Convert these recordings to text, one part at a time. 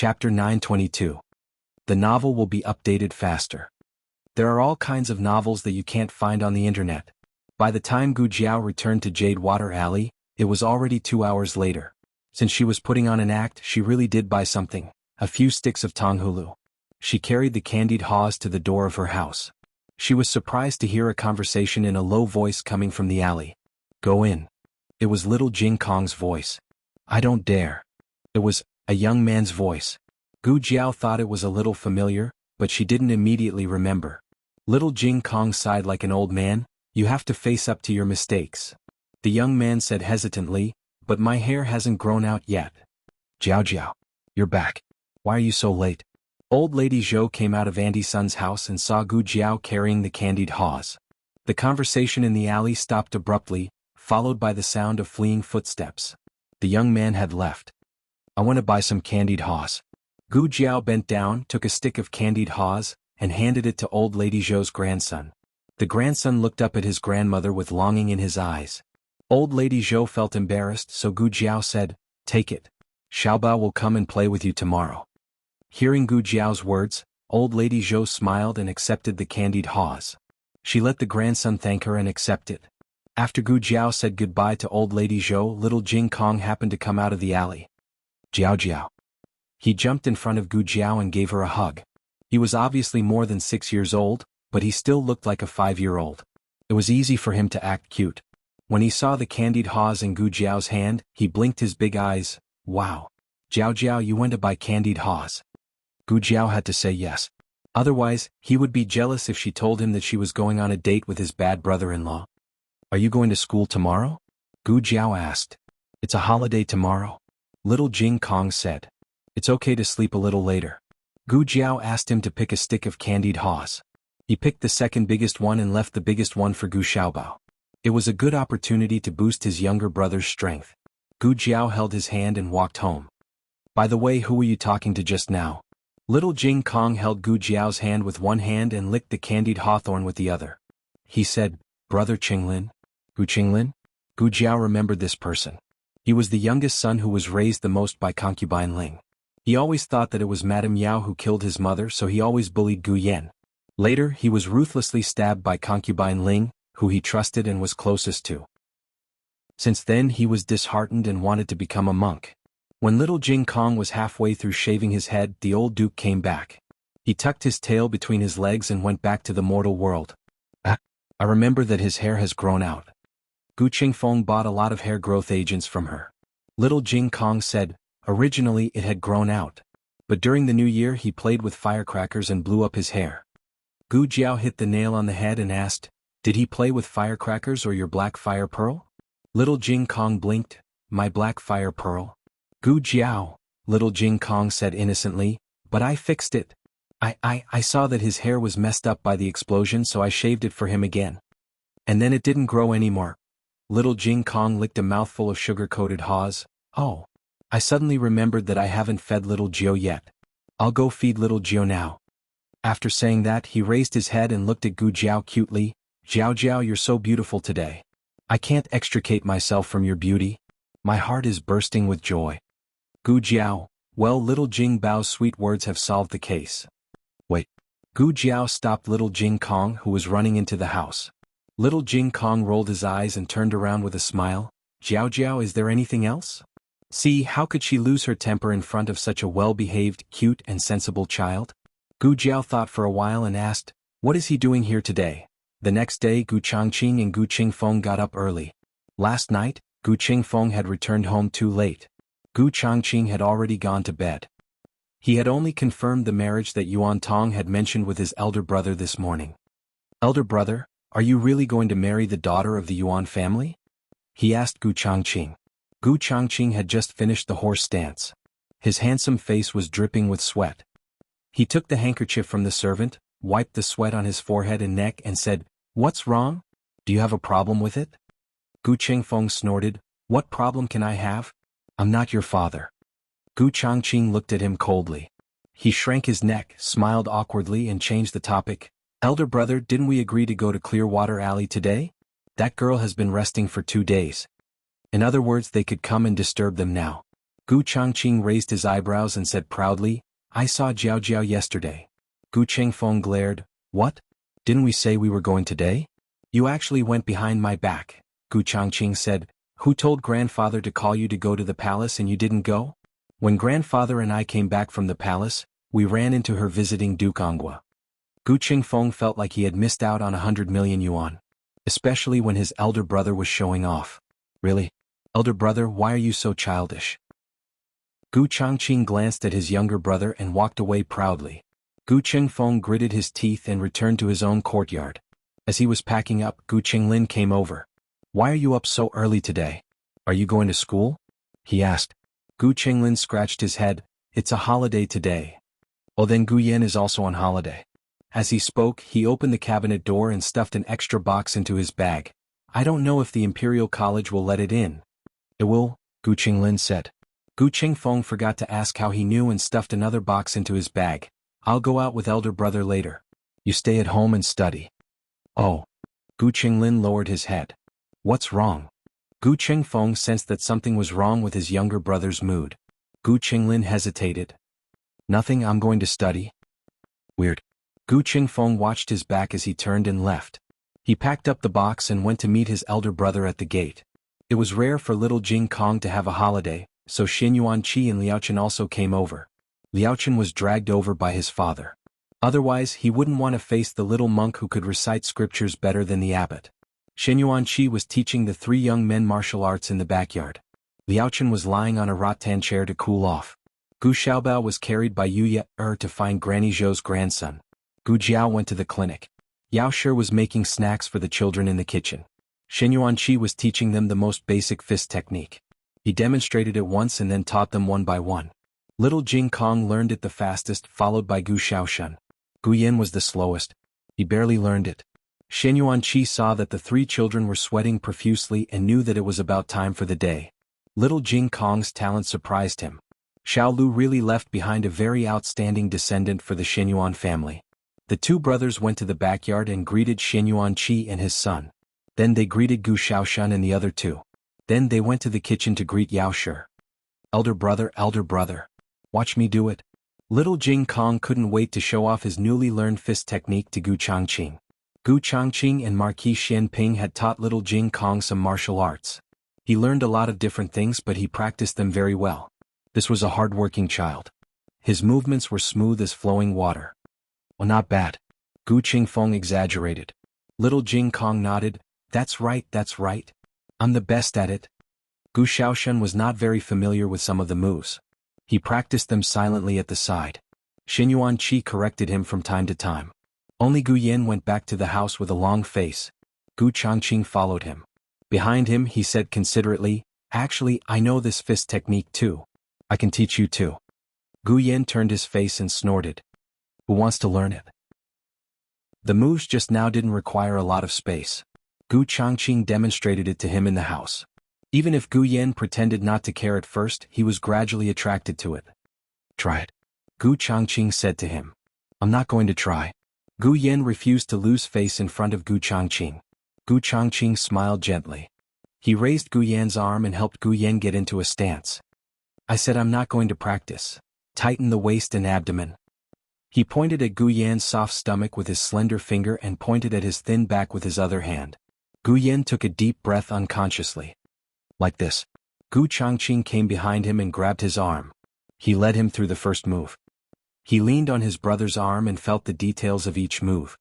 Chapter 922. The novel will be updated faster. There are all kinds of novels that you can't find on the internet. By the time Gu Jiao returned to Jade Water Alley, it was already 2 hours later. Since she was putting on an act, she really did buy something, a few sticks of Tonghulu. She carried the candied haws to the door of her house. She was surprised to hear a conversation in a low voice coming from the alley. "Go in." It was little Jing Kong's voice. "I don't dare." It was a young man's voice. Gu Jiao thought it was a little familiar, but she didn't immediately remember. Little Jing Kong sighed like an old man. "You have to face up to your mistakes." The young man said hesitantly, "But my hair hasn't grown out yet." "Jiao Jiao, you're back. Why are you so late?" Old Lady Zhou came out of Auntie Sun's house and saw Gu Jiao carrying the candied haws. The conversation in the alley stopped abruptly, followed by the sound of fleeing footsteps. The young man had left. "I want to buy some candied haws." Gu Jiao bent down, took a stick of candied haws, and handed it to Old Lady Zhou's grandson. The grandson looked up at his grandmother with longing in his eyes. Old Lady Zhou felt embarrassed, so Gu Jiao said, "Take it. Xiaobao will come and play with you tomorrow." Hearing Gu Jiao's words, Old Lady Zhou smiled and accepted the candied haws. She let the grandson thank her and accept it. After Gu Jiao said goodbye to Old Lady Zhou, little Jing Kong happened to come out of the alley. "Jiao Jiao." He jumped in front of Gu Jiao and gave her a hug. He was obviously more than 6 years old, but he still looked like a 5-year-old. It was easy for him to act cute. When he saw the candied haws in Gu Jiao's hand, he blinked his big eyes. "Wow. Jiao Jiao, you went to buy candied haws." Gu Jiao had to say yes. Otherwise, he would be jealous if she told him that she was going on a date with his bad brother-in-law. "Are you going to school tomorrow?" Gu Jiao asked. "It's a holiday tomorrow," little Jing Kong said. "It's okay to sleep a little later." Gu Jiao asked him to pick a stick of candied haws. He picked the second biggest one and left the biggest one for Gu Xiaobao. It was a good opportunity to boost his younger brother's strength. Gu Jiao held his hand and walked home. "By the way, who were you talking to just now?" Little Jing Kong held Gu Jiao's hand with one hand and licked the candied hawthorn with the other. He said, "Brother Qinglin." "Gu Qinglin?" Gu Jiao remembered this person. He was the youngest son who was raised the most by concubine Ling. He always thought that it was Madame Yao who killed his mother, so he always bullied Gu Yan. Later, he was ruthlessly stabbed by concubine Ling, who he trusted and was closest to. Since then he was disheartened and wanted to become a monk. When little Jing Kong was halfway through shaving his head, the old duke came back. He tucked his tail between his legs and went back to the mortal world. I remember that his hair has grown out." Gu Qingfeng bought a lot of hair growth agents from her. Little Jing Kong said, originally it had grown out. But during the new year he played with firecrackers and blew up his hair. Gu Jiao hit the nail on the head and asked, "Did he play with firecrackers or your black fire pearl?" Little Jing Kong blinked, "My black fire pearl." "Gu Jiao," little Jing Kong said innocently, "but I fixed it. I saw that his hair was messed up by the explosion, so I shaved it for him again. And then it didn't grow anymore." Little Jing Kong licked a mouthful of sugar-coated haws. "Oh. I suddenly remembered that I haven't fed little Jiao yet. I'll go feed little Jiao now." After saying that, he raised his head and looked at Gu Jiao cutely. "Jiao Jiao, you're so beautiful today. I can't extricate myself from your beauty. My heart is bursting with joy." Gu Jiao, well, little Jing Bao's sweet words have solved the case. "Wait." Gu Jiao stopped little Jing Kong, who was running into the house. Little Jing Kong rolled his eyes and turned around with a smile. "Jiao Jiao, is there anything else?" See, how could she lose her temper in front of such a well-behaved, cute and sensible child? Gu Jiao thought for a while and asked, "What is he doing here today?" The next day Gu Changqing and Gu Qingfeng got up early. Last night, Gu Qingfeng had returned home too late. Gu Changqing had already gone to bed. He had only confirmed the marriage that Yuan Tong had mentioned with his elder brother this morning. "Elder brother, are you really going to marry the daughter of the Yuan family?" he asked Gu Changqing. Gu Changqing had just finished the horse stance. His handsome face was dripping with sweat. He took the handkerchief from the servant, wiped the sweat on his forehead and neck and said, "What's wrong? Do you have a problem with it?" Gu Qingfeng snorted, "What problem can I have? I'm not your father." Gu Changqing looked at him coldly. He shrank his neck, smiled awkwardly and changed the topic. "Elder brother, didn't we agree to go to Clearwater Alley today? That girl has been resting for 2 days. In other words, they could come and disturb them now." Gu Changqing raised his eyebrows and said proudly, I saw Jiao Jiao yesterday. Gu Chengfeng glared, what? Didn't we say we were going today? You actually went behind my back, Gu Changqing said. Who told grandfather to call you to go to the palace and you didn't go? When grandfather and I came back from the palace, we ran into her visiting Duke Angua. Gu Chengfeng felt like he had missed out on 100 million yuan. Especially when his elder brother was showing off. Really? Elder brother, why are you so childish? Gu Changqing glanced at his younger brother and walked away proudly. Gu Chengfeng gritted his teeth and returned to his own courtyard. As he was packing up, Gu Chenglin came over. Why are you up so early today? Are you going to school? He asked. Gu Chenglin scratched his head. It's a holiday today. Oh, then Gu Yan is also on holiday. As he spoke, he opened the cabinet door and stuffed an extra box into his bag. I don't know if the Imperial College will let it in. It will, Gu Chenglin said. Gu Chengfeng forgot to ask how he knew and stuffed another box into his bag. I'll go out with elder brother later. You stay at home and study. Oh. Gu Chenglin lowered his head. What's wrong? Gu Chengfeng sensed that something was wrong with his younger brother's mood. Gu Chenglin hesitated. Nothing, I'm going to study. Weird. Gu Chengfeng watched his back as he turned and left. He packed up the box and went to meet his elder brother at the gate. It was rare for little Jing Kong to have a holiday, so Xin Yuanqi and Liaochen also came over. Liaochen was dragged over by his father. Otherwise, he wouldn't want to face the little monk who could recite scriptures better than the abbot. Xin Yuanqi was teaching the three young men martial arts in the backyard. Liaochen was lying on a rattan chair to cool off. Gu Xiaobao was carried by Yu Ye to find Granny Zhou's grandson. Gu Jiao went to the clinic. Yao Shi was making snacks for the children in the kitchen. Xin Yuanqi was teaching them the most basic fist technique. He demonstrated it once and then taught them one by one. Little Jing Kong learned it the fastest, followed by Gu Xiaoshan. Gu Yin was the slowest. He barely learned it. Xin Yuanqi saw that the three children were sweating profusely and knew that it was about time for the day. Little Jing Kong's talent surprised him. Xiao Lu really left behind a very outstanding descendant for the Xinyuan family. The two brothers went to the backyard and greeted Xin Yuanqi and his son. Then they greeted Gu Xiaoshan and the other two. Then they went to the kitchen to greet Yao Shi. Elder brother, watch me do it. Little Jing Kong couldn't wait to show off his newly learned fist technique to Gu Changqing. Gu Changqing and Marquis Xianping had taught little Jing Kong some martial arts. He learned a lot of different things, but he practiced them very well. This was a hard-working child. His movements were smooth as flowing water. Well, not bad. Gu Chengfeng exaggerated. Little Jing Kong nodded. That's right. I'm the best at it. Gu Xiaoshan was not very familiar with some of the moves. He practiced them silently at the side. Xin Yuanqi corrected him from time to time. Only Gu Yin went back to the house with a long face. Gu Changqing followed him. Behind him, he said considerately, actually, I know this fist technique too. I can teach you too. Gu Yin turned his face and snorted. Who wants to learn it? The moves just now didn't require a lot of space. Gu Changqing demonstrated it to him in the house. Even if Gu Yin pretended not to care at first, he was gradually attracted to it. Try it. Gu Changqing said to him. I'm not going to try. Gu Yin refused to lose face in front of Gu Changqing. Gu Changqing smiled gently. He raised Gu Yan's arm and helped Gu Yin get into a stance. I said I'm not going to practice. Tighten the waist and abdomen. He pointed at Gu Yan's soft stomach with his slender finger and pointed at his thin back with his other hand. Gu Yin took a deep breath unconsciously. Like this. Gu Changqing came behind him and grabbed his arm. He led him through the first move. He leaned on his brother's arm and felt the details of each move.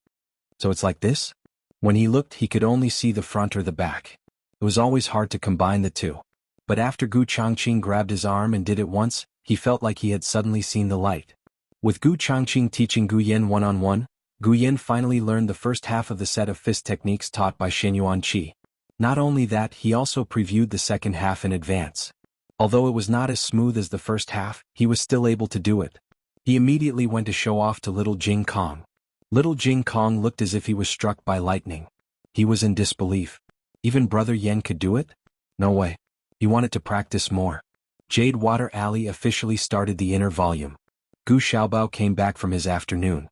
So it's like this? When he looked, he could only see the front or the back. It was always hard to combine the two. But after Gu Changqing grabbed his arm and did it once, he felt like he had suddenly seen the light. With Gu Changqing teaching Gu Yin one-on-one, Gu Yin finally learned the first half of the set of fist techniques taught by Xin Yuanqi. Not only that, he also previewed the second half in advance. Although it was not as smooth as the first half, he was still able to do it. He immediately went to show off to little Jing Kong. Little Jing Kong looked as if he was struck by lightning. He was in disbelief. Even Brother Yen could do it? No way. He wanted to practice more. Jade Water Alley officially started the inner volume. Gu Xiaobao came back from his afternoon.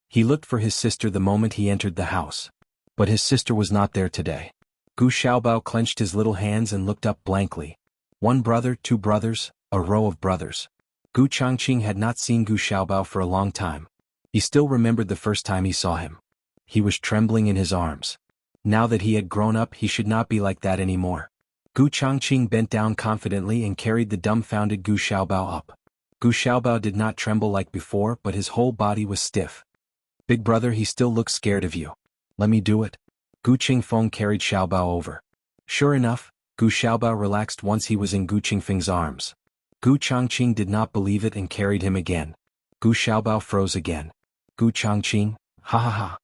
He looked for his sister the moment he entered the house. But his sister was not there today. Gu Xiaobao clenched his little hands and looked up blankly. One brother, two brothers, a row of brothers. Gu Changqing had not seen Gu Xiaobao for a long time. He still remembered the first time he saw him. He was trembling in his arms. Now that he had grown up, he should not be like that anymore. Gu Changqing bent down confidently and carried the dumbfounded Gu Xiaobao up. Gu Xiaobao did not tremble like before, but his whole body was stiff. Big brother, he still looks scared of you. Let me do it. Gu Qingfeng carried Xiaobao over. Sure enough, Gu Xiaobao relaxed once he was in Gu Qingfeng's arms. Gu Changqing did not believe it and carried him again. Gu Xiaobao froze again. Gu Changqing, ha ha ha.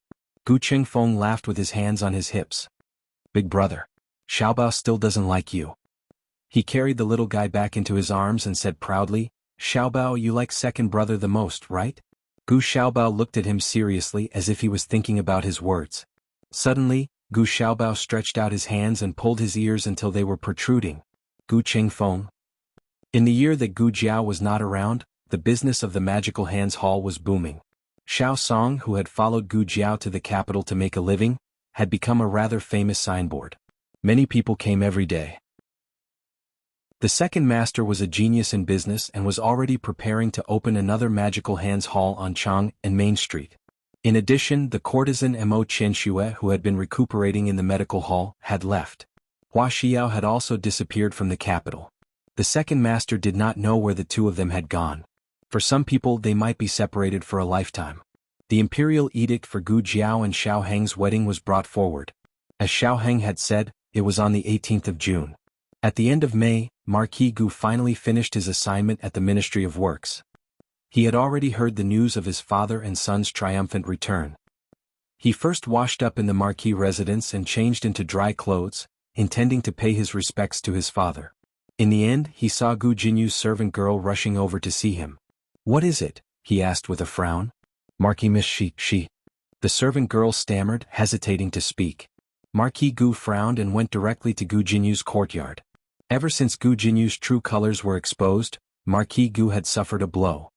Gu Qingfeng laughed with his hands on his hips. Big brother, Xiaobao still doesn't like you. He carried the little guy back into his arms and said proudly, Xiaobao, you like second brother the most, right? Gu Xiaobao looked at him seriously as if he was thinking about his words. Suddenly, Gu Xiaobao stretched out his hands and pulled his ears until they were protruding. Gu Qingfeng. In the year that Gu Jiao was not around, the business of the Magical Hands Hall was booming. Xiao Song, who had followed Gu Jiao to the capital to make a living, had become a rather famous signboard. Many people came every day. The second master was a genius in business and was already preparing to open another Magical Hands Hall on Chang and Main Street. In addition, the courtesan Mo Qianxue, who had been recuperating in the medical hall, had left. Hua Xiao had also disappeared from the capital. The second master did not know where the two of them had gone. For some people, they might be separated for a lifetime. The imperial edict for Gu Jiao and Xiao Heng's wedding was brought forward. As Xiao Heng had said, it was on the 18th of June. At the end of May, Marquis Gu finally finished his assignment at the Ministry of Works. He had already heard the news of his father and son's triumphant return. He first washed up in the Marquis residence and changed into dry clothes, intending to pay his respects to his father. In the end, he saw Gu Jinyu's servant girl rushing over to see him. What is it? He asked with a frown. Marquis Miss she. The servant girl stammered, hesitating to speak. Marquis Gu frowned and went directly to Gu Jinyu's courtyard. Ever since Gu Jinyu's true colors were exposed, Marquis Gu had suffered a blow.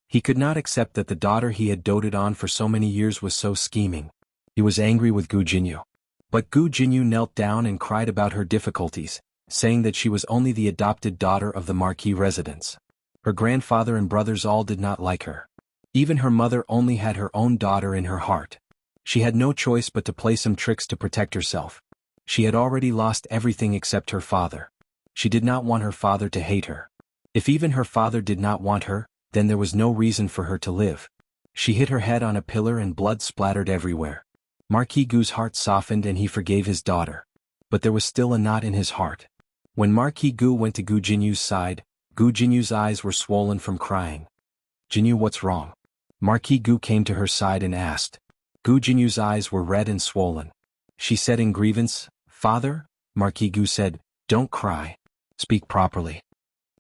He could not accept that the daughter he had doted on for so many years was so scheming. He was angry with Gu Jinyu. But Gu Jinyu knelt down and cried about her difficulties, saying that she was only the adopted daughter of the Marquis residence. Her grandfather and brothers all did not like her. Even her mother only had her own daughter in her heart. She had no choice but to play some tricks to protect herself. She had already lost everything except her father. She did not want her father to hate her. If even her father did not want her, then there was no reason for her to live. She hit her head on a pillar and blood splattered everywhere. Marquis Gu's heart softened and he forgave his daughter. But there was still a knot in his heart. When Marquis Gu went to Gu Jinyu's side, Gu Jinyu's eyes were swollen from crying. Jinyu, what's wrong? Marquis Gu came to her side and asked. Gu Jinyu's eyes were red and swollen. She said in grievance, Father? Marquis Gu said, Don't cry. Speak properly.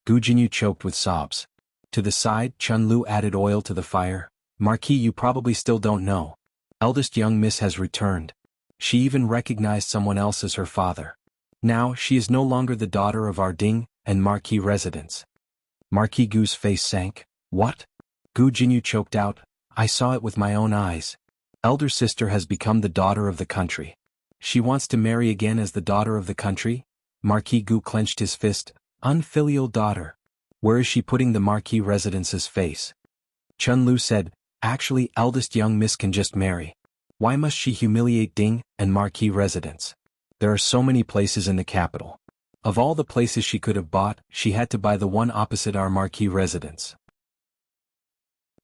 Gu Jinyu choked with sobs. To the side, Chun Lu added oil to the fire. Marquis, you probably still don't know. Eldest young miss has returned. She even recognized someone else as her father. Now, she is no longer the daughter of our Ding and Marquis residents. Marquis Gu's face sank. What? Gu Jinyu choked out, I saw it with my own eyes. Elder sister has become the daughter of the country. She wants to marry again as the daughter of the country? Marquis Gu clenched his fist. Unfilial daughter. Where is she putting the Marquis residence's face? Chun Lu said, Actually, eldest young miss can just marry. Why must she humiliate Ding and Marquis residence? There are so many places in the capital. Of all the places she could have bought, she had to buy the one opposite our Marquis residence.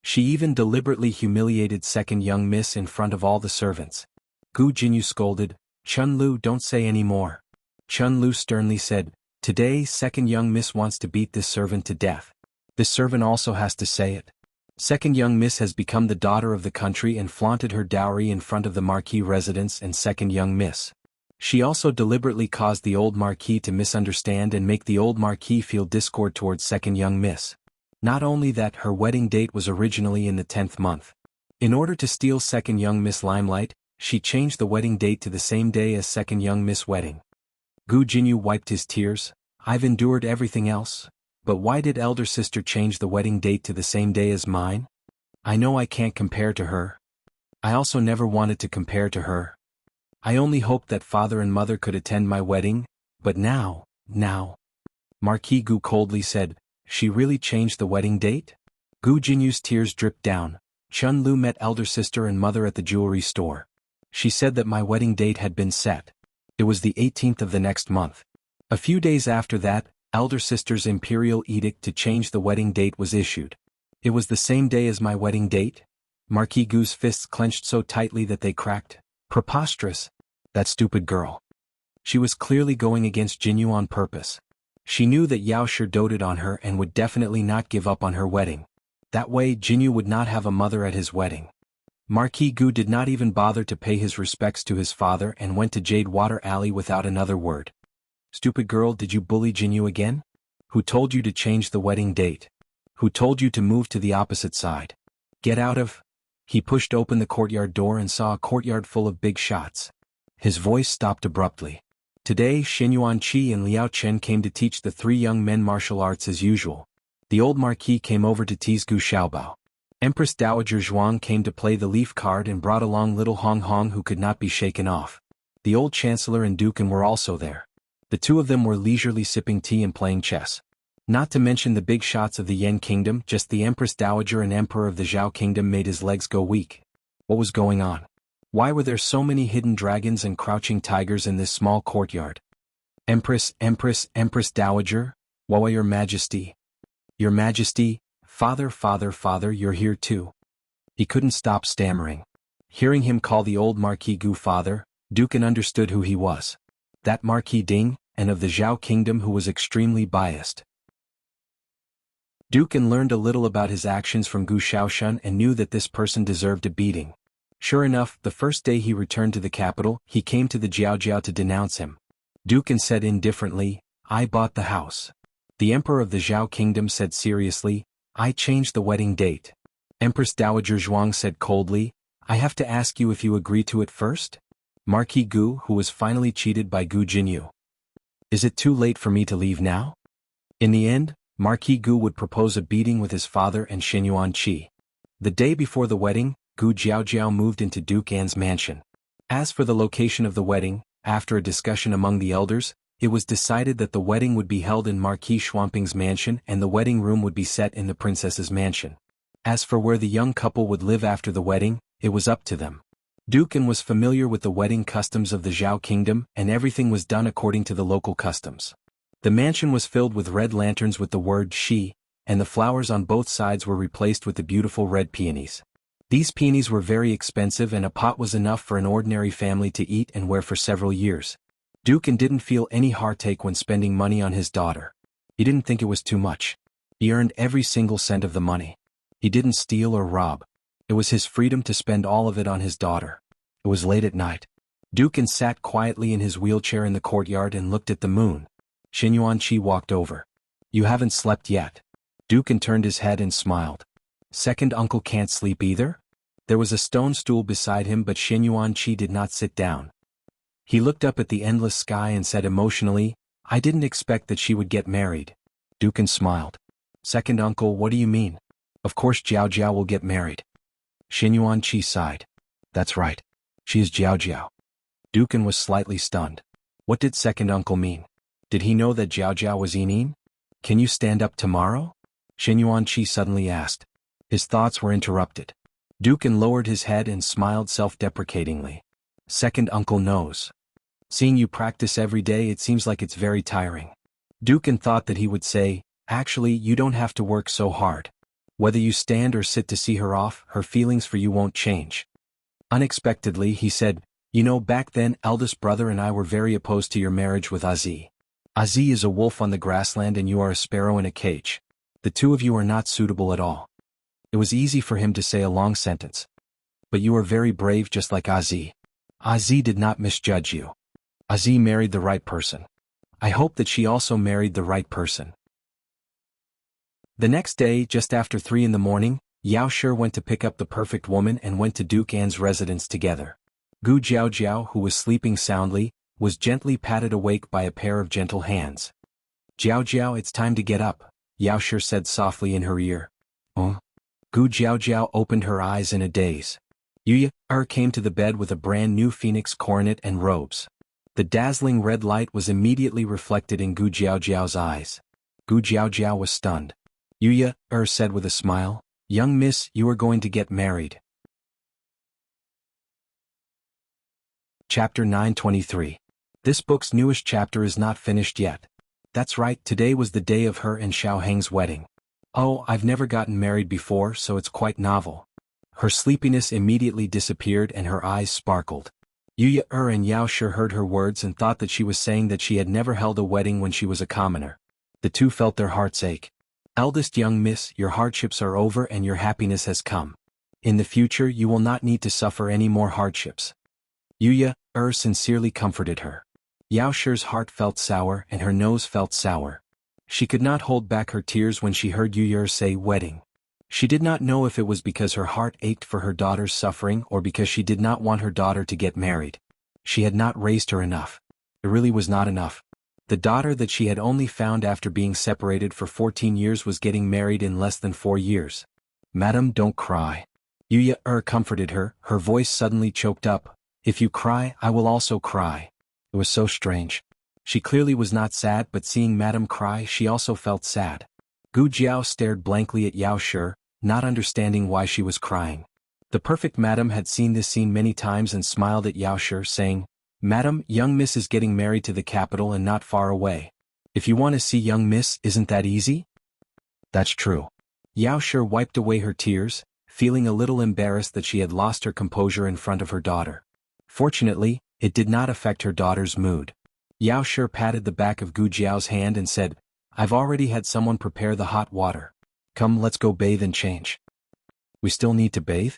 She even deliberately humiliated second young miss in front of all the servants. Gu Jinyu scolded, Chun Lu, don't say any more. Chun Lu sternly said, Today, second young miss wants to beat this servant to death. This servant also has to say it. Second young miss has become the daughter of the country and flaunted her dowry in front of the Marquis residence and second young miss. She also deliberately caused the old Marquis to misunderstand and make the old Marquis feel discord towards second young miss. Not only that, her wedding date was originally in the 10th month. In order to steal second young miss limelight, she changed the wedding date to the same day as second young miss wedding. Gu Jinyu wiped his tears. I've endured everything else, but why did elder sister change the wedding date to the same day as mine? I know I can't compare to her. I also never wanted to compare to her. I only hoped that father and mother could attend my wedding, but now. Marquis Gu coldly said, She really changed the wedding date? Gu Jinyu's tears dripped down. Chun Lu met elder sister and mother at the jewelry store. She said that my wedding date had been set. It was the 18th of the next month. A few days after that, elder sister's imperial edict to change the wedding date was issued. It was the same day as my wedding date? Marquis Gu's fists clenched so tightly that they cracked. Preposterous. That stupid girl. She was clearly going against Jinyu on purpose. She knew that Yao Shi doted on her and would definitely not give up on her wedding. That way Jinyu would not have a mother at his wedding. Marquis Gu did not even bother to pay his respects to his father and went to Jade Water Alley without another word. Stupid girl, did you bully Jinyu again? Who told you to change the wedding date? Who told you to move to the opposite side? Get out of... He pushed open the courtyard door and saw a courtyard full of big shots. His voice stopped abruptly. Today Xinyuan Qi and Liao Chen came to teach the three young men martial arts as usual. The old marquis came over to tease Gu Xiaobao. Empress Dowager Zhuang came to play the leaf card and brought along little Hong Hong who could not be shaken off. The old chancellor and Dukan were also there. The two of them were leisurely sipping tea and playing chess. Not to mention the big shots of the Yan kingdom, just the Empress Dowager and Emperor of the Zhao kingdom made his legs go weak. What was going on? Why were there so many hidden dragons and crouching tigers in this small courtyard? Empress Dowager, Wawa your majesty. Your majesty, father, you're here too. He couldn't stop stammering. Hearing him call the old Marquis Gu father, Dukan understood who he was. That Marquis Ding, and of the Zhao kingdom who was extremely biased. Dukan learned a little about his actions from Gu Shaoshun and knew that this person deserved a beating. Sure enough, the first day he returned to the capital, he came to the Jiao to denounce him. Dukan said indifferently, I bought the house. The Emperor of the Zhao kingdom said seriously, I changed the wedding date. Empress Dowager Zhuang said coldly, I have to ask you if you agree to it first? Marquis Gu, who was finally cheated by Gu Jinyu. Is it too late for me to leave now? In the end, Marquis Gu would propose a beating with his father and Xinyuan Qi. The day before the wedding, Gu Jiaojiao moved into Duke An's mansion. As for the location of the wedding, after a discussion among the elders, it was decided that the wedding would be held in Marquis Schwamping's mansion and the wedding room would be set in the princess's mansion. As for where the young couple would live after the wedding, it was up to them. Dukan was familiar with the wedding customs of the Zhao kingdom and everything was done according to the local customs. The mansion was filled with red lanterns with the word Shi, and the flowers on both sides were replaced with the beautiful red peonies. These peonies were very expensive and a pot was enough for an ordinary family to eat and wear for several years. Dukan didn't feel any heartache when spending money on his daughter. He didn't think it was too much. He earned every single cent of the money. He didn't steal or rob. It was his freedom to spend all of it on his daughter. It was late at night. Dukan sat quietly in his wheelchair in the courtyard and looked at the moon. Xinyuan Qi walked over. You haven't slept yet. Dukan turned his head and smiled. Second uncle can't sleep either? There was a stone stool beside him but Xinyuan Qi did not sit down. He looked up at the endless sky and said emotionally, I didn't expect that she would get married. Dukan smiled. Second uncle, what do you mean? Of course Jiao Jiao will get married. Xinyuan Qi sighed. That's right. She is Jiao Jiao. Dukan was slightly stunned. What did second uncle mean? Did he know that Jiao Jiao was Yinin? Can you stand up tomorrow? Xinyuan Qi suddenly asked. His thoughts were interrupted. Dukan lowered his head and smiled self-deprecatingly. Second uncle knows. Seeing you practice every day it seems like it's very tiring. Dukan thought that he would say, actually you don't have to work so hard. Whether you stand or sit to see her off, her feelings for you won't change. Unexpectedly he said, you know back then eldest brother and I were very opposed to your marriage with Azi. Azi is a wolf on the grassland and you are a sparrow in a cage. The two of you are not suitable at all. It was easy for him to say a long sentence. But you are very brave just like Azi. Azi did not misjudge you. Azi married the right person. I hope that she also married the right person. The next day, just after 3 in the morning, Yao Shi went to pick up the perfect woman and went to Duke An's residence together. Gu Jiaojiao, who was sleeping soundly, was gently patted awake by a pair of gentle hands. Jiao, it's time to get up, Yao Shi said softly in her ear. Oh? Gu Jiaojiao opened her eyes in a daze. Yu came to the bed with a brand new phoenix coronet and robes. The dazzling red light was immediately reflected in Gu Jiaojiao's eyes. Gu Jiaojiao was stunned. Yuya said with a smile. Young miss, you are going to get married. Chapter 923. This book's newest chapter is not finished yet. That's right, today was the day of her and Xiao Heng's wedding. Oh, I've never gotten married before, so it's quite novel. Her sleepiness immediately disappeared and her eyes sparkled. Yuya and Yao Shi heard her words and thought that she was saying that she had never held a wedding when she was a commoner. The two felt their hearts ache. Eldest young miss, your hardships are over and your happiness has come. In the future you will not need to suffer any more hardships. Yuya sincerely comforted her. Yao Shi's heart felt sour and her nose felt sour. She could not hold back her tears when she heard Yuya say wedding. She did not know if it was because her heart ached for her daughter's suffering or because she did not want her daughter to get married. She had not raised her enough. It really was not enough. The daughter that she had only found after being separated for 14 years was getting married in less than 4 years. Madam, don't cry. Yuya comforted her, her voice suddenly choked up. If you cry, I will also cry. It was so strange. She clearly was not sad, but seeing Madam cry, she also felt sad. Gu Jiao stared blankly at Yao Shi, not understanding why she was crying. The perfect Madam had seen this scene many times and smiled at Yao Shi, saying, Madam, young miss is getting married to the capital and not far away. If you want to see young miss, isn't that easy? That's true. Yao Shi wiped away her tears, feeling a little embarrassed that she had lost her composure in front of her daughter. Fortunately, it did not affect her daughter's mood. Yao Shi patted the back of Gu Jiao's hand and said, I've already had someone prepare the hot water. Come, let's go bathe and change. We still need to bathe?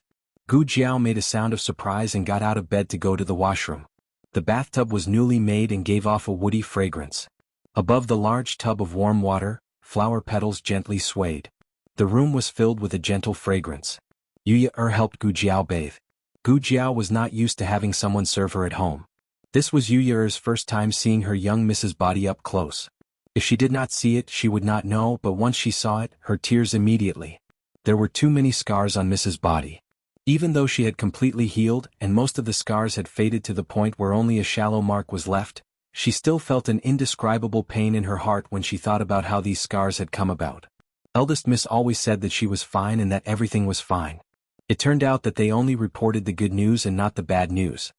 Gu Jiao made a sound of surprise and got out of bed to go to the washroom. The bathtub was newly made and gave off a woody fragrance. Above the large tub of warm water, flower petals gently swayed. The room was filled with a gentle fragrance. Yuya helped Gu Jiao bathe. Gu Jiao was not used to having someone serve her at home. This was Yuya's first time seeing her young Mrs. body up close. If she did not see it, she would not know, but once she saw it, her tears immediately. There were too many scars on Mrs. body. Even though she had completely healed and most of the scars had faded to the point where only a shallow mark was left, she still felt an indescribable pain in her heart when she thought about how these scars had come about. Eldest Miss always said that she was fine and that everything was fine. It turned out that they only reported the good news and not the bad news.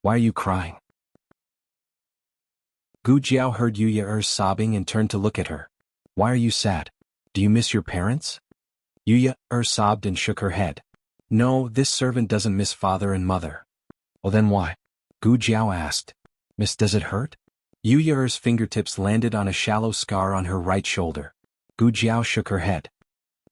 Why are you crying? Gu Jiao heard Yuya sobbing and turned to look at her. Why are you sad? Do you miss your parents? Yuya sobbed and shook her head. No, this servant doesn't miss father and mother. Well then why? Gu Jiao asked. Miss, does it hurt? Yuya's fingertips landed on a shallow scar on her right shoulder. Gu Jiao shook her head.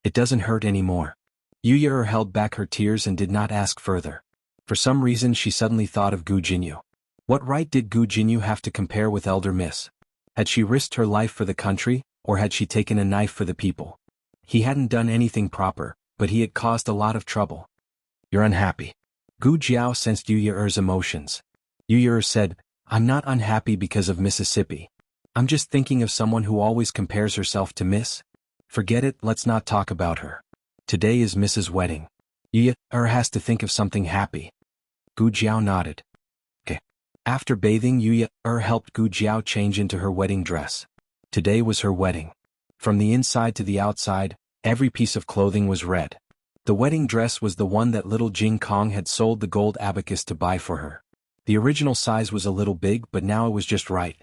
It doesn't hurt anymore. Yuya held back her tears and did not ask further. For some reason she suddenly thought of Gu Jinyu. What right did Gu Jinyu have to compare with Elder Miss? Had she risked her life for the country, or had she taken a knife for the people? He hadn't done anything proper, but he had caused a lot of trouble. You're unhappy. Gu Jiao sensed Yuya's emotions. Yuya said, I'm not unhappy because of Mississippi. I'm just thinking of someone who always compares herself to Miss. Forget it, let's not talk about her. Today is Miss's wedding. Yuya has to think of something happy. Gu Jiao nodded. Okay. After bathing, Yuya helped Gu Jiao change into her wedding dress. Today was her wedding. From the inside to the outside, every piece of clothing was red. The wedding dress was the one that little Jing Kong had sold the gold abacus to buy for her. The original size was a little big, but now it was just right.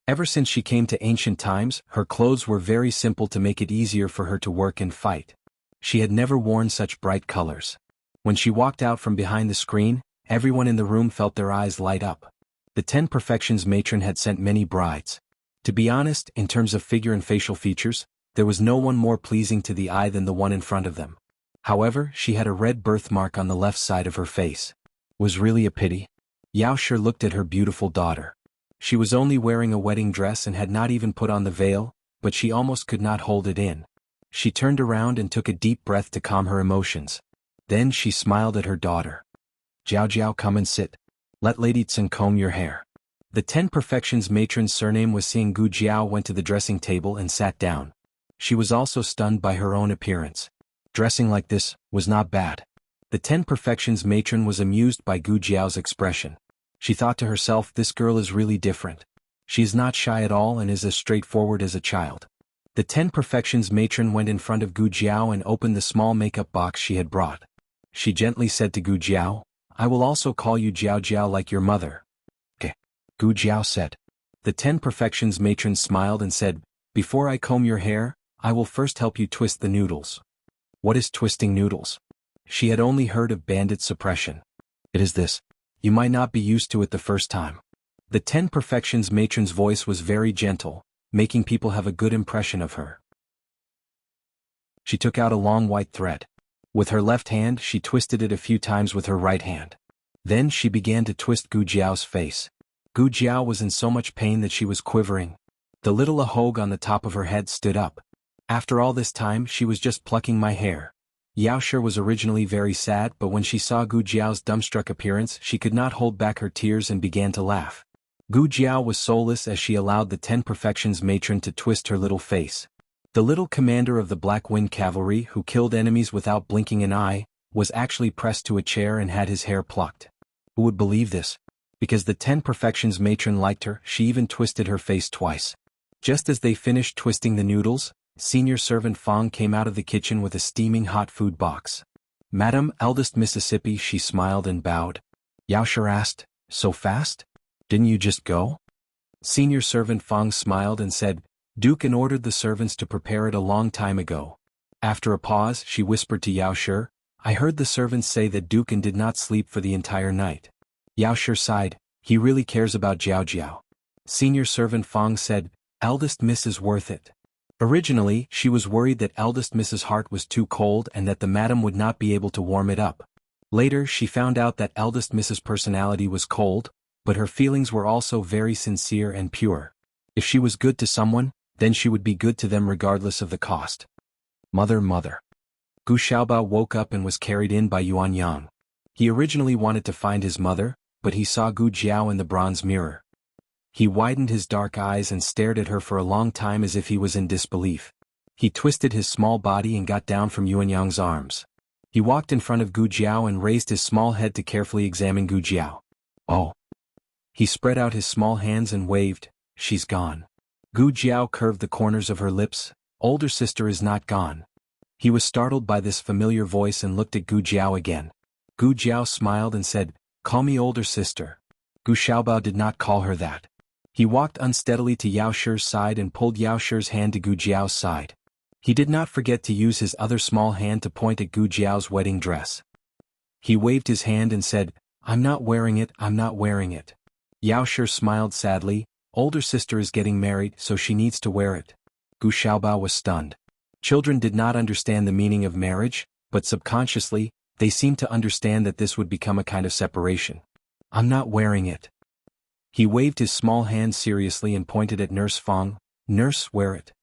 Ever since she came to ancient times, her clothes were very simple to make it easier for her to work and fight. She had never worn such bright colors. When she walked out from behind the screen, everyone in the room felt their eyes light up. The 10 Perfections matron had sent many brides. To be honest, in terms of figure and facial features, there was no one more pleasing to the eye than the one in front of them. However, she had a red birthmark on the left side of her face. Was really a pity. Yao Shi looked at her beautiful daughter. She was only wearing a wedding dress and had not even put on the veil, but she almost could not hold it in. She turned around and took a deep breath to calm her emotions. Then she smiled at her daughter. Jiao Jiao, come and sit. Let Lady Tsun comb your hair. The 10 Perfections matron's surname was Seeing Gu Jiao went to the dressing table and sat down. She was also stunned by her own appearance. Dressing like this was not bad. The 10 Perfections matron was amused by Gu Jiao's expression. She thought to herself, this girl is really different. She is not shy at all and is as straightforward as a child. The 10 Perfections matron went in front of Gu Jiao and opened the small makeup box she had brought. She gently said to Gu Jiao, "I will also call you Jiao Jiao like your mother." "Okay," Gu Jiao said. The 10 Perfections matron smiled and said, "Before I comb your hair, I will first help you twist the noodles." What is twisting noodles? She had only heard of bandit suppression. It is this. You might not be used to it the first time. The 10 Perfections matron's voice was very gentle, making people have a good impression of her. She took out a long white thread. With her left hand she twisted it a few times with her right hand. Then she began to twist Gu Jiao's face. Gu Jiao was in so much pain that she was quivering. The little ahog on the top of her head stood up. "After all this time she was just plucking my hair." Yao Shi was originally very sad, but when she saw Gu Jiao's dumbstruck appearance she could not hold back her tears and began to laugh. Gu Jiao was soulless as she allowed the 10 Perfections matron to twist her little face. The little commander of the Black Wind Cavalry who killed enemies without blinking an eye, was actually pressed to a chair and had his hair plucked. Who would believe this? Because the 10 Perfections matron liked her, she even twisted her face twice. Just as they finished twisting the noodles, senior servant Fong came out of the kitchen with a steaming hot food box. "Madam, eldest Mississippi," she smiled and bowed. Yao Shi asked, "So fast? Didn't you just go?" Senior servant Fong smiled and said, "Duke ordered the servants to prepare it a long time ago." After a pause, she whispered to Yao Shi, "I heard the servants say that Duke did not sleep for the entire night." Yao Shi sighed, "He really cares about Jiao Jiao." Senior servant Fong said, "Eldest Miss is worth it." Originally, she was worried that eldest Miss's heart was too cold and that the madam would not be able to warm it up. Later she found out that eldest Miss's personality was cold, but her feelings were also very sincere and pure. If she was good to someone, then she would be good to them regardless of the cost. Mother. Gu Xiaobao woke up and was carried in by Yuan Yang. He originally wanted to find his mother, but he saw Gu Jiao in the bronze mirror. He widened his dark eyes and stared at her for a long time as if he was in disbelief. He twisted his small body and got down from Yuan Yang's arms. He walked in front of Gu Jiao and raised his small head to carefully examine Gu Jiao. "Oh." He spread out his small hands and waved, "She's gone." Gu Jiao curved the corners of her lips, "Older sister is not gone." He was startled by this familiar voice and looked at Gu Jiao again. Gu Jiao smiled and said, "Call me older sister." Gu Xiaobao did not call her that. He walked unsteadily to Yao Shi's side and pulled Yao Shi's hand to Gu Jiao's side. He did not forget to use his other small hand to point at Gu Jiao's wedding dress. He waved his hand and said, "I'm not wearing it, I'm not wearing it." Yao Shi smiled sadly, "Older sister is getting married, so she needs to wear it." Gu Xiaobao was stunned. Children did not understand the meaning of marriage, but subconsciously, they seemed to understand that this would become a kind of separation. "I'm not wearing it." He waved his small hand seriously and pointed at Nurse Fong, "Nurse, wear it."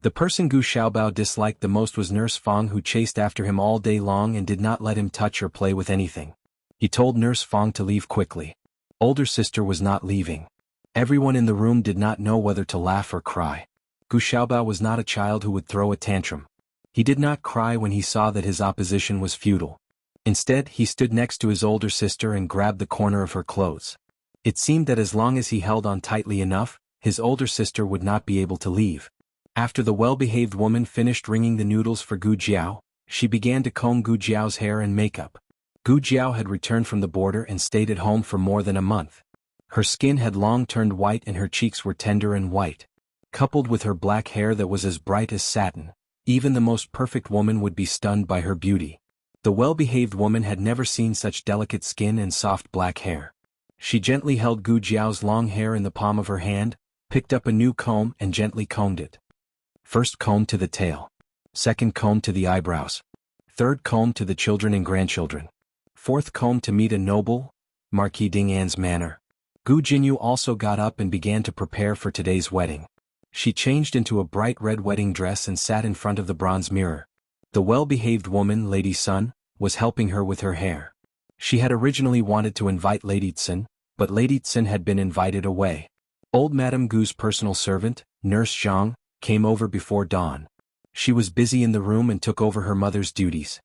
The person Gu Xiaobao disliked the most was Nurse Fong, who chased after him all day long and did not let him touch or play with anything. He told Nurse Fong to leave quickly. Older sister was not leaving. Everyone in the room did not know whether to laugh or cry. Gu Xiaobao was not a child who would throw a tantrum. He did not cry when he saw that his opposition was futile. Instead, he stood next to his older sister and grabbed the corner of her clothes. It seemed that as long as he held on tightly enough, his older sister would not be able to leave. After the well-behaved woman finished wringing the noodles for Gu Jiao, she began to comb Gu Jiao's hair and makeup. Gu Jiao had returned from the border and stayed at home for more than a month. Her skin had long turned white and her cheeks were tender and white. Coupled with her black hair that was as bright as satin, even the most perfect woman would be stunned by her beauty. The well-behaved woman had never seen such delicate skin and soft black hair. She gently held Gu Jiao's long hair in the palm of her hand, picked up a new comb and gently combed it. First comb to the tail. Second comb to the eyebrows. Third comb to the children and grandchildren. Fourth comb to meet a noble, Marquis Ding'an's manor. Gu Jinyu also got up and began to prepare for today's wedding. She changed into a bright red wedding dress and sat in front of the bronze mirror. The well-behaved woman, Lady Sun, was helping her with her hair. She had originally wanted to invite Lady Tsun, but Lady Tsun had been invited away. Old Madame Gu's personal servant, Nurse Zhang, came over before dawn. She was busy in the room and took over her mother's duties.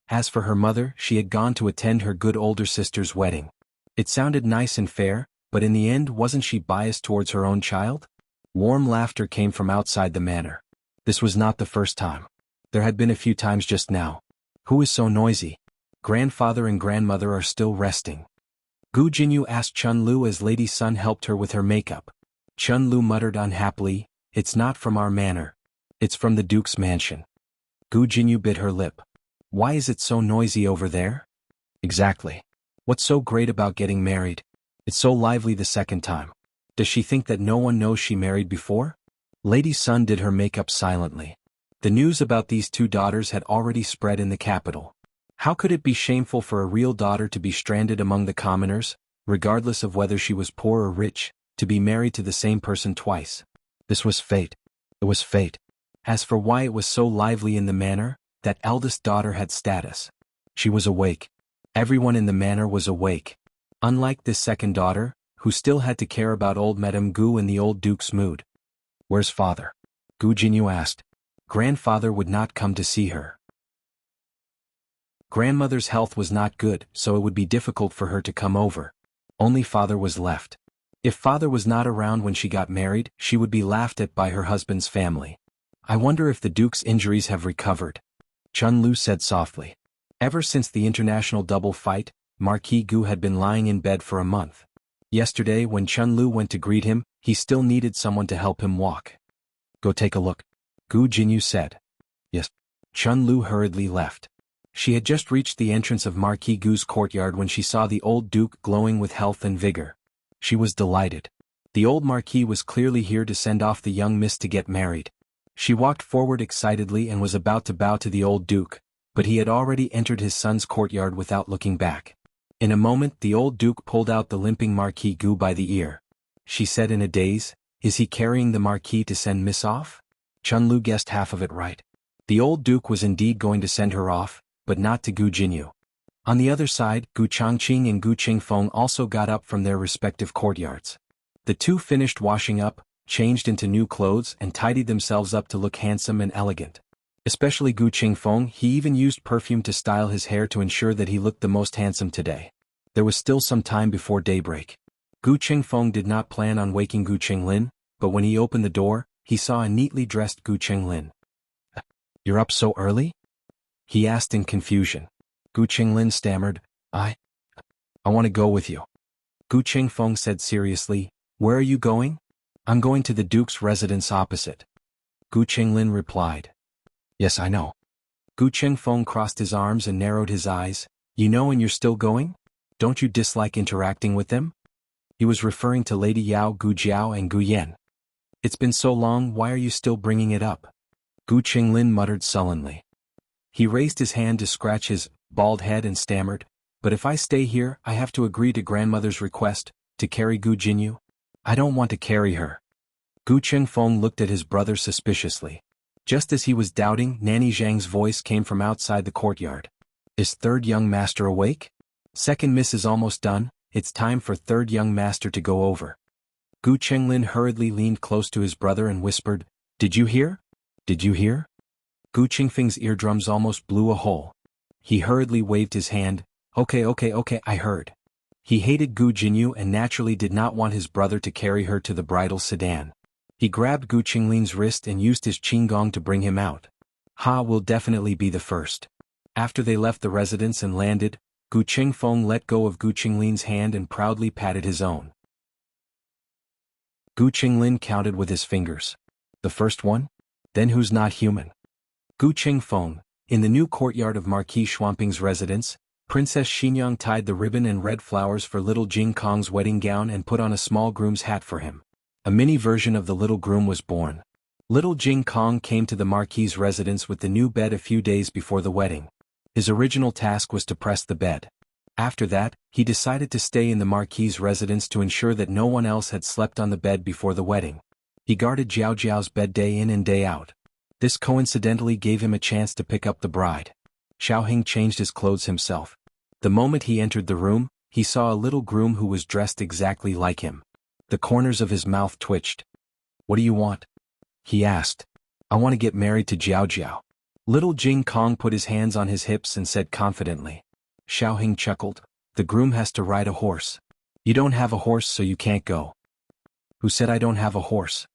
As for her mother, she had gone to attend her good older sister's wedding. It sounded nice and fair, but in the end wasn't she biased towards her own child? Warm laughter came from outside the manor. This was not the first time. There had been a few times just now. Who is so noisy? Grandfather and grandmother are still resting. Gu Jinyu asked Chun Lu as Lady Sun helped her with her makeup. Chun Lu muttered unhappily, "It's not from our manor. It's from the Duke's mansion." Gu Jinyu bit her lip. "Why is it so noisy over there?" "Exactly. What's so great about getting married? It's so lively the second time. Does she think that no one knows she married before?" Lady Sun did her makeup silently. The news about these two daughters had already spread in the capital. How could it be shameful for a real daughter to be stranded among the commoners, regardless of whether she was poor or rich, to be married to the same person twice? This was fate. It was fate. As for why it was so lively in the manor, that eldest daughter had status. She was awake. Everyone in the manor was awake. Unlike this second daughter, who still had to care about old Madame Gu and the old Duke's mood. "Where's father?" Gu Jinyu asked. Grandfather would not come to see her. Grandmother's health was not good, so it would be difficult for her to come over. Only father was left. If father was not around when she got married, she would be laughed at by her husband's family. "I wonder if the Duke's injuries have recovered," Chun Lu said softly. Ever since the international double fight, Marquis Gu had been lying in bed for a month. Yesterday when Chun Lu went to greet him, he still needed someone to help him walk. "Go take a look," Gu Jinyu said. Yes. Chun Lu hurriedly left. She had just reached the entrance of Marquis Gu's courtyard when she saw the old Duke glowing with health and vigor. She was delighted. The old Marquis was clearly here to send off the young miss to get married. She walked forward excitedly and was about to bow to the old Duke, but he had already entered his son's courtyard without looking back. In a moment the old Duke pulled out the limping Marquis Gu by the ear. She said in a daze, "Is he carrying the Marquis to send Miss off?" Chun Lu guessed half of it right. The old Duke was indeed going to send her off, but not to Gu Jinyu. On the other side, Gu Changqing and Gu Qingfeng also got up from their respective courtyards. The two finished washing up, changed into new clothes and tidied themselves up to look handsome and elegant. Especially Gu Qingfeng, he even used perfume to style his hair to ensure that he looked the most handsome today. There was still some time before daybreak. Gu Qingfeng did not plan on waking Gu Qinglin, but when he opened the door, he saw a neatly dressed Gu Qinglin. "You're up so early?" he asked in confusion. Gu Qinglin stammered, I want to go with you." Gu Qingfeng said seriously, "Where are you going?" "I'm going to the Duke's residence opposite." Gu Qinglin replied. "Yes, I know." Gu Qingfeng crossed his arms and narrowed his eyes. "You know and you're still going? Don't you dislike interacting with them?" He was referring to Lady Yao, Gu Jiao and Gu Yan. "It's been so long, why are you still bringing it up?" Gu Qinglin muttered sullenly. He raised his hand to scratch his bald head and stammered, "But if I stay here, I have to agree to grandmother's request, to carry Gu Jinyu. I don't want to carry her." Gu Qingfeng looked at his brother suspiciously. Just as he was doubting, Nanny Zhang's voice came from outside the courtyard. "Is third young master awake? Second miss is almost done, it's time for third young master to go over." Gu Qinglin hurriedly leaned close to his brother and whispered, "Did you hear? Did you hear?" Gu Qingfeng's eardrums almost blew a hole. He hurriedly waved his hand, Okay, I heard." He hated Gu Jinyu and naturally did not want his brother to carry her to the bridal sedan. He grabbed Gu Qinglin's wrist and used his qinggong to bring him out. "Ha will definitely be the first." After they left the residence and landed, Gu Qingfeng let go of Gu Qinglin's hand and proudly patted his own. Gu Qinglin counted with his fingers. "The first one? Then who's not human?" Gu Qingfeng, in the new courtyard of Marquis Xuanping's residence, Princess Xinyang tied the ribbon and red flowers for little Jing Kong's wedding gown and put on a small groom's hat for him. A mini version of the little groom was born. Little Jing Kong came to the Marquis's residence with the new bed a few days before the wedding. His original task was to press the bed. After that, he decided to stay in the Marquis's residence to ensure that no one else had slept on the bed before the wedding. He guarded Jiao Jiao's bed day in and day out. This coincidentally gave him a chance to pick up the bride. Xiaohing changed his clothes himself. The moment he entered the room, he saw a little groom who was dressed exactly like him. The corners of his mouth twitched. "What do you want?" he asked. "I want to get married to Jiao Jiao." Little Jing Kong put his hands on his hips and said confidently. Xiaohing chuckled. "The groom has to ride a horse. You don't have a horse so you can't go." "Who said I don't have a horse?"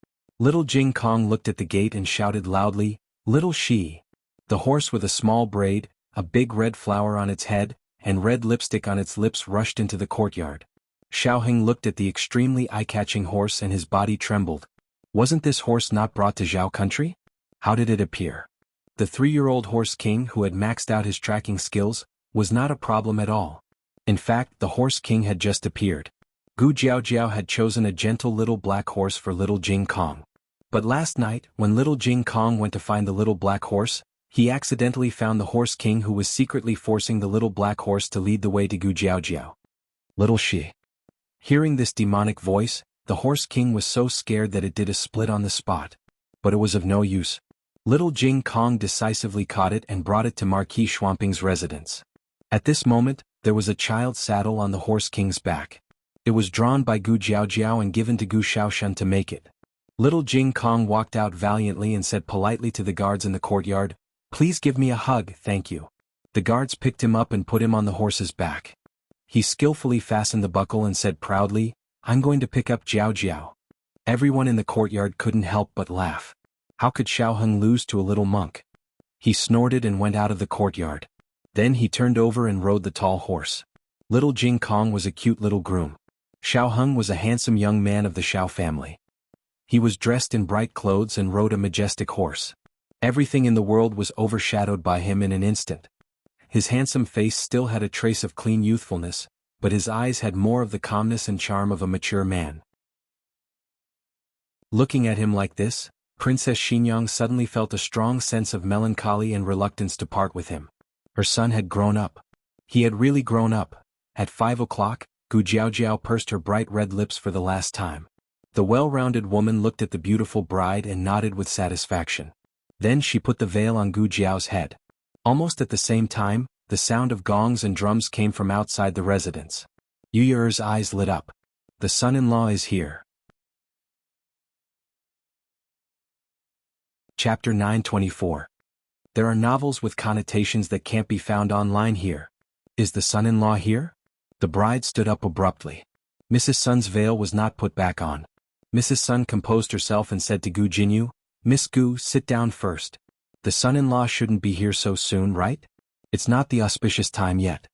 Little Jing Kong looked at the gate and shouted loudly, "Little she!" The horse with a small braid, a big red flower on its head, and red lipstick on its lips rushed into the courtyard. Xiaoheng looked at the extremely eye-catching horse and his body trembled. Wasn't this horse not brought to Zhao country? How did it appear? The 3-year-old horse king who had maxed out his tracking skills was not a problem at all. In fact, the horse king had just appeared. Gu Jiaojiao had chosen a gentle little black horse for little Jing Kong. But last night, when little Jing Kong went to find the little black horse, he accidentally found the horse king who was secretly forcing the little black horse to lead the way to Gu Jiaojiao. Little she. Hearing this demonic voice, the horse king was so scared that it did a split on the spot. But it was of no use. Little Jing Kong decisively caught it and brought it to Marquis Schwamping's residence. At this moment, there was a child's saddle on the horse king's back. It was drawn by Gu Jiaojiao and given to Gu Shaoshan to make it. Little Jing Kong walked out valiantly and said politely to the guards in the courtyard, "Please give me a hug, thank you." The guards picked him up and put him on the horse's back. He skillfully fastened the buckle and said proudly, "I'm going to pick up Jiao Jiao." Everyone in the courtyard couldn't help but laugh. How could Xiaoheng lose to a little monk? He snorted and went out of the courtyard. Then he turned over and rode the tall horse. Little Jing Kong was a cute little groom. Xiaoheng was a handsome young man of the Xiao family. He was dressed in bright clothes and rode a majestic horse. Everything in the world was overshadowed by him in an instant. His handsome face still had a trace of clean youthfulness, but his eyes had more of the calmness and charm of a mature man. Looking at him like this, Princess Xinyang suddenly felt a strong sense of melancholy and reluctance to part with him. Her son had grown up. He had really grown up. At 5 o'clock, Gu Jiaojiao pursed her bright red lips for the last time. The well-rounded woman looked at the beautiful bride and nodded with satisfaction. Then she put the veil on Gu Jiao's head. Almost at the same time, the sound of gongs and drums came from outside the residence. Yu Yer's eyes lit up. The son-in-law is here. Chapter 924. There are novels with connotations that can't be found online here. Is the son-in-law here? The bride stood up abruptly. Mrs. Sun's veil was not put back on. Mrs. Sun composed herself and said to Gu Jinyu, "Miss Gu, sit down first. The son-in-law shouldn't be here so soon, right? It's not the auspicious time yet."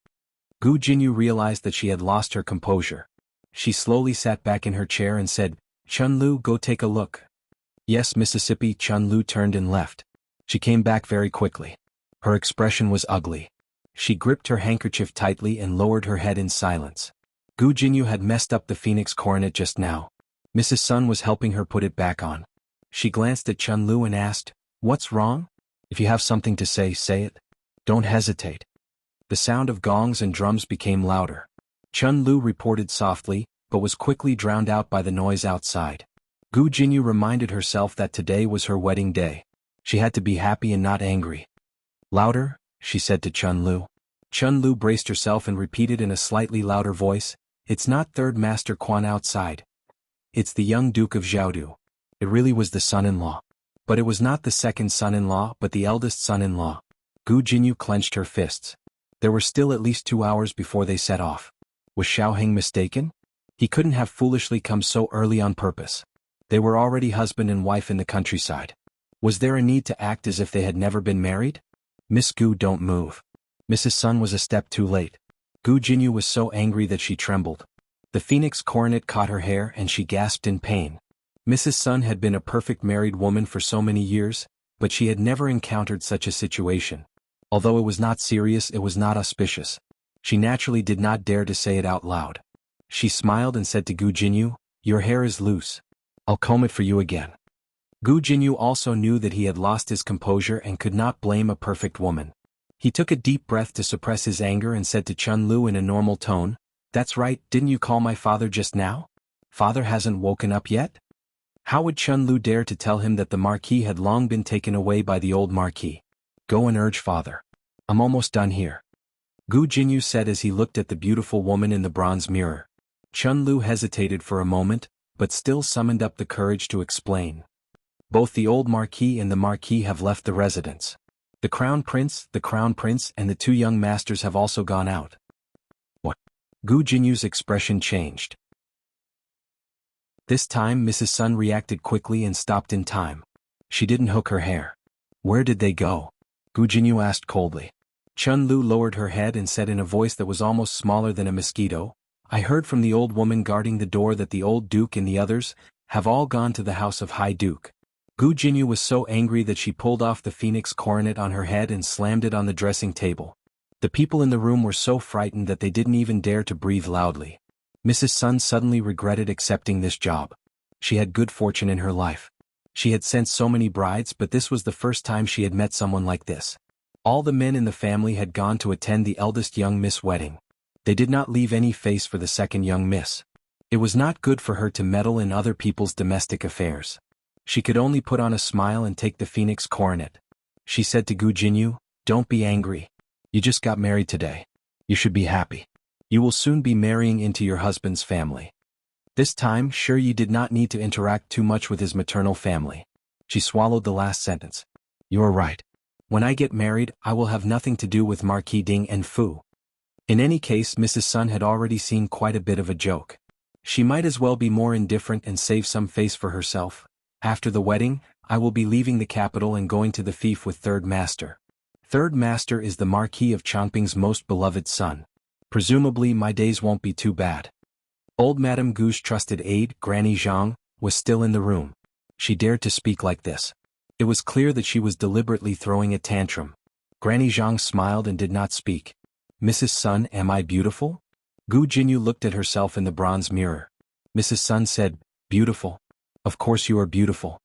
Gu Jinyu realized that she had lost her composure. She slowly sat back in her chair and said, "Chun Lu, go take a look." "Yes, Mississippi." Chun Lu turned and left. She came back very quickly. Her expression was ugly. She gripped her handkerchief tightly and lowered her head in silence. Gu Jinyu had messed up the phoenix coronet just now. Mrs. Sun was helping her put it back on. She glanced at Chun Lu and asked, "What's wrong? If you have something to say, say it. Don't hesitate." The sound of gongs and drums became louder. Chun Lu reported softly, but was quickly drowned out by the noise outside. Gu Jinyu reminded herself that today was her wedding day. She had to be happy and not angry. "Louder," she said to Chun Lu. Chun Lu braced herself and repeated in a slightly louder voice, "It's not Third Master Quan outside. It's the young Duke of Jiaodu." It really was the son-in-law. But it was not the second son-in-law but the eldest son-in-law. Gu Jinyu clenched her fists. There were still at least 2 hours before they set off. Was Xiaoheng mistaken? He couldn't have foolishly come so early on purpose. They were already husband and wife in the countryside. Was there a need to act as if they had never been married? "Miss Gu, don't move." Mrs. Sun was a step too late. Gu Jinyu was so angry that she trembled. The phoenix coronet caught her hair and she gasped in pain. Mrs. Sun had been a perfect married woman for so many years, but she had never encountered such a situation. Although it was not serious, it was not auspicious. She naturally did not dare to say it out loud. She smiled and said to Gu Jinyu, "Your hair is loose. I'll comb it for you again." Gu Jinyu also knew that he had lost his composure and could not blame a perfect woman. He took a deep breath to suppress his anger and said to Chun Lu in a normal tone, "That's right, didn't you call my father just now? Father hasn't woken up yet?" How would Chun Lu dare to tell him that the Marquis had long been taken away by the old Marquis? "Go and urge father. I'm almost done here," Gu Jinyu said as he looked at the beautiful woman in the bronze mirror. Chun Lu hesitated for a moment, but still summoned up the courage to explain. "Both the old Marquis and the Marquis have left the residence. The Crown Prince, and the 2 young masters have also gone out." What? Gu Jinyu's expression changed. This time Mrs. Sun reacted quickly and stopped in time. She didn't hook her hair. Where did they go? Gu Jinyu asked coldly. Chun Lu lowered her head and said in a voice that was almost smaller than a mosquito, I heard from the old woman guarding the door that the old duke and the others have all gone to the house of High Duke. Gu Jinyu was so angry that she pulled off the phoenix coronet on her head and slammed it on the dressing table. The people in the room were so frightened that they didn't even dare to breathe loudly. Mrs. Sun suddenly regretted accepting this job. She had good fortune in her life. She had sent so many brides, but this was the first time she had met someone like this. All the men in the family had gone to attend the eldest young miss wedding. They did not leave any face for the second young miss. It was not good for her to meddle in other people's domestic affairs. She could only put on a smile and take the phoenix coronet. She said to Gu Jinyu, don't be angry. You just got married today. You should be happy. You will soon be marrying into your husband's family. This time, sure you did not need to interact too much with his maternal family. She swallowed the last sentence. You're right. When I get married, I will have nothing to do with Marquis Ding and Fu. In any case, Mrs. Sun had already seen quite a bit of a joke. She might as well be more indifferent and save some face for herself. After the wedding, I will be leaving the capital and going to the fief with Third Master. Third Master is the Marquis of Chongping's most beloved son. Presumably my days won't be too bad. Old Madame Gu's trusted aide, Granny Zhang, was still in the room. She dared to speak like this. It was clear that she was deliberately throwing a tantrum. Granny Zhang smiled and did not speak. Mrs. Sun, am I beautiful? Gu Jinyu looked at herself in the bronze mirror. Mrs. Sun said, beautiful. Of course you are beautiful.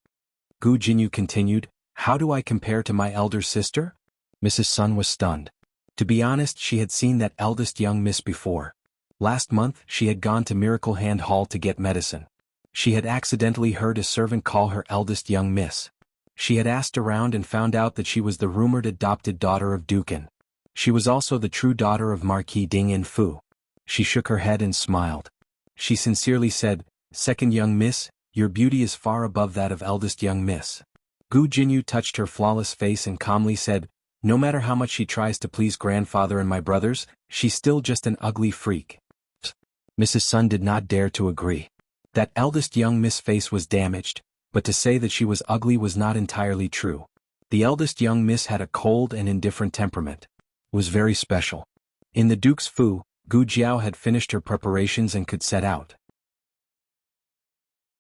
Gu Jinyu continued, how do I compare to my elder sister? Mrs. Sun was stunned. To be honest, she had seen that eldest young miss before. Last month, she had gone to Miracle Hand Hall to get medicine. She had accidentally heard a servant call her eldest young miss. She had asked around and found out that she was the rumored adopted daughter of Dukan. She was also the true daughter of Marquis Ding and Fu. She shook her head and smiled. She sincerely said, second young miss, your beauty is far above that of eldest young miss. Gu Jinyu touched her flawless face and calmly said, no matter how much she tries to please grandfather and my brothers, she's still just an ugly freak. Mrs. Sun did not dare to agree. That eldest young miss face was damaged, but to say that she was ugly was not entirely true. The eldest young miss had a cold and indifferent temperament. It was very special. In the Duke's Fu, Gu Jiao had finished her preparations and could set out.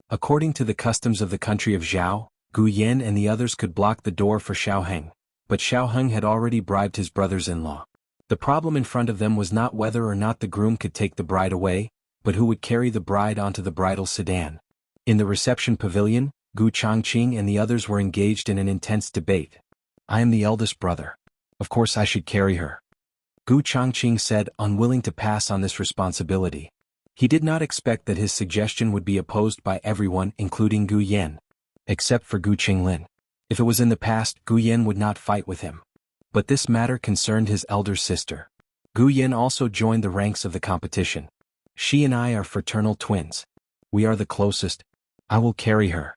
According to the customs of the country of Zhao, Gu Yan and the others could block the door for Xiao Heng. But Xiao Heng had already bribed his brothers-in-law. The problem in front of them was not whether or not the groom could take the bride away, but who would carry the bride onto the bridal sedan. In the reception pavilion, Gu Chongqing and the others were engaged in an intense debate. I am the eldest brother. Of course I should carry her. Gu Chongqing said, unwilling to pass on this responsibility. He did not expect that his suggestion would be opposed by everyone, including Gu Yan. Except for Gu Qinglin. If it was in the past, Gu Yan would not fight with him. But this matter concerned his elder sister. Gu Yan also joined the ranks of the competition. She and I are fraternal twins. We are the closest. I will carry her.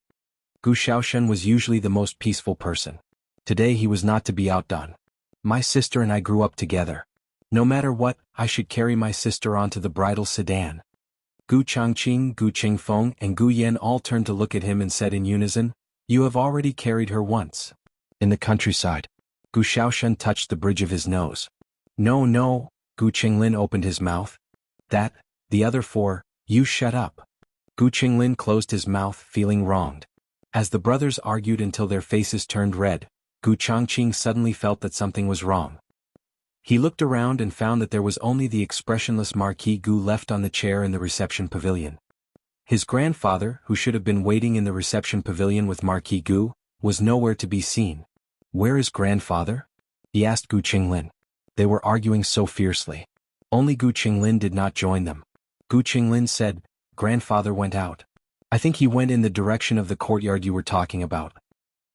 Gu Xiaoshen was usually the most peaceful person. Today he was not to be outdone. My sister and I grew up together. No matter what, I should carry my sister onto the bridal sedan. Gu Chongqing, Gu Qingfeng, and Gu Yan all turned to look at him and said in unison, you have already carried her once. In the countryside. Gu Xiaoshen touched the bridge of his nose. No, no, Gu Qinglin opened his mouth. That, the other four, you shut up. Gu Qinglin closed his mouth, feeling wronged. As the brothers argued until their faces turned red, Gu Chongqing suddenly felt that something was wrong. He looked around and found that there was only the expressionless Marquis Gu left on the chair in the reception pavilion. His grandfather, who should have been waiting in the reception pavilion with Marquis Gu, was nowhere to be seen. Where is grandfather? He asked Gu Qinglin. They were arguing so fiercely. Only Gu Qinglin did not join them. Gu Qinglin said, grandfather went out. I think he went in the direction of the courtyard you were talking about.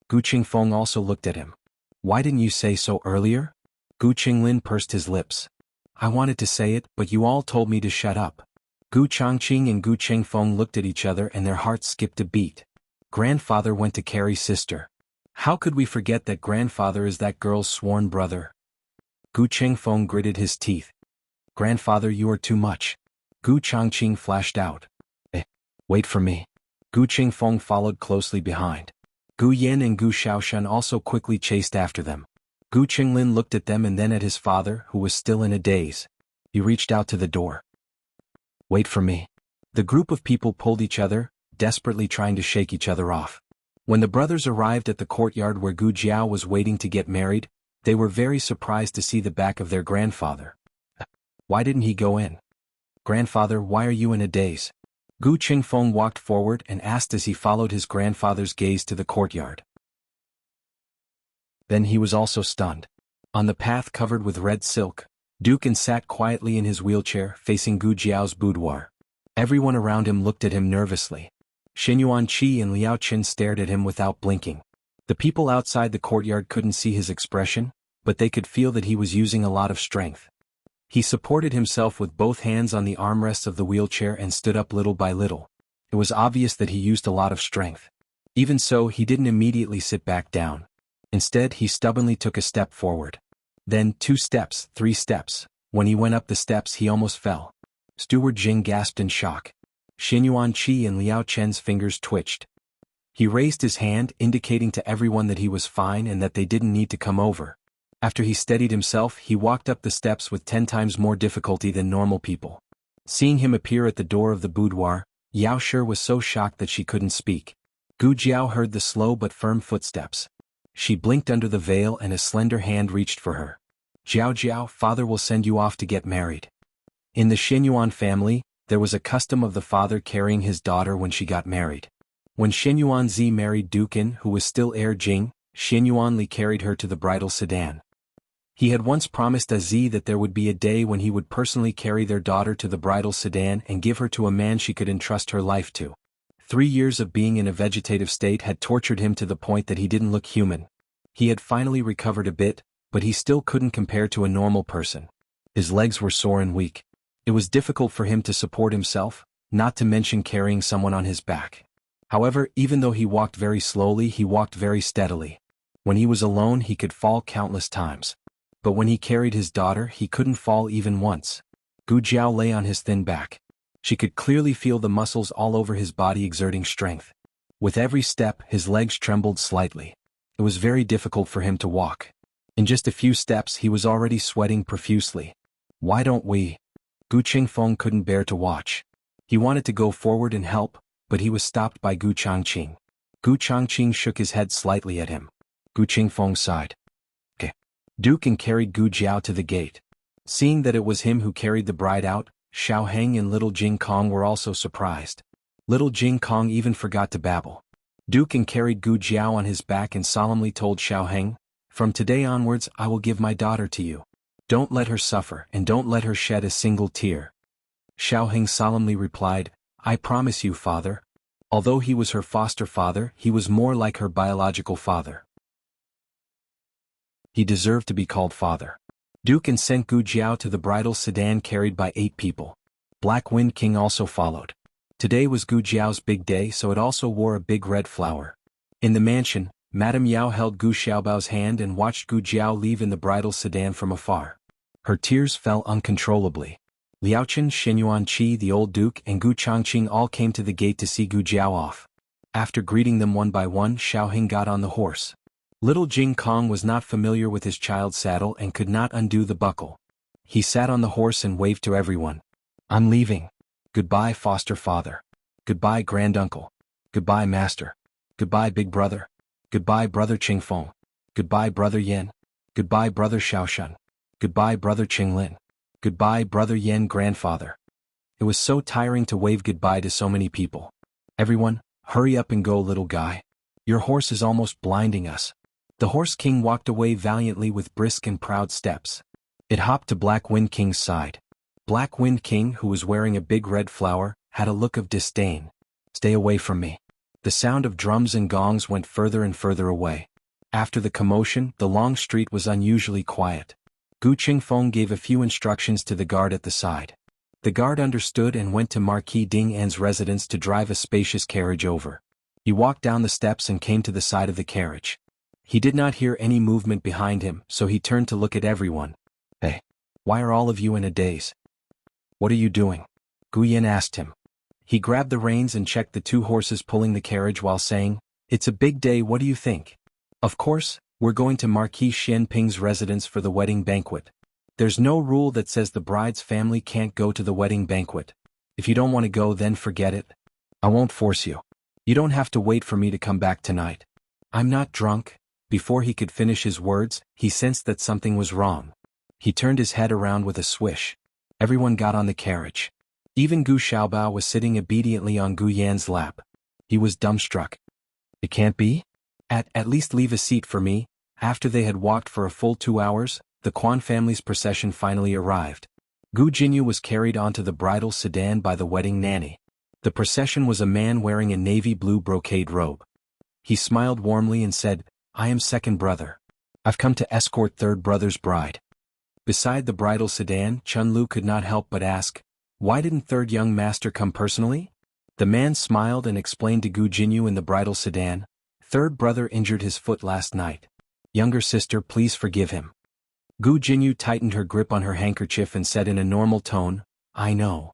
Gu Qingfeng also looked at him. Why didn't you say so earlier? Gu Qinglin pursed his lips. I wanted to say it, but you all told me to shut up. Gu Chongqing and Gu Qingfeng looked at each other and their hearts skipped a beat. Grandfather went to carry sister. How could we forget that grandfather is that girl's sworn brother? Gu Qingfeng gritted his teeth. Grandfather, you are too much. Gu Chongqing flashed out. Wait for me. Gu Qingfeng followed closely behind. Gu Yan and Gu Xiaoshan also quickly chased after them. Gu Qinglin looked at them and then at his father, who was still in a daze. He reached out to the door. "Wait for me." The group of people pulled each other, desperately trying to shake each other off. When the brothers arrived at the courtyard where Gu Jiao was waiting to get married, they were very surprised to see the back of their grandfather. "Why didn't he go in? Grandfather, why are you in a daze?" Gu Qingfeng walked forward and asked as he followed his grandfather's gaze to the courtyard. Then he was also stunned. On the path covered with red silk, Dukin sat quietly in his wheelchair facing Gu Jiao's boudoir. Everyone around him looked at him nervously. Xinyuan Qi and Liao Qin stared at him without blinking. The people outside the courtyard couldn't see his expression, but they could feel that he was using a lot of strength. He supported himself with both hands on the armrests of the wheelchair and stood up little by little. It was obvious that he used a lot of strength. Even so, he didn't immediately sit back down. Instead, he stubbornly took a step forward. Then 2 steps, 3 steps. When he went up the steps, he almost fell. Steward Jing gasped in shock. Xinyuan Qi and Liao Chen's fingers twitched. He raised his hand, indicating to everyone that he was fine and that they didn't need to come over. After he steadied himself, he walked up the steps with 10 times more difficulty than normal people. Seeing him appear at the door of the boudoir, Yao Shi was so shocked that she couldn't speak. Gu Jiao heard the slow but firm footsteps. She blinked under the veil and a slender hand reached for her. "Jiao Jiao, father will send you off to get married." In the Xinyuan family, there was a custom of the father carrying his daughter when she got married. When Xinyuan Zi married Dukin, who was still heir Jing, Xinyuan Li carried her to the bridal sedan. He had once promised Zi that there would be a day when he would personally carry their daughter to the bridal sedan and give her to a man she could entrust her life to. 3 years of being in a vegetative state had tortured him to the point that he didn't look human. He had finally recovered a bit, but he still couldn't compare to a normal person. His legs were sore and weak. It was difficult for him to support himself, not to mention carrying someone on his back. However, even though he walked very slowly, he walked very steadily. When he was alone, he could fall countless times. But when he carried his daughter, he couldn't fall even once. Gu Jiao lay on his thin back. She could clearly feel the muscles all over his body exerting strength. With every step, his legs trembled slightly. It was very difficult for him to walk. In just a few steps, he was already sweating profusely. "Why don't we?" Gu Qingfeng couldn't bear to watch. He wanted to go forward and help, but he was stopped by Gu Changqing. Gu Changqing shook his head slightly at him. Gu Qingfeng sighed. "Okay." Dukin carried Gu Jiao to the gate. Seeing that it was him who carried the bride out, Xiao Heng and little Jing Kong were also surprised. Little Jing Kong even forgot to babble. Dukin carried Gu Jiao on his back and solemnly told Xiao Heng, "From today onwards, I will give my daughter to you. Don't let her suffer and don't let her shed a single tear." Xiao Heng solemnly replied, "I promise you, father." Although he was her foster father, he was more like her biological father. He deserved to be called father. Dukin sent Gu Jiao to the bridal sedan carried by 8 people. Black Wind King also followed. Today was Gu Jiao's big day, so it also wore a big red flower. In the mansion, Madame Yao held Gu Xiaobao's hand and watched Gu Jiao leave in the bridal sedan from afar. Her tears fell uncontrollably. Liao Qin, Xinyuan Qi, the old duke, and Gu Changqing all came to the gate to see Gu Jiao off. After greeting them one by one, Xiao Heng got on the horse. Little Jing Kong was not familiar with his child's saddle and could not undo the buckle. He sat on the horse and waved to everyone. "I'm leaving. Goodbye, foster father. Goodbye, granduncle. Goodbye, master. Goodbye, big brother. Goodbye, brother Qingfeng. Goodbye, brother Yan. Goodbye, brother Xiaoshan. Goodbye, brother Qinglin. Goodbye, brother Yan, grandfather." It was so tiring to wave goodbye to so many people. "Everyone, hurry up and go, little guy. Your horse is almost blinding us." The Horse King walked away valiantly with brisk and proud steps. It hopped to Black Wind King's side. Black Wind King, who was wearing a big red flower, had a look of disdain. "Stay away from me." The sound of drums and gongs went further and further away. After the commotion, the long street was unusually quiet. Gu Qingfeng gave a few instructions to the guard at the side. The guard understood and went to Marquis Ding An's residence to drive a spacious carriage over. He walked down the steps and came to the side of the carriage. He did not hear any movement behind him, so he turned to look at everyone. "Hey, why are all of you in a daze? What are you doing?" Gu Yan asked him. He grabbed the reins and checked the two horses pulling the carriage while saying, "It's a big day, what do you think?" "Of course, we're going to Marquis Xianping's residence for the wedding banquet. There's no rule that says the bride's family can't go to the wedding banquet. If you don't want to go, then forget it. I won't force you. You don't have to wait for me to come back tonight. I'm not drunk." Before he could finish his words, he sensed that something was wrong. He turned his head around with a swish. Everyone got on the carriage. Even Gu Xiaobao was sitting obediently on Gu Yan's lap. He was dumbstruck. "It can't be? At least leave a seat for me." After they had walked for a full 2 hours, the Quan family's procession finally arrived. Gu Jinyu was carried onto the bridal sedan by the wedding nanny. The procession was a man wearing a navy blue brocade robe. He smiled warmly and said, "I am second brother. I've come to escort third brother's bride." Beside the bridal sedan, Chun-Lu could not help but ask, "Why didn't third young master come personally?" The man smiled and explained to Gu Jinyu in the bridal sedan, "Third brother injured his foot last night. Younger sister, please forgive him." Gu Jinyu tightened her grip on her handkerchief and said in a normal tone, "I know.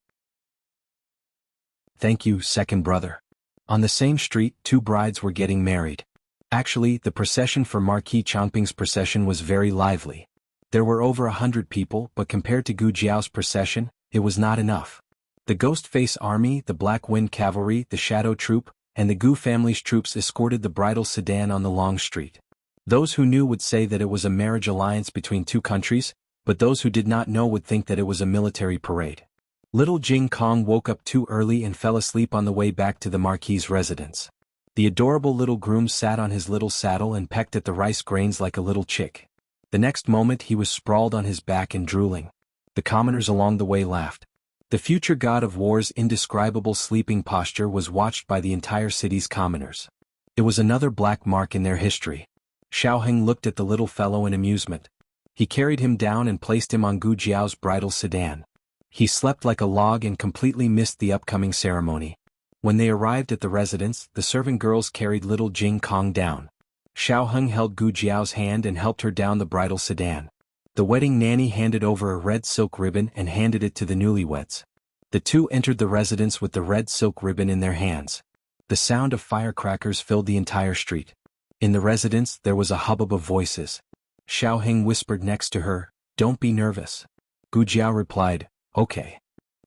Thank you, second brother." On the same street, two brides were getting married. Actually, the procession for Marquis Changping's procession was very lively. There were over 100 people, but compared to Gu Jiao's procession, it was not enough. The Ghost Face Army, the Black Wind Cavalry, the Shadow Troop, and the Gu family's troops escorted the bridal sedan on the long street. Those who knew would say that it was a marriage alliance between two countries, but those who did not know would think that it was a military parade. Little Jing Kong woke up too early and fell asleep on the way back to the Marquis's residence. The adorable little groom sat on his little saddle and pecked at the rice grains like a little chick. The next moment he was sprawled on his back and drooling. The commoners along the way laughed. The future god of war's indescribable sleeping posture was watched by the entire city's commoners. It was another black mark in their history. Xiaoheng looked at the little fellow in amusement. He carried him down and placed him on Gu Jiao's bridal sedan. He slept like a log and completely missed the upcoming ceremony. When they arrived at the residence, the servant girls carried little Jing Kong down. Xiaoheng held Gu Jiao's hand and helped her down the bridal sedan. The wedding nanny handed over a red silk ribbon and handed it to the newlyweds. The two entered the residence with the red silk ribbon in their hands. The sound of firecrackers filled the entire street. In the residence, there was a hubbub of voices. Xiaoheng whispered next to her, "Don't be nervous." Gu Jiao replied, "Okay."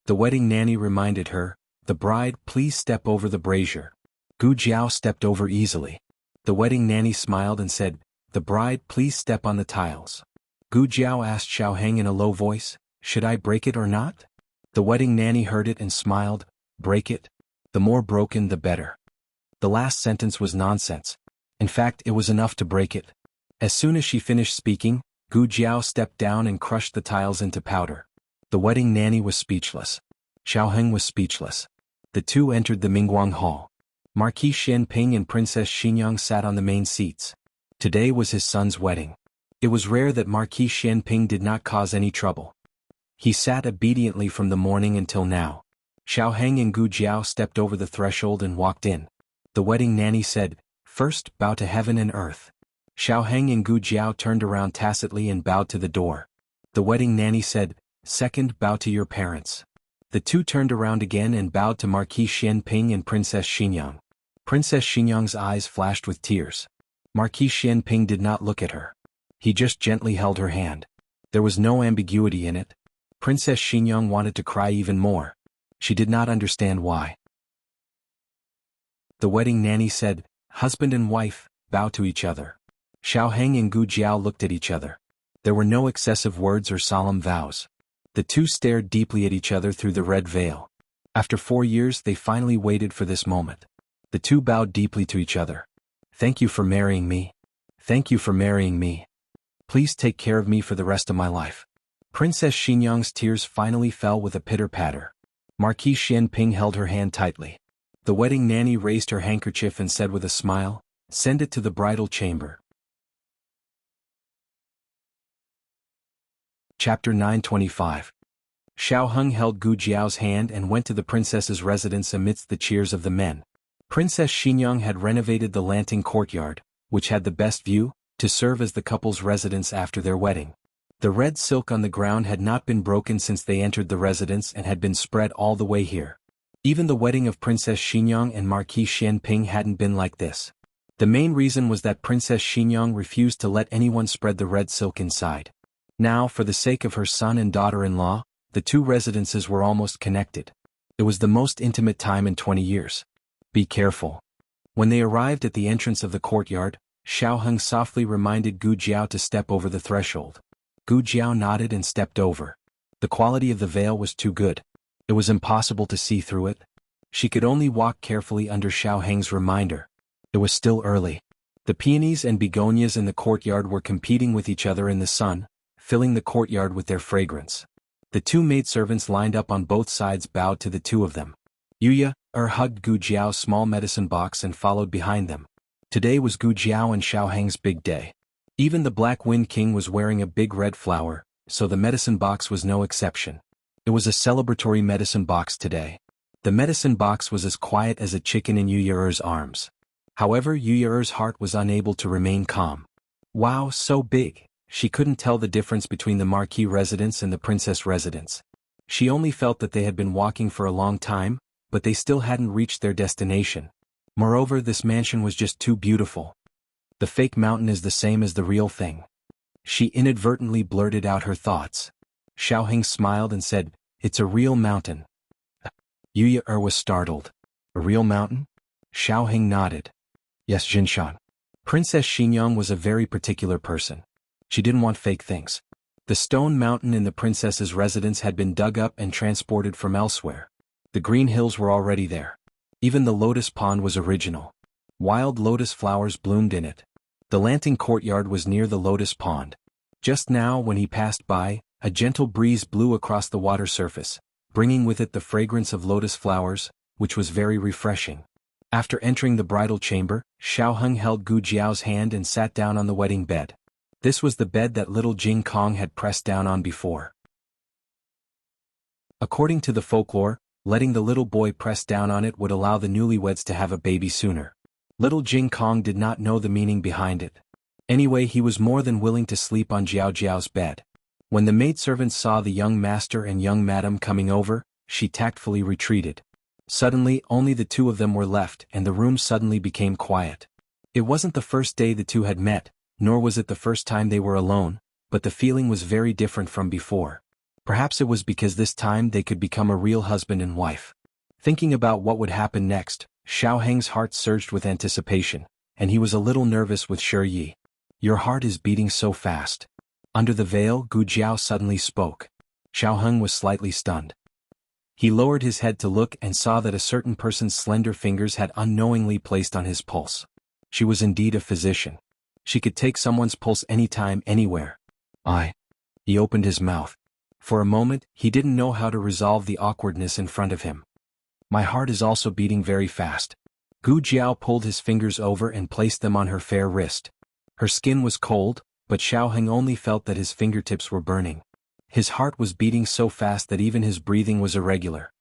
The wedding nanny reminded her, "The bride, please step over the brazier." Gu Jiao stepped over easily. The wedding nanny smiled and said, "The bride, please step on the tiles." Gu Jiao asked Xiaoheng in a low voice, "Should I break it or not?" The wedding nanny heard it and smiled, "Break it? The more broken the better." The last sentence was nonsense. In fact, it was enough to break it. As soon as she finished speaking, Gu Jiao stepped down and crushed the tiles into powder. The wedding nanny was speechless. Xiaoheng was speechless. The two entered the Mingguang Hall. Marquis Xianping and Princess Xinyang sat on the main seats. Today was his son's wedding. It was rare that Marquis Xianping did not cause any trouble. He sat obediently from the morning until now. Xiaoheng and Gu Jiao stepped over the threshold and walked in. The wedding nanny said, "First, bow to heaven and earth." Xiaoheng and Gu Jiao turned around tacitly and bowed to the door. The wedding nanny said, "Second, bow to your parents." The two turned around again and bowed to Marquis Xianping and Princess Xinyang. Princess Xinyang's eyes flashed with tears. Marquis Xianping did not look at her. He just gently held her hand. There was no ambiguity in it. Princess Xinyang wanted to cry even more. She did not understand why. The wedding nanny said, "Husband and wife, bow to each other." Xiaoheng and Gu Jiao looked at each other. There were no excessive words or solemn vows. The two stared deeply at each other through the red veil. After 4 years, they finally waited for this moment. The two bowed deeply to each other. "Thank you for marrying me. Thank you for marrying me. Please take care of me for the rest of my life." Princess Xinyang's tears finally fell with a pitter-patter. Marquis Xianping held her hand tightly. The wedding nanny raised her handkerchief and said with a smile, "Send it to the bridal chamber." Chapter 925. Xiaoheng held Gu Jiao's hand and went to the princess's residence amidst the cheers of the men. Princess Xinyang had renovated the Lanting courtyard, which had the best view, to serve as the couple's residence after their wedding. The red silk on the ground had not been broken since they entered the residence and had been spread all the way here. Even the wedding of Princess Xinyang and Marquis Xianping hadn't been like this. The main reason was that Princess Xinyang refused to let anyone spread the red silk inside. Now, for the sake of her son and daughter-in-law, the two residences were almost connected. It was the most intimate time in 20 years. Be careful. When they arrived at the entrance of the courtyard, Xiaoheng softly reminded Gu Jiao to step over the threshold. Gu Jiao nodded and stepped over. The quality of the veil was too good. It was impossible to see through it. She could only walk carefully under Xiaoheng's reminder. It was still early. The peonies and begonias in the courtyard were competing with each other in the sun, filling the courtyard with their fragrance. The two maidservants lined up on both sides bowed to the two of them. Yuya hugged Gu Jiao's small medicine box and followed behind them. Today was Gu Jiao and Xiaoheng's big day. Even the Black Wind King was wearing a big red flower, so the medicine box was no exception. It was a celebratory medicine box today. The medicine box was as quiet as a chicken in Yuya's arms. However, Yuya's heart was unable to remain calm. Wow, so big! She couldn't tell the difference between the Marquis residence and the Princess residence. She only felt that they had been walking for a long time, but they still hadn't reached their destination. Moreover, this mansion was just too beautiful. The fake mountain is the same as the real thing. She inadvertently blurted out her thoughts. Xiaoheng smiled and said, "It's a real mountain." Yuya was startled. A real mountain? Xiaoheng nodded. Yes, Jinshan. Princess Xinyang was a very particular person. She didn't want fake things. The stone mountain in the princess's residence had been dug up and transported from elsewhere. The green hills were already there. Even the lotus pond was original. Wild lotus flowers bloomed in it. The Lanting courtyard was near the lotus pond. Just now, when he passed by, a gentle breeze blew across the water surface, bringing with it the fragrance of lotus flowers, which was very refreshing. After entering the bridal chamber, Xiaoheng held Gu Jiao's hand and sat down on the wedding bed. This was the bed that little Jing Kong had pressed down on before. According to the folklore, letting the little boy press down on it would allow the newlyweds to have a baby sooner. Little Jing Kong did not know the meaning behind it. Anyway, he was more than willing to sleep on Jiao Jiao's bed. When the maidservants saw the young master and young madam coming over, she tactfully retreated. Suddenly, only the two of them were left and the room suddenly became quiet. It wasn't the first day the two had met, nor was it the first time they were alone, but the feeling was very different from before. Perhaps it was because this time they could become a real husband and wife. Thinking about what would happen next, Xiaoheng's heart surged with anticipation, and he was a little nervous with Shi Yi. Your heart is beating so fast. Under the veil, Gu Jiao suddenly spoke. Xiaoheng was slightly stunned. He lowered his head to look and saw that a certain person's slender fingers had unknowingly placed on his pulse. She was indeed a physician. She could take someone's pulse anytime, anywhere. He opened his mouth. For a moment, he didn't know how to resolve the awkwardness in front of him. My heart is also beating very fast. Gu Jiao pulled his fingers over and placed them on her fair wrist. Her skin was cold, but Xiaoheng only felt that his fingertips were burning. His heart was beating so fast that even his breathing was irregular.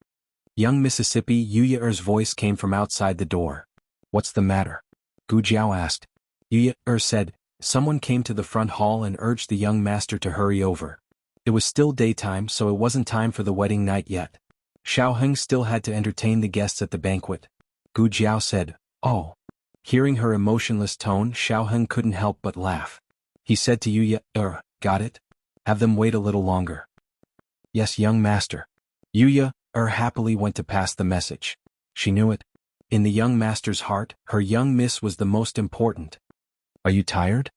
Young Mississippi Yuya's voice came from outside the door. What's the matter? Gu Jiao asked. Yuya said, someone came to the front hall and urged the young master to hurry over. It was still daytime, so it wasn't time for the wedding night yet. Xiaoheng still had to entertain the guests at the banquet. Gu Jiao said, oh. Hearing her emotionless tone, Xiaoheng couldn't help but laugh. He said to Yuya, got it? Have them wait a little longer. Yes, young master. Yuya happily went to pass the message. She knew it. In the young master's heart, her young miss was the most important. Are you tired?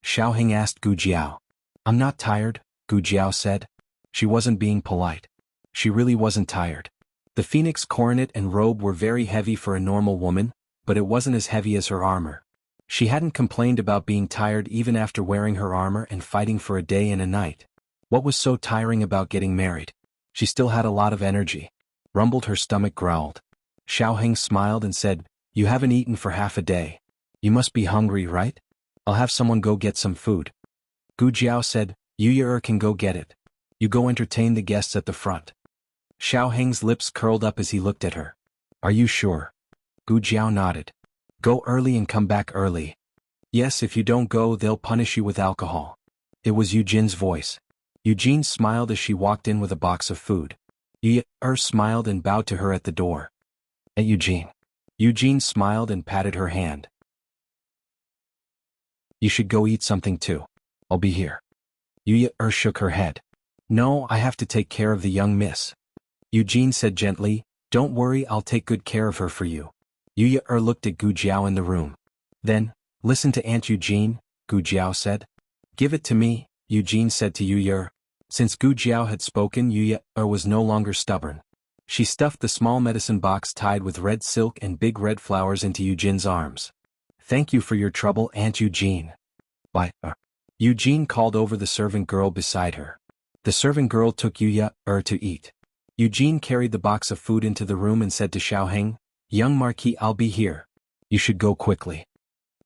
Xiaoheng asked Gu Jiao. I'm not tired, Gu Jiao said. She wasn't being polite. She really wasn't tired. The phoenix coronet and robe were very heavy for a normal woman, but it wasn't as heavy as her armor. She hadn't complained about being tired even after wearing her armor and fighting for a day and a night. What was so tiring about getting married? She still had a lot of energy. Rumbled her stomach growled. Xiaoheng smiled and said, you haven't eaten for half a day. You must be hungry, right? I'll have someone go get some food. Gu Jiao said, Yuya can go get it. You go entertain the guests at the front. Xiaoheng's lips curled up as he looked at her. Are you sure? Gu Jiao nodded. Go early and come back early. Yes, if you don't go, they'll punish you with alcohol. It was Eugene's voice. Eugene smiled as she walked in with a box of food. Yuya smiled and bowed to her at the door. At Eugene. Eugene smiled and patted her hand. You should go eat something too. I'll be here. Yuya shook her head. No, I have to take care of the young miss. Eugene said gently, don't worry, I'll take good care of her for you. Yuya looked at Gu Jiao in the room. Then, listen to Aunt Eugene, Gu Jiao said. Give it to me, Eugene said to Yuya. Since Gu Jiao had spoken, Yuya was no longer stubborn. She stuffed the small medicine box tied with red silk and big red flowers into Eugene's arms. Thank you for your trouble, Aunt Eugene. Bye. Eugene called over the servant girl beside her. The servant girl took Yuya to eat. Eugene carried the box of food into the room and said to Xiaoheng, Young Marquis, I'll be here. You should go quickly.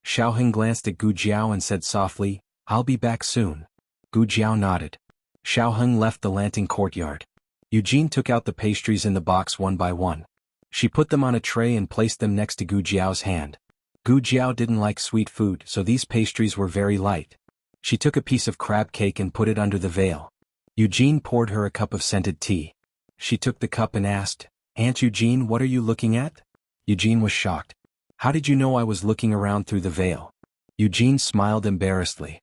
Xiaoheng glanced at Gu Jiao and said softly, I'll be back soon. Gu Jiao nodded. Xiaoheng left the Lanting courtyard. Eugene took out the pastries in the box one by one. She put them on a tray and placed them next to Gu Jiao's hand. Gu Jiao didn't like sweet food, so these pastries were very light. She took a piece of crab cake and put it under the veil. Eugene poured her a cup of scented tea. She took the cup and asked, Aunt Eugene, what are you looking at? Eugene was shocked. How did you know I was looking around through the veil? Eugene smiled embarrassedly.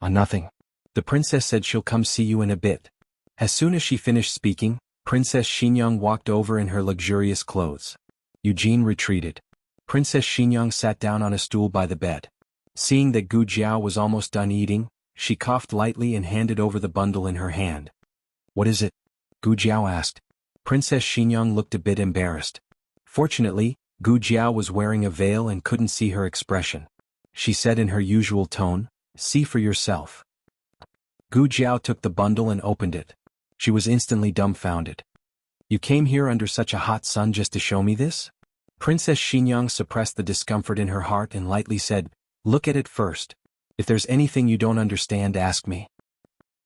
Nothing. The princess said she'll come see you in a bit. As soon as she finished speaking, Princess Xinyang walked over in her luxurious clothes. Eugene retreated. Princess Xinyang sat down on a stool by the bed. Seeing that Gu Jiao was almost done eating, she coughed lightly and handed over the bundle in her hand. What is it? Gu Jiao asked. Princess Xinyang looked a bit embarrassed. Fortunately, Gu Jiao was wearing a veil and couldn't see her expression. She said in her usual tone, see for yourself. Gu Jiao took the bundle and opened it. She was instantly dumbfounded. You came here under such a hot sun just to show me this? Princess Xinyang suppressed the discomfort in her heart and lightly said, look at it first. If there's anything you don't understand, ask me.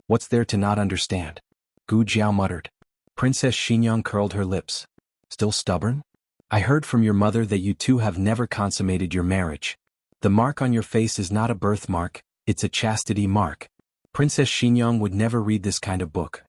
What's there to not understand? Gu Jiao muttered. Princess Xinyang curled her lips. Still stubborn? I heard from your mother that you two have never consummated your marriage. The mark on your face is not a birthmark, it's a chastity mark. Princess Xinyang would never read this kind of book.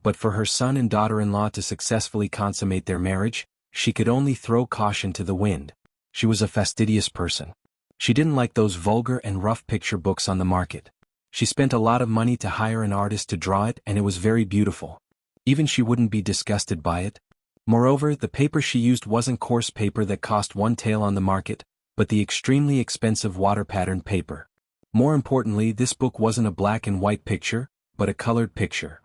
But for her son and daughter-in-law to successfully consummate their marriage, she could only throw caution to the wind. She was a fastidious person. She didn't like those vulgar and rough picture books on the market. She spent a lot of money to hire an artist to draw it, and it was very beautiful. Even she wouldn't be disgusted by it. Moreover, the paper she used wasn't coarse paper that cost one tael on the market, but the extremely expensive water-patterned paper. More importantly, this book wasn't a black and white picture, but a colored picture.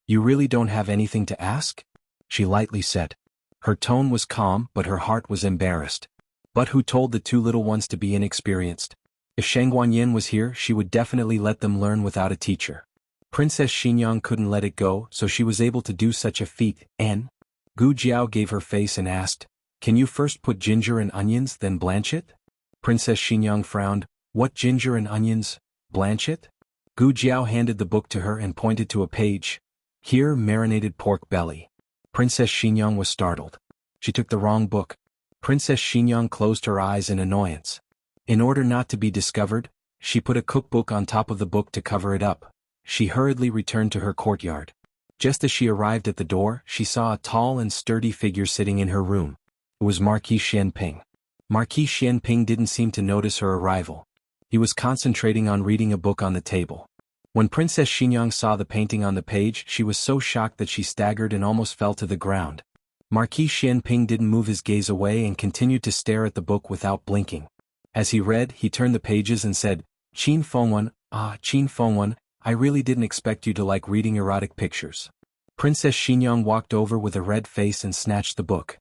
You really don't have anything to ask? She lightly said. Her tone was calm, but her heart was embarrassed. But who told the two little ones to be inexperienced? If Shang Guanyin was here, she would definitely let them learn without a teacher. Princess Xinyang couldn't let it go, so she was able to do such a feat. Gu Jiao gave her face and asked, can you first put ginger and onions, then blanch it? Princess Xinyang frowned. What ginger and onions? Blanch it? Gu Jiao handed the book to her and pointed to a page. Here, marinated pork belly. Princess Xinyang was startled. She took the wrong book. Princess Xinyang closed her eyes in annoyance. In order not to be discovered, she put a cookbook on top of the book to cover it up. She hurriedly returned to her courtyard. Just as she arrived at the door, she saw a tall and sturdy figure sitting in her room. It was Marquis Xianping. Marquis Xianping didn't seem to notice her arrival. He was concentrating on reading a book on the table. When Princess Xinyang saw the painting on the page, she was so shocked that she staggered and almost fell to the ground. Marquis Xianping didn't move his gaze away and continued to stare at the book without blinking. As he read, he turned the pages and said, Qin Fengwen, Qin Fengwen, I really didn't expect you to like reading erotic pictures. Princess Xinyang walked over with a red face and snatched the book.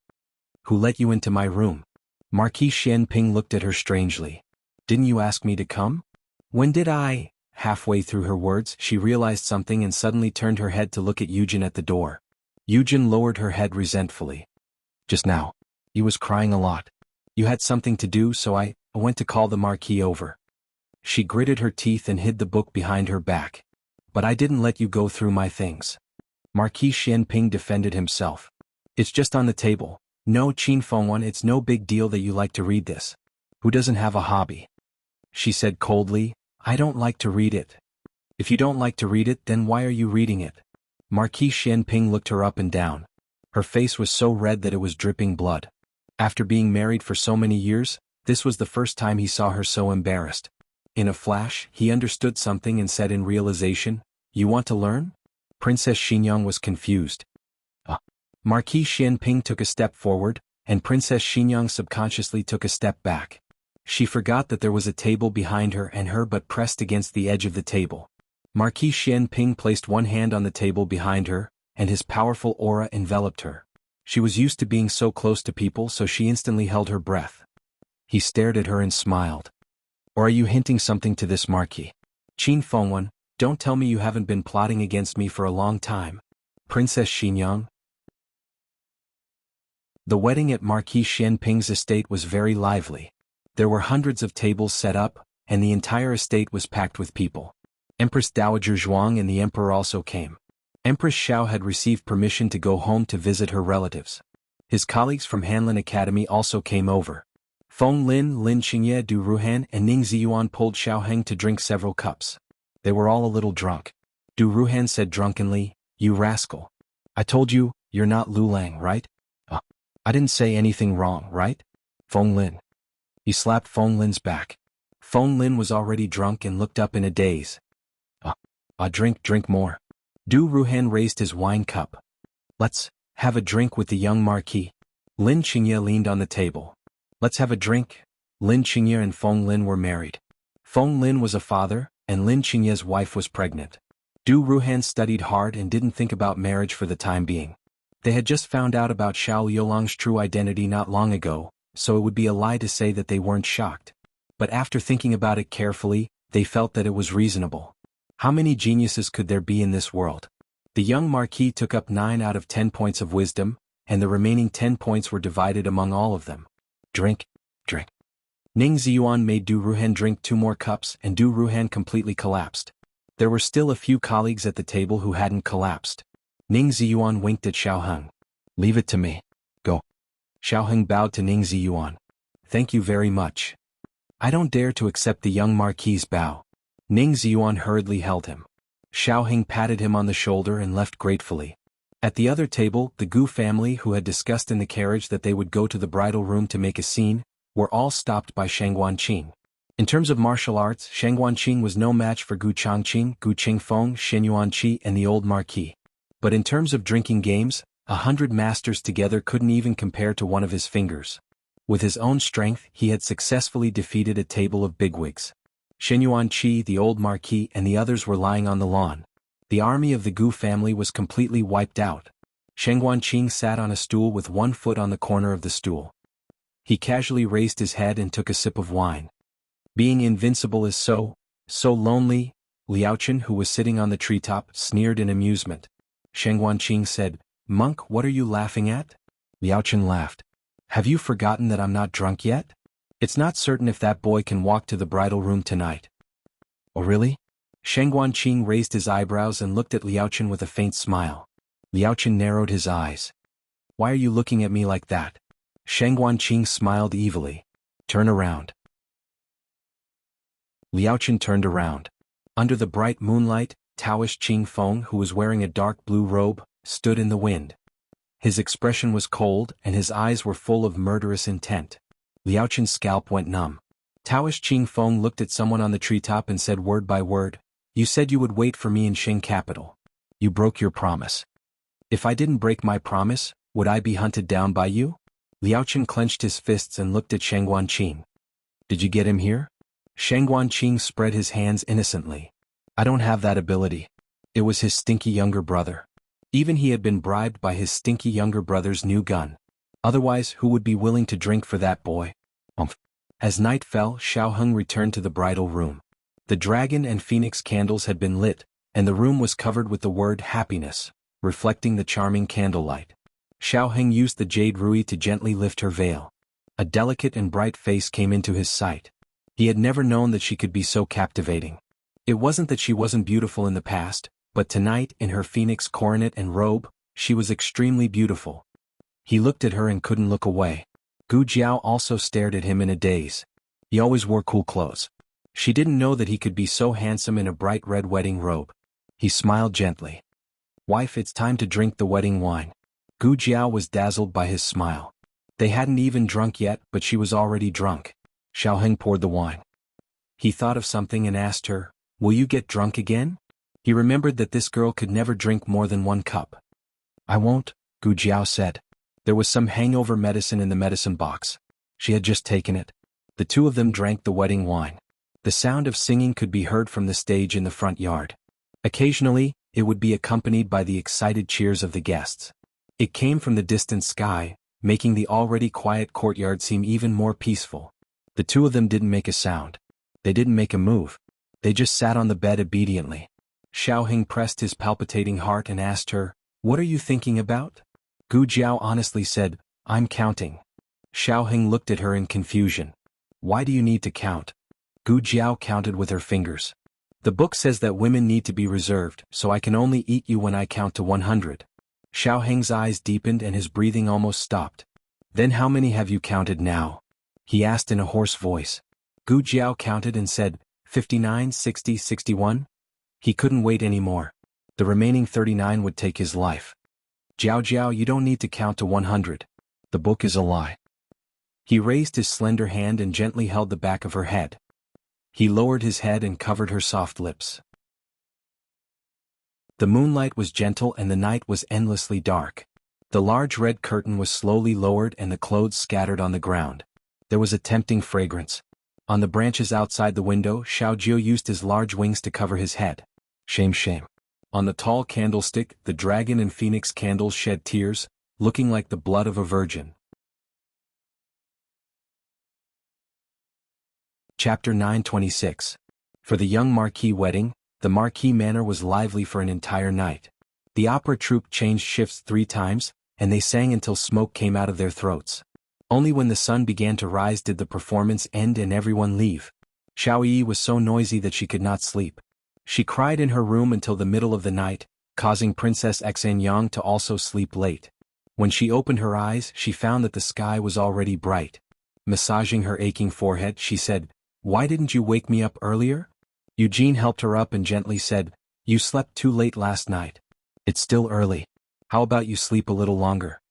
Who let you into my room? Marquis Xianping looked at her strangely. Didn't you ask me to come? When did I? Halfway through her words, she realized something and suddenly turned her head to look at Eugen at the door. Eugen lowered her head resentfully. Just now. He was crying a lot. You had something to do, so I went to call the Marquis over. She gritted her teeth and hid the book behind her back. But I didn't let you go through my things. Marquis Xianping defended himself. It's just on the table. No, Qin Fengwen, it's no big deal that you like to read this. Who doesn't have a hobby? She said coldly, I don't like to read it. If you don't like to read it, then why are you reading it? Marquis Xianping looked her up and down. Her face was so red that it was dripping blood. After being married for so many years, this was the first time he saw her so embarrassed. In a flash, he understood something and said in realization, "You want to learn?" Princess Xinyang was confused. Marquis Xianping took a step forward, and Princess Xinyang subconsciously took a step back. She forgot that there was a table behind her and her but pressed against the edge of the table. Marquis Xianping placed one hand on the table behind her, and his powerful aura enveloped her. She was used to being so close to people, so she instantly held her breath. He stared at her and smiled. "Or are you hinting something to this, Marquis? Qin Fengwen, don't tell me you haven't been plotting against me for a long time." Princess Xinyang. The wedding at Marquis Xianping's estate was very lively. There were hundreds of tables set up, and the entire estate was packed with people. Empress Dowager Zhuang and the emperor also came. Empress Xiao had received permission to go home to visit her relatives. His colleagues from Hanlin Academy also came over. Feng Lin, Lin Xingye, Du Ruhan and Ning Ziyuan pulled Xiaoheng to drink several cups. They were all a little drunk. Du Ruhan said drunkenly, "You rascal. I told you, you're not Lulang, right? I didn't say anything wrong, right?" Feng Lin. He slapped Feng Lin's back. Feng Lin was already drunk and looked up in a daze. Drink more." Du Ruhan raised his wine cup. "Let's have a drink with the young Marquis." Lin Xingye leaned on the table. "Let's have a drink." Lin Xingye and Feng Lin were married. Feng Lin was a father, and Lin Xingye's wife was pregnant. Du Ruhan studied hard and didn't think about marriage for the time being. They had just found out about Xiao Liulang's true identity not long ago, so it would be a lie to say that they weren't shocked. But after thinking about it carefully, they felt that it was reasonable. How many geniuses could there be in this world? The young Marquis took up 9 out of 10 points of wisdom, and the remaining 10 points were divided among all of them. Drink. Ning Ziyuan made Du Ruhan drink 2 more cups, and Du Ruhan completely collapsed. There were still a few colleagues at the table who hadn't collapsed. Ning Ziyuan winked at Xiaoheng. "Leave it to me. Go." Xiaoheng bowed to Ning Ziyuan. "Thank you very much. I don't dare to accept the young Marquis's bow." Ning Ziyuan hurriedly held him. Xiaoheng patted him on the shoulder and left gratefully. At the other table, the Gu family, who had discussed in the carriage that they would go to the bridal room to make a scene, were all stopped by Sheng Guanqing. In terms of martial arts, Sheng Guanqing was no match for Gu Changqing, Gu Qingfeng, Shen Yuanqi and the old Marquis. But in terms of drinking games, 100 masters together couldn't even compare to one of his fingers. With his own strength, he had successfully defeated a table of bigwigs. Shen Yuanqi, the old Marquis and the others were lying on the lawn. The army of the Gu family was completely wiped out. Sheng Guanqing sat on a stool with one foot on the corner of the stool. He casually raised his head and took a sip of wine. Being invincible is so lonely. Liaochen, who was sitting on the treetop, sneered in amusement. Sheng Guanqing said, "Monk, what are you laughing at?" Liaochen laughed. "Have you forgotten that I'm not drunk yet? It's not certain if that boy can walk to the bridal room tonight." "Oh really?" Sheng Guanqing raised his eyebrows and looked at Liaochen with a faint smile. Liaochen narrowed his eyes. "Why are you looking at me like that?" Sheng Guanqing smiled evilly. "Turn around." Liaochen turned around. Under the bright moonlight, Taoish Qing Feng, who was wearing a dark blue robe, stood in the wind. His expression was cold and his eyes were full of murderous intent. Liaochen's scalp went numb. Taoish Qing Feng looked at someone on the treetop and said word by word, "You said you would wait for me in Xing capital. You broke your promise. If I didn't break my promise, would I be hunted down by you?" Liaochen clenched his fists and looked at Sheng Guanqing. "Did you get him here?" Sheng Guanqing spread his hands innocently. "I don't have that ability. It was his stinky younger brother. Even he had been bribed by his stinky younger brother's new gun. Otherwise, who would be willing to drink for that boy?" As night fell, Xiaoheng returned to the bridal room. The dragon and phoenix candles had been lit, and the room was covered with the word happiness, reflecting the charming candlelight. Xiaoheng used the jade rui to gently lift her veil. A delicate and bright face came into his sight. He had never known that she could be so captivating. It wasn't that she wasn't beautiful in the past, but tonight, in her phoenix coronet and robe, she was extremely beautiful. He looked at her and couldn't look away. Gu Jiao also stared at him in a daze. He always wore cool clothes. She didn't know that he could be so handsome in a bright red wedding robe. He smiled gently. "Wife, it's time to drink the wedding wine. Gu Jiao was dazzled by his smile. They hadn't even drunk yet, but she was already drunk. Xiaoheng poured the wine. He thought of something and asked her, "Will you get drunk again?" He remembered that this girl could never drink more than 1 cup. "I won't," Gu Jiao said. There was some hangover medicine in the medicine box. She had just taken it. The two of them drank the wedding wine. The sound of singing could be heard from the stage in the front yard. Occasionally, it would be accompanied by the excited cheers of the guests. It came from the distant sky, making the already quiet courtyard seem even more peaceful. The two of them didn't make a sound. They didn't make a move. They just sat on the bed obediently. Xiaoheng pressed his palpitating heart and asked her, "What are you thinking about?" Gu Jiao honestly said, "I'm counting." Xiaoheng looked at her in confusion. "Why do you need to count?" Gu Jiao counted with her fingers. "The book says that women need to be reserved, so I can only eat you when I count to 100. Xiaoheng's eyes deepened and his breathing almost stopped. "Then how many have you counted now?" he asked in a hoarse voice. Gu Jiao counted and said, 59, 60, 61. He couldn't wait anymore. The remaining 39 would take his life. "Jiao Jiao, you don't need to count to 100. The book is a lie." He raised his slender hand and gently held the back of her head. He lowered his head and covered her soft lips. The moonlight was gentle and the night was endlessly dark. The large red curtain was slowly lowered and the clothes scattered on the ground. There was a tempting fragrance. On the branches outside the window, Xiao Jiu used his large wings to cover his head. Shame, shame. On the tall candlestick, the dragon and phoenix candles shed tears, looking like the blood of a virgin. Chapter 926. For the young Marquis wedding, the Marquis Manor was lively for an entire night. The opera troupe changed shifts 3 times, and they sang until smoke came out of their throats. Only when the sun began to rise did the performance end and everyone leave. Xiao Yi was so noisy that she could not sleep. She cried in her room until the middle of the night, causing Princess Yang to also sleep late. When she opened her eyes, she found that the sky was already bright. Massaging her aching forehead, she said, "Why didn't you wake me up earlier?" Eugene helped her up and gently said, "You slept too late last night. It's still early. How about you sleep a little longer?"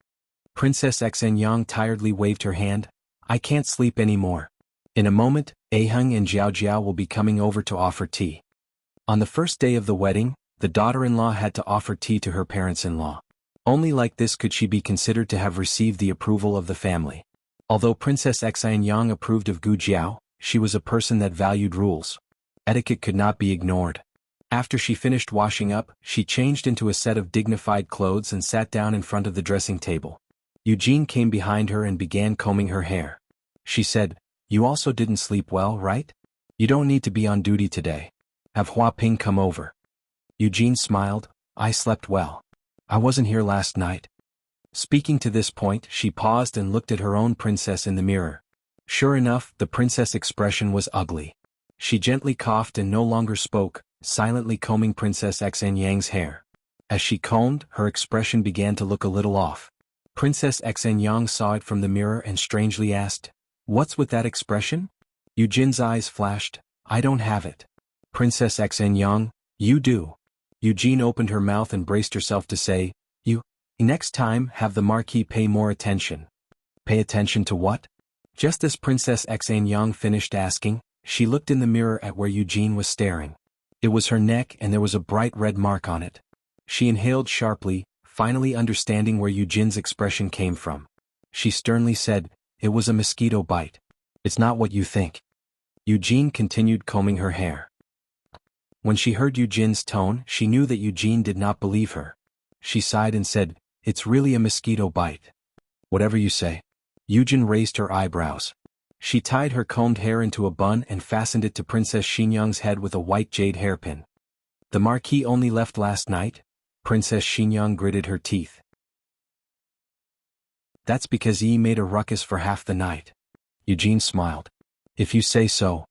Princess Yang tiredly waved her hand, "I can't sleep anymore. In a moment, Aheng and Jiao Jiao will be coming over to offer tea." On the first day of the wedding, the daughter-in-law had to offer tea to her parents-in-law. Only like this could she be considered to have received the approval of the family. Although Princess Yang approved of Gu Jiao, she was a person that valued rules. Etiquette could not be ignored. After she finished washing up, she changed into a set of dignified clothes and sat down in front of the dressing table. Eugene came behind her and began combing her hair. She said, "You also didn't sleep well, right? You don't need to be on duty today. Have Hua Ping come over." Eugene smiled, "I slept well. I wasn't here last night." Speaking to this point, she paused and looked at her own princess in the mirror. Sure enough, the princess' expression was ugly. She gently coughed and no longer spoke, silently combing Princess Yang's hair. As she combed, her expression began to look a little off. Princess Yang saw it from the mirror and strangely asked, "What's with that expression?" Eugene's eyes flashed, "I don't have it." Princess Yang, "You do." Eugene opened her mouth and braced herself to say, "You. Next time, have the Marquis pay more attention." "Pay attention to what?" Just as Princess Yang finished asking, she looked in the mirror at where Eugene was staring. It was her neck and there was a bright red mark on it. She inhaled sharply, finally understanding where Eugene's expression came from. She sternly said, "It was a mosquito bite. It's not what you think." Eugene continued combing her hair. When she heard Eugene's tone, she knew that Eugene did not believe her. She sighed and said, "It's really a mosquito bite." "Whatever you say." Eugene raised her eyebrows. She tied her combed hair into a bun and fastened it to Princess Xinyang's head with a white jade hairpin. "The Marquis only left last night?" Princess Xinyang gritted her teeth. "That's because he made a ruckus for half the night." Eugene smiled. "If you say so.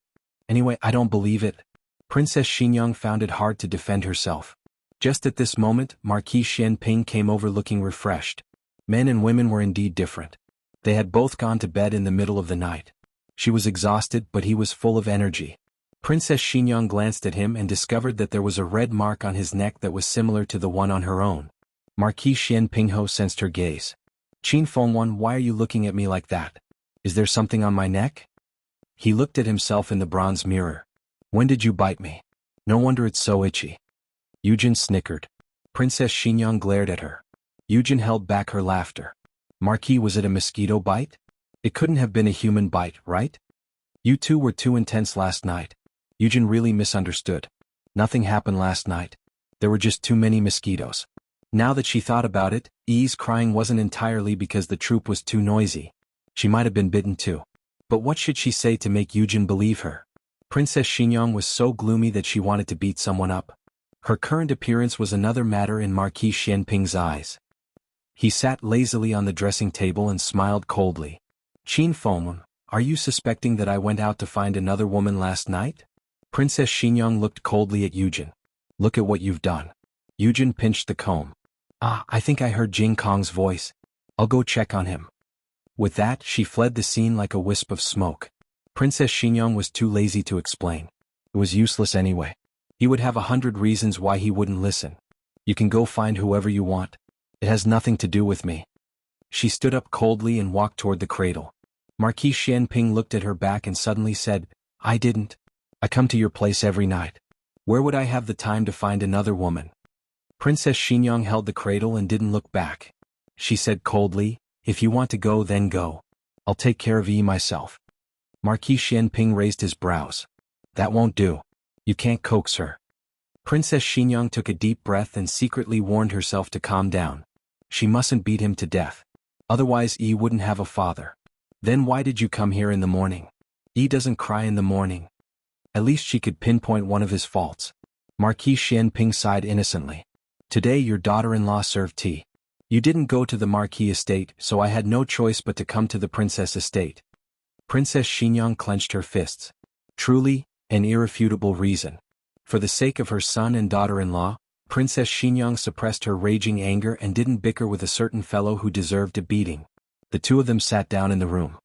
Anyway, I don't believe it." Princess Xinyang found it hard to defend herself. Just at this moment, Marquis Xianping came over looking refreshed. Men and women were indeed different. They had both gone to bed in the middle of the night. She was exhausted, but he was full of energy. Princess Xinyang glanced at him and discovered that there was a red mark on his neck that was similar to the one on her own. Marquis Xian Pingho sensed her gaze. Qin Fengwan, why are you looking at me like that? Is there something on my neck? He looked at himself in the bronze mirror. When did you bite me? No wonder it's so itchy. Yujin snickered. Princess Xinyang glared at her. Yujin held back her laughter. Marquis, was it a mosquito bite? It couldn't have been a human bite, right? You two were too intense last night. Yujin really misunderstood. Nothing happened last night. There were just too many mosquitoes. Now that she thought about it, Yi's crying wasn't entirely because the troop was too noisy. She might have been bitten too. But what should she say to make Yujin believe her? Princess Xinyang was so gloomy that she wanted to beat someone up. Her current appearance was another matter in Marquis Xianping's eyes. He sat lazily on the dressing table and smiled coldly. Qin Fengwan, are you suspecting that I went out to find another woman last night? Princess Xinyang looked coldly at Yujin. Look at what you've done. Yujin pinched the comb. I think I heard Jing Kong's voice. I'll go check on him. With that, she fled the scene like a wisp of smoke. Princess Xinyang was too lazy to explain. It was useless anyway. He would have 100 reasons why he wouldn't listen. You can go find whoever you want. It has nothing to do with me. She stood up coldly and walked toward the cradle. Marquis Xianping looked at her back and suddenly said, I didn't. I come to your place every night. Where would I have the time to find another woman? Princess Xinyang held the cradle and didn't look back. She said coldly, if you want to go, then go. I'll take care of Yi myself. Marquis Xianping raised his brows. That won't do. You can't coax her. Princess Xinyang took a deep breath and secretly warned herself to calm down. She mustn't beat him to death. Otherwise Yi wouldn't have a father. Then why did you come here in the morning? Yi doesn't cry in the morning. At least she could pinpoint one of his faults. Marquis Xianping sighed innocently. Today your daughter-in-law served tea. You didn't go to the Marquis estate, so I had no choice but to come to the princess estate. Princess Xinyang clenched her fists. Truly, an irrefutable reason. For the sake of her son and daughter-in-law, Princess Xinyang suppressed her raging anger and didn't bicker with a certain fellow who deserved a beating. The two of them sat down in the room.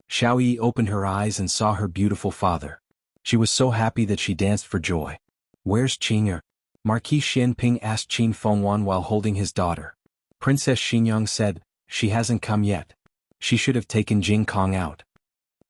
Xiao Yi opened her eyes and saw her beautiful father. She was so happy that she danced for joy. Where's Qing'er? Marquis Xianping asked Qin Fengwan while holding his daughter. Princess Xinyang said, she hasn't come yet. She should have taken Jing Kong out.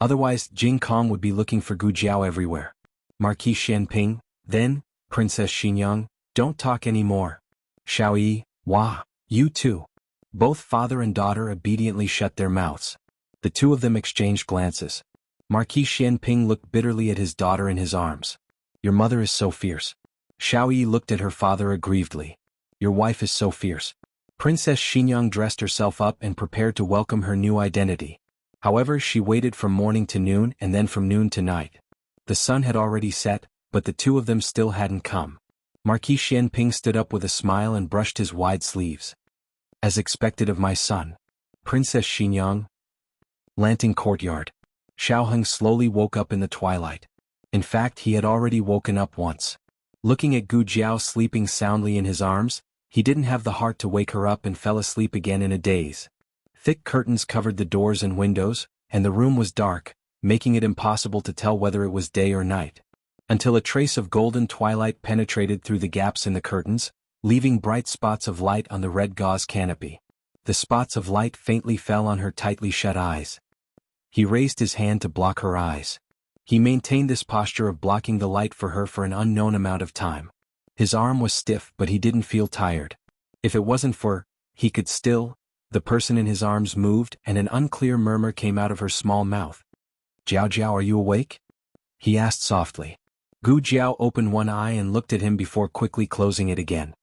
Otherwise, Jing Kong would be looking for Gu Jiao everywhere. Marquis Xianping, then, Princess Xinyang, don't talk anymore. Xiao Yi, wah, you too. Both father and daughter obediently shut their mouths. The two of them exchanged glances. Marquis Xianping looked bitterly at his daughter in his arms. Your mother is so fierce. Xiao Yi looked at her father aggrievedly. Your wife is so fierce. Princess Xinyang dressed herself up and prepared to welcome her new identity. However, she waited from morning to noon and then from noon to night. The sun had already set, but the two of them still hadn't come. Marquis Xianping stood up with a smile and brushed his wide sleeves. As expected of my son. Princess Xinyang. Lanting courtyard. Xiaoheng slowly woke up in the twilight. In fact, he had already woken up once. Looking at Gu Jiao sleeping soundly in his arms, he didn't have the heart to wake her up and fell asleep again in a daze. Thick curtains covered the doors and windows, and the room was dark, making it impossible to tell whether it was day or night. Until a trace of golden twilight penetrated through the gaps in the curtains, leaving bright spots of light on the red gauze canopy. The spots of light faintly fell on her tightly shut eyes. He raised his hand to block her eyes. He maintained this posture of blocking the light for her for an unknown amount of time. His arm was stiff, but he didn't feel tired. If it wasn't for, he could still, the person in his arms moved and an unclear murmur came out of her small mouth. Jiao Jiao, are you awake? He asked softly. Gu Jiao opened one eye and looked at him before quickly closing it again.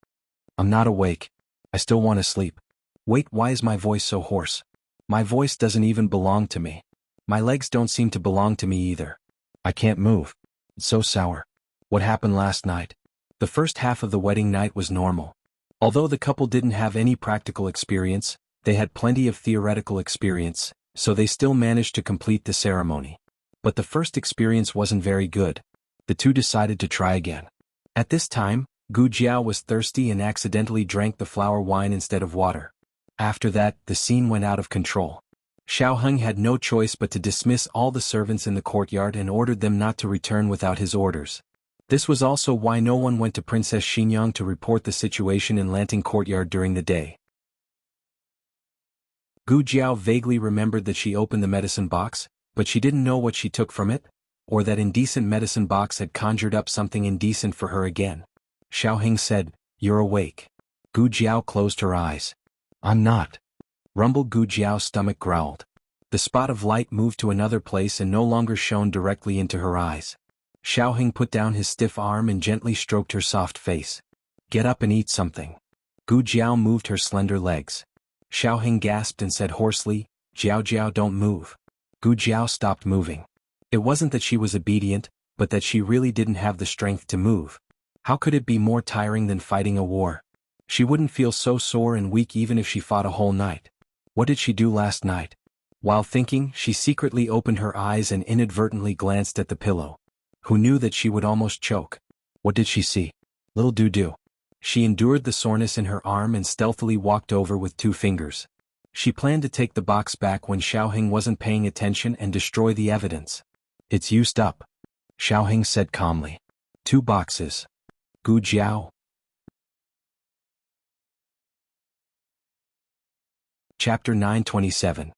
I'm not awake. I still want to sleep. Wait, why is my voice so hoarse? My voice doesn't even belong to me. My legs don't seem to belong to me either. I can't move. It's so sour. What happened last night? The first half of the wedding night was normal. Although the couple didn't have any practical experience, they had plenty of theoretical experience, so they still managed to complete the ceremony. But the first experience wasn't very good. The two decided to try again. At this time, Gu Jiao was thirsty and accidentally drank the flower wine instead of water. After that, the scene went out of control. Xiaoheng had no choice but to dismiss all the servants in the courtyard and ordered them not to return without his orders. This was also why no one went to Princess Xingyang to report the situation in Lanting Courtyard during the day. Gu Jiao vaguely remembered that she opened the medicine box, but she didn't know what she took from it, or that indecent medicine box had conjured up something indecent for her again. Xiaoheng said, "You're awake." Gu Jiao closed her eyes. "I'm not," rumbled Gu Jiao's stomach growled. The spot of light moved to another place and no longer shone directly into her eyes. Xiaoheng put down his stiff arm and gently stroked her soft face. "Get up and eat something." Gu Jiao moved her slender legs. Xiaoheng gasped and said hoarsely, "Jiao Jiao, don't move." Gu Jiao stopped moving. It wasn't that she was obedient, but that she really didn't have the strength to move. How could it be more tiring than fighting a war? She wouldn't feel so sore and weak even if she fought a whole night. What did she do last night? While thinking, she secretly opened her eyes and inadvertently glanced at the pillow. Who knew that she would almost choke? What did she see? Little doo-doo. She endured the soreness in her arm and stealthily walked over with 2 fingers. She planned to take the box back when Xiaoheng wasn't paying attention and destroy the evidence. "It's used up," Xiaoheng said calmly. 2 boxes. Gu Jiao. Chapter 927.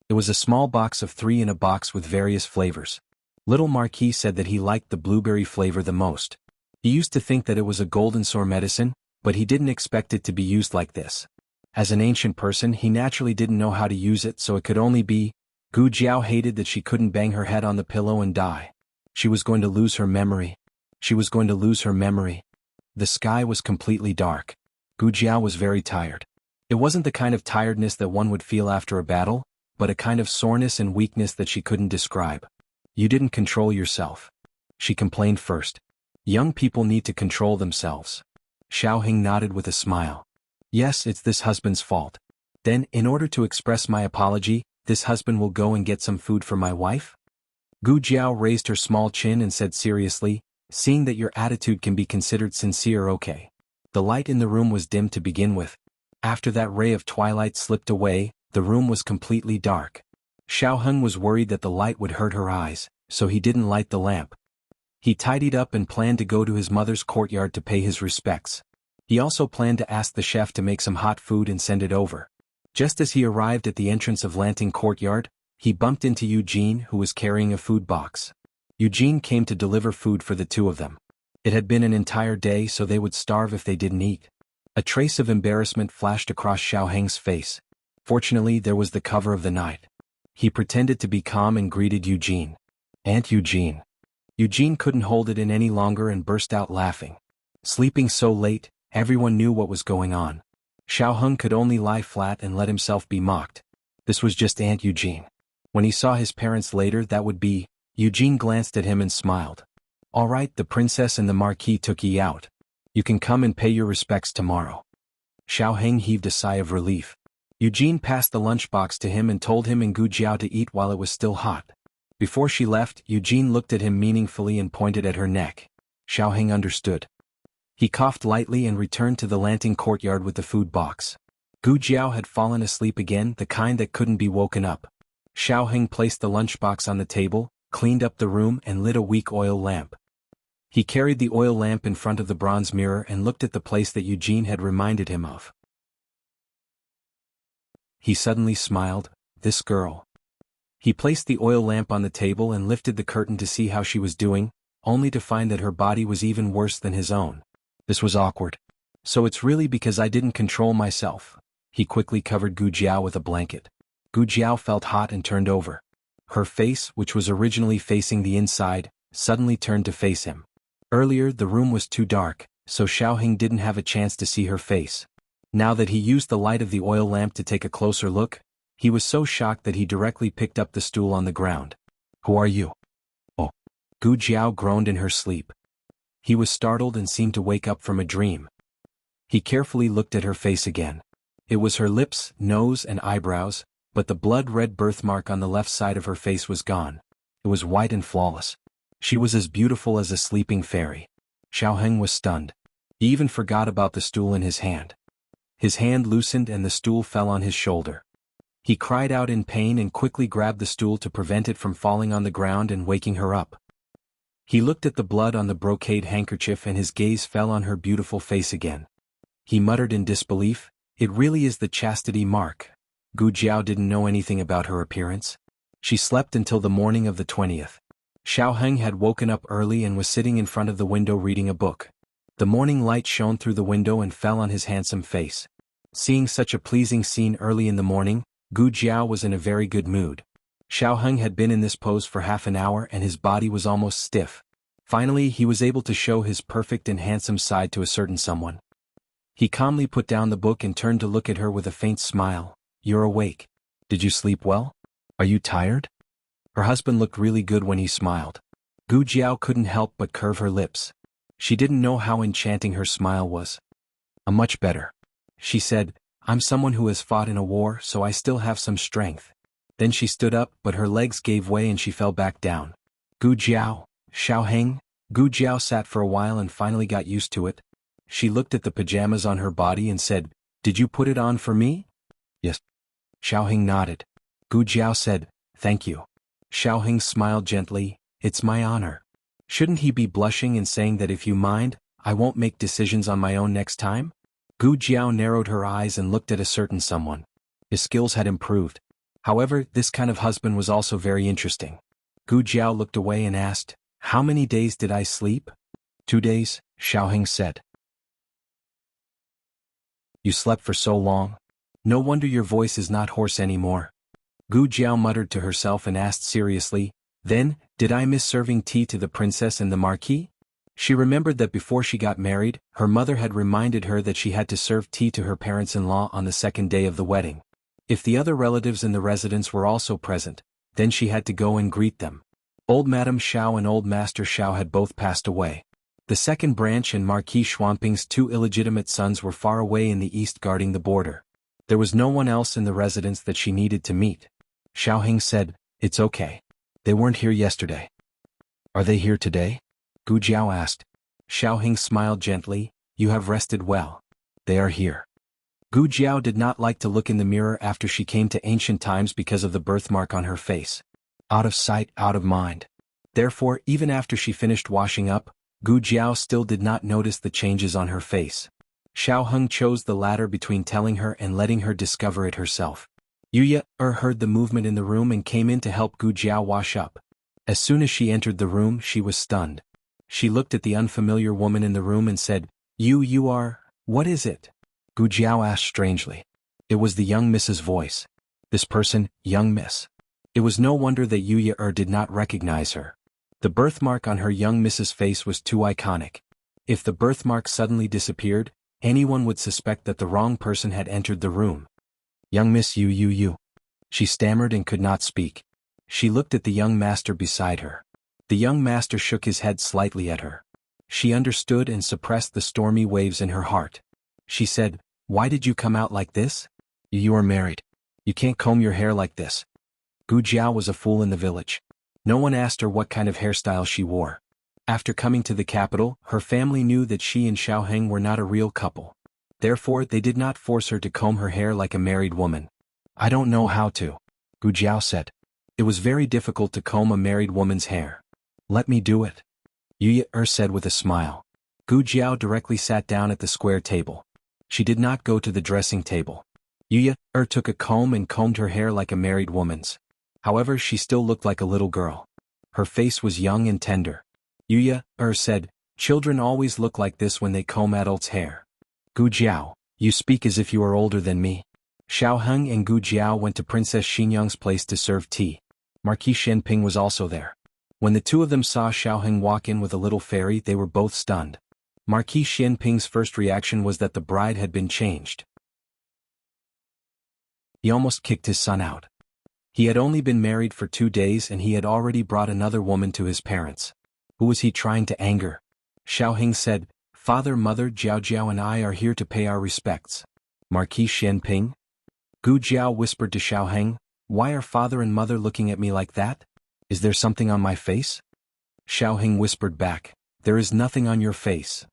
It was a small box of 3 in a box with various flavors. Little Marquis said that he liked the blueberry flavor the most. He used to think that it was a golden sore medicine, but he didn't expect it to be used like this. As an ancient person, he naturally didn't know how to use it, so it could only be. Gu Jiao hated that she couldn't bang her head on the pillow and die. She was going to lose her memory. She was going to lose her memory. The sky was completely dark. Gu Jiao was very tired. It wasn't the kind of tiredness that one would feel after a battle, but a kind of soreness and weakness that she couldn't describe. "You didn't control yourself," she complained first. "Young people need to control themselves." Xiaoheng nodded with a smile. "Yes, it's this husband's fault. Then, in order to express my apology, this husband will go and get some food for my wife?" Gu Jiao raised her small chin and said seriously, "Seeing that your attitude can be considered sincere, okay." The light in the room was dim to begin with. After that ray of twilight slipped away, the room was completely dark. Xiaoheng was worried that the light would hurt her eyes, so he didn't light the lamp. He tidied up and planned to go to his mother's courtyard to pay his respects. He also planned to ask the chef to make some hot food and send it over. Just as he arrived at the entrance of Lanting Courtyard, he bumped into Eugene, who was carrying a food box. Eugene came to deliver food for the 2 of them. It had been an entire day, so they would starve if they didn't eat. A trace of embarrassment flashed across Xiaoheng's face. Fortunately, there was the cover of the night. He pretended to be calm and greeted Eugene. "Aunt Eugene." Eugene couldn't hold it in any longer and burst out laughing. Sleeping so late, everyone knew what was going on. Xiaoheng could only lie flat and let himself be mocked. This was just Aunt Eugene. When he saw his parents later, that would be. Eugene glanced at him and smiled. "All right, the princess and the marquis took ye out. You can come and pay your respects tomorrow." Xiaoheng heaved a sigh of relief. Eugene passed the lunchbox to him and told him and Gu Jiao to eat while it was still hot. Before she left, Eugene looked at him meaningfully and pointed at her neck. Xiaoheng understood. He coughed lightly and returned to the Lanting Courtyard with the food box. Gu Jiao had fallen asleep again, the kind that couldn't be woken up. Xiaoheng placed the lunchbox on the table, cleaned up the room and lit a weak oil lamp. He carried the oil lamp in front of the bronze mirror and looked at the place that Eugene had reminded him of. He suddenly smiled. This girl. He placed the oil lamp on the table and lifted the curtain to see how she was doing, only to find that her body was even worse than his own. This was awkward. "So it's really because I didn't control myself." He quickly covered Gu Jiao with a blanket. Gu Jiao felt hot and turned over. Her face, which was originally facing the inside, suddenly turned to face him. Earlier, the room was too dark, so Xiaoheng didn't have a chance to see her face. Now that he used the light of the oil lamp to take a closer look, he was so shocked that he directly picked up the stool on the ground. "Who are you?" "Oh." Gu Jiao groaned in her sleep. He was startled and seemed to wake up from a dream. He carefully looked at her face again. It was her lips, nose and eyebrows, but the blood-red birthmark on the left side of her face was gone. It was white and flawless. She was as beautiful as a sleeping fairy. Xiaoheng was stunned. He even forgot about the stool in his hand. His hand loosened and the stool fell on his shoulder. He cried out in pain and quickly grabbed the stool to prevent it from falling on the ground and waking her up. He looked at the blood on the brocade handkerchief and his gaze fell on her beautiful face again. He muttered in disbelief, "It really is the chastity mark." Gu Jiao didn't know anything about her appearance. She slept until the morning of the 20th. Xiao Heng had woken up early and was sitting in front of the window reading a book. The morning light shone through the window and fell on his handsome face. Seeing such a pleasing scene early in the morning, Gu Jiao was in a very good mood. Xiao Heng had been in this pose for half an hour and his body was almost stiff. Finally, he was able to show his perfect and handsome side to a certain someone. He calmly put down the book and turned to look at her with a faint smile. "You're awake. Did you sleep well? Are you tired?" Her husband looked really good when he smiled. Gu Jiao couldn't help but curve her lips. She didn't know how enchanting her smile was. Much better," she said. "I'm someone who has fought in a war, so I still have some strength." Then she stood up, but her legs gave way and she fell back down. "Gu Jiao, Xiao Heng." Gu Jiao sat for a while and finally got used to it. She looked at the pajamas on her body and said, "Did you put it on for me?" "Yes." Xiao Heng nodded. Gu Jiao said, "Thank you." Xiao Heng smiled gently, "It's my honor." Shouldn't he be blushing and saying that if you mind, I won't make decisions on my own next time? Gu Jiao narrowed her eyes and looked at a certain someone. His skills had improved. However, this kind of husband was also very interesting. Gu Jiao looked away and asked, "How many days did I sleep?" 2 days, Xiao Heng said. "You slept for so long? No wonder your voice is not hoarse anymore." Gu Jiao muttered to herself and asked seriously, "Then, did I miss serving tea to the princess and the marquis?" She remembered that before she got married, her mother had reminded her that she had to serve tea to her parents-in-law on the second day of the wedding. If the other relatives in the residence were also present, then she had to go and greet them. Old Madame Xiao and Old Master Xiao had both passed away. The second branch and Marquis Xuanping's 2 illegitimate sons were far away in the east guarding the border. There was no one else in the residence that she needed to meet. Xiao Heng said, "It's okay. They weren't here yesterday." "Are they here today?" Gu Jiao asked. Xiao Heng smiled gently, "You have rested well. They are here." Gu Jiao did not like to look in the mirror after she came to ancient times because of the birthmark on her face. Out of sight, out of mind. Therefore, even after she finished washing up, Gu Jiao still did not notice the changes on her face. Xiao Heng chose the latter between telling her and letting her discover it herself. Yuya heard the movement in the room and came in to help Gu Jiao wash up. As soon as she entered the room, she was stunned. She looked at the unfamiliar woman in the room and said, You are, what is it?" Gu Jiao asked strangely. It was the young Miss's voice. This person, young Miss. It was no wonder that Yuya did not recognize her. The birthmark on her young Miss's face was too iconic. If the birthmark suddenly disappeared, anyone would suspect that the wrong person had entered the room. "Young Miss you. She stammered and could not speak. She looked at the young master beside her. The young master shook his head slightly at her. She understood and suppressed the stormy waves in her heart. She said, "Why did you come out like this? You are married. You can't comb your hair like this." Gu Jiao was a fool in the village. No one asked her what kind of hairstyle she wore. After coming to the capital, her family knew that she and Xiao Heng were not a real couple. Therefore, they did not force her to comb her hair like a married woman. "I don't know how to," Gu Jiao said. It was very difficult to comb a married woman's hair. "Let me do it," Yuya said with a smile. Gu Jiao directly sat down at the square table. She did not go to the dressing table. Yuya took a comb and combed her hair like a married woman's. However, she still looked like a little girl. Her face was young and tender. Yuya said, "Children always look like this when they comb adults' hair." "Gu Jiao, you speak as if you are older than me." Xiao Heng and Gu Jiao went to Princess Xinyang's place to serve tea. Marquis Shenping was also there. When the two of them saw Xiao Heng walk in with a little fairy, they were both stunned. Marquis Shenping's first reaction was that the bride had been changed. He almost kicked his son out. He had only been married for 2 days and he had already brought another woman to his parents. Who was he trying to anger? Xiao Heng said, "Father, Mother, Jiao and I are here to pay our respects." Marquis Shenping? Gu Jiao whispered to Xiao Heng, "Why are father and mother looking at me like that? Is there something on my face?" Xiao Heng whispered back, "There is nothing on your face."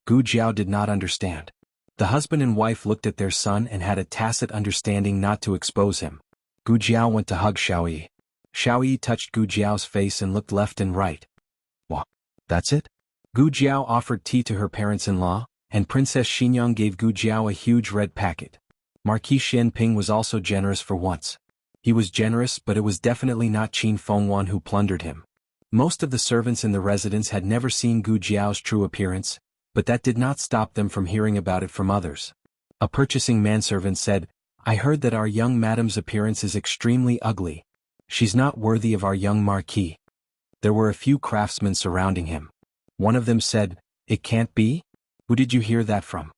Gu Jiao did not understand. The husband and wife looked at their son and had a tacit understanding not to expose him. Gu Jiao went to hug Xiao Yi. Xiao Yi touched Gu Jiao's face and looked left and right. That's it? Gu Jiao offered tea to her parents-in-law, and Princess Xinyang gave Gu Jiao a huge red packet. Marquis Xianping was also generous for once. He was generous, but it was definitely not Qin Fengwan who plundered him. Most of the servants in the residence had never seen Gu Jiao's true appearance, but that did not stop them from hearing about it from others. A purchasing manservant said, "I heard that our young madam's appearance is extremely ugly. She's not worthy of our young marquis." There were a few craftsmen surrounding him. One of them said, "It can't be? Who did you hear that from?"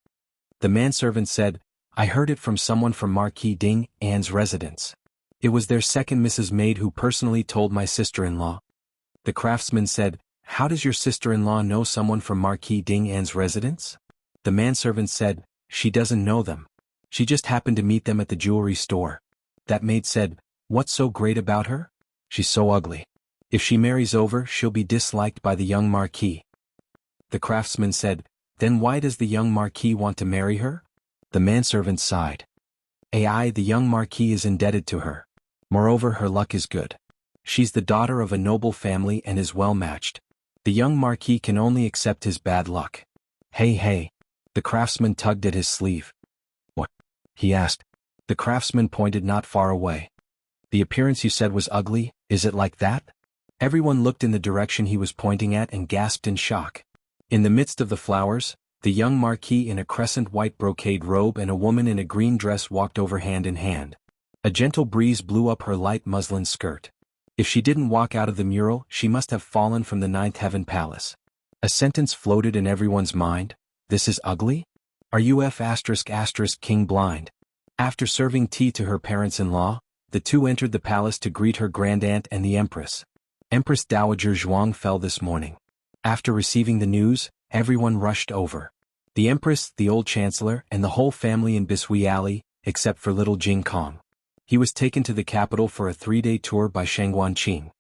The manservant said, "I heard it from someone from Marquis Ding An's residence. It was their second Mrs. Maid who personally told my sister-in-law." The craftsman said, "How does your sister-in-law know someone from Marquis Ding An's residence?" The manservant said, "She doesn't know them. She just happened to meet them at the jewelry store." That maid said, "What's so great about her? She's so ugly. If she marries over, she'll be disliked by the young marquis." The craftsman said, "Then why does the young marquis want to marry her?" The manservant sighed. The young marquis is indebted to her. Moreover, her luck is good. She's the daughter of a noble family and is well matched. The young marquis can only accept his bad luck." Hey. The craftsman tugged at his sleeve. "What?" he asked. The craftsman pointed not far away. "The appearance you said was ugly, is it like that?" Everyone looked in the direction he was pointing at and gasped in shock. In the midst of the flowers, the young marquis in a crescent white brocade robe and a woman in a green dress walked over hand in hand. A gentle breeze blew up her light muslin skirt. If she didn't walk out of the mural, she must have fallen from the ninth heaven palace. A sentence floated in everyone's mind: "This is ugly? Are you ***king blind?" After serving tea to her parents-in-law, the two entered the palace to greet her grand-aunt and the Empress. Empress Dowager Zhuang fell this morning. After receiving the news, everyone rushed over. The Empress, the old Chancellor, and the whole family in Bishui Alley, except for little Jing Kong. He was taken to the capital for a 3-day tour by Shangguan Qing.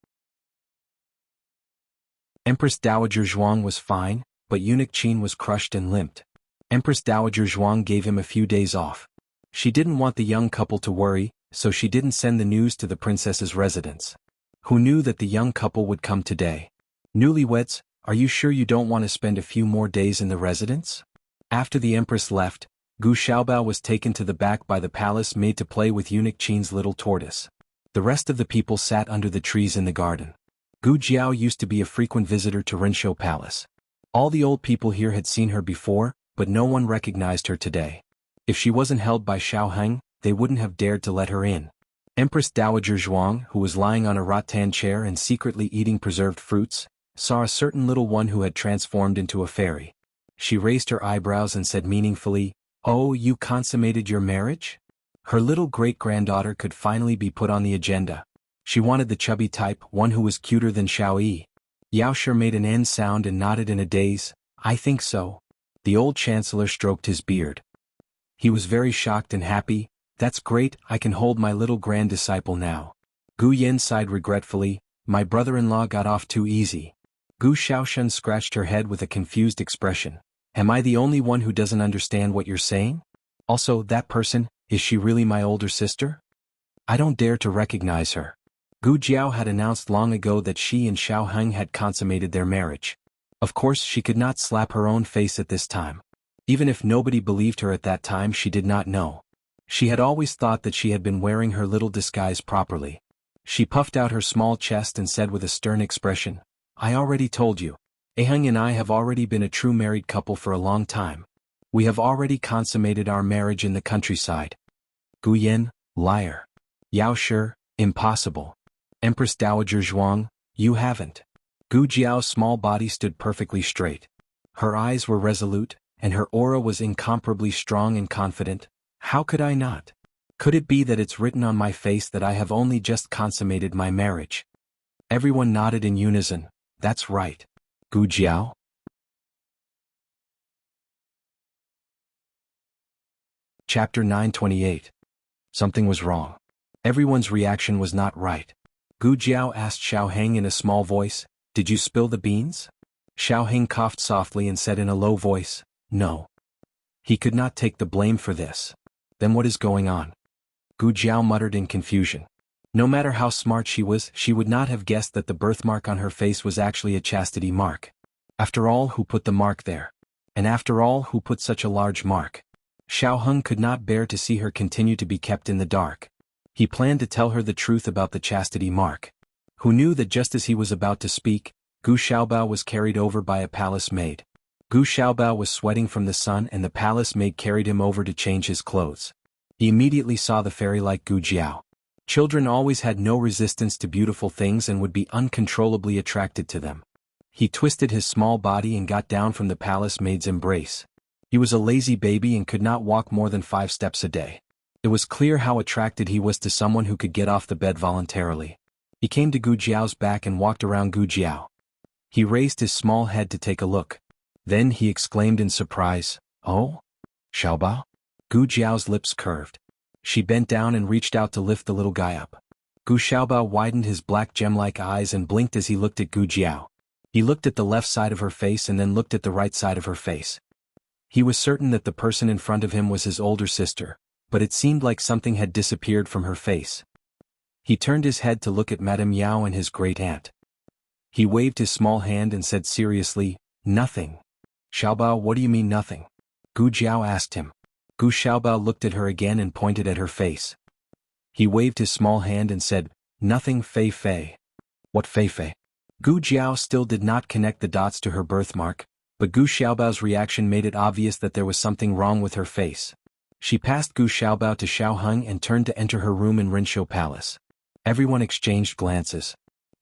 Empress Dowager Zhuang was fine, but eunuch Qin was crushed and limped. Empress Dowager Zhuang gave him a few days off. She didn't want the young couple to worry, so she didn't send the news to the princess's residence. Who knew that the young couple would come today? "Newlyweds, are you sure you don't want to spend a few more days in the residence?" After the Empress left, Gu Xiaobao was taken to the back by the palace maid to play with eunuch Qin's little tortoise. The rest of the people sat under the trees in the garden. Gu Jiao used to be a frequent visitor to Renshou Palace. All the old people here had seen her before, but no one recognized her today. If she wasn't held by Xiaoheng, they wouldn't have dared to let her in. Empress Dowager Zhuang, who was lying on a rattan chair and secretly eating preserved fruits, saw a certain little one who had transformed into a fairy. She raised her eyebrows and said meaningfully, "Oh, you consummated your marriage?" Her little great-granddaughter could finally be put on the agenda. She wanted the chubby type, one who was cuter than Xiao Yi. Yao Shi made an N sound and nodded in a daze. "I think so." The old chancellor stroked his beard. He was very shocked and happy. "That's great, I can hold my little grand-disciple now." Gu Yen sighed regretfully, "My brother-in-law got off too easy." Gu Xiaoshen scratched her head with a confused expression. "Am I the only one who doesn't understand what you're saying? Also, that person, is she really my older sister? I don't dare to recognize her." Gu Jiao had announced long ago that she and Xiaoheng had consummated their marriage. Of course, she could not slap her own face at this time. Even if nobody believed her at that time, she did not know. She had always thought that she had been wearing her little disguise properly. She puffed out her small chest and said with a stern expression, "I already told you. Aheng and I have already been a true married couple for a long time. We have already consummated our marriage in the countryside." Gu Yen, liar. Yao Shi, impossible. Empress Dowager Zhuang, you haven't. Gu Jiao's small body stood perfectly straight. Her eyes were resolute, and her aura was incomparably strong and confident. "How could I not? Could it be that it's written on my face that I have only just consummated my marriage?" Everyone nodded in unison. "That's right. Gu Jiao?" Chapter 928. Something was wrong. Everyone's reaction was not right. Gu Jiao asked Xiaoheng in a small voice, "Did you spill the beans?" Xiaoheng coughed softly and said in a low voice, "No." He could not take the blame for this. Then what is going on? Gu Jiao muttered in confusion. No matter how smart she was, she would not have guessed that the birthmark on her face was actually a chastity mark. After all, who put the mark there? And after all, who put such a large mark? Xiao Heng could not bear to see her continue to be kept in the dark. He planned to tell her the truth about the chastity mark. Who knew that just as he was about to speak, Gu Xiaobao was carried over by a palace maid. Gu Xiaobao was sweating from the sun and the palace maid carried him over to change his clothes. He immediately saw the fairy-like Gu Jiao. Children always had no resistance to beautiful things and would be uncontrollably attracted to them. He twisted his small body and got down from the palace maid's embrace. He was a lazy baby and could not walk more than 5 steps a day. It was clear how attracted he was to someone who could get off the bed voluntarily. He came to Gu Jiao's back and walked around Gu Jiao. He raised his small head to take a look. Then he exclaimed in surprise, "Oh? Xiaobao?" Gu Jiao's lips curved. She bent down and reached out to lift the little guy up. Gu Xiaobao widened his black gem-like eyes and blinked as he looked at Gu Jiao. He looked at the left side of her face and then looked at the right side of her face. He was certain that the person in front of him was his older sister, but it seemed like something had disappeared from her face. He turned his head to look at Madame Yao and his great-aunt. He waved his small hand and said seriously, "Nothing." "Xiaobao, what do you mean nothing?" Gu Jiao asked him. Gu Xiaobao looked at her again and pointed at her face. He waved his small hand and said, "Nothing, Fei Fei." "What Fei Fei?" Gu Jiao still did not connect the dots to her birthmark, but Gu Xiaobao's reaction made it obvious that there was something wrong with her face. She passed Gu Xiaobao to Xiao Heng and turned to enter her room in Rinshou Palace. Everyone exchanged glances.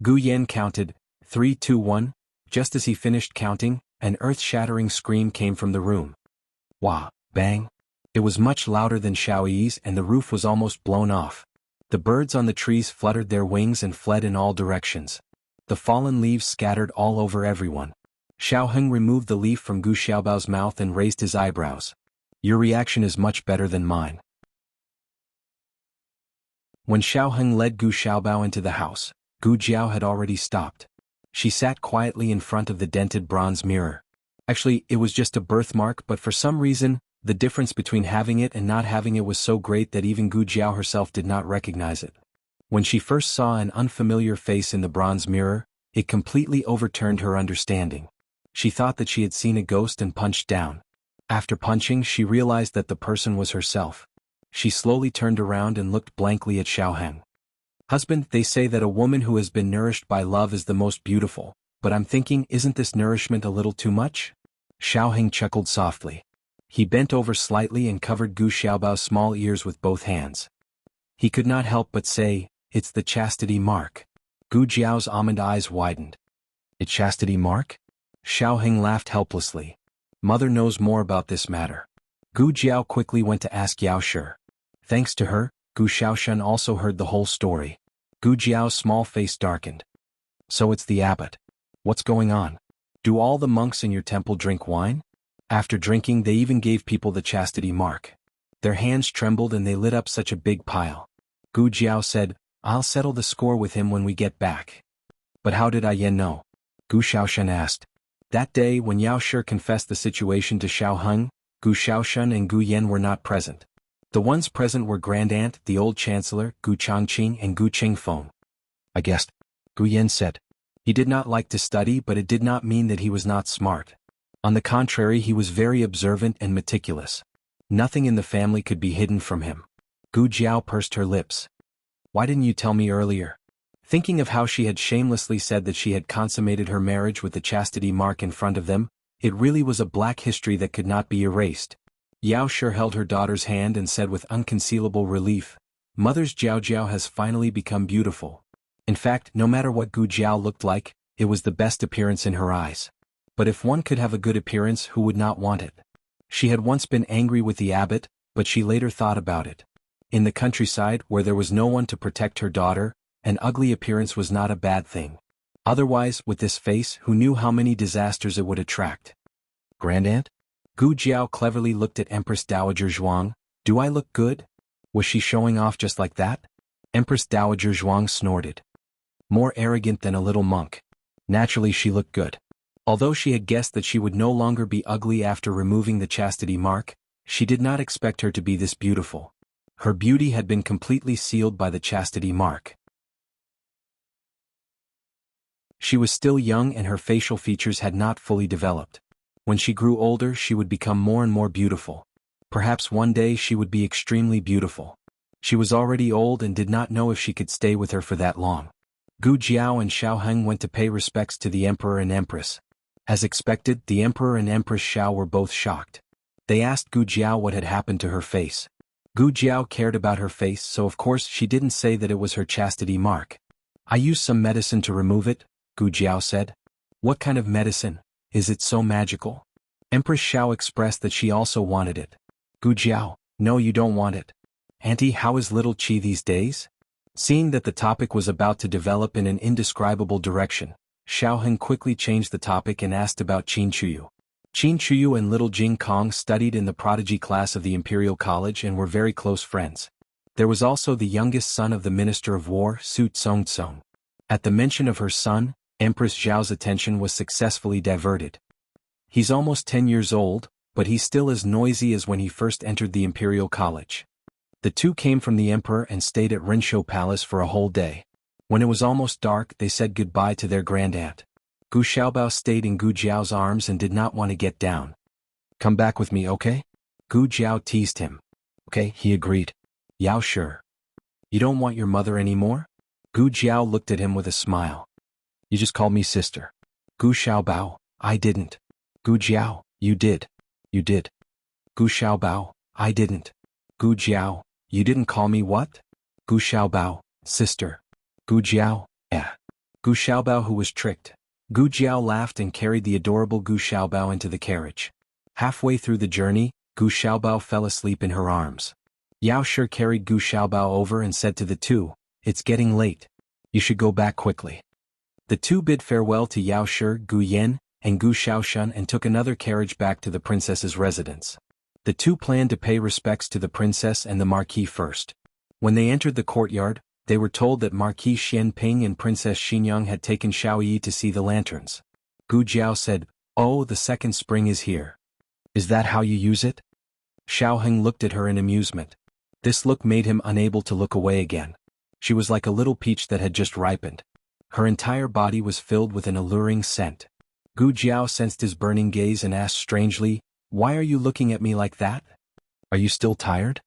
Gu Yan counted, 3, 2, 1. Just as he finished counting, an earth-shattering scream came from the room. Wah, bang. It was much louder than Xiao Yi's and the roof was almost blown off. The birds on the trees fluttered their wings and fled in all directions. The fallen leaves scattered all over everyone. Xiao Heng removed the leaf from Gu Xiaobao's mouth and raised his eyebrows. "Your reaction is much better than mine." When Xiao Heng led Gu Xiaobao into the house, Gu Jiao had already stopped. She sat quietly in front of the dented bronze mirror. Actually, it was just a birthmark, but for some reason, the difference between having it and not having it was so great that even Gu Jiao herself did not recognize it. When she first saw an unfamiliar face in the bronze mirror, it completely overturned her understanding. She thought that she had seen a ghost and punched down. After punching, she realized that the person was herself. She slowly turned around and looked blankly at Xiao Heng. "Husband, they say that a woman who has been nourished by love is the most beautiful, but I'm thinking, isn't this nourishment a little too much?" Xiao Heng chuckled softly. He bent over slightly and covered Gu Xiaobao's small ears with both hands. He could not help but say, "It's the chastity mark." Gu Jiao's almond eyes widened. "A chastity mark?" Xiao Heng laughed helplessly. "Mother knows more about this matter." Gu Jiao quickly went to ask Yao Shi. Thanks to her, Gu Xiaoshen also heard the whole story. Gu Jiao's small face darkened. "So it's the abbot. What's going on? Do all the monks in your temple drink wine?" After drinking, they even gave people the chastity mark. Their hands trembled and they lit up such a big pile. Gu Jiao said, "I'll settle the score with him when we get back." "But how did Yan know?" Gu Xiaoshen asked. That day, when Yao Shi confessed the situation to Xiao Heng, Gu Xiaoshen and Gu Yan were not present. The ones present were Grand-Aunt, the old Chancellor, Gu Changqing and Gu Qingfeng. "I guessed," Gu Yan said. He did not like to study, but it did not mean that he was not smart. On the contrary, he was very observant and meticulous. Nothing in the family could be hidden from him. Gu Jiao pursed her lips. "Why didn't you tell me earlier?" Thinking of how she had shamelessly said that she had consummated her marriage with the chastity mark in front of them, it really was a black history that could not be erased. Yao Shi held her daughter's hand and said with unconcealable relief, "Mother's Jiao Jiao has finally become beautiful." In fact, no matter what Gu Jiao looked like, it was the best appearance in her eyes. But if one could have a good appearance, who would not want it? She had once been angry with the abbot, but she later thought about it. In the countryside, where there was no one to protect her daughter, an ugly appearance was not a bad thing. Otherwise, with this face, who knew how many disasters it would attract? "Grand-Aunt?" Gu Jiao cleverly looked at Empress Dowager Zhuang. "Do I look good?" Was she showing off just like that? Empress Dowager Zhuang snorted. More arrogant than a little monk. Naturally, she looked good. Although she had guessed that she would no longer be ugly after removing the chastity mark, she did not expect her to be this beautiful. Her beauty had been completely sealed by the chastity mark. She was still young and her facial features had not fully developed. When she grew older she would become more and more beautiful. Perhaps one day she would be extremely beautiful. She was already old and did not know if she could stay with her for that long. Gu Jiao and Xiao Heng went to pay respects to the emperor and empress. As expected, the emperor and empress Xiao were both shocked. They asked Gu Jiao what had happened to her face. Gu Jiao cared about her face, so of course she didn't say that it was her chastity mark. I used some medicine to remove it, Gu Jiao said. What kind of medicine? Is it so magical? Empress Xiao expressed that she also wanted it. Gu Jiao, no, you don't want it. Auntie, how is little Qi these days? Seeing that the topic was about to develop in an indescribable direction, Xiao Heng quickly changed the topic and asked about Qin Chuyu. Qin Chuyu and little Jing Kong studied in the prodigy class of the Imperial College and were very close friends. There was also the youngest son of the Minister of War, Su Tsong. At the mention of her son, Empress Zhao's attention was successfully diverted. He's almost 10 years old, but he's still as noisy as when he first entered the Imperial College. The two came from the emperor and stayed at Rinshou Palace for a whole day. When it was almost dark, they said goodbye to their grandaunt. Gu Xiaobao stayed in Gu Jiao's arms and did not want to get down. Come back with me, okay? Gu Jiao teased him. Okay, he agreed. Yao, sure. You don't want your mother anymore? Gu Jiao looked at him with a smile. You just called me sister. Gu Xiaobao, I didn't. Gu Jiao, you did. You did. Gu Xiaobao, I didn't. Gu Jiao, you didn't call me what? Gu Xiaobao, sister. Gu Jiao, yeah. Gu Xiaobao, who was tricked. Gu Jiao laughed and carried the adorable Gu Xiaobao into the carriage. Halfway through the journey, Gu Xiaobao fell asleep in her arms. Yao Shi carried Gu Xiaobao over and said to the two, it's getting late. You should go back quickly. The two bid farewell to Yao Shi, Gu Yan, and Gu Xiaoshan and took another carriage back to the princess's residence. The two planned to pay respects to the princess and the marquis first. When they entered the courtyard, they were told that Marquis Xianping and Princess Xinyang had taken Xiaoyi to see the lanterns. Gu Jiao said, oh, the second spring is here. Is that how you use it? Xiao Heng looked at her in amusement. This look made him unable to look away again. She was like a little peach that had just ripened. Her entire body was filled with an alluring scent. Gu Jiao sensed his burning gaze and asked strangely, why are you looking at me like that? Are you still tired?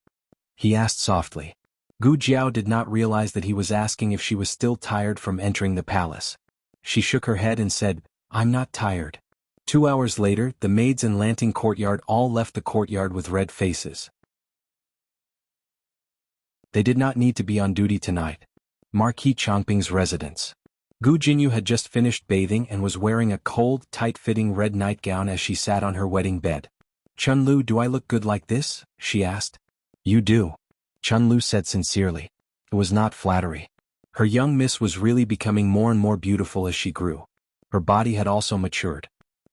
He asked softly. Gu Jiao did not realize that he was asking if she was still tired from entering the palace. She shook her head and said, I'm not tired. 2 hours later, the maids in Lanting courtyard all left the courtyard with red faces. They did not need to be on duty tonight. Marquis Chongping's residence. Gu Jinyu had just finished bathing and was wearing a cold, tight-fitting red nightgown as she sat on her wedding bed. Chunlu, do I look good like this? She asked. You do. Chunlu said sincerely. It was not flattery. Her young miss was really becoming more and more beautiful as she grew. Her body had also matured.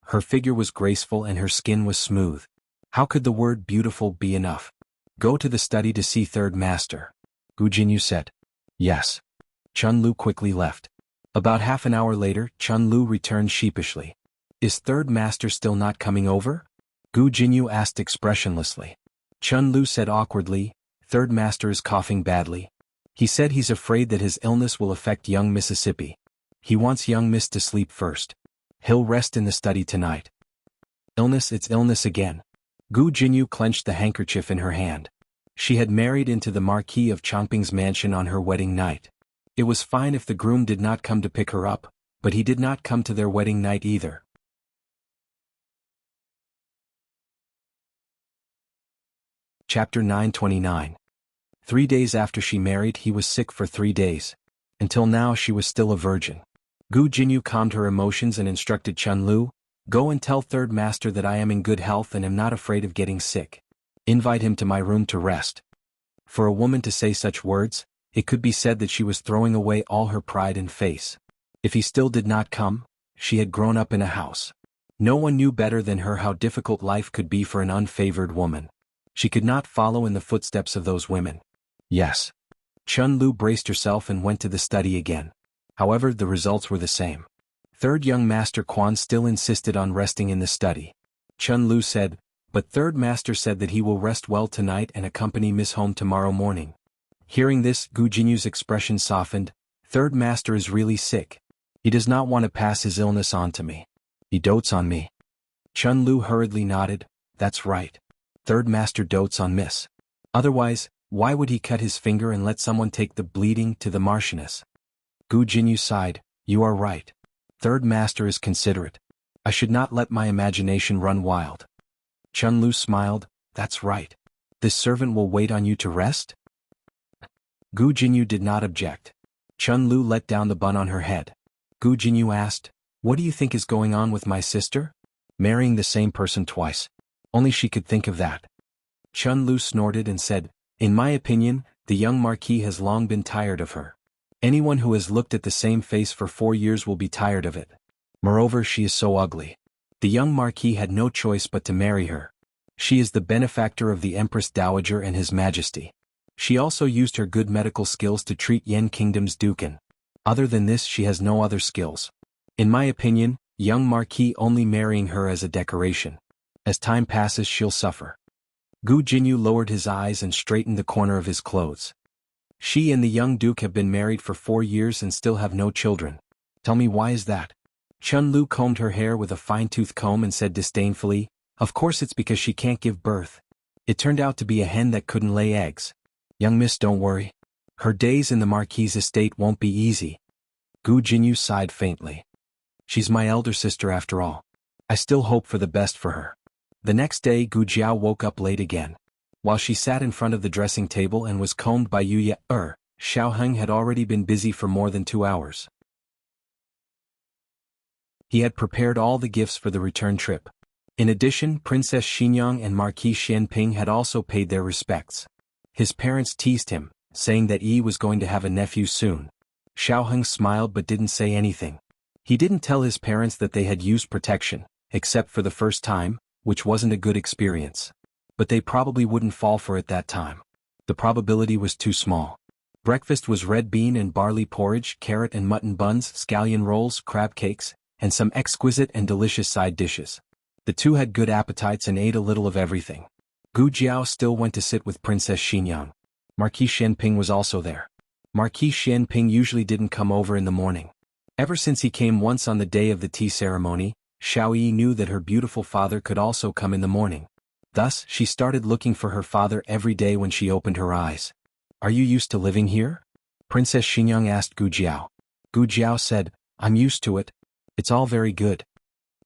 Her figure was graceful and her skin was smooth. How could the word beautiful be enough? Go to the study to see third master. Gu Jinyu said. Yes. Chunlu quickly left. About half an hour later, Chunlu returned sheepishly. Is third master still not coming over? Gu Jinyu asked expressionlessly. Chunlu said awkwardly, third master is coughing badly. He said he's afraid that his illness will affect young Mississippi. He wants young Miss to sleep first. He'll rest in the study tonight. Illness, it's illness again. Gu Jinyu clenched the handkerchief in her hand. She had married into the Marquis of Chongping's mansion on her wedding night. It was fine if the groom did not come to pick her up, but he did not come to their wedding night either. Chapter 929. 3 days after she married, he was sick for 3 days. Until now she was still a virgin. Gu Jinyu calmed her emotions and instructed Chunlu, go and tell third master that I am in good health and am not afraid of getting sick. Invite him to my room to rest. For a woman to say such words, it could be said that she was throwing away all her pride and face. If he still did not come, she had grown up in a house. No one knew better than her how difficult life could be for an unfavored woman. She could not follow in the footsteps of those women. Yes. Chunlu braced herself and went to the study again. However, the results were the same. Third young master Quan still insisted on resting in the study. Chunlu said, but third master said that he will rest well tonight and accompany Miss home tomorrow morning. Hearing this, Gu Jinyu's expression softened. Third master is really sick. He does not want to pass his illness on to me. He dotes on me. Chun Lu hurriedly nodded, that's right. Third master dotes on Miss. Otherwise, why would he cut his finger and let someone take the bleeding to the Marchioness? Gu Jinyu sighed, you are right. Third master is considerate. I should not let my imagination run wild. Chun Lu smiled, that's right. This servant will wait on you to rest? Gu Jinyu did not object. Chun Lu let down the bun on her head. Gu Jinyu asked, what do you think is going on with my sister? Marrying the same person twice. Only she could think of that. Chun Lu snorted and said, in my opinion, the young Marquis has long been tired of her. Anyone who has looked at the same face for 4 years will be tired of it. Moreover, she is so ugly. The young Marquis had no choice but to marry her. She is the benefactor of the Empress Dowager and His Majesty. She also used her good medical skills to treat Yen Kingdom's Dukin. Other than this, she has no other skills. In my opinion, young Marquis only marrying her as a decoration. As time passes, she'll suffer. Gu Jinyu lowered his eyes and straightened the corner of his clothes. She and the young duke have been married for 4 years and still have no children. Tell me, why is that? Chun Lu combed her hair with a fine-tooth comb and said disdainfully, of course it's because she can't give birth. It turned out to be a hen that couldn't lay eggs. Young miss, don't worry. Her days in the Marquis' estate won't be easy. Gu Jinyu sighed faintly. She's my elder sister after all. I still hope for the best for her. The next day Gu Jiao woke up late again. While she sat in front of the dressing table and was combed by Xiao Heng had already been busy for more than 2 hours. He had prepared all the gifts for the return trip. In addition, Princess Xinyang and Marquis Xianping had also paid their respects. His parents teased him, saying that Yi was going to have a nephew soon. Xiao Heng smiled but didn't say anything. He didn't tell his parents that they had used protection, except for the first time, which wasn't a good experience. But they probably wouldn't fall for it that time. The probability was too small. Breakfast was red bean and barley porridge, carrot and mutton buns, scallion rolls, crab cakes, and some exquisite and delicious side dishes. The two had good appetites and ate a little of everything. Gu Jiao still went to sit with Princess Xinyang. Marquis Xianping was also there. Marquis Xianping usually didn't come over in the morning. Ever since he came once on the day of the tea ceremony, Xiao Yi knew that her beautiful father could also come in the morning. Thus, she started looking for her father every day when she opened her eyes. Are you used to living here? Princess Xinyang asked Gu Jiao. Gu Jiao said, I'm used to it. It's all very good.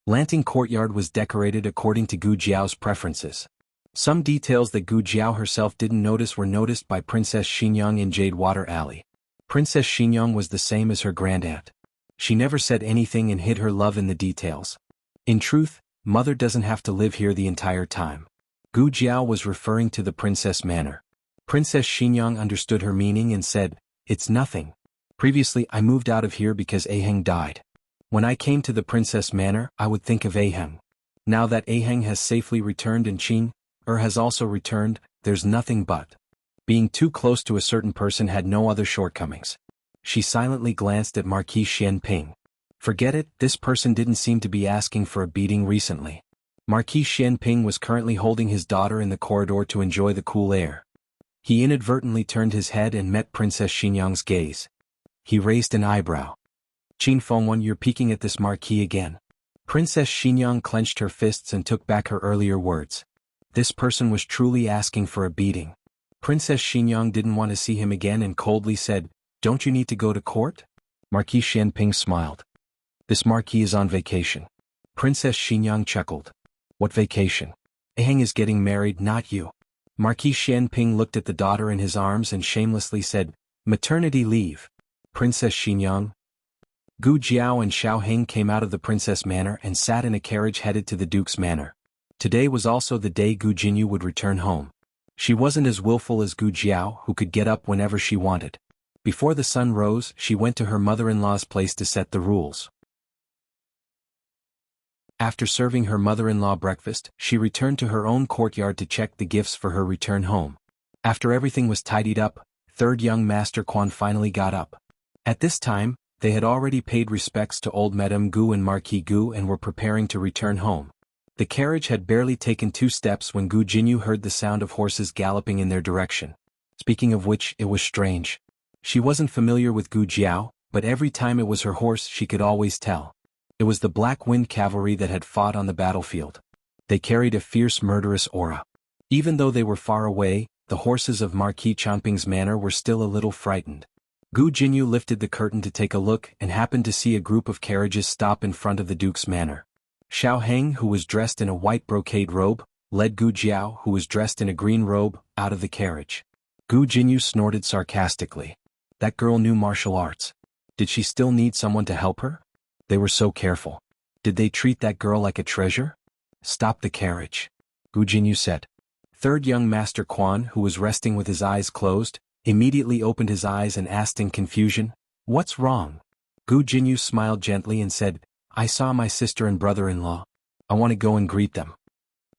Lanting Courtyard was decorated according to Gu Jiao's preferences. Some details that Gu Jiao herself didn't notice were noticed by Princess Xinyang in Jade Water Alley. Princess Xinyang was the same as her grandaunt. She never said anything and hid her love in the details. In truth, mother doesn't have to live here the entire time. Gu Jiao was referring to the Princess Manor. Princess Xinyang understood her meaning and said, it's nothing. Previously I moved out of here because Aheng died. When I came to the Princess Manor, I would think of Aheng. Now that Aheng has safely returned and Qing has also returned, there's nothing but. Being too close to a certain person had no other shortcomings. She silently glanced at Marquis Xianping. Forget it, this person didn't seem to be asking for a beating recently. Marquis Xianping was currently holding his daughter in the corridor to enjoy the cool air. He inadvertently turned his head and met Princess Xinyang's gaze. He raised an eyebrow. Qin Fengwen, you're peeking at this Marquis again. Princess Xinyang clenched her fists and took back her earlier words. This person was truly asking for a beating. Princess Xinyang didn't want to see him again and coldly said, don't you need to go to court? Marquis Xianping smiled. This Marquis is on vacation. Princess Xinyang chuckled. What vacation? Aheng is getting married, not you. Marquis Xianping looked at the daughter in his arms and shamelessly said, maternity leave. Princess Xinyang. Gu Jiao and Xiao Heng came out of the Princess Manor and sat in a carriage headed to the Duke's Manor. Today was also the day Gu Jinyu would return home. She wasn't as willful as Gu Jiao, who could get up whenever she wanted. Before the sun rose, she went to her mother-in-law's place to set the rules. After serving her mother-in-law breakfast, she returned to her own courtyard to check the gifts for her return home. After everything was tidied up, third young Master Quan finally got up. At this time, they had already paid respects to old Madame Gu and Marquis Gu and were preparing to return home. The carriage had barely taken 2 steps when Gu Jinyu heard the sound of horses galloping in their direction. Speaking of which, it was strange. She wasn't familiar with Gu Jiao, but every time it was her horse she could always tell. It was the Black Wind Cavalry that had fought on the battlefield. They carried a fierce murderous aura. Even though they were far away, the horses of Marquis Champing's manor were still a little frightened. Gu Jinyu lifted the curtain to take a look and happened to see a group of carriages stop in front of the duke's manor. Xiao Heng, who was dressed in a white brocade robe, led Gu Jiao, who was dressed in a green robe, out of the carriage. Gu Jinyu snorted sarcastically. That girl knew martial arts. Did she still need someone to help her? They were so careful. Did they treat that girl like a treasure? Stop the carriage, Gu Jinyu said. Third young Master Quan, who was resting with his eyes closed, immediately opened his eyes and asked in confusion, "What's wrong?" Gu Jinyu smiled gently and said, "I saw my sister and brother-in-law. I want to go and greet them."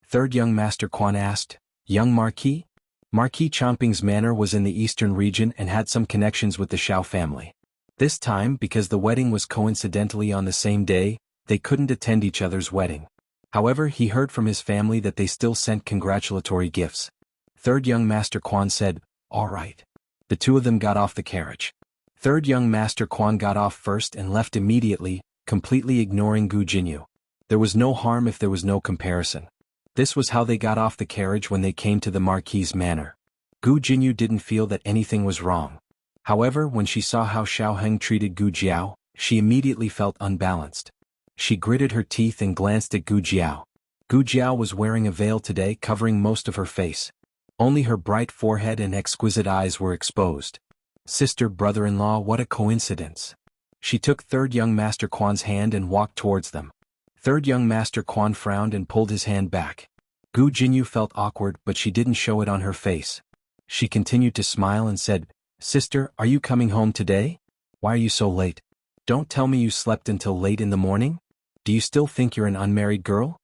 Third young Master Quan asked, "Young Marquis?" Marquis Champing's manor was in the eastern region and had some connections with the Xiao family. This time, because the wedding was coincidentally on the same day, they couldn't attend each other's wedding. However, he heard from his family that they still sent congratulatory gifts. Third young Master Quan said, "All right." The two of them got off the carriage. Third young Master Quan got off first and left immediately, completely ignoring Gu Jinyu. There was no harm if there was no comparison. This was how they got off the carriage when they came to the Marquis's manor. Gu Jinyu didn't feel that anything was wrong. However, when she saw how Xiao Heng treated Gu Jiao, she immediately felt unbalanced. She gritted her teeth and glanced at Gu Jiao. Gu Jiao was wearing a veil today covering most of her face. Only her bright forehead and exquisite eyes were exposed. Sister, brother-in-law, what a coincidence. She took Third young Master Quan's hand and walked towards them. Third young Master Quan frowned and pulled his hand back. Gu Jinyu felt awkward, but she didn't show it on her face. She continued to smile and said, "Sister, are you coming home today? Why are you so late? Don't tell me you slept until late in the morning? Do you still think you're an unmarried girl?"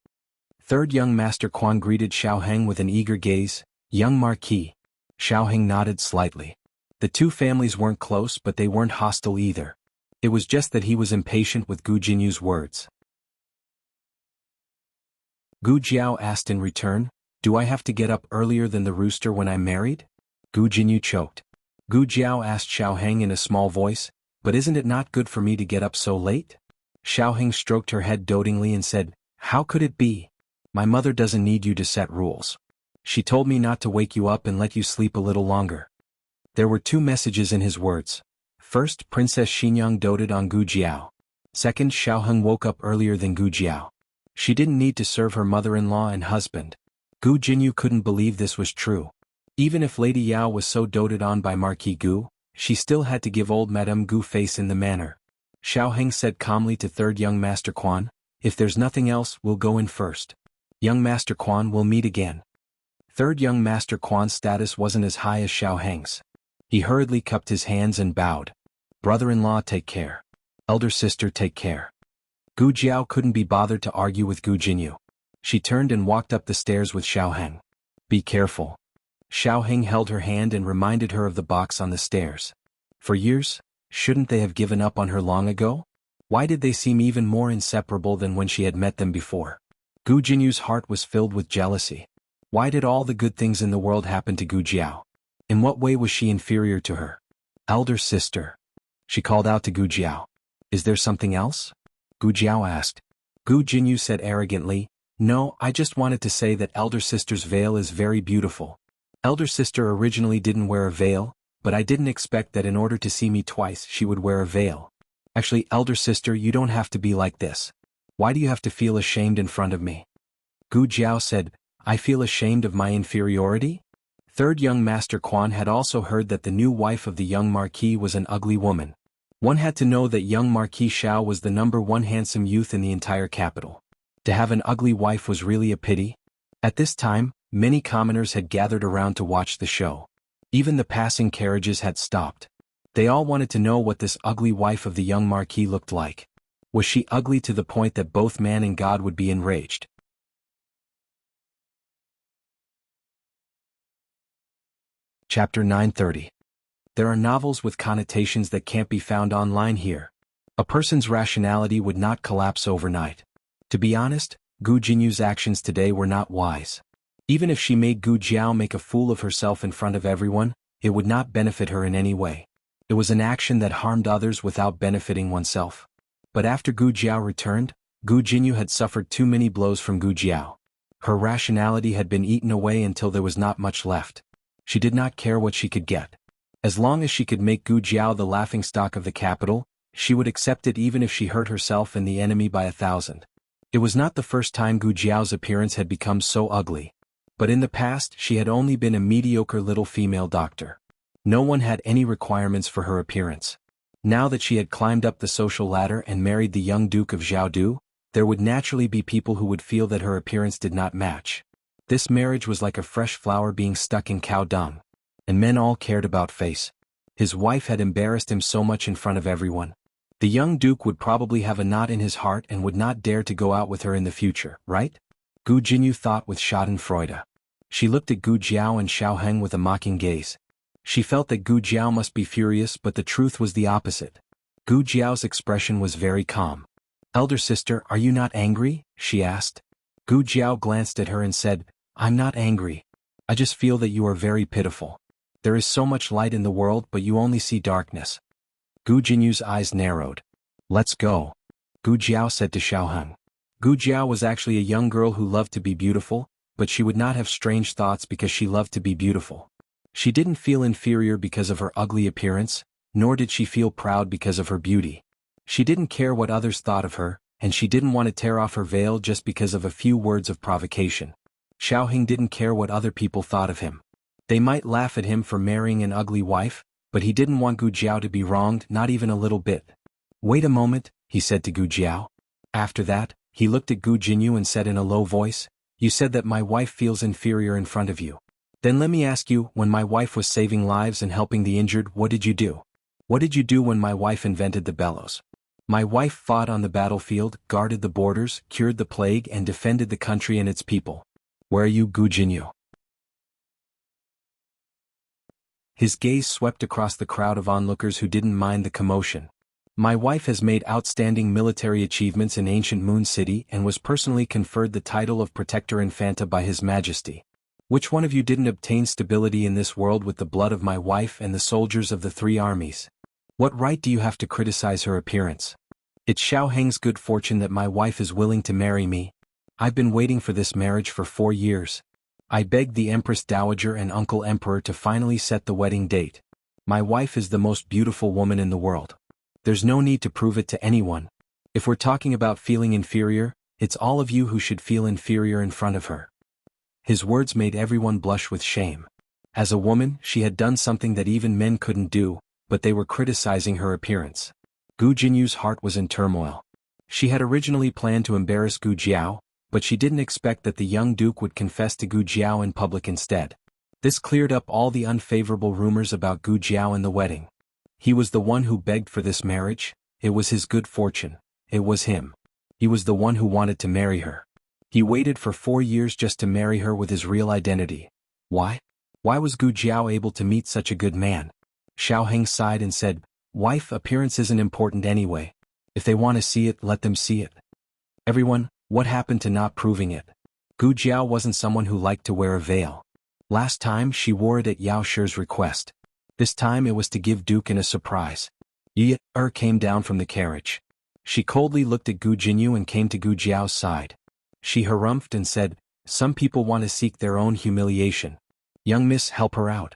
Third young Master Quan greeted Xiao Heng with an eager gaze. "Young Marquis." Xiao Heng nodded slightly. The two families weren't close, but they weren't hostile either. It was just that he was impatient with Gu Jinyu's words. Gu Jiao asked in return, "Do I have to get up earlier than the rooster when I'm married?" Gu Jinyu choked. Gu Jiao asked Xiao Heng in a small voice, "But isn't it not good for me to get up so late?" Xiao Heng stroked her head dotingly and said, "How could it be? My mother doesn't need you to set rules. She told me not to wake you up and let you sleep a little longer." There were two messages in his words. First, Princess Xinyang doted on Gu Jiao. Second, Xiao Heng woke up earlier than Gu Jiao. She didn't need to serve her mother-in-law and husband. Gu Jinyu couldn't believe this was true. Even if Lady Yao was so doted on by Marquis Gu, she still had to give old Madame Gu face in the manor. Xiao Heng said calmly to Third young Master Quan, "If there's nothing else, we'll go in first. Young Master Quan, we'll meet again." Third young Master Quan's status wasn't as high as Xiao Heng's. He hurriedly cupped his hands and bowed. "Brother-in-law, take care. Elder sister, take care." Gu Jiao couldn't be bothered to argue with Gu Jinyu. She turned and walked up the stairs with Xiao Heng. "Be careful." Xiao Heng held her hand and reminded her of the box on the stairs. For years, shouldn't they have given up on her long ago? Why did they seem even more inseparable than when she had met them before? Gu Jinyu's heart was filled with jealousy. Why did all the good things in the world happen to Gu Jiao? In what way was she inferior to her? "Elder sister." She called out to Gu Jiao. "Is there something else?" Gu Jiao asked. Gu Jinyu said arrogantly, "No, I just wanted to say that elder sister's veil is very beautiful. Elder sister originally didn't wear a veil, but I didn't expect that in order to see me twice she would wear a veil. Actually, elder sister, you don't have to be like this. Why do you have to feel ashamed in front of me?" Gu Jiao said, "I feel ashamed of my inferiority?" Third young Master Quan had also heard that the new wife of the young Marquis was an ugly woman. One had to know that young Marquis Xiao was the #1 handsome youth in the entire capital. To have an ugly wife was really a pity. At this time, many commoners had gathered around to watch the show. Even the passing carriages had stopped. They all wanted to know what this ugly wife of the young Marquis looked like. Was she ugly to the point that both man and God would be enraged? Chapter 930. There are novels with connotations that can't be found online here. A person's rationality would not collapse overnight. To be honest, Gu Jinyu's actions today were not wise. Even if she made Gu Jiao make a fool of herself in front of everyone, it would not benefit her in any way. It was an action that harmed others without benefiting oneself. But after Gu Jiao returned, Gu Jinyu had suffered too many blows from Gu Jiao. Her rationality had been eaten away until there was not much left. She did not care what she could get. As long as she could make Gu Jiao the laughingstock of the capital, she would accept it even if she hurt herself and the enemy by 1,000. It was not the first time Gu Jiao's appearance had become so ugly. But in the past she had only been a mediocre little female doctor. No one had any requirements for her appearance. Now that she had climbed up the social ladder and married the young Duke of Jiaodu, there would naturally be people who would feel that her appearance did not match. This marriage was like a fresh flower being stuck in cow dung. And men all cared about face. His wife had embarrassed him so much in front of everyone. The young duke would probably have a knot in his heart and would not dare to go out with her in the future, right? Gu Jinyu thought with schadenfreude. She looked at Gu Jiao and Xiao Heng with a mocking gaze. She felt that Gu Jiao must be furious, but the truth was the opposite. Gu Jiao's expression was very calm. "Elder sister, are you not angry?" she asked. Gu Jiao glanced at her and said, "I'm not angry. I just feel that you are very pitiful. There is so much light in the world but you only see darkness." Gu Jinyu's eyes narrowed. "Let's go," Gu Jiao said to Xiao Heng. Gu Jiao was actually a young girl who loved to be beautiful, but she would not have strange thoughts because she loved to be beautiful. She didn't feel inferior because of her ugly appearance, nor did she feel proud because of her beauty. She didn't care what others thought of her, and she didn't want to tear off her veil just because of a few words of provocation. Xiao Heng didn't care what other people thought of him. They might laugh at him for marrying an ugly wife, but he didn't want Gu Jiao to be wronged, not even a little bit. "Wait a moment," he said to Gu Jiao. After that, he looked at Gu Jinyu and said in a low voice, "You said that my wife feels inferior in front of you. Then let me ask you, when my wife was saving lives and helping the injured, what did you do? What did you do when my wife invented the bellows? My wife fought on the battlefield, guarded the borders, cured the plague and defended the country and its people. Where are you, Gu Jinyu?" His gaze swept across the crowd of onlookers who didn't mind the commotion. "My wife has made outstanding military achievements in ancient Moon City and was personally conferred the title of Protector Infanta by His Majesty. Which one of you didn't obtain stability in this world with the blood of my wife and the soldiers of the 3 armies? What right do you have to criticize her appearance? It's Xiao Heng's good fortune that my wife is willing to marry me. I've been waiting for this marriage for 4 years. I begged the Empress Dowager and Uncle Emperor to finally set the wedding date. My wife is the most beautiful woman in the world. There's no need to prove it to anyone. If we're talking about feeling inferior, it's all of you who should feel inferior in front of her." His words made everyone blush with shame. As a woman, she had done something that even men couldn't do, but they were criticizing her appearance. Gu Jinyu's heart was in turmoil. She had originally planned to embarrass Gu Jiao, but she didn't expect that the young duke would confess to Gu Jiao in public instead. This cleared up all the unfavorable rumors about Gu Jiao and the wedding. He was the one who begged for this marriage, it was his good fortune, it was him. He was the one who wanted to marry her. He waited for 4 years just to marry her with his real identity. Why? Why was Gu Jiao able to meet such a good man? Xiao Heng sighed and said, "Wife, appearance isn't important anyway. If they want to see it, let them see it." "Everyone, what happened to not proving it?" Gu Jiao wasn't someone who liked to wear a veil. Last time she wore it at Yao Shi's request. This time it was to give Dukin a surprise. Yi came down from the carriage. She coldly looked at Gu Jinyu and came to Gu Jiao's side. She harumphed and said, "Some people want to seek their own humiliation. Young miss, help her out."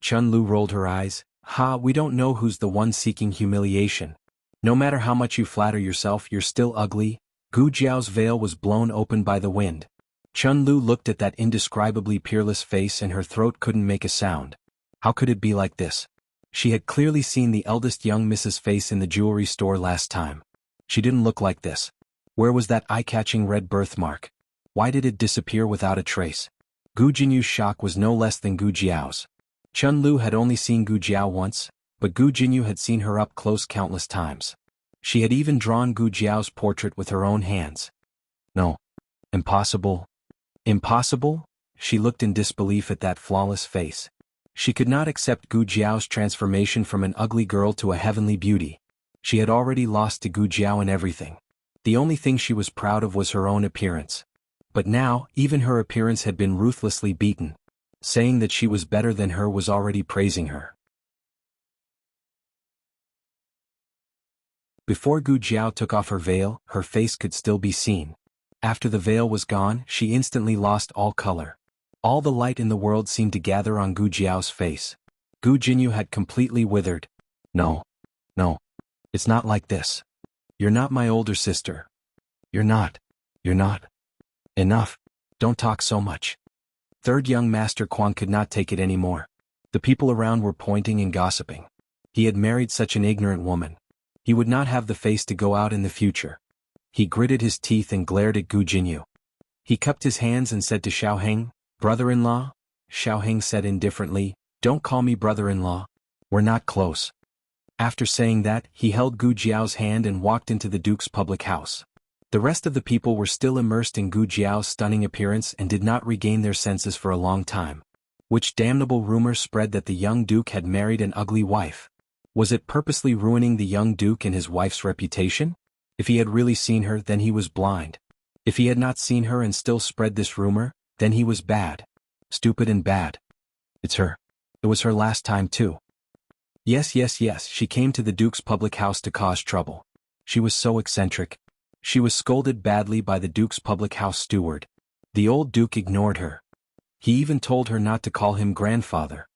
Chun Lu rolled her eyes. "Ha, we don't know who's the one seeking humiliation. No matter how much you flatter yourself, you're still ugly." Gu Jiao's veil was blown open by the wind. Chun Lu looked at that indescribably peerless face and her throat couldn't make a sound. How could it be like this? She had clearly seen the eldest young Mrs. face in the jewelry store last time. She didn't look like this. Where was that eye-catching red birthmark? Why did it disappear without a trace? Gu Jinyu's shock was no less than Gu Jiao's. Chun Lu had only seen Gu Jiao once, but Gu Jinyu had seen her up close countless times. She had even drawn Gu Jiao's portrait with her own hands. No. Impossible. Impossible? She looked in disbelief at that flawless face. She could not accept Gu Jiao's transformation from an ugly girl to a heavenly beauty. She had already lost to Gu Jiao in everything. The only thing she was proud of was her own appearance. But now, even her appearance had been ruthlessly beaten. Saying that she was better than her was already praising her. Before Gu Jiao took off her veil, her face could still be seen. After the veil was gone, she instantly lost all color. All the light in the world seemed to gather on Gu Jiao's face. Gu Jinyu had completely withered. No. No. It's not like this. You're not my older sister. You're not. You're not. Enough. Don't talk so much. Third young master Quan could not take it anymore. The people around were pointing and gossiping. He had married such an ignorant woman. He would not have the face to go out in the future. He gritted his teeth and glared at Gu Jinyu. He cupped his hands and said to Xiaoheng, "Brother-in-law?" Xiaoheng said indifferently, "Don't call me brother-in-law. We're not close." After saying that, he held Gu Jiao's hand and walked into the duke's public house. The rest of the people were still immersed in Gu Jiao's stunning appearance and did not regain their senses for a long time. Which damnable rumor spread that the young duke had married an ugly wife? Was it purposely ruining the young duke and his wife's reputation? If he had really seen her, then he was blind. If he had not seen her and still spread this rumor, then he was bad. Stupid and bad. It's her. It was her last time too. Yes, she came to the duke's public house to cause trouble. She was so eccentric. She was scolded badly by the duke's public house steward. The old duke ignored her. He even told her not to call him grandfather.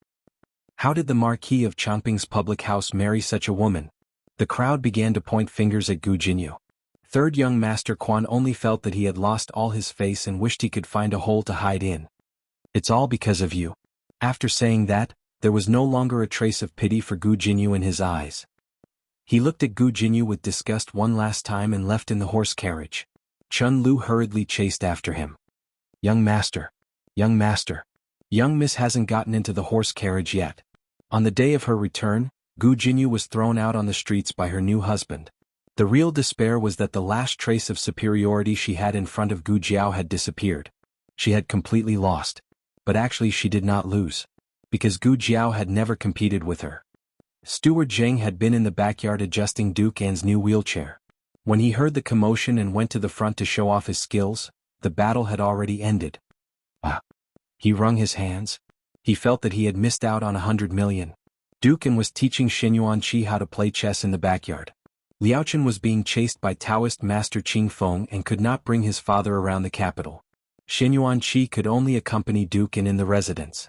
How did the Marquis of Changping's public house marry such a woman? The crowd began to point fingers at Gu Jinyu. Third young master Quan only felt that he had lost all his face and wished he could find a hole to hide in. It's all because of you. After saying that, there was no longer a trace of pity for Gu Jinyu in his eyes. He looked at Gu Jinyu with disgust one last time and left in the horse carriage. Chun Lu hurriedly chased after him. Young master. Young master. Young miss hasn't gotten into the horse carriage yet. On the day of her return, Gu Jinyu was thrown out on the streets by her new husband. The real despair was that the last trace of superiority she had in front of Gu Jiao had disappeared. She had completely lost. But actually she did not lose. Because Gu Jiao had never competed with her. Steward Zheng had been in the backyard adjusting Duke An's new wheelchair. When he heard the commotion and went to the front to show off his skills, the battle had already ended. He wrung his hands. He felt that he had missed out on 100 million. Duke An was teaching Xin Yuanqi how to play chess in the backyard. Liaochen was being chased by Taoist master Qing Feng and could not bring his father around the capital. Xin Yuanqi could only accompany Duke An in the residence.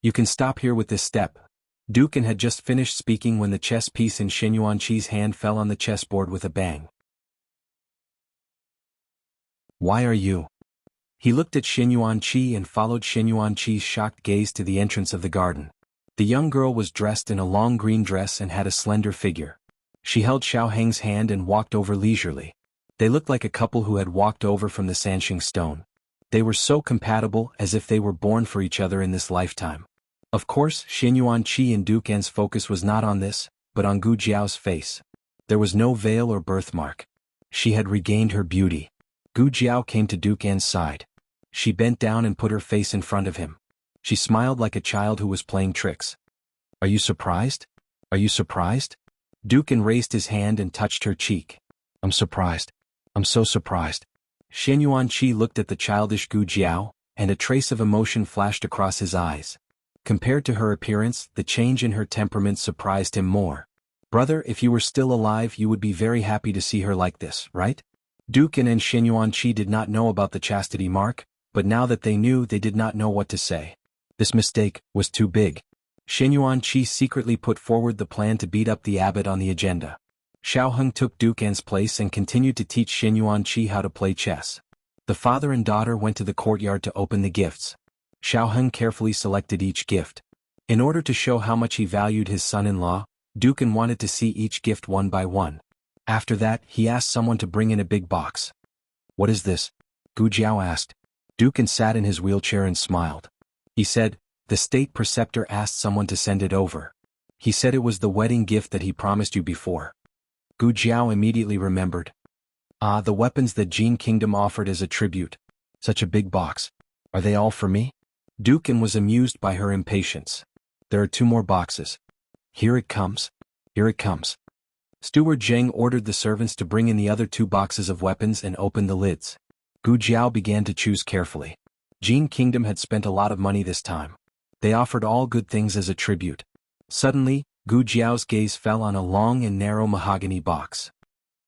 You can stop here with this step. Duke An had just finished speaking when the chess piece in Xin Yuanqi's hand fell on the chessboard with a bang. Why are you? He looked at Xin Yuanqi and followed Xin Yuanqi's shocked gaze to the entrance of the garden. The young girl was dressed in a long green dress and had a slender figure. She held Xiaoheng's hand and walked over leisurely. They looked like a couple who had walked over from the Sanxing stone. They were so compatible, as if they were born for each other in this lifetime. Of course, Xin Yuanqi and Duke An's focus was not on this, but on Gu Jiao's face. There was no veil or birthmark. She had regained her beauty. Gu Jiao came to Duke An's side. She bent down and put her face in front of him. She smiled like a child who was playing tricks. Are you surprised? Are you surprised? Duke An raised his hand and touched her cheek. I'm surprised. I'm so surprised. Xin Yuanqi looked at the childish Gu Jiao, and a trace of emotion flashed across his eyes. Compared to her appearance, the change in her temperament surprised him more. Brother, if you were still alive you would be very happy to see her like this, right? Duke An and Xin Yuanqi did not know about the chastity mark, but now that they knew they did not know what to say. This mistake was too big. Xin Yuanqi secretly put forward the plan to beat up the abbot on the agenda. Xiaoheng took Duke An's place and continued to teach Xin Yuanqi how to play chess. The father and daughter went to the courtyard to open the gifts. Xiaoheng carefully selected each gift. In order to show how much he valued his son-in-law, Duke An wanted to see each gift one by one. After that, he asked someone to bring in a big box. What is this? Gu Jiao asked. Duke An sat in his wheelchair and smiled. He said, the state preceptor asked someone to send it over. He said it was the wedding gift that he promised you before. Gu Jiao immediately remembered. The weapons that Jin Kingdom offered as a tribute. Such a big box. Are they all for me? Duke An was amused by her impatience. There are 2 more boxes. Here it comes. Here it comes. Steward Zheng ordered the servants to bring in the other 2 boxes of weapons and open the lids. Gu Jiao began to choose carefully. Jin Kingdom had spent a lot of money this time. They offered all good things as a tribute. Suddenly, Gu Jiao's gaze fell on a long and narrow mahogany box.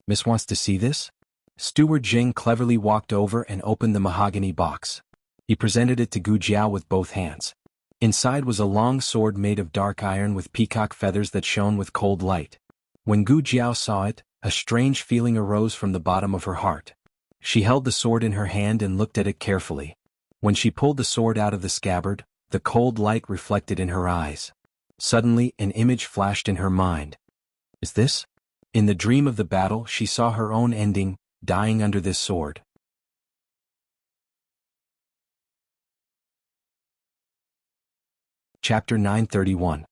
Miss wants to see this? Steward Jing cleverly walked over and opened the mahogany box. He presented it to Gu Jiao with both hands. Inside was a long sword made of dark iron with peacock feathers that shone with cold light. When Gu Jiao saw it, a strange feeling arose from the bottom of her heart. She held the sword in her hand and looked at it carefully. When she pulled the sword out of the scabbard, the cold light reflected in her eyes. Suddenly, an image flashed in her mind. Is this? In the dream of the battle, she saw her own ending, dying under this sword. Chapter 931.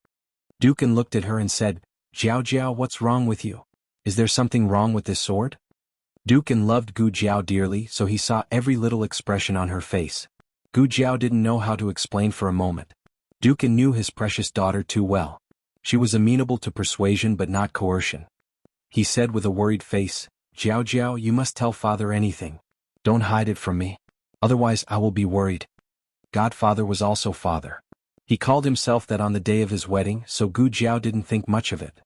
Dukan looked at her and said, Jiao Jiao, what's wrong with you? Is there something wrong with this sword? Dukan loved Gu Jiao dearly, so he saw every little expression on her face. Gu Jiao didn't know how to explain for a moment. Dukan knew his precious daughter too well. She was amenable to persuasion but not coercion. He said with a worried face, Jiao Jiao, you must tell father anything. Don't hide it from me. Otherwise I will be worried. Godfather was also father. He called himself that on the day of his wedding, so Gu Jiao didn't think much of it.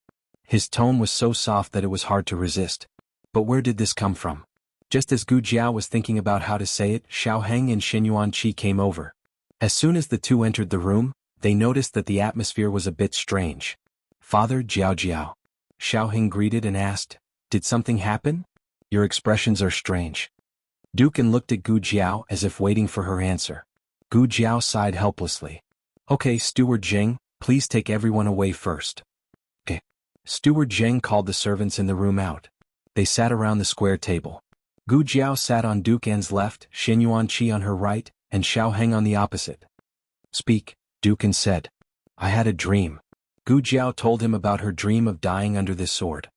His tone was so soft that it was hard to resist. But where did this come from? Just as Gu Jiao was thinking about how to say it, Xiao Heng and Shen Yuanqi came over. As soon as the two entered the room, they noticed that the atmosphere was a bit strange. Father Jiao Jiao. Xiao Heng greeted and asked, Did something happen? Your expressions are strange. Dukan looked at Gu Jiao as if waiting for her answer. Gu Jiao sighed helplessly. Okay, Steward Jing, please take everyone away first. Okay. Steward Jing called the servants in the room out. They sat around the square table. Gu Jiao sat on Dukan's left, Shen Yuanqi on her right, and Xiao Heng on the opposite. Speak, Dukan said. I had a dream. Gu Jiao told him about her dream of dying under this sword.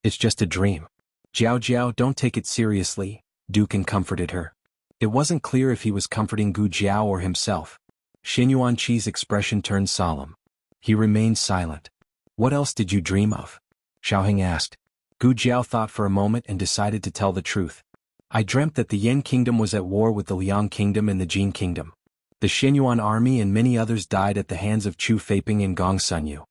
It's just a dream. Jiao Jiao, don't take it seriously, Dukan comforted her. It wasn't clear if he was comforting Gu Jiao or himself. Shen Yuanqi's expression turned solemn. He remained silent. What else did you dream of? Xiao Heng asked. Gu Jiao thought for a moment and decided to tell the truth. I dreamt that the Yan kingdom was at war with the Liang kingdom and the Jin kingdom. The Shenyuan army and many others died at the hands of Chu Feiping and Gong Sunyu.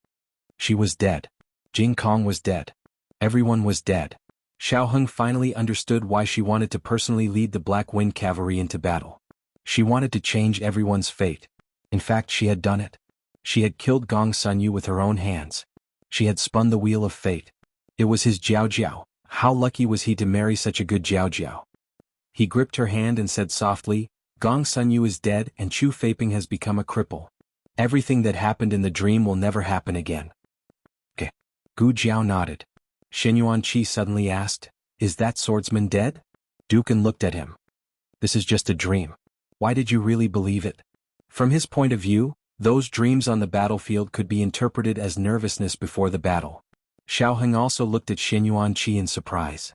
She was dead. Jing Kong was dead. Everyone was dead. Xiao Heng finally understood why she wanted to personally lead the Black Wind Cavalry into battle. She wanted to change everyone's fate. In fact, she had done it. She had killed Gong Sunyu with her own hands. She had spun the wheel of fate. It was his Jiao Jiao. How lucky was he to marry such a good Jiao Jiao? He gripped her hand and said softly, Gong Sunyu is dead and Chu Feiping has become a cripple. Everything that happened in the dream will never happen again. Okay. Gu Jiao nodded. Shen Yuanqi suddenly asked, Is that swordsman dead? Dukan looked at him. This is just a dream. Why did you really believe it? From his point of view, those dreams on the battlefield could be interpreted as nervousness before the battle. Xiao Heng also looked at Shen Yuanqi in surprise.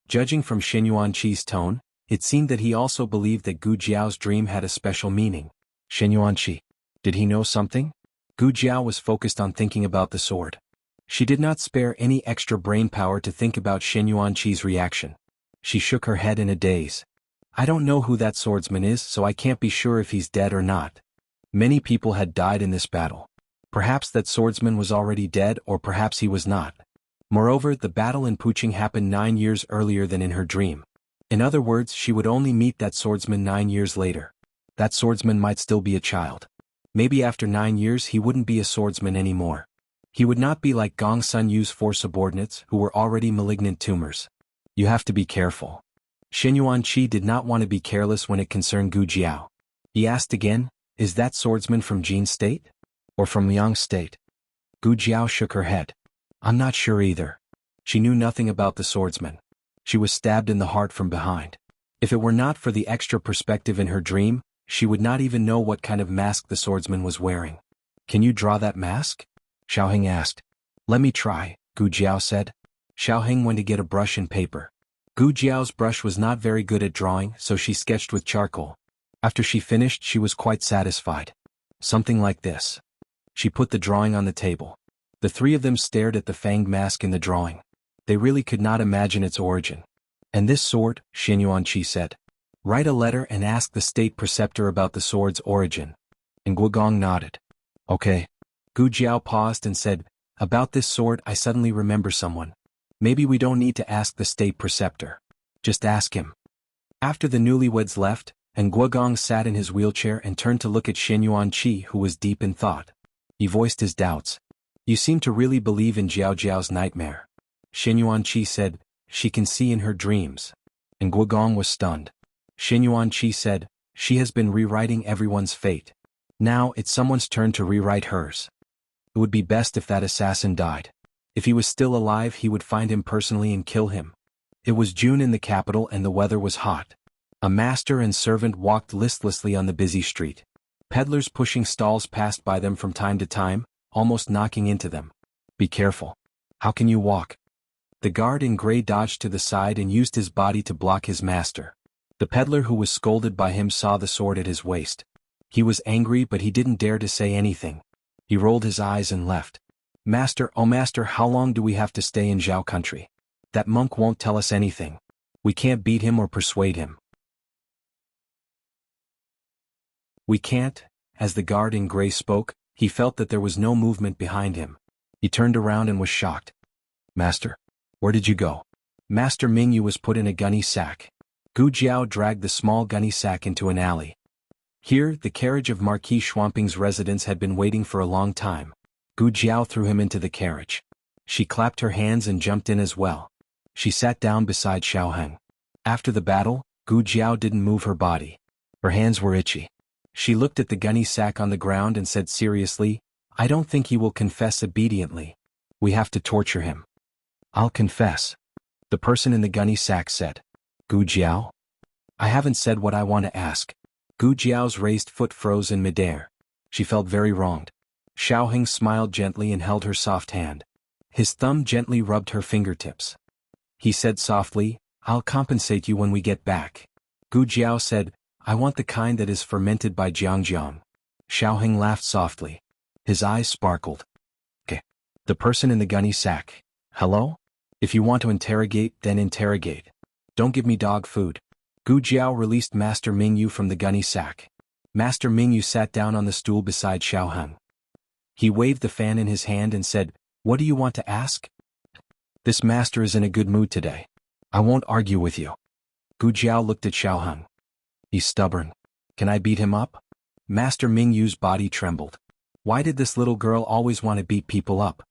Judging from Shen Yuanqi's tone, it seemed that he also believed that Gu Jiao's dream had a special meaning. Shen Yuanqi. Did he know something? Gu Jiao was focused on thinking about the sword. She did not spare any extra brain power to think about Shen Yuanqi's reaction. She shook her head in a daze. I don't know who that swordsman is, so I can't be sure if he's dead or not. Many people had died in this battle. Perhaps that swordsman was already dead, or perhaps he was not. Moreover, the battle in Puqing happened 9 years earlier than in her dream. In other words, she would only meet that swordsman 9 years later. That swordsman might still be a child. Maybe after 9 years he wouldn't be a swordsman anymore. He would not be like Gong Sunyu's 4 subordinates who were already malignant tumors. You have to be careful. Shen Yuanqi did not want to be careless when it concerned Gu Jiao. He asked again, Is that swordsman from Jin State? Or from Liang State? Gu Jiao shook her head. I'm not sure either. She knew nothing about the swordsman. She was stabbed in the heart from behind. If it were not for the extra perspective in her dream, she would not even know what kind of mask the swordsman was wearing. Can you draw that mask? Xiao Heng asked. Let me try, Gu Jiao said. Xiao Heng went to get a brush and paper. Gu Jiao's brush was not very good at drawing, so she sketched with charcoal. After she finished, she was quite satisfied. Something like this. She put the drawing on the table. The three of them stared at the fanged mask in the drawing. They really could not imagine its origin. And this sword, Shen Yuanqi said. Write a letter and ask the state preceptor about the sword's origin. And Guogong nodded. Okay. Gu Jiao paused and said, About this sword I suddenly remember someone. Maybe we don't need to ask the state preceptor. Just ask him. After the newlyweds left, and Guogong sat in his wheelchair and turned to look at Xin Yuanqi, who was deep in thought. He voiced his doubts. You seem to really believe in Jiao Jiao's nightmare. Xin Yuanqi said, she can see in her dreams. And Guogong was stunned. Xin Yuanqi said, she has been rewriting everyone's fate. Now it's someone's turn to rewrite hers. It would be best if that assassin died. If he was still alive, he would find him personally and kill him. It was June in the capital and the weather was hot. A master and servant walked listlessly on the busy street. Peddlers pushing stalls passed by them from time to time, almost knocking into them. Be careful. How can you walk? The guard in gray dodged to the side and used his body to block his master. The peddler who was scolded by him saw the sword at his waist. He was angry, but he didn't dare to say anything. He rolled his eyes and left. Master, oh master, how long do we have to stay in Zhao country? That monk won't tell us anything. We can't beat him or persuade him. We can't. As the guard in gray spoke, he felt that there was no movement behind him. He turned around and was shocked. Master, where did you go? Master Mingyu was put in a gunny sack. Gu Jiao dragged the small gunny sack into an alley. Here, the carriage of Marquis Schwamping's residence had been waiting for a long time. Gu Jiao threw him into the carriage. She clapped her hands and jumped in as well. She sat down beside Xiaoheng. After the battle, Gu Jiao didn't move her body. Her hands were itchy. She looked at the gunny sack on the ground and said seriously, I don't think he will confess obediently. We have to torture him. I'll confess. The person in the gunny sack said. Gu Jiao? I haven't said what I want to ask. Gu Jiao's raised foot froze in midair. She felt very wronged. Xiaoheng smiled gently and held her soft hand. His thumb gently rubbed her fingertips. He said softly, I'll compensate you when we get back. Gu Jiao said, I want the kind that is fermented by Jiangjiang. Xiaoheng laughed softly. His eyes sparkled. Okay. The person in the gunny sack. Hello? If you want to interrogate, then interrogate. Don't give me dog food. Gu Jiao released Master Mingyu from the gunny sack. Master Mingyu sat down on the stool beside Xiaoheng. He waved the fan in his hand and said, What do you want to ask? This master is in a good mood today. I won't argue with you. Gu Jiao looked at Xiaoheng. He's stubborn. Can I beat him up? Master Mingyu's body trembled. Why did this little girl always want to beat people up?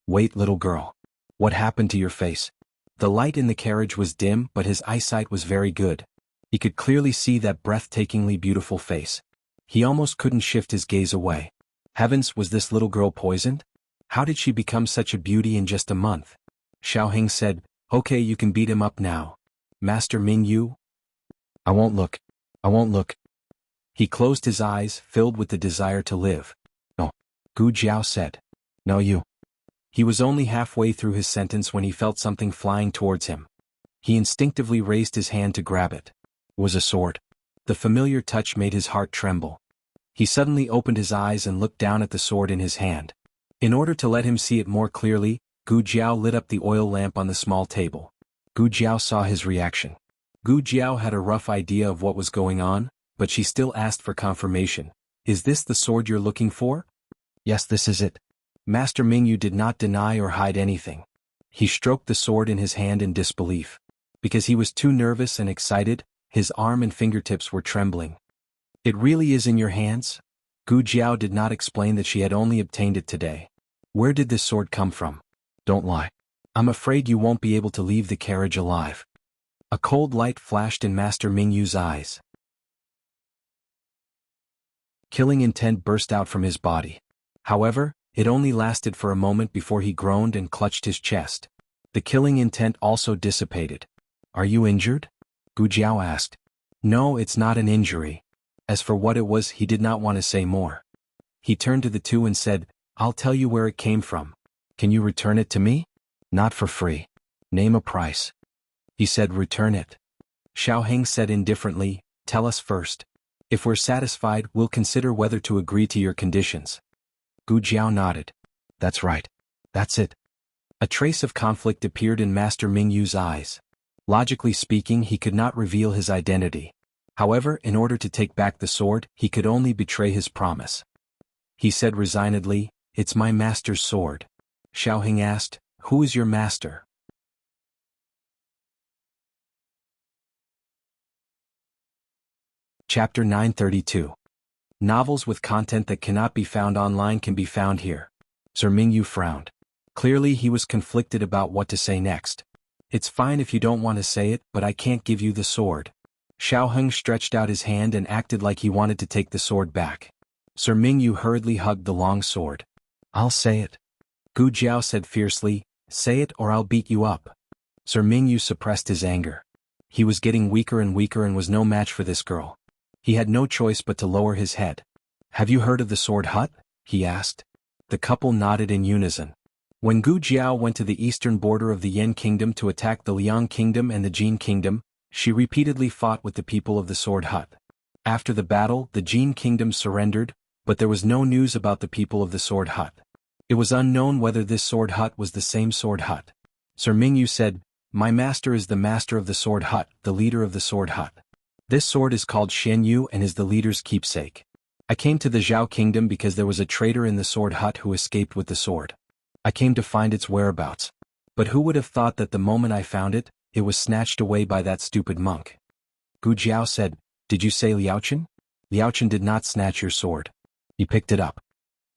Wait, little girl. What happened to your face? The light in the carriage was dim, but his eyesight was very good. He could clearly see that breathtakingly beautiful face. He almost couldn't shift his gaze away. Heavens, was this little girl poisoned? How did she become such a beauty in just a month? Xiaoheng said, Okay, you can beat him up now. Master Mingyu? I won't look. I won't look. He closed his eyes, filled with the desire to live. No. Gu Jiao said. No, you. He was only halfway through his sentence when he felt something flying towards him. He instinctively raised his hand to grab it. It was a sword. The familiar touch made his heart tremble. He suddenly opened his eyes and looked down at the sword in his hand. In order to let him see it more clearly, Gu Jiao lit up the oil lamp on the small table. Gu Jiao saw his reaction. Gu Jiao had a rough idea of what was going on, but she still asked for confirmation. Is this the sword you're looking for? Yes, this is it. Master Mingyu did not deny or hide anything. He stroked the sword in his hand in disbelief. Because he was too nervous and excited, his arm and fingertips were trembling. It really is in your hands? Gu Jiao did not explain that she had only obtained it today. Where did this sword come from? Don't lie. I'm afraid you won't be able to leave the carriage alive. A cold light flashed in Master Mingyu's eyes. Killing intent burst out from his body. However, it only lasted for a moment before he groaned and clutched his chest. The killing intent also dissipated. Are you injured? Gu Jiao asked. No, it's not an injury. As for what it was, he did not want to say more. He turned to the two and said, I'll tell you where it came from. Can you return it to me? Not for free. Name a price. He said, return it. Xiaoheng said indifferently, tell us first. If we're satisfied, we'll consider whether to agree to your conditions. Gu Jiao nodded. That's right. That's it. A trace of conflict appeared in Master Mingyu's eyes. Logically speaking, he could not reveal his identity. However, in order to take back the sword, he could only betray his promise. He said resignedly, It's my master's sword. Xiaoheng asked. Who is your master? Chapter 932. Novels with content that cannot be found online can be found here. Sir Mingyu frowned. Clearly he was conflicted about what to say next. It's fine if you don't want to say it, but I can't give you the sword. Xiaoheng stretched out his hand and acted like he wanted to take the sword back. Sir Mingyu hurriedly hugged the long sword. I'll say it. Gu Jiao said fiercely, say it or I'll beat you up. Sir Mingyu suppressed his anger. He was getting weaker and was no match for this girl. He had no choice but to lower his head. Have you heard of the sword hut? He asked. The couple nodded in unison. When Gu Jiao went to the eastern border of the Yan kingdom to attack the Liang kingdom and the Jin kingdom, she repeatedly fought with the people of the sword hut. After the battle, the Jin kingdom surrendered, but there was no news about the people of the sword hut. It was unknown whether this sword hut was the same sword hut. Sir Mingyu said, my master is the master of the sword hut, the leader of the sword hut. This sword is called Xianyu and is the leader's keepsake. I came to the Zhao kingdom because there was a traitor in the sword hut who escaped with the sword. I came to find its whereabouts. But who would have thought that the moment I found it, it was snatched away by that stupid monk? Gu Jiao said, did you say Liaochen? Liaochen did not snatch your sword. He picked it up.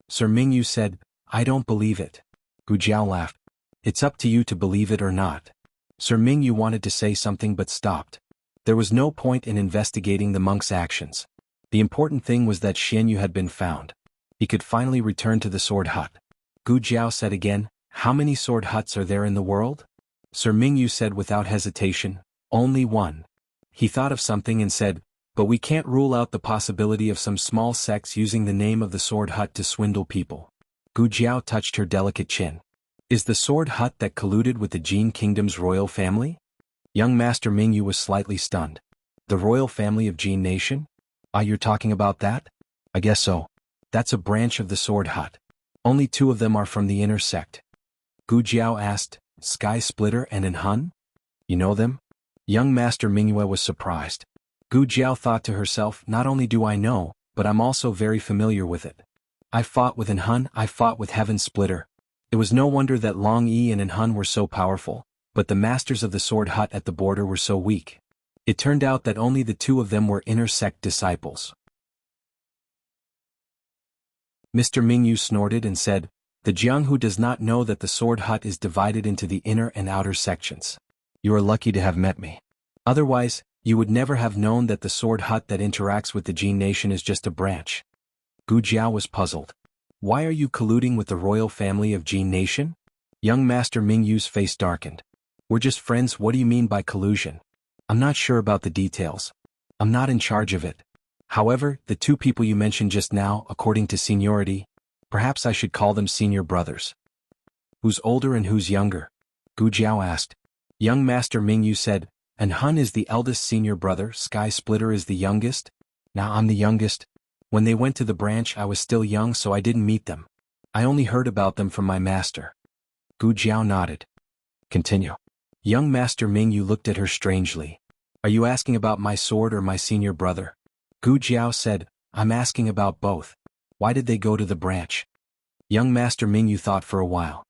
Sir Mingyu said, I don't believe it. Gu Jiao laughed. It's up to you to believe it or not. Sir Mingyu wanted to say something but stopped. There was no point in investigating the monk's actions. The important thing was that Xianyu had been found. He could finally return to the sword hut. Gu Jiao said again, how many sword huts are there in the world? Sir Mingyu said without hesitation, only one. He thought of something and said, but we can't rule out the possibility of some small sects using the name of the sword hut to swindle people. Gu Jiao touched her delicate chin. Is the sword hut that colluded with the Jin kingdom's royal family? Young Master Mingyu was slightly stunned. The royal family of Jin nation? Ah, you're talking about that? I guess so. That's a branch of the sword hut. Only two of them are from the inner sect. Gu Jiao asked, Sky Splitter and An Hun? You know them? Young Master Mingyu was surprised. Gu Jiao thought to herself, not only do I know, but I'm also very familiar with it. I fought with An Hun, I fought with Heaven Splitter. It was no wonder that Long Yi and An Hun were so powerful, but the masters of the sword hut at the border were so weak. It turned out that only the two of them were inner sect disciples. Mr. Mingyu snorted and said, the Jianghu does not know that the sword hut is divided into the inner and outer sections. You are lucky to have met me. Otherwise, you would never have known that the sword hut that interacts with the Jin nation is just a branch. Gu Jiao was puzzled. Why are you colluding with the royal family of Jin nation? Young Master Mingyu's face darkened. We're just friends. What do you mean by collusion? I'm not sure about the details. I'm not in charge of it. However, the two people you mentioned just now, according to seniority, perhaps I should call them senior brothers. Who's older and who's younger? Gu Jiao asked. Young Master Mingyu said, An Hun is the eldest senior brother, Sky Splitter is the youngest. Now I'm the youngest. When they went to the branch I was still young so I didn't meet them. I only heard about them from my master. Gu Jiao nodded. Continue. Young Master Mingyu looked at her strangely. Are you asking about my sword or my senior brother? Gu Jiao said, I'm asking about both. Why did they go to the branch? Young Master Mingyu thought for a while.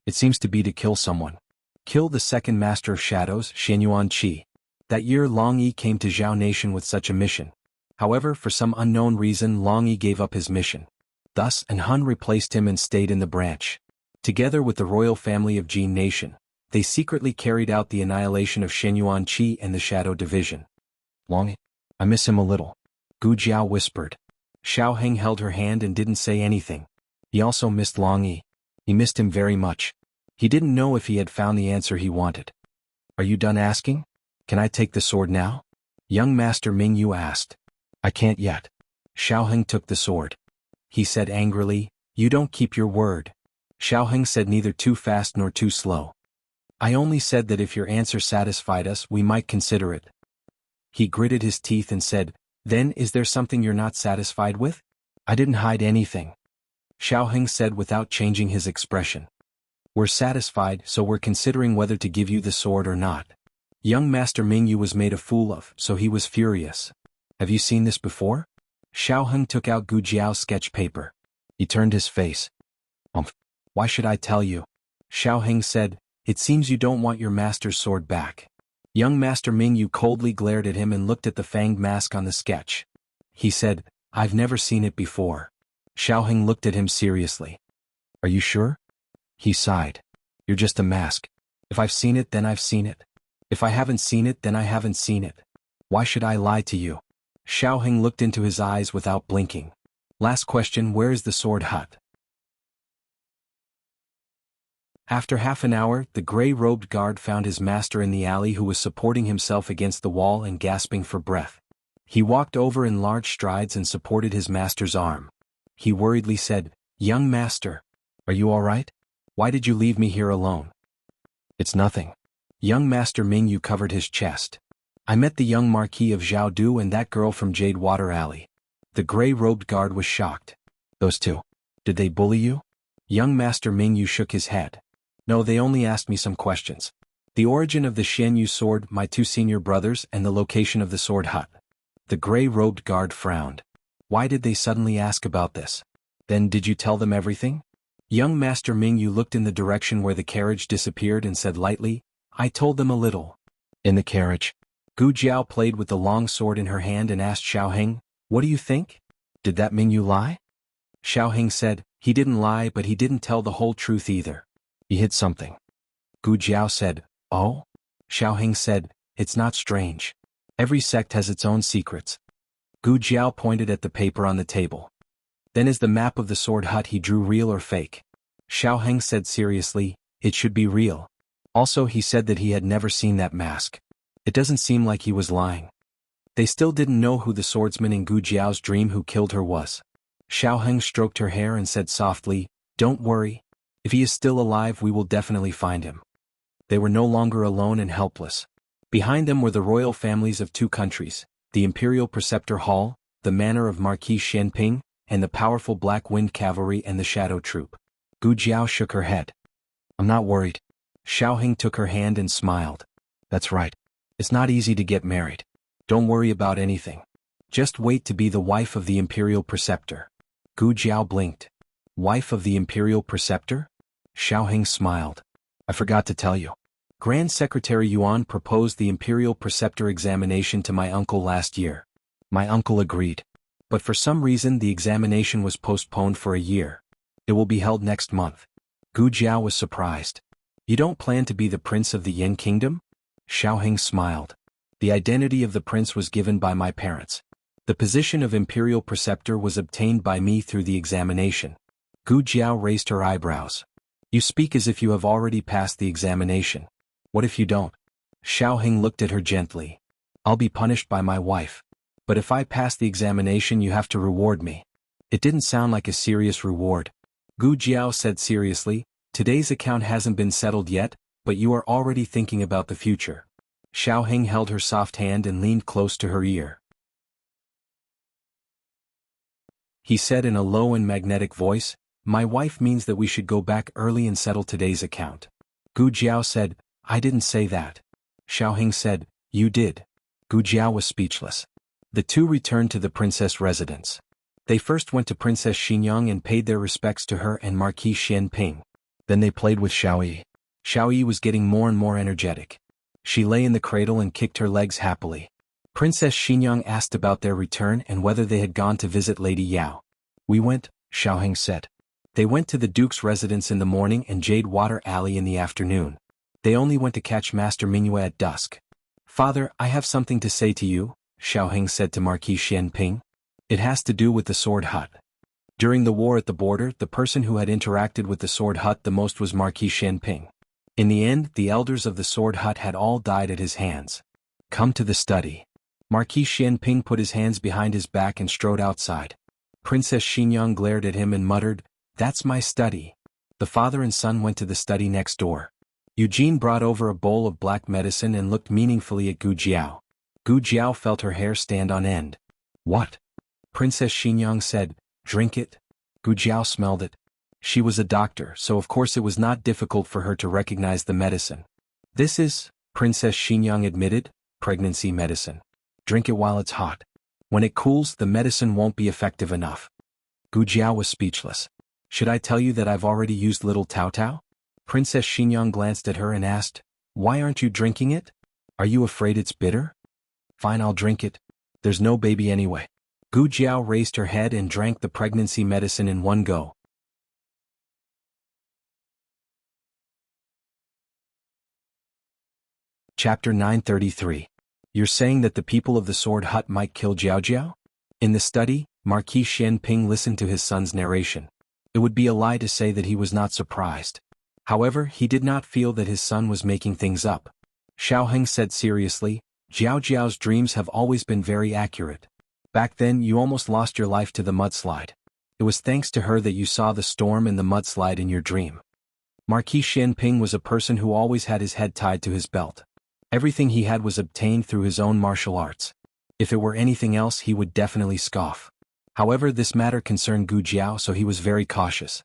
It seems to be to kill someone. Kill the second Master of Shadows, Xianyuan Qi. That year Long Yi came to Zhao Nation with such a mission. However, for some unknown reason Long Yi gave up his mission. Thus, An Hun replaced him and stayed in the branch. Together with the royal family of Jin Nation, they secretly carried out the annihilation of Xianyuan Qi and the Shadow Division. Long Yi? I miss him a little. Gu Jiao whispered. Xiaoheng held her hand and didn't say anything. He also missed Long Yi. He missed him very much. He didn't know if he had found the answer he wanted. Are you done asking? Can I take the sword now? Young Master Mingyu asked. I can't yet. Xiaoheng took the sword. He said angrily, You don't keep your word. Xiaoheng said neither too fast nor too slow. I only said that if your answer satisfied us we might consider it. He gritted his teeth and said, Then is there something you're not satisfied with? I didn't hide anything. Xiaoheng said without changing his expression. We're satisfied, so we're considering whether to give you the sword or not. Young Master Mingyu was made a fool of, so he was furious. Have you seen this before? Xiaoheng took out Gu Jiao's sketch paper. He turned his face. Why should I tell you? Xiao Heng said, it seems you don't want your master's sword back. Young Master Ming Yu coldly glared at him and looked at the fanged mask on the sketch. He said, I've never seen it before. Xiao Heng looked at him seriously. Are you sure? He sighed. You're just a mask. If I've seen it, then I've seen it. If I haven't seen it, then I haven't seen it. Why should I lie to you? Xiao Heng looked into his eyes without blinking. Last question, where is the sword hut? After half an hour, the gray-robed guard found his master in the alley, who was supporting himself against the wall and gasping for breath. He walked over in large strides and supported his master's arm. He worriedly said, Young master, are you all right? Why did you leave me here alone? It's nothing. Young Master Ming Yu covered his chest. I met the young Marquis of Jianghu and that girl from Jade Water Alley. The gray-robed guard was shocked. Those two. Did they bully you? Young Master Ming Yu shook his head. No, they only asked me some questions. The origin of the Xianyu sword, my two senior brothers, and the location of the sword hut. The gray-robed guard frowned. Why did they suddenly ask about this? Then did you tell them everything? Young Master Ming Yu looked in the direction where the carriage disappeared and said lightly, I told them a little. In the carriage. Gu Jiao played with the long sword in her hand and asked Xiao Heng, what do you think? Did that Ming Yu lie? Xiao Heng said, he didn't lie, but he didn't tell the whole truth either. He hid something. Gu Jiao said, oh? Xiao Heng said, it's not strange. Every sect has its own secrets. Gu Jiao pointed at the paper on the table. Then is the map of the sword hut he drew real or fake? Xiao Heng said seriously, it should be real. Also he said that he had never seen that mask. It doesn't seem like he was lying. They still didn't know who the swordsman in Gu Jiao's dream who killed her was. Xiao Heng stroked her hair and said softly, don't worry. If he is still alive, we will definitely find him. They were no longer alone and helpless. Behind them were the royal families of two countries, the Imperial Preceptor Hall, the manor of Marquis Shenping, and the powerful Black Wind Cavalry and the Shadow Troop. Gu Jiao shook her head. I'm not worried. Xiao Heng took her hand and smiled. That's right. It's not easy to get married. Don't worry about anything. Just wait to be the wife of the Imperial Preceptor. Gu Jiao blinked. Wife of the Imperial Preceptor? Xiao Heng smiled. I forgot to tell you. Grand Secretary Yuan proposed the Imperial Preceptor examination to my uncle last year. My uncle agreed. But for some reason the examination was postponed for a year. It will be held next month. Gu Jiao was surprised. You don't plan to be the prince of the Yin Kingdom? Xiao Heng smiled. The identity of the prince was given by my parents. The position of Imperial Preceptor was obtained by me through the examination. Gu Jiao raised her eyebrows. You speak as if you have already passed the examination. What if you don't? Xiao Heng looked at her gently. I'll be punished by my wife. But if I pass the examination, you have to reward me. It didn't sound like a serious reward. Gu Jiao said seriously, today's account hasn't been settled yet, but you are already thinking about the future. Xiao Heng held her soft hand and leaned close to her ear. He said in a low and magnetic voice, my wife means that we should go back early and settle today's account. Gu Jiao said, I didn't say that. Xiao Heng said, you did. Gu Jiao was speechless. The two returned to the princess residence. They first went to Princess Xinyang and paid their respects to her and Marquis Xianping. Then they played with Xiaoyi. Xiaoyi was getting more and more energetic. She lay in the cradle and kicked her legs happily. Princess Xinyang asked about their return and whether they had gone to visit Lady Yao. We went, Xiao Heng said. They went to the Duke's residence in the morning and Jade Water Alley in the afternoon. They only went to catch Master Mingyue at dusk. Father, I have something to say to you, Xiao Heng said to Marquis Xianping. It has to do with the sword hut. During the war at the border, the person who had interacted with the sword hut the most was Marquis Xianping. In the end, the elders of the sword hut had all died at his hands. Come to the study. Marquis Xianping put his hands behind his back and strode outside. Princess Xinyang glared at him and muttered, That's my study. The father and son went to the study next door. Eugene brought over a bowl of black medicine and looked meaningfully at Gu Jiao. Gu Jiao felt her hair stand on end. What? Princess Xinyang said, Drink it. Gu Jiao smelled it. She was a doctor, so of course it was not difficult for her to recognize the medicine. This is, Princess Xinyang admitted, pregnancy medicine. Drink it while it's hot. When it cools, the medicine won't be effective enough. Gu Jiao was speechless. Should I tell you that I've already used little Tao Tao? Princess Xingyang glanced at her and asked, why aren't you drinking it? Are you afraid it's bitter? Fine, I'll drink it. There's no baby anyway. Gu Jiao raised her head and drank the pregnancy medicine in one go. Chapter 933. You're saying that the people of the Sword Hut might kill Jiao Jiao? In the study, Marquis Xianping listened to his son's narration. It would be a lie to say that he was not surprised. However, he did not feel that his son was making things up. Xiaoheng said seriously, Jiao Jiao's dreams have always been very accurate. Back then you almost lost your life to the mudslide. It was thanks to her that you saw the storm and the mudslide in your dream. Marquis Xianping was a person who always had his head tied to his belt. Everything he had was obtained through his own martial arts. If it were anything else he would definitely scoff. However, this matter concerned Gu Jiao, so he was very cautious.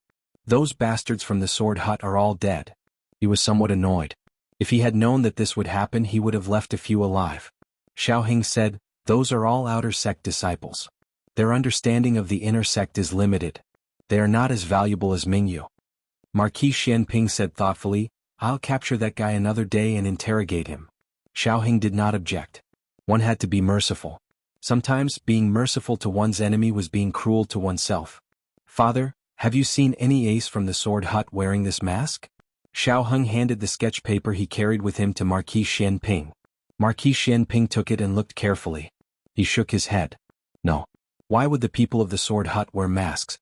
Those bastards from the Sword Hut are all dead. He was somewhat annoyed. If he had known that this would happen he would have left a few alive. Xiaoheng said, those are all outer sect disciples. Their understanding of the inner sect is limited. They are not as valuable as Mingyu. Marquis Xianping said thoughtfully, I'll capture that guy another day and interrogate him. Xiaoheng did not object. One had to be merciful. Sometimes, being merciful to one's enemy was being cruel to oneself. Father, have you seen any ace from the Sword Hut wearing this mask? Xiaoheng handed the sketch paper he carried with him to Marquis Xianping. Marquis Xianping took it and looked carefully. He shook his head. No. Why would the people of the Sword Hut wear masks?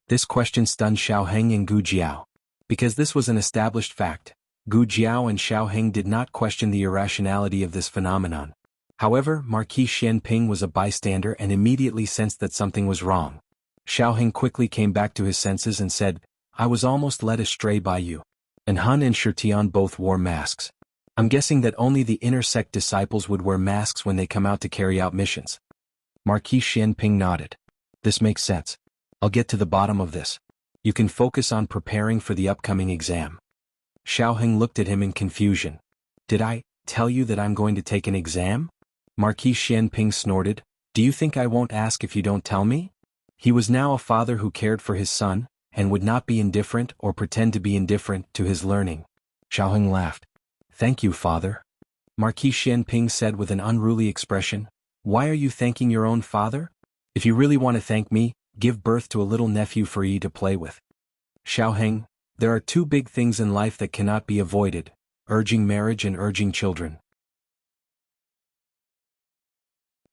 This question stunned Xiaoheng and Gu Jiao. Because this was an established fact, Gu Jiao and Xiaoheng did not question the irrationality of this phenomenon. However, Marquis Xianping was a bystander and immediately sensed that something was wrong. Xiaoheng quickly came back to his senses and said, I was almost led astray by you. And Han and Shitian both wore masks. I'm guessing that only the inner sect disciples would wear masks when they come out to carry out missions. Marquis Xianping nodded. This makes sense. I'll get to the bottom of this. You can focus on preparing for the upcoming exam. Xiaoheng looked at him in confusion. Did I tell you that I'm going to take an exam? Marquis Xianping snorted. Do you think I won't ask if you don't tell me? He was now a father who cared for his son, and would not be indifferent or pretend to be indifferent to his learning. Xiaoheng laughed. Thank you, father. Marquis Xianping said with an unruly expression. Why are you thanking your own father? If you really want to thank me, give birth to a little nephew for Yi to play with. Xiaoheng, there are two big things in life that cannot be avoided, urging marriage and urging children.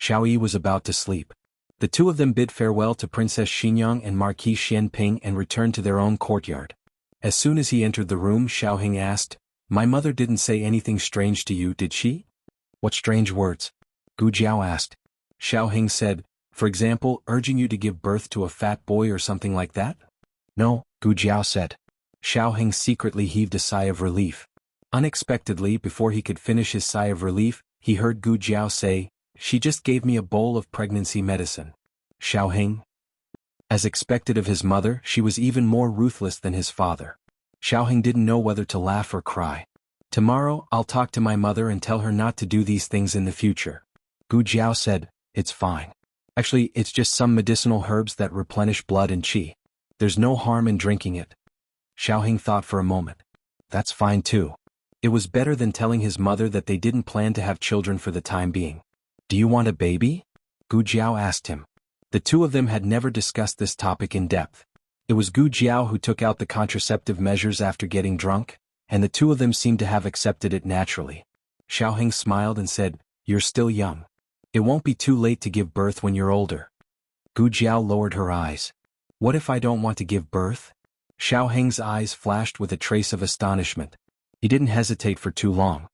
Xiao Yi was about to sleep. The two of them bid farewell to Princess Xingyang and Marquis Xianping and returned to their own courtyard. As soon as he entered the room, Xiaoheng asked, My mother didn't say anything strange to you, did she? What strange words? Gu Jiao asked. Xiaoheng said, for example, urging you to give birth to a fat boy or something like that? No, Gu Jiao said. Xiaoheng secretly heaved a sigh of relief. Unexpectedly, before he could finish his sigh of relief, he heard Gu Jiao say, She just gave me a bowl of pregnancy medicine. Xiaoheng? As expected of his mother, she was even more ruthless than his father. Xiaoheng didn't know whether to laugh or cry. Tomorrow, I'll talk to my mother and tell her not to do these things in the future. Gu Jiao said, It's fine. Actually, it's just some medicinal herbs that replenish blood and qi. There's no harm in drinking it. Xiaoheng thought for a moment. That's fine too. It was better than telling his mother that they didn't plan to have children for the time being. Do you want a baby? Gu Jiao asked him. The two of them had never discussed this topic in depth. It was Gu Jiao who took out the contraceptive measures after getting drunk, and the two of them seemed to have accepted it naturally. Xiaoheng smiled and said, You're still young. It won't be too late to give birth when you're older. Gu Jiao lowered her eyes. What if I don't want to give birth? Xiaoheng's eyes flashed with a trace of astonishment. He didn't hesitate for too long.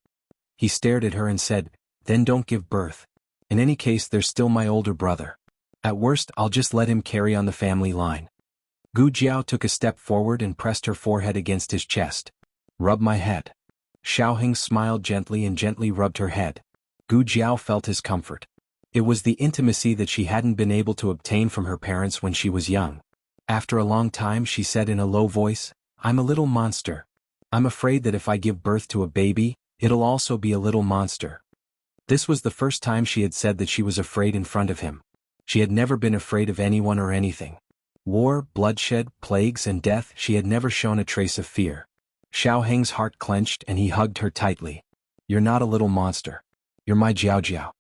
He stared at her and said, Then don't give birth. In any case, there's still my older brother. At worst, I'll just let him carry on the family line. Gu Jiao took a step forward and pressed her forehead against his chest. Rub my head. Xiaoheng smiled gently and gently rubbed her head. Gu Jiao felt his comfort. It was the intimacy that she hadn't been able to obtain from her parents when she was young. After a long time she said in a low voice, I'm a little monster. I'm afraid that if I give birth to a baby, it'll also be a little monster. This was the first time she had said that she was afraid in front of him. She had never been afraid of anyone or anything. War, bloodshed, plagues and death, she had never shown a trace of fear. Xiao Heng's heart clenched and he hugged her tightly. "You're not a little monster. You're my Jiao Jiao."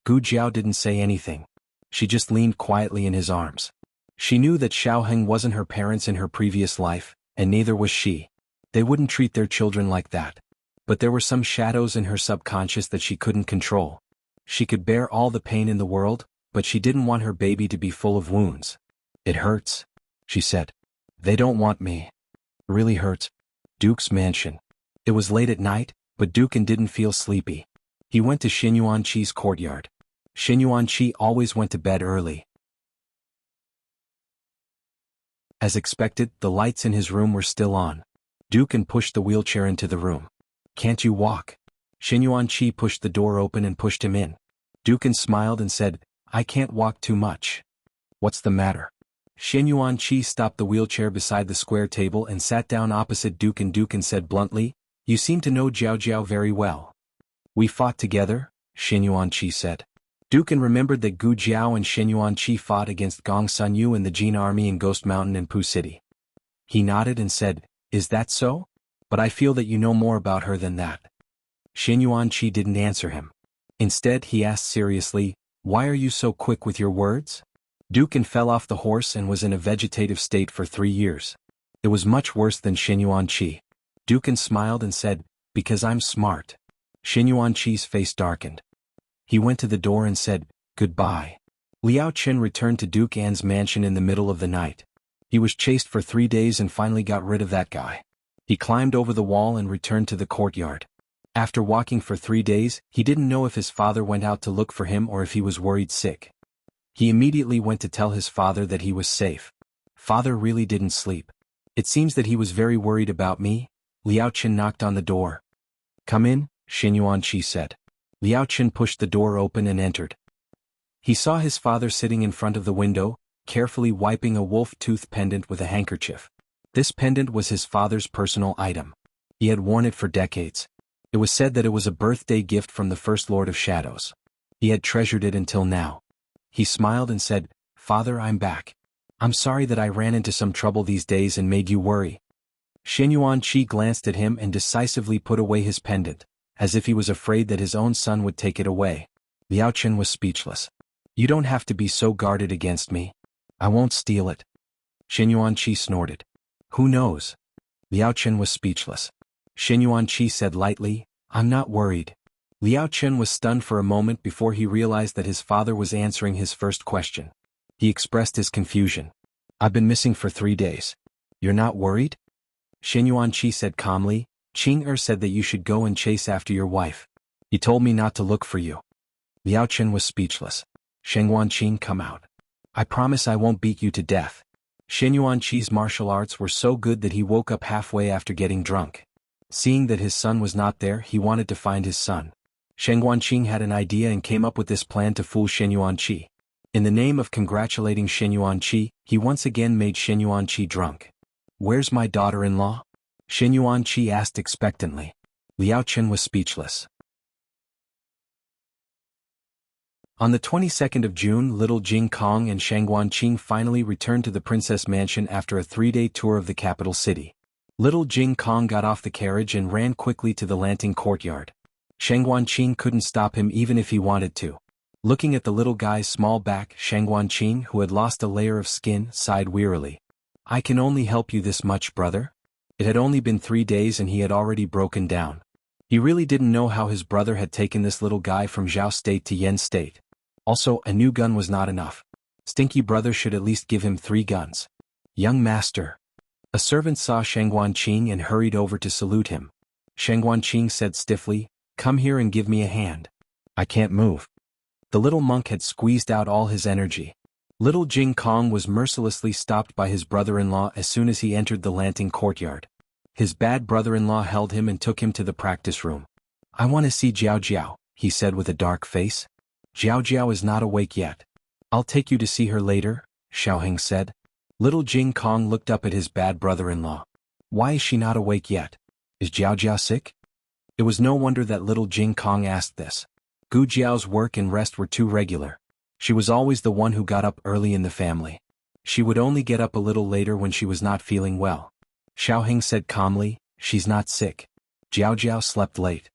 Gu Jiao didn't say anything. She just leaned quietly in his arms. She knew that Xiao Heng wasn't her parents in her previous life, and neither was she. They wouldn't treat their children like that. But there were some shadows in her subconscious that she couldn't control. She could bear all the pain in the world, but she didn't want her baby to be full of wounds. "It hurts," she said. "They don't want me. It really hurts." Duke's mansion. It was late at night, but Dukin didn't feel sleepy. He went to Xin Yuanqi's courtyard. Xin Yuanqi always went to bed early. As expected, the lights in his room were still on. Dukin pushed the wheelchair into the room. "Can't you walk?" Xin Yuanqi pushed the door open and pushed him in. Dukin smiled and said, "I can't walk too much." "What's the matter?" Xin Yuanqi stopped the wheelchair beside the square table and sat down opposite Dukin. Dukin said bluntly, "You seem to know Jiao Jiao very well." "We fought together," Xin Yuanqi said. Dukin remembered that Gu Jiao and Xin Yuanqi fought against Gong Sun Yu and the Jin army in Ghost Mountain and Pu City. He nodded and said, "Is that so? But I feel that you know more about her than that." Xin Yuanqi didn't answer him. Instead he asked seriously, "Why are you so quick with your words?" Dukin fell off the horse and was in a vegetative state for 3 years. It was much worse than Xin Yuanqi. Dukin smiled and said, "Because I'm smart." Xin Yuanqi's face darkened. He went to the door and said, "Goodbye." Liao Qin returned to Duke An's mansion in the middle of the night. He was chased for 3 days and finally got rid of that guy. He climbed over the wall and returned to the courtyard. After walking for 3 days, he didn't know if his father went out to look for him or if he was worried sick. He immediately went to tell his father that he was safe. Father really didn't sleep. "It seems that he was very worried about me." Liao Qin knocked on the door. "Come in," Xin Yuanqi said. Liao Qin pushed the door open and entered. He saw his father sitting in front of the window, carefully wiping a wolf tooth pendant with a handkerchief. This pendant was his father's personal item. He had worn it for decades. It was said that it was a birthday gift from the First Lord of Shadows. He had treasured it until now. He smiled and said, "Father, I'm back. I'm sorry that I ran into some trouble these days and made you worry." Xin Yuanqi glanced at him and decisively put away his pendant, as if he was afraid that his own son would take it away. Liao Qin was speechless. "You don't have to be so guarded against me. I won't steal it." Xin Yuanqi snorted. "Who knows?" Liao Qin was speechless. Xin Yuanqi said lightly, "I'm not worried." Liao Qin was stunned for a moment before he realized that his father was answering his first question. He expressed his confusion. "I've been missing for 3 days. You're not worried?" Xin Yuanqi said calmly, "Qing said that you should go and chase after your wife. He told me not to look for you." Liao Qin was speechless. "Sheng Yuanqing, come out. I promise I won't beat you to death." Xin Yuanqi's martial arts were so good that he woke up halfway after getting drunk. Seeing that his son was not there, he wanted to find his son. Sheng Yuanqing had an idea and came up with this plan to fool Xin Yuanqi. In the name of congratulating Xin Yuanqi, he once again made Xin Yuanqi drunk. "Where's my daughter-in-law?" Xin Yuanqi asked expectantly. Liao Qin was speechless. On the 22nd of June, little Jing Kong and Shang Guanqing finally returned to the princess mansion after a 3-day tour of the capital city. Little Jing Kong got off the carriage and ran quickly to the Lanting courtyard. Shang Guanqing couldn't stop him even if he wanted to. Looking at the little guy's small back, Shang Guanqing, who had lost a layer of skin, sighed wearily. "I can only help you this much, brother." It had only been 3 days and he had already broken down. He really didn't know how his brother had taken this little guy from Zhao State to Yen State. Also, a new gun was not enough. Stinky brother should at least give him 3 guns. "Young master." A servant saw Shang Guanqing and hurried over to salute him. Shang Guanqing said stiffly, "Come here and give me a hand." "I can't move." The little monk had squeezed out all his energy. Little Jing Kong was mercilessly stopped by his brother-in-law as soon as he entered the Lanting courtyard. His bad brother-in-law held him and took him to the practice room. "I want to see Jiao Jiao," he said with a dark face. "Jiao Jiao is not awake yet." "I'll take you to see her later," Xiaoheng said. Little Jing Kong looked up at his bad brother-in-law. "Why is she not awake yet? Is Jiao Jiao sick?" It was no wonder that little Jing Kong asked this. Gu Jiao's work and rest were too regular. She was always the one who got up early in the family. She would only get up a little later when she was not feeling well. Xiaoheng said calmly, "She's not sick." Jiao Jiao slept late.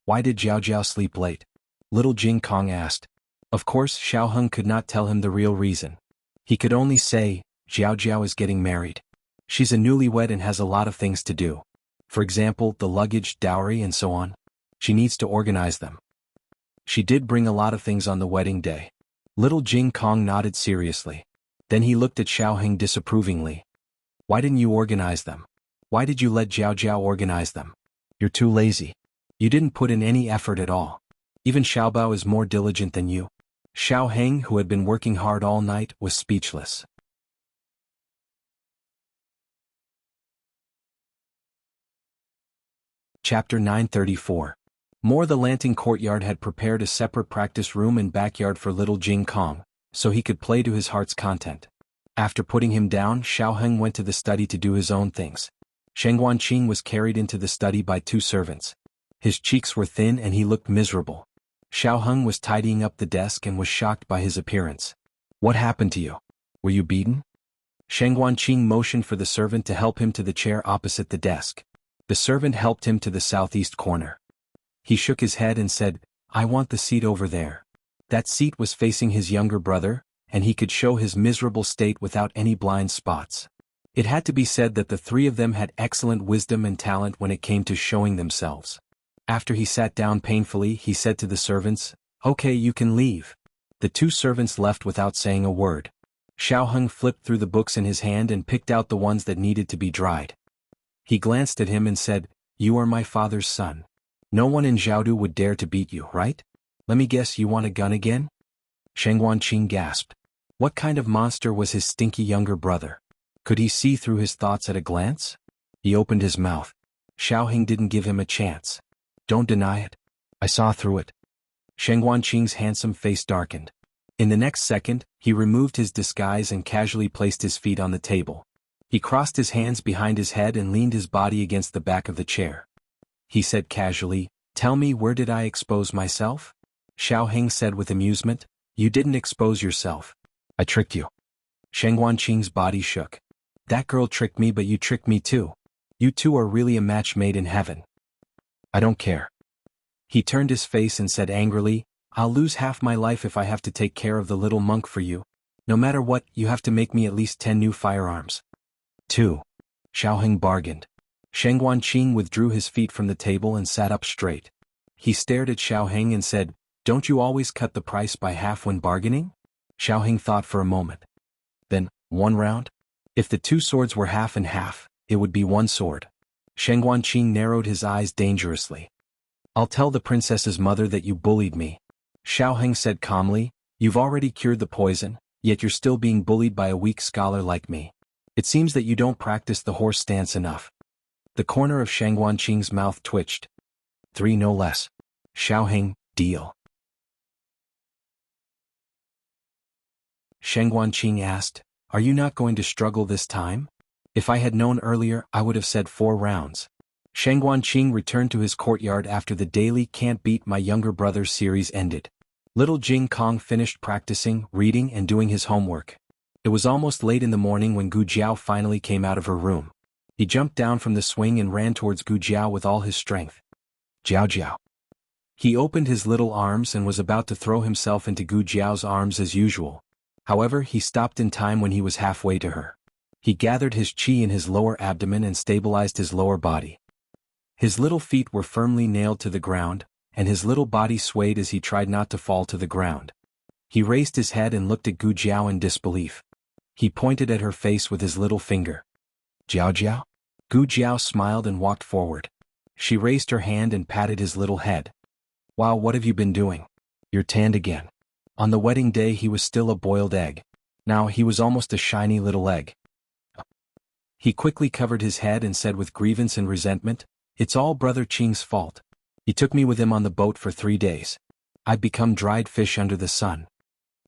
Why did Jiao Jiao sleep late? Little Jing Kong asked. Of course Xiaoheng could not tell him the real reason. He could only say, Jiao Jiao is getting married. She's a newlywed and has a lot of things to do. For example, the luggage, dowry and so on. She needs to organize them. She did bring a lot of things on the wedding day. Little Jing Kong nodded seriously. Then he looked at Xiaoheng disapprovingly. Why didn't you organize them? Why did you let Jiao Jiao organize them? You're too lazy. You didn't put in any effort at all. Even Xiaobao is more diligent than you. Xiaoheng, who had been working hard all night, was speechless. Chapter 934. The Lanting courtyard had prepared a separate practice room and backyard for little Jing Kong, so he could play to his heart's content. After putting him down, Xiaoheng went to the study to do his own things. Sheng Guanqing was carried into the study by 2 servants. His cheeks were thin and he looked miserable. Xiaoheng was tidying up the desk and was shocked by his appearance. What happened to you? Were you beaten? Sheng Guanqing motioned for the servant to help him to the chair opposite the desk. The servant helped him to the southeast corner. He shook his head and said, I want the seat over there. That seat was facing his younger brother, and he could show his miserable state without any blind spots. It had to be said that the 3 of them had excellent wisdom and talent when it came to showing themselves. After he sat down painfully, he said to the servants, Okay, you can leave. The 2 servants left without saying a word. Xiaoheng flipped through the books in his hand and picked out the ones that needed to be dried. He glanced at him and said, You are my father's son. No one in Jianghu would dare to beat you, right? Let me guess, you want a gun again? Sheng Guanqing gasped. What kind of monster was his stinky younger brother? Could he see through his thoughts at a glance? He opened his mouth. Xiaoheng didn't give him a chance. Don't deny it. I saw through it. Sheng Guanqing's handsome face darkened. In the next second, he removed his disguise and casually placed his feet on the table. He crossed his hands behind his head and leaned his body against the back of the chair. He said casually, Tell me, where did I expose myself? Xiaoheng said with amusement, You didn't expose yourself. I tricked you. Sheng Guanqing's body shook. That girl tricked me, but you tricked me too. You two are really a match made in heaven. I don't care. He turned his face and said angrily, I'll lose half my life if I have to take care of the little monk for you. No matter what, you have to make me at least 10 new firearms. 2. Xiaoheng bargained. Sheng Guanqing withdrew his feet from the table and sat up straight. He stared at Xiaoheng and said, Don't you always cut the price by half when bargaining? Xiaoheng thought for a moment. Then, 1 round? If the 2 swords were half and half, it would be 1 sword. Sheng Guanqing narrowed his eyes dangerously. I'll tell the princess's mother that you bullied me. Xiaoheng said calmly, You've already cured the poison, yet you're still being bullied by a weak scholar like me. It seems that you don't practice the horse stance enough. The corner of Sheng Guanqing's mouth twitched. 3 no less. Xiaoheng, deal. Sheng Guanqing asked, Are you not going to struggle this time? If I had known earlier, I would have said 4 rounds. Sheng Guanqing returned to his courtyard after the daily Can't Beat My Younger Brother series ended. Little Jing Kong finished practicing, reading and doing his homework. It was almost late in the morning when Gu Jiao finally came out of her room. He jumped down from the swing and ran towards Gu Jiao with all his strength. Jiao Jiao. He opened his little arms and was about to throw himself into Gu Jiao's arms as usual. However, he stopped in time when he was halfway to her. He gathered his qi in his lower abdomen and stabilized his lower body. His little feet were firmly nailed to the ground, and his little body swayed as he tried not to fall to the ground. He raised his head and looked at Gu Jiao in disbelief. He pointed at her face with his little finger. Jiao Jiao? Gu Jiao smiled and walked forward. She raised her hand and patted his little head. Wow, what have you been doing? You're tanned again. On the wedding day he was still a boiled egg. Now he was almost a shiny little egg. He quickly covered his head and said with grievance and resentment, It's all Brother Qing's fault. He took me with him on the boat for 3 days. I'd become dried fish under the sun.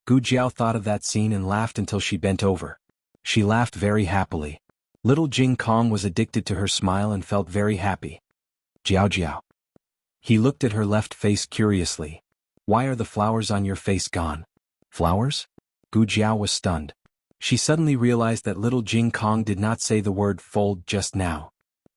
Gu Jiao thought of that scene and laughed until she bent over. She laughed very happily. Little Jing Kong was addicted to her smile and felt very happy. Jiao Jiao. He looked at her left face curiously. Why are the flowers on your face gone? Flowers? Gu Jiao was stunned. She suddenly realized that little Jing Kong did not say the word fold just now.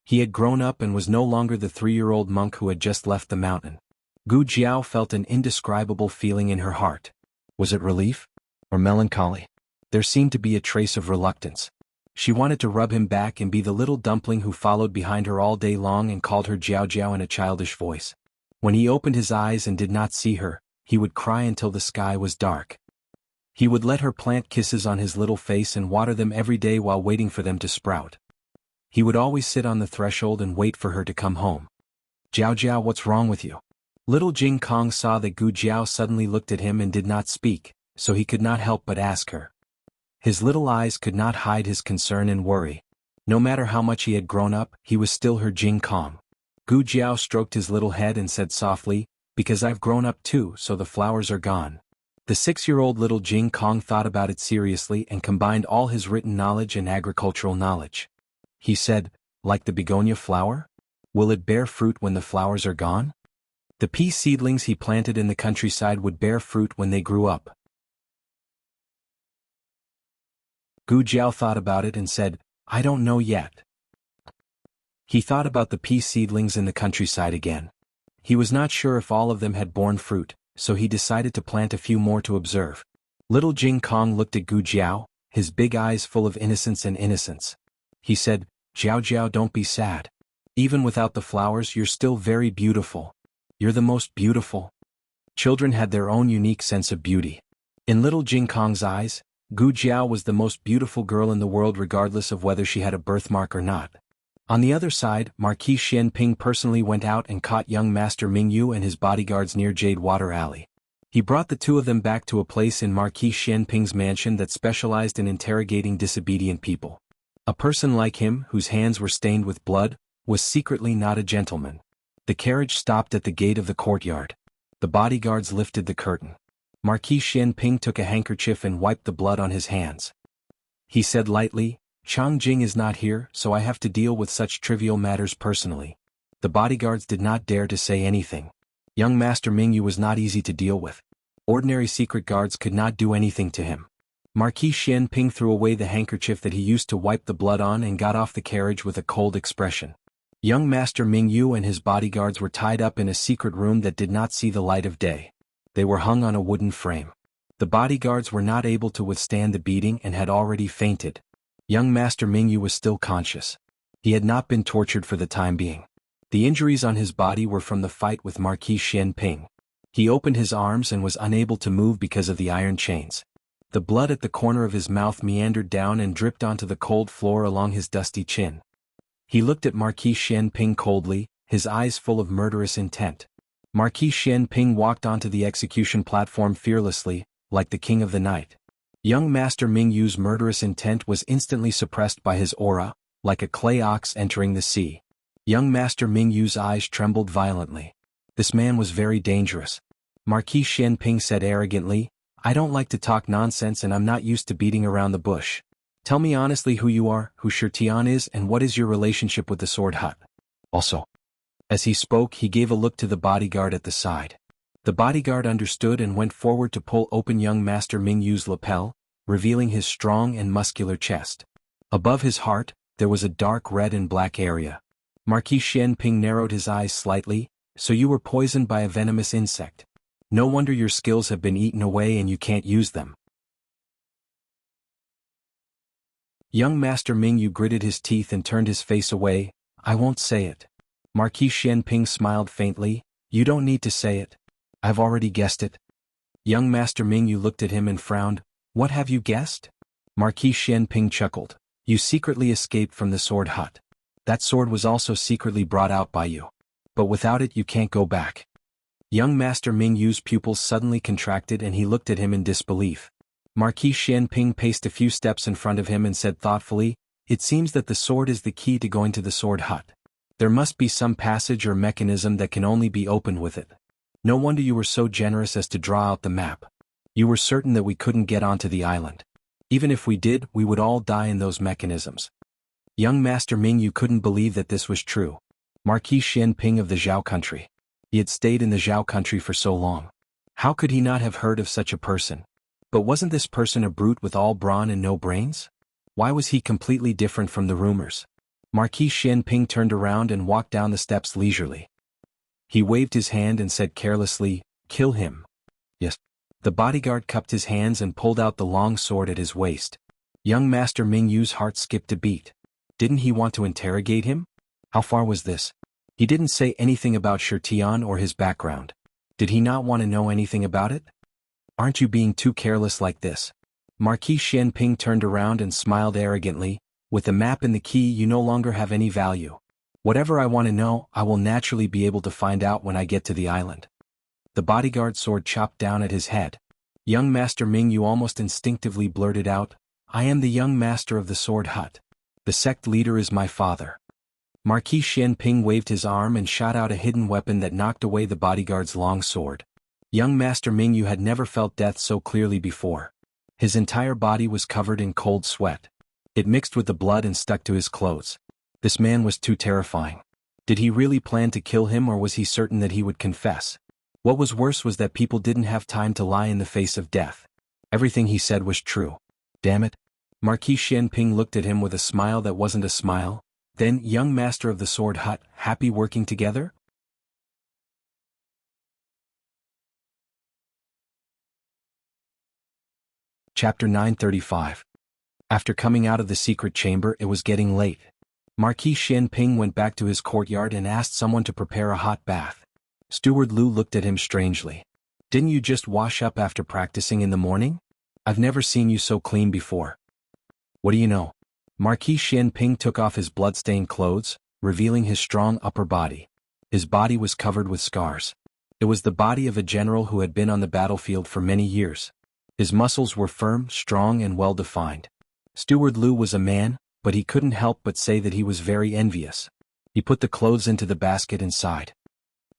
He had grown up and was no longer the 3-year-old monk who had just left the mountain. Gu Jiao felt an indescribable feeling in her heart. Was it relief? Or melancholy? There seemed to be a trace of reluctance. She wanted to rub him back and be the little dumpling who followed behind her all day long and called her Jiao Jiao in a childish voice. When he opened his eyes and did not see her, he would cry until the sky was dark. He would let her plant kisses on his little face and water them every day while waiting for them to sprout. He would always sit on the threshold and wait for her to come home. Jiao Jiao, what's wrong with you? Little Jing Kong saw that Gu Jiao suddenly looked at him and did not speak, so he could not help but ask her. His little eyes could not hide his concern and worry. No matter how much he had grown up, he was still her Jing Kong. Gu Jiao stroked his little head and said softly, because I've grown up too, so the flowers are gone. The 6-year-old little Jing Kong thought about it seriously and combined all his written knowledge and agricultural knowledge. He said, like the begonia flower? Will it bear fruit when the flowers are gone? The pea seedlings he planted in the countryside would bear fruit when they grew up. Gu Jiao thought about it and said, I don't know yet. He thought about the pea seedlings in the countryside again. He was not sure if all of them had borne fruit, so he decided to plant a few more to observe. Little Jing Kong looked at Gu Jiao, his big eyes full of innocence and innocence. He said, Jiao Jiao, don't be sad. Even without the flowers, you're still very beautiful. You're the most beautiful. Children had their own unique sense of beauty. In little Jing Kong's eyes, Gu Jiao was the most beautiful girl in the world regardless of whether she had a birthmark or not. On the other side, Marquis Xianping personally went out and caught young Master Mingyu and his bodyguards near Jade Water Alley. He brought the two of them back to a place in Marquis Xianping's mansion that specialized in interrogating disobedient people. A person like him, whose hands were stained with blood, was secretly not a gentleman. The carriage stopped at the gate of the courtyard. The bodyguards lifted the curtain. Marquis Xianping took a handkerchief and wiped the blood on his hands. He said lightly, Chang Jing is not here, so I have to deal with such trivial matters personally. The bodyguards did not dare to say anything. Young Master Mingyu was not easy to deal with. Ordinary secret guards could not do anything to him. Marquis Xianping threw away the handkerchief that he used to wipe the blood on and got off the carriage with a cold expression. Young Master Mingyu and his bodyguards were tied up in a secret room that did not see the light of day. They were hung on a wooden frame. The bodyguards were not able to withstand the beating and had already fainted. Young Master Mingyu was still conscious. He had not been tortured for the time being. The injuries on his body were from the fight with Marquis Xianping. He opened his arms and was unable to move because of the iron chains. The blood at the corner of his mouth meandered down and dripped onto the cold floor along his dusty chin. He looked at Marquis Xianping coldly, his eyes full of murderous intent. Marquis Xianping walked onto the execution platform fearlessly, like the king of the night. Young Master Mingyu's murderous intent was instantly suppressed by his aura, like a clay ox entering the sea. Young Master Mingyu's eyes trembled violently. This man was very dangerous. Marquis Xianping said arrogantly, I don't like to talk nonsense and I'm not used to beating around the bush. Tell me honestly who you are, who Shirtian is, and what is your relationship with the Sword Hut. Also. As he spoke, he gave a look to the bodyguard at the side. The bodyguard understood and went forward to pull open young Master Mingyu's lapel, revealing his strong and muscular chest. Above his heart, there was a dark red and black area. Marquis Xianping narrowed his eyes slightly, so you were poisoned by a venomous insect. No wonder your skills have been eaten away and you can't use them. Young Master Mingyu gritted his teeth and turned his face away. I won't say it. Marquis Xianping smiled faintly. You don't need to say it. I've already guessed it. Young Master Mingyu looked at him and frowned. What have you guessed? Marquis Xianping chuckled. You secretly escaped from the Sword Hut. That sword was also secretly brought out by you. But without it you can't go back. Young Master Mingyu's pupils suddenly contracted and he looked at him in disbelief. Marquis Xianping paced a few steps in front of him and said thoughtfully, It seems that the sword is the key to going to the Sword Hut. There must be some passage or mechanism that can only be opened with it. No wonder you were so generous as to draw out the map. You were certain that we couldn't get onto the island. Even if we did, we would all die in those mechanisms. Young Master Mingyu couldn't believe that this was true. Marquis Xianping of the Zhao country. He had stayed in the Zhao country for so long. How could he not have heard of such a person? But wasn't this person a brute with all brawn and no brains? Why was he completely different from the rumors? Marquis Xianping turned around and walked down the steps leisurely. He waved his hand and said carelessly, "Kill him." "Yes." The bodyguard cupped his hands and pulled out the long sword at his waist. Young Master Mingyu's heart skipped a beat. Didn't he want to interrogate him? How far was this? He didn't say anything about Shirtian or his background. Did he not want to know anything about it? "Aren't you being too careless like this?" Marquis Xianping turned around and smiled arrogantly. "With the map and the key you no longer have any value. Whatever I want to know, I will naturally be able to find out when I get to the island." The bodyguard's sword chopped down at his head. Young Master Mingyu almost instinctively blurted out, "I am the young master of the Sword Hut. The sect leader is my father." Marquis Xianping waved his arm and shot out a hidden weapon that knocked away the bodyguard's long sword. Young Master Mingyu had never felt death so clearly before. His entire body was covered in cold sweat. It mixed with the blood and stuck to his clothes. This man was too terrifying. Did he really plan to kill him, or was he certain that he would confess? What was worse was that people didn't have time to lie in the face of death. Everything he said was true. Damn it. Marquis Xianping looked at him with a smile that wasn't a smile. "Then, young master of the Sword Hut, happy working together?" Chapter 935. After coming out of the secret chamber, it was getting late. Marquis Xianping went back to his courtyard and asked someone to prepare a hot bath. Steward Lu looked at him strangely. "Didn't you just wash up after practicing in the morning? I've never seen you so clean before." "What do you know?" Marquis Xianping took off his blood-stained clothes, revealing his strong upper body. His body was covered with scars. It was the body of a general who had been on the battlefield for many years. His muscles were firm, strong, and well-defined. Steward Lu was a man, but he couldn't help but say that he was very envious. He put the clothes into the basket and sighed.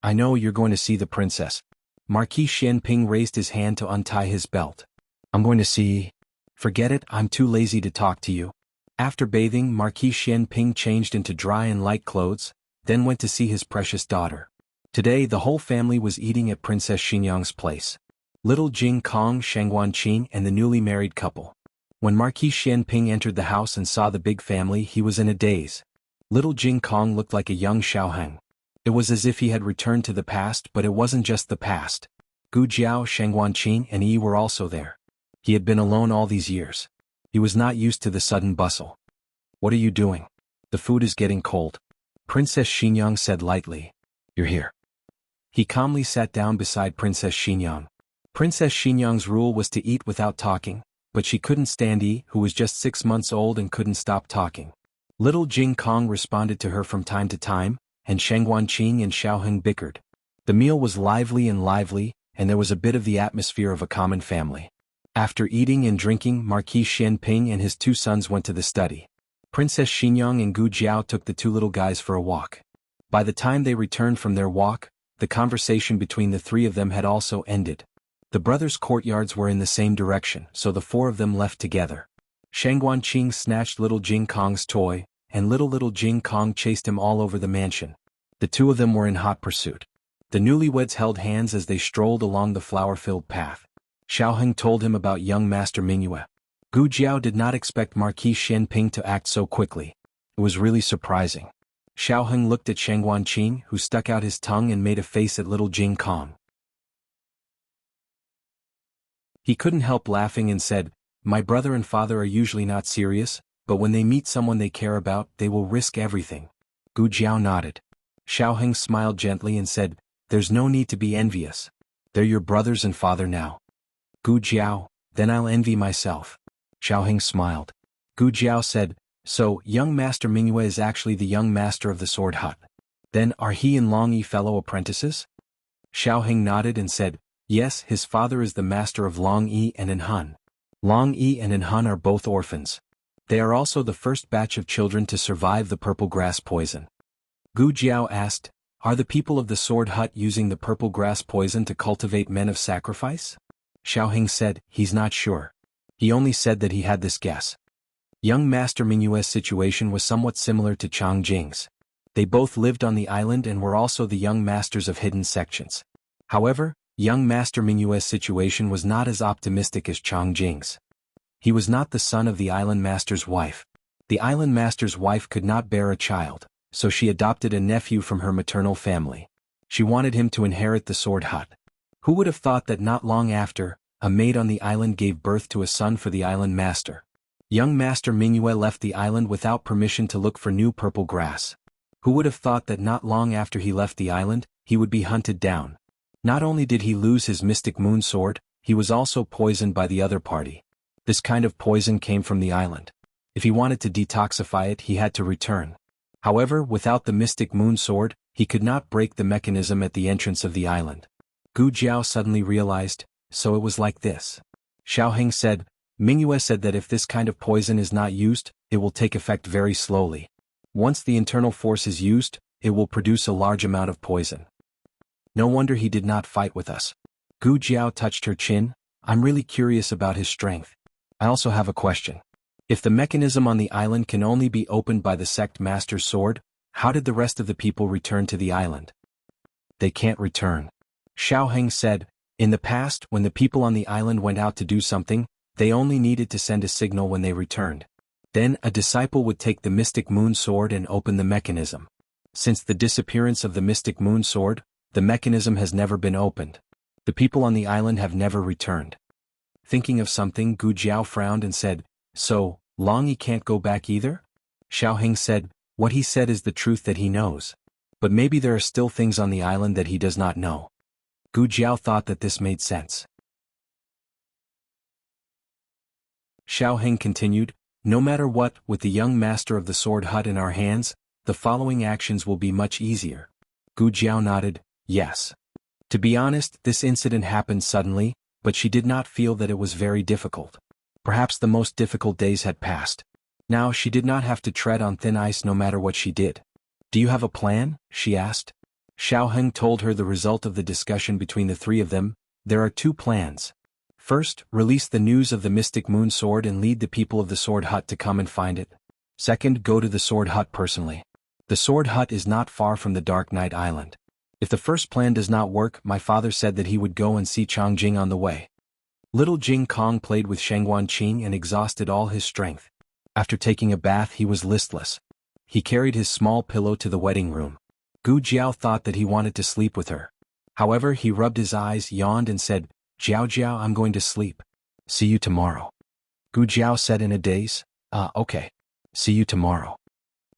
"I know you're going to see the princess." Marquis Xianping raised his hand to untie his belt. "I'm going to see..." "Forget it, I'm too lazy to talk to you." After bathing, Marquis Xianping changed into dry and light clothes, then went to see his precious daughter. Today the whole family was eating at Princess Xinyang's place. Little Jing Kong, Shangguanqing, and the newly married couple. When Marquis Xianping entered the house and saw the big family, he was in a daze. Little Jing Kong looked like a young Xiaoheng. It was as if he had returned to the past, but it wasn't just the past. Gu Jiao, Shangguanqing, and Yi were also there. He had been alone all these years. He was not used to the sudden bustle. "What are you doing? The food is getting cold." Princess Xinyang said lightly. "You're here." He calmly sat down beside Princess Xinyang. Princess Xinyang's rule was to eat without talking, but she couldn't stand Yi, who was just 6 months old and couldn't stop talking. Little Jing Kong responded to her from time to time, and Shangguanqing and Xiaoheng bickered. The meal was lively, and there was a bit of the atmosphere of a common family. After eating and drinking, Marquis Xianping and his 2 sons went to the study. Princess Xinyang and Gu Jiao took the 2 little guys for a walk. By the time they returned from their walk, the conversation between the 3 of them had also ended. The brothers' courtyards were in the same direction, so the 4 of them left together. Shangguanqing snatched little Jing Kong's toy, and little Jing Kong chased him all over the mansion. The 2 of them were in hot pursuit. The newlyweds held hands as they strolled along the flower-filled path. Xiaoheng told him about young Master Mingyue. Gu Jiao did not expect Marquis Xianping to act so quickly. It was really surprising. Xiaoheng looked at Shangguanqing, who stuck out his tongue and made a face at little Jing Kong. He couldn't help laughing and said, "My brother and father are usually not serious, but when they meet someone they care about, they will risk everything." Gu Jiao nodded. Xiaoheng smiled gently and said, "There's no need to be envious. They're your brothers and father now." Gu Jiao, "Then I'll envy myself." Xiaoheng smiled. Gu Jiao said, "So, young Master Mingyue is actually the young master of the Sword Hut. Then are he and Long Yi fellow apprentices?" Xiaoheng nodded and said, "Yes, his father is the master of Long Yi and Enhun. Long Yi and Enhun are both orphans. They are also the first batch of children to survive the purple grass poison." Gu Jiao asked, "Are the people of the Sword Hut using the purple grass poison to cultivate men of sacrifice?" Xiaoheng said, "He's not sure. He only said that he had this guess." Young Master Mingyue's situation was somewhat similar to Chang Jing's. They both lived on the island and were also the young masters of hidden sections. However, Young Master Mingyue's situation was not as optimistic as Chang Jing's. He was not the son of the island master's wife. The island master's wife could not bear a child, so she adopted a nephew from her maternal family. She wanted him to inherit the sword hut. Who would have thought that not long after, a maid on the island gave birth to a son for the island master? Young Master Mingyue left the island without permission to look for new purple grass. Who would have thought that not long after he left the island, he would be hunted down? Not only did he lose his mystic moon sword, he was also poisoned by the other party. This kind of poison came from the island. If he wanted to detoxify it, he had to return. However, without the mystic moon sword, he could not break the mechanism at the entrance of the island. Gu Jiao suddenly realized, so it was like this. Xiao Heng said, Mingyue said that if this kind of poison is not used, it will take effect very slowly. Once the internal force is used, it will produce a large amount of poison. No wonder he did not fight with us. Gu Jiao touched her chin. I'm really curious about his strength. I also have a question. If the mechanism on the island can only be opened by the sect master's sword, how did the rest of the people return to the island? They can't return. Xiao Heng said, in the past, when the people on the island went out to do something, they only needed to send a signal when they returned. Then a disciple would take the mystic moon sword and open the mechanism. Since the disappearance of the mystic moon sword, the mechanism has never been opened. The people on the island have never returned. Thinking of something, Gu Jiao frowned and said, so, Long Yi can't go back either? Xiao Heng said, what he said is the truth that he knows. But maybe there are still things on the island that he does not know. Gu Jiao thought that this made sense. Xiao Heng continued, no matter what, with the young master of the sword hut in our hands, the following actions will be much easier. Gu Jiao nodded, yes. To be honest, this incident happened suddenly, but she did not feel that it was very difficult. Perhaps the most difficult days had passed. Now she did not have to tread on thin ice no matter what she did. Do you have a plan? She asked. Xiao Heng told her the result of the discussion between the three of them. There are two plans. First, release the news of the mystic moon sword and lead the people of the sword hut to come and find it. Second, go to the sword hut personally. The sword hut is not far from the Dark Night Island. If the first plan does not work, my father said that he would go and see Changjing on the way. Little Jing Kong played with Shengguan Qing and exhausted all his strength. After taking a bath, he was listless. He carried his small pillow to the wedding room. Gu Jiao thought that he wanted to sleep with her. However, he rubbed his eyes, yawned and said, Jiao Jiao, I'm going to sleep. See you tomorrow. Gu Jiao said in a daze, okay. See you tomorrow.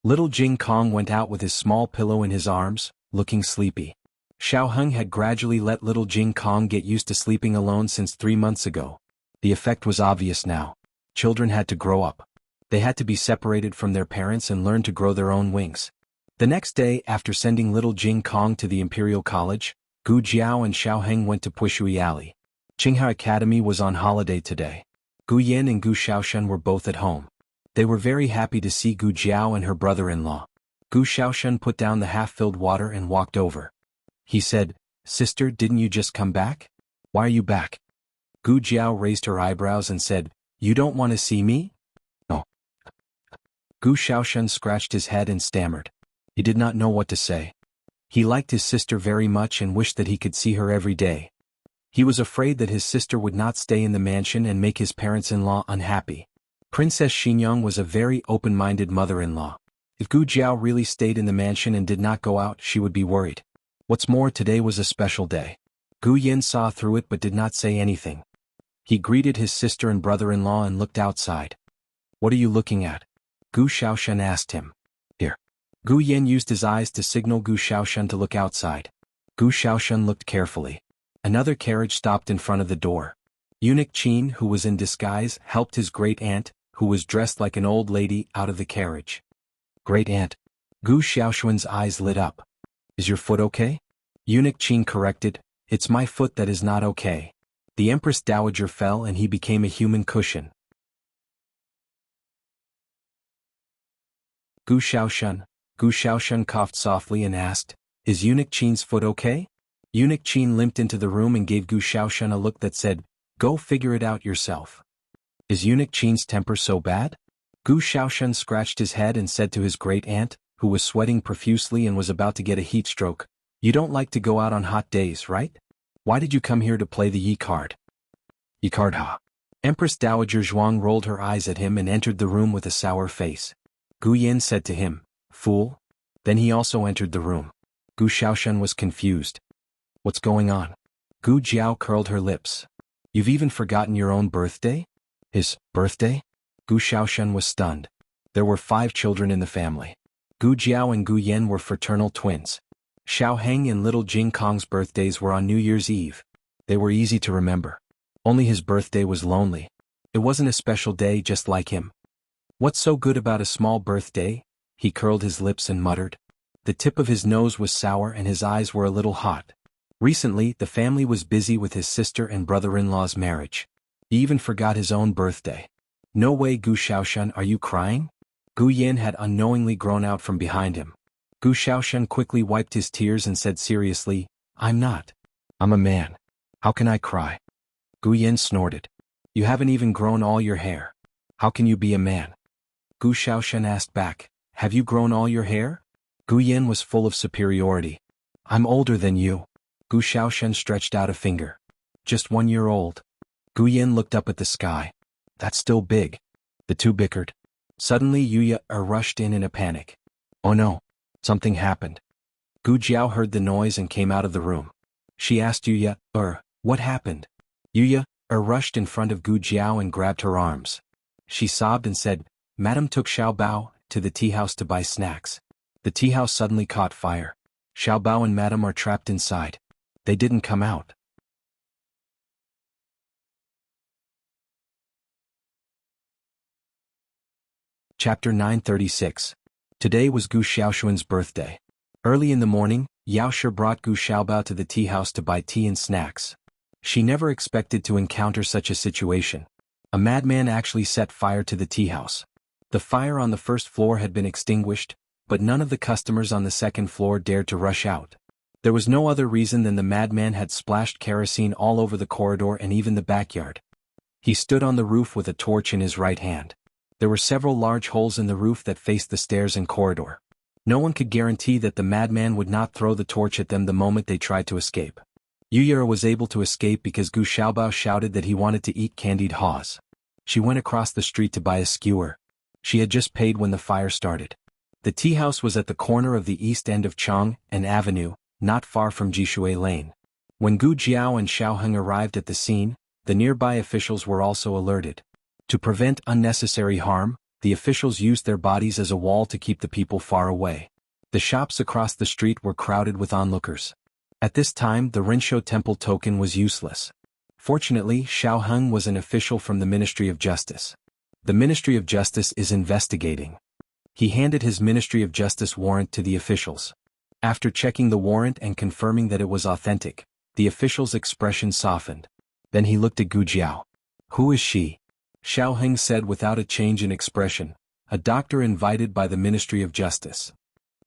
Little Jing Kong went out with his small pillow in his arms, looking sleepy. Xiao Heng had gradually let little Jing Kong get used to sleeping alone since 3 months ago. The effect was obvious now. Children had to grow up. They had to be separated from their parents and learn to grow their own wings. The next day, after sending little Jing Kong to the Imperial College, Gu Jiao and Xiao Heng went to Pushui Alley. Qinghe Academy was on holiday today. Gu Yan and Gu Xiaoshan were both at home. They were very happy to see Gu Jiao and her brother-in-law. Gu Xiaoshan put down the half-filled water and walked over. He said, Sister, didn't you just come back? Why are you back? Gu Jiao raised her eyebrows and said, You don't want to see me? No. Gu Xiaoshan scratched his head and stammered. He did not know what to say. He liked his sister very much and wished that he could see her every day. He was afraid that his sister would not stay in the mansion and make his parents-in-law unhappy. Princess Xinyang was a very open-minded mother-in-law. If Gu Jiao really stayed in the mansion and did not go out, she would be worried. What's more, today was a special day. Gu Yin saw through it but did not say anything. He greeted his sister and brother-in-law and looked outside. What are you looking at? Gu Xiaoshan asked him. Here. Gu Yin used his eyes to signal Gu Xiaoshan to look outside. Gu Xiaoshan looked carefully. Another carriage stopped in front of the door. Eunuch Qin, who was in disguise, helped his great-aunt, who was dressed like an old lady, out of the carriage. Great-aunt. Gu Xiaoshan's eyes lit up. Is your foot okay? Eunuch Qin corrected, It's my foot that is not okay. The Empress Dowager fell and he became a human cushion. Gu Xiaoshan coughed softly and asked, Is Eunuch Qin's foot okay? Eunuch Qin limped into the room and gave Gu Xiaoshan a look that said, Go figure it out yourself. Is Eunuch Qin's temper so bad? Gu Xiaoshan scratched his head and said to his great-aunt, who was sweating profusely and was about to get a heat stroke, You don't like to go out on hot days, right? Why did you come here to play the Yi card? Yi card ha. Empress Dowager Zhuang rolled her eyes at him and entered the room with a sour face. Gu Yin said to him, "Fool." Then he also entered the room. Gu Xiaoshan was confused. What's going on? Gu Jiao curled her lips. You've even forgotten your own birthday? His birthday? Gu Xiaoshan was stunned. There were 5 children in the family. Gu Jiao and Gu Yen were fraternal twins. Xiao Heng and little Jing Kong's birthdays were on New Year's Eve. They were easy to remember. Only his birthday was lonely. It wasn't a special day just like him. What's so good about a small birthday? He curled his lips and muttered. The tip of his nose was sour and his eyes were a little hot. Recently, the family was busy with his sister and brother-in-law's marriage. He even forgot his own birthday. No way, Gu Xiaoshan, are you crying? Gu Yin had unknowingly grown out from behind him. Gu Xiaoshan quickly wiped his tears and said seriously, I'm not. I'm a man. How can I cry? Gu Yin snorted. You haven't even grown all your hair. How can you be a man? Gu Xiaoshan asked back, have you grown all your hair? Gu Yin was full of superiority. I'm older than you. Gu Xiaoshan stretched out a finger. Just 1 year old. Gu Yin looked up at the sky. That's still big. The two bickered. Suddenly Yuya rushed in a panic. Oh no. Something happened. Gu Jiao heard the noise and came out of the room. She asked Yuya, what happened? Yuya rushed in front of Gu Jiao and grabbed her arms. She sobbed and said, Madam took Xiao Bao to the tea house to buy snacks. The tea house suddenly caught fire. Xiao Bao and Madam are trapped inside. They didn't come out. Chapter 936. Today was Gu Xiaoshuan's birthday. Early in the morning, Yao Shi brought Gu Xiaobao to the tea house to buy tea and snacks. She never expected to encounter such a situation. A madman actually set fire to the tea house. The fire on the first floor had been extinguished, but none of the customers on the second floor dared to rush out. There was no other reason than the madman had splashed kerosene all over the corridor and even the backyard. He stood on the roof with a torch in his right hand. There were several large holes in the roof that faced the stairs and corridor. No one could guarantee that the madman would not throw the torch at them the moment they tried to escape. Yuya was able to escape because Gu Xiaobao shouted that he wanted to eat candied haws. She went across the street to buy a skewer. She had just paid when the fire started. The tea house was at the corner of the east end of Chong and Avenue, not far from Jishui Lane. When Gu Jiao and Xiao Heng arrived at the scene, the nearby officials were also alerted. To prevent unnecessary harm, the officials used their bodies as a wall to keep the people far away. The shops across the street were crowded with onlookers. At this time, the Rinshou Temple token was useless. Fortunately, Xiao Heng was an official from the Ministry of Justice. The Ministry of Justice is investigating. He handed his Ministry of Justice warrant to the officials. After checking the warrant and confirming that it was authentic, the official's expression softened. Then he looked at Gu Jiao. Who is she? Xiao Heng said without a change in expression, a doctor invited by the Ministry of Justice.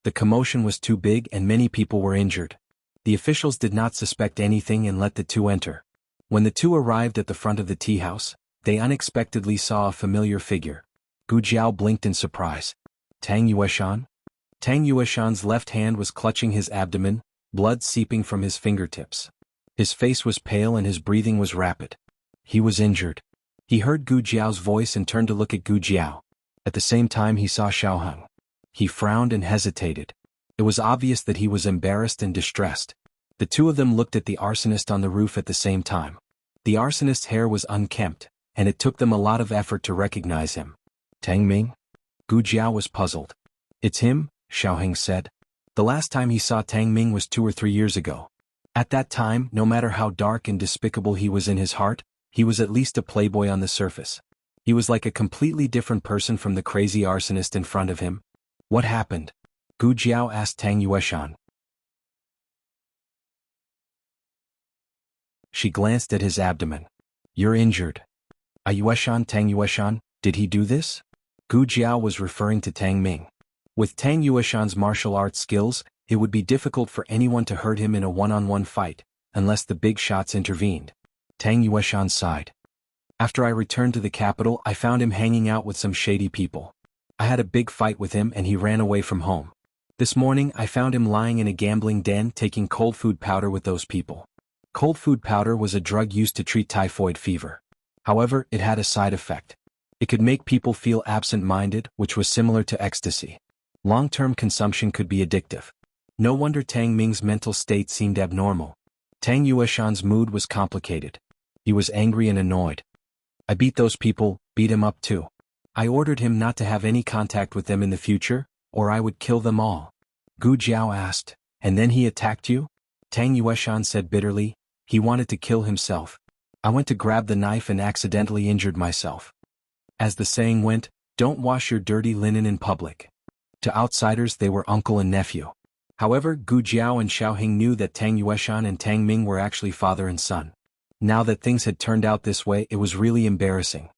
The commotion was too big and many people were injured. The officials did not suspect anything and let the two enter. When the two arrived at the front of the tea house, they unexpectedly saw a familiar figure. Gu Jiao blinked in surprise. Tang Yueshan? Tang Yueshan's left hand was clutching his abdomen, blood seeping from his fingertips. His face was pale and his breathing was rapid. He was injured. He heard Gu Jiao's voice and turned to look at Gu Jiao. At the same time he saw Xiao Heng. He frowned and hesitated. It was obvious that he was embarrassed and distressed. The two of them looked at the arsonist on the roof at the same time. The arsonist's hair was unkempt, and it took them a lot of effort to recognize him. Tang Ming? Gu Jiao was puzzled. It's him, Xiao Heng said. The last time he saw Tang Ming was 2 or 3 years ago. At that time, no matter how dark and despicable he was in his heart, he was at least a playboy on the surface. He was like a completely different person from the crazy arsonist in front of him. What happened? Gu Jiao asked Tang Yueshan. She glanced at his abdomen. You're injured. Yueshan, Tang Yueshan, did he do this? Gu Jiao was referring to Tang Ming. With Tang Yueshan's martial arts skills, it would be difficult for anyone to hurt him in a one-on-one fight, unless the big shots intervened. Tang Yueshan sighed. After I returned to the capital, I found him hanging out with some shady people. I had a big fight with him and he ran away from home. This morning I found him lying in a gambling den taking cold food powder with those people. Cold food powder was a drug used to treat typhoid fever. However, it had a side effect. It could make people feel absent-minded, which was similar to ecstasy. Long-term consumption could be addictive. No wonder Tang Ming's mental state seemed abnormal. Tang Yueshan's mood was complicated. He was angry and annoyed. I beat those people, beat him up too. I ordered him not to have any contact with them in the future, or I would kill them all. Gu Jiao asked, and then he attacked you? Tang Yueshan said bitterly, he wanted to kill himself. I went to grab the knife and accidentally injured myself. As the saying went, don't wash your dirty linen in public. To outsiders they were uncle and nephew. However, Gu Jiao and Xiaoheng knew that Tang Yueshan and Tang Ming were actually father and son. Now that things had turned out this way, it was really embarrassing.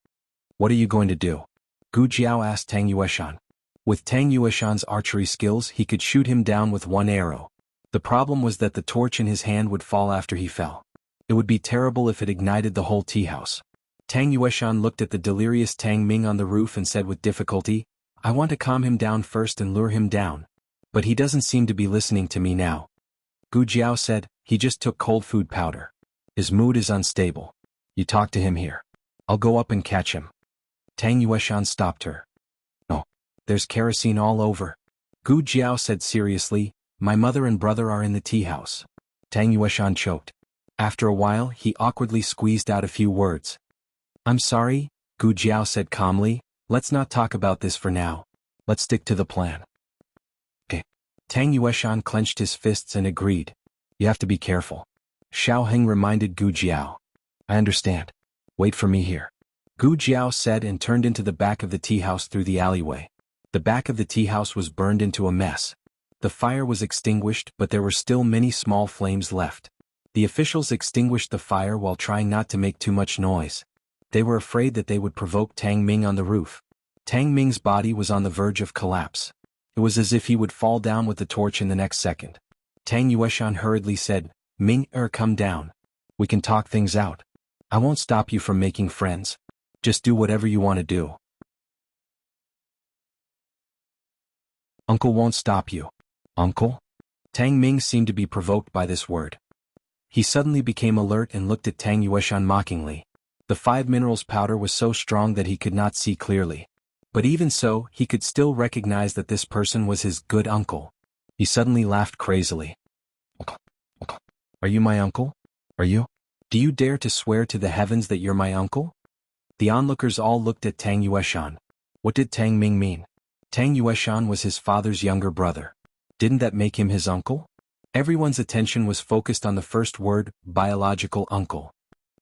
What are you going to do? Gu Jiao asked Tang Yueshan. With Tang Yueshan's archery skills, he could shoot him down with one arrow. The problem was that the torch in his hand would fall after he fell. It would be terrible if it ignited the whole tea house. Tang Yueshan looked at the delirious Tang Ming on the roof and said with difficulty, I want to calm him down first and lure him down. But he doesn't seem to be listening to me now. Gu Jiao said, he just took cold food powder. His mood is unstable. You talk to him here. I'll go up and catch him. Tang Yueshan stopped her. No. There's kerosene all over. Gu Jiao said seriously, my mother and brother are in the tea house. Tang Yueshan choked. After a while, he awkwardly squeezed out a few words. I'm sorry, Gu Jiao said calmly, let's not talk about this for now. Let's stick to the plan. Okay. Tang Yueshan clenched his fists and agreed. You have to be careful. Xiaoheng reminded Gu Jiao. I understand. Wait for me here. Gu Jiao said and turned into the back of the tea house through the alleyway. The back of the tea house was burned into a mess. The fire was extinguished, but there were still many small flames left. The officials extinguished the fire while trying not to make too much noise. They were afraid that they would provoke Tang Ming on the roof. Tang Ming's body was on the verge of collapse. It was as if he would fall down with the torch in the next second. Tang Yueshan hurriedly said, Ming, come down. We can talk things out. I won't stop you from making friends. Just do whatever you want to do. Uncle won't stop you. Uncle? Tang Ming seemed to be provoked by this word. He suddenly became alert and looked at Tang Yueshan mockingly. The 5 minerals powder was so strong that he could not see clearly. But even so, he could still recognize that this person was his good uncle. He suddenly laughed crazily. Uncle. Are you my uncle? Are you? Do you dare to swear to the heavens that you're my uncle? The onlookers all looked at Tang Yueshan. What did Tang Ming mean? Tang Yueshan was his father's younger brother. Didn't that make him his uncle? Everyone's attention was focused on the first word, biological uncle.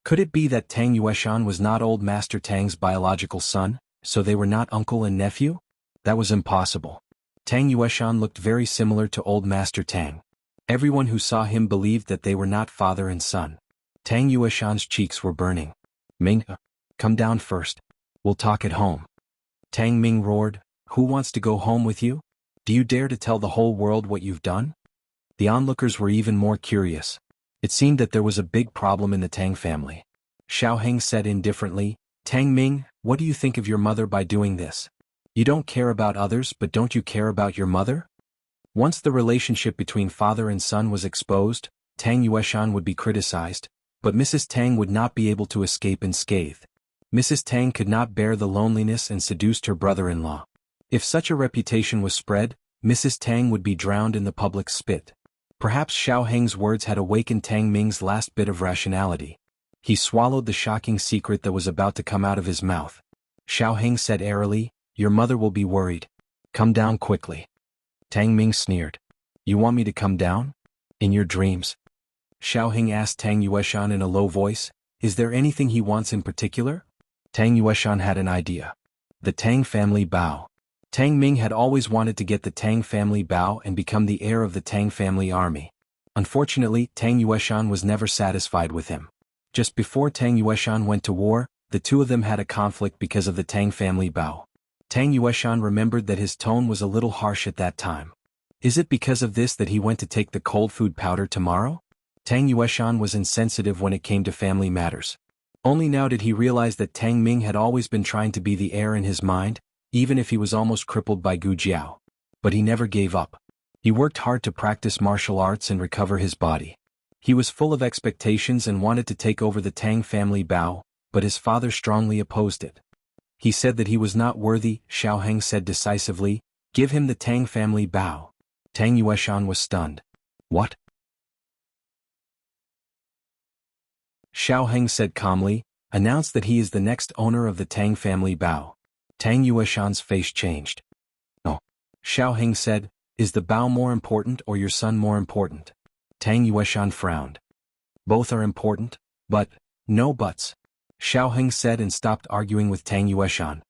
Could it be that Tang Yueshan was not old Master Tang's biological son, so they were not uncle and nephew? That was impossible. Tang Yueshan looked very similar to old Master Tang. Everyone who saw him believed that they were not father and son. Tang Yueshan's cheeks were burning. Ming, come down first. We'll talk at home. Tang Ming roared, who wants to go home with you? Do you dare to tell the whole world what you've done? The onlookers were even more curious. It seemed that there was a big problem in the Tang family. Xiaoheng said indifferently, Tang Ming, what do you think of your mother by doing this? You don't care about others, but don't you care about your mother? Once the relationship between father and son was exposed, Tang Yueshan would be criticized, but Mrs. Tang would not be able to escape unscathed. Mrs. Tang could not bear the loneliness and seduced her brother-in-law. If such a reputation was spread, Mrs. Tang would be drowned in the public spit. Perhaps Xiaoheng's words had awakened Tang Ming's last bit of rationality. He swallowed the shocking secret that was about to come out of his mouth. Xiaoheng said airily, your mother will be worried. Come down quickly. Tang Ming sneered. You want me to come down? In your dreams? Xiaoheng asked Tang Yueshan in a low voice, is there anything he wants in particular? Tang Yueshan had an idea. The Tang family bow. Tang Ming had always wanted to get the Tang family bow and become the heir of the Tang family army. Unfortunately, Tang Yueshan was never satisfied with him. Just before Tang Yueshan went to war, the two of them had a conflict because of the Tang family bow. Tang Yueshan remembered that his tone was a little harsh at that time. Is it because of this that he went to take the cold food powder tomorrow? Tang Yueshan was insensitive when it came to family matters. Only now did he realize that Tang Ming had always been trying to be the heir in his mind, even if he was almost crippled by Gu Jiao. But he never gave up. He worked hard to practice martial arts and recover his body. He was full of expectations and wanted to take over the Tang family Bao, but his father strongly opposed it. He said that he was not worthy. Xiao Heng said decisively, "Give him the Tang family Bao." Tang Yueshan was stunned. "What?" Xiao Heng said calmly, "Announce that he is the next owner of the Tang family Bao." Tang Yueshan's face changed. "Oh." Xiao Heng said, "Is the Bao more important or your son more important?" Tang Yueshan frowned. "Both are important, but, no buts." Xiao Heng said and stopped arguing with Tang Yueshan.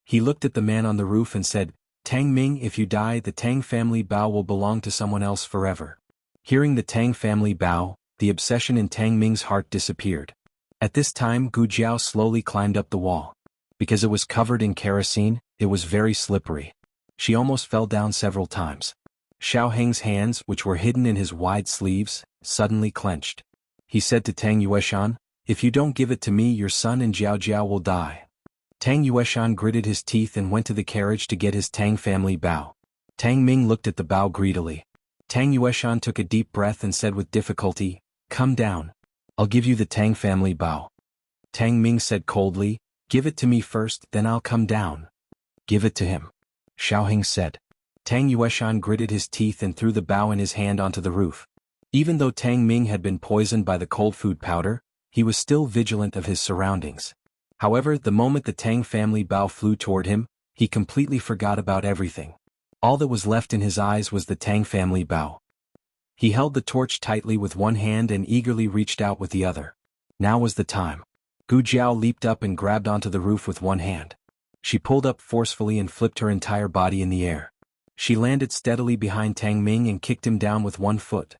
He looked at the man on the roof and said, "Tang Ming, if you die, the Tang family Bao will belong to someone else forever." Hearing the Tang family Bao, the obsession in Tang Ming's heart disappeared. At this time Gu Jiao slowly climbed up the wall. Because it was covered in kerosene, it was very slippery. She almost fell down several times. Xiao Heng's hands, which were hidden in his wide sleeves, suddenly clenched. He said to Tang Yueshan, "If you don't give it to me, your son and Jiao Jiao will die." Tang Yueshan gritted his teeth and went to the carriage to get his Tang family Bao. Tang Ming looked at the Bao greedily. Tang Yueshan took a deep breath and said with difficulty, "Come down. I'll give you the Tang family Bao." Tang Ming said coldly, "Give it to me first, then I'll come down." "Give it to him," Xiao Heng said. Tang Yueshan gritted his teeth and threw the Bao in his hand onto the roof. Even though Tang Ming had been poisoned by the cold food powder, he was still vigilant of his surroundings. However, the moment the Tang family Bao flew toward him, he completely forgot about everything. All that was left in his eyes was the Tang family Bao. He held the torch tightly with one hand and eagerly reached out with the other. Now was the time. Gu Jiao leaped up and grabbed onto the roof with one hand. She pulled up forcefully and flipped her entire body in the air. She landed steadily behind Tang Ming and kicked him down with one foot.